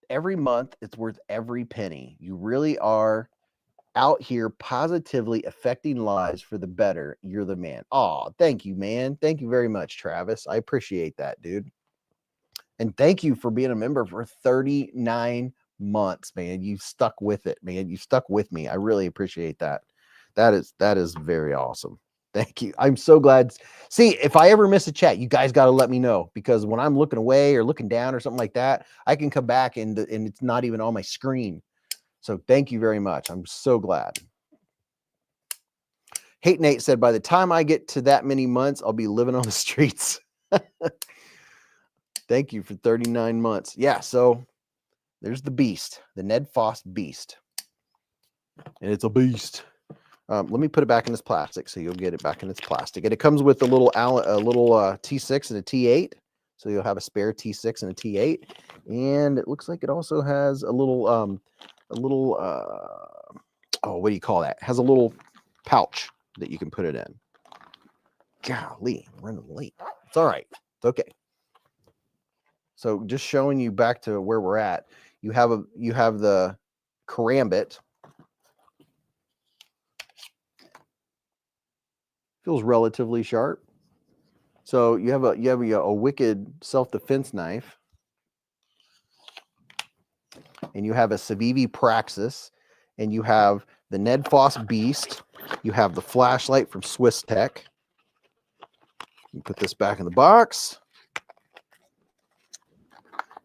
Every month, it's worth every penny. You really are out here positively affecting lives for the better. You're the man. Oh, thank you, man. Thank you very much, Travis. I appreciate that, dude. And thank you for being a member for 39 months, man. You stuck with it, man. You stuck with me. I really appreciate that. That is very awesome. Thank you. I'm so glad. See, if I ever miss a chat, you guys got to let me know, because when I'm looking away or looking down or something like that, I can come back and it's not even on my screen. So thank you very much. I'm so glad. Hate Nate said, by the time I get to that many months, I'll be living on the streets. Thank you for 39 months. Yeah, so there's the Beast, the Ned Foss Beast. And it's a beast. Let me put it back in this plastic so you'll get it back in its plastic. And it comes with a little T6 and a T8. So you'll have a spare T6 and a T8. And it looks like it also has a little, oh, what do you call that? It has a little pouch that you can put it in. Golly, I'm running late. It's all right. It's okay. So just showing you back to where we're at, you have the Karambit. Feels relatively sharp. So you have a wicked self-defense knife, and you have a Civivi Praxis, and you have the Ned Foss Beast. You have the flashlight from Swiss Tech. You put this back in the box.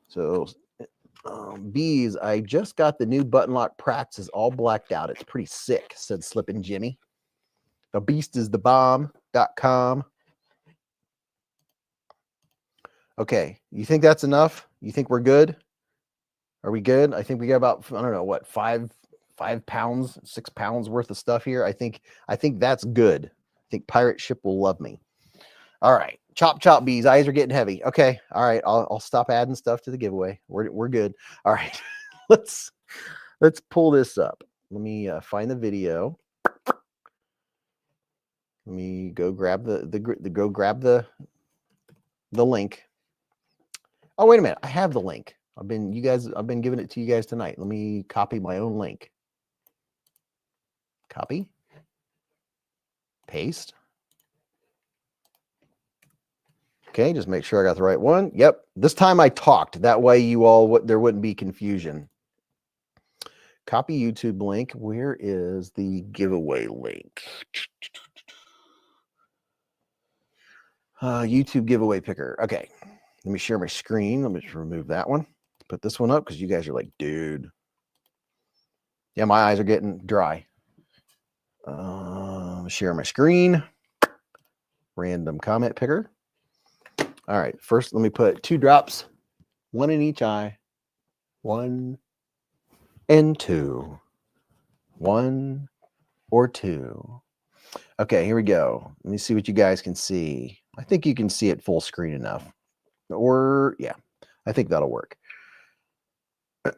So, Beez, I just got the new button lock Praxis all blacked out. It's pretty sick, said Slippin' Jimmy. The beast is the bomb.com. Okay, you think that's enough? You think we're good? Are we good? I think we got about, I don't know, what, 5 pounds, 6 pounds worth of stuff here. I think that's good. I think Pirate Ship will love me. All right, chop Beez. Eyes are getting heavy. Okay, all right. I'll stop adding stuff to the giveaway. We're good. All right, let's pull this up. Let me find the video. Let me go grab the link. Oh, wait a minute. I have the link. I've been giving it to you guys tonight. Let me copy my own link. Copy. Paste. Okay, just make sure I got the right one. Yep. This time I talked. That way you all there wouldn't be confusion. Copy YouTube link. Where is the giveaway link? YouTube giveaway picker. Okay. Let me share my screen. Let me just remove that one. Put this one up because you guys are like, dude. Yeah, my eyes are getting dry. Share my screen. Random comment picker. All right. First, let me put 2 drops, 1 in each eye. 1 and 2. 1 or 2. Okay, here we go. Let me see what you guys can see. I think you can see it full screen enough. Or, yeah, I think that'll work.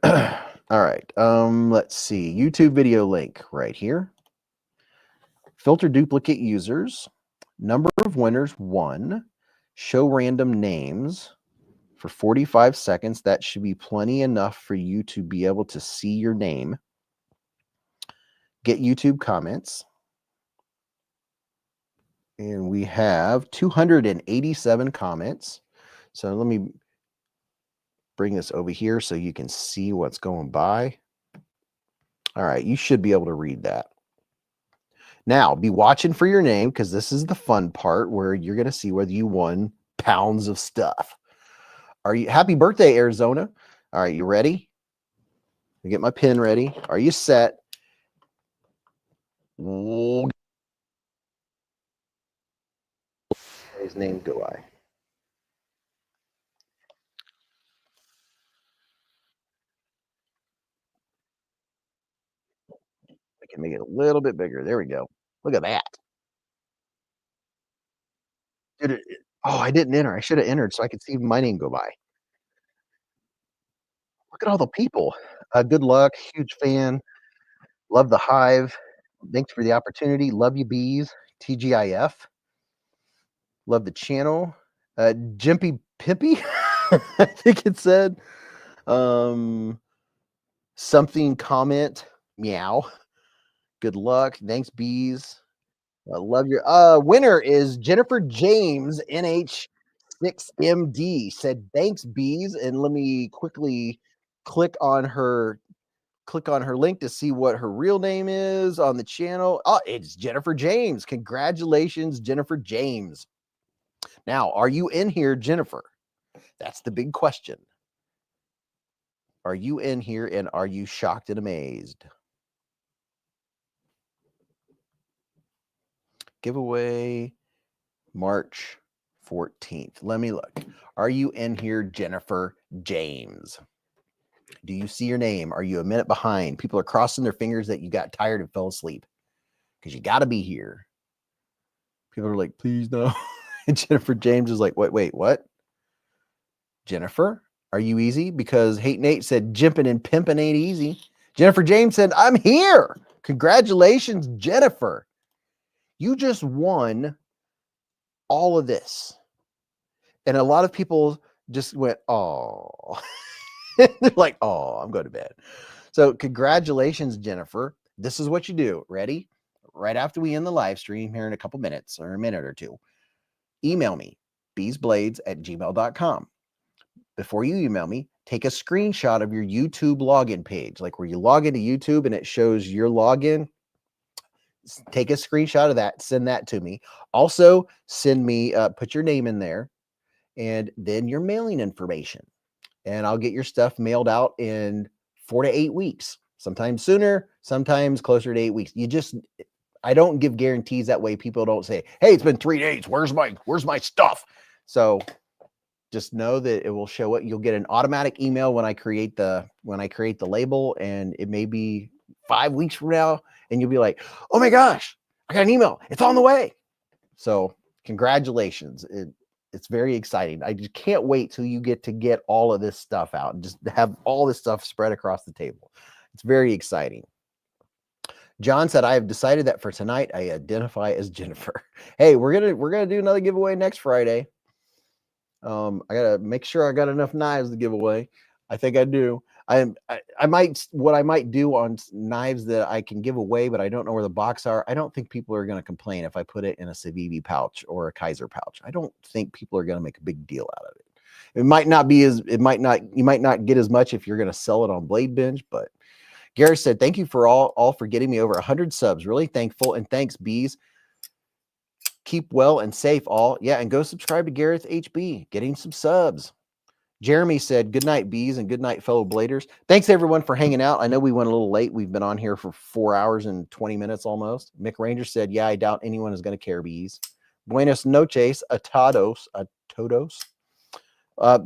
All right. Let's see. YouTube video link right here. Filter duplicate users. Number of winners 1. Show random names for 45 seconds. That should be plenty enough for you to be able to see your name. Get YouTube comments. And we have 287 comments. So let me bring this over here so you can see what's going by. All right, you should be able to read that. Now, be watching for your name because this is the fun part where you're going to see whether you won pounds of stuff. Are you happy birthday, Arizona? All right, you ready? Let me get my pen ready. Are you set? His name go I. I can make it a little bit bigger. There we go. Look at that. Oh, I didn't enter. I should have entered so I could see my name go by. Look at all the people. Good luck. Huge fan. Love the hive. Thanks for the opportunity. Love you, Beez. TGIF. Love the channel. Jimpy Pimpy. I think it said. Something comment. Meow. Good luck. Thanks, Beez. I love your winner is Jennifer James, NH6MD. Said thanks, Beez. And let me quickly click on her link to see what her real name is on the channel. Oh, it's Jennifer James. Congratulations, Jennifer James. Now, are you in here, Jennifer? That's the big question. Are you in here and are you shocked and amazed? Giveaway March 14th. Let me look. Are you in here, Jennifer James? Do you see your name? Are you a minute behind? People are crossing their fingers that you got tired and fell asleep because you got to be here. People are like, please no. And Jennifer James is like, wait, what? Jennifer, are you easy? Because Hate Nate said jimping and pimping ain't easy. Jennifer James said, I'm here. Congratulations, Jennifer. You just won all of this. And a lot of people just went, oh. They're like, oh, I'm going to bed. So congratulations, Jennifer. This is what you do. Ready? Right after we end the live stream here in a couple minutes or a minute or two, email me. beezblades@gmail.com. Before you email me, take a screenshot of your YouTube login page, like where you log into YouTube and it shows your login. Take a screenshot of that, send that to me. Also, send me, put your name in there and then your mailing information. And I'll get your stuff mailed out in 4 to 8 weeks. Sometimes sooner, sometimes closer to 8 weeks. I don't give guarantees, that way people don't say, hey, it's been 3 days. Where's my stuff? So just know that it will show up. You'll get an automatic email when I create the label, and it may be 5 weeks from now, and you'll be like, oh my gosh, I got an email. It's on the way. So congratulations. It's very exciting. I just can't wait till you get all of this stuff out and just have all this stuff spread across the table. It's very exciting. John said, I have decided that for tonight, I identify as Jennifer. Hey, we're gonna do another giveaway next Friday. I gotta make sure I got enough knives to give away. I think I do. I might, what I might do on knives that I can give away, but I don't know where the box are. I don't think people are going to complain if I put it in a Civivi pouch or a Kaiser pouch. I don't think people are going to make a big deal out of it. You might not get as much if you're going to sell it on Blade Binge, but Gary said, thank you for all for getting me over 100 subs. Really thankful. And thanks, Beez. Keep well and safe all. Yeah. And go subscribe to Gareth HB, getting some subs. Jeremy said, good night, Beez, and good night, fellow bladers. Thanks, everyone, for hanging out. I know we went a little late. We've been on here for 4 hours and 20 minutes almost. Mick Ranger said, yeah, I doubt anyone is going to care, Beez. Buenos noches, a todos.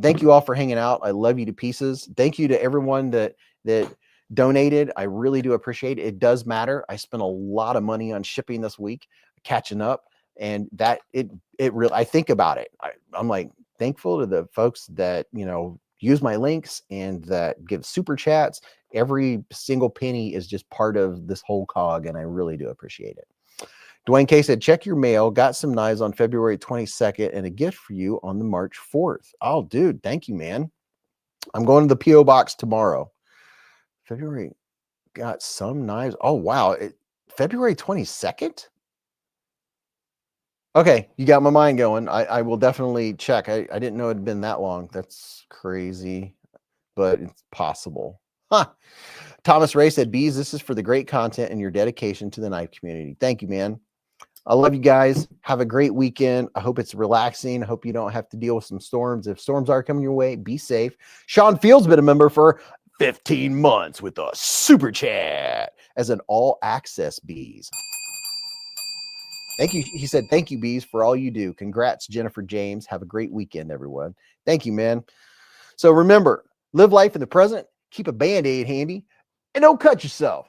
Thank you all for hanging out. I love you to pieces. Thank you to everyone that donated. I really do appreciate it. It does matter. I spent a lot of money on shipping this week, catching up, and that it really, I think about it. I'm like, thankful to the folks that, use my links and that give super chats. Every single penny is just part of this whole cog, and I really do appreciate it. Dwayne K said, check your mail. Got some knives on February 22nd and a gift for you on the March 4th. Oh, dude, thank you, man. I'm going to the P.O. box tomorrow. February, got some knives. Oh, wow. February 22nd? Okay, you got my mind going. I will definitely check. I didn't know it had been that long. That's crazy, but it's possible. Huh. Thomas Ray said, Beez, this is for the great content and your dedication to the knife community. Thank you, man. I love you guys. Have a great weekend. I hope it's relaxing. I hope you don't have to deal with some storms. If storms are coming your way, be safe. Sean Field's been a member for 15 months with a super chat as an all-access Beez. Thank you. He said, thank you, Beez, for all you do. Congrats, Jennifer James. Have a great weekend, everyone. Thank you, man. So remember, live life in the present, keep a Band-Aid handy, and don't cut yourself.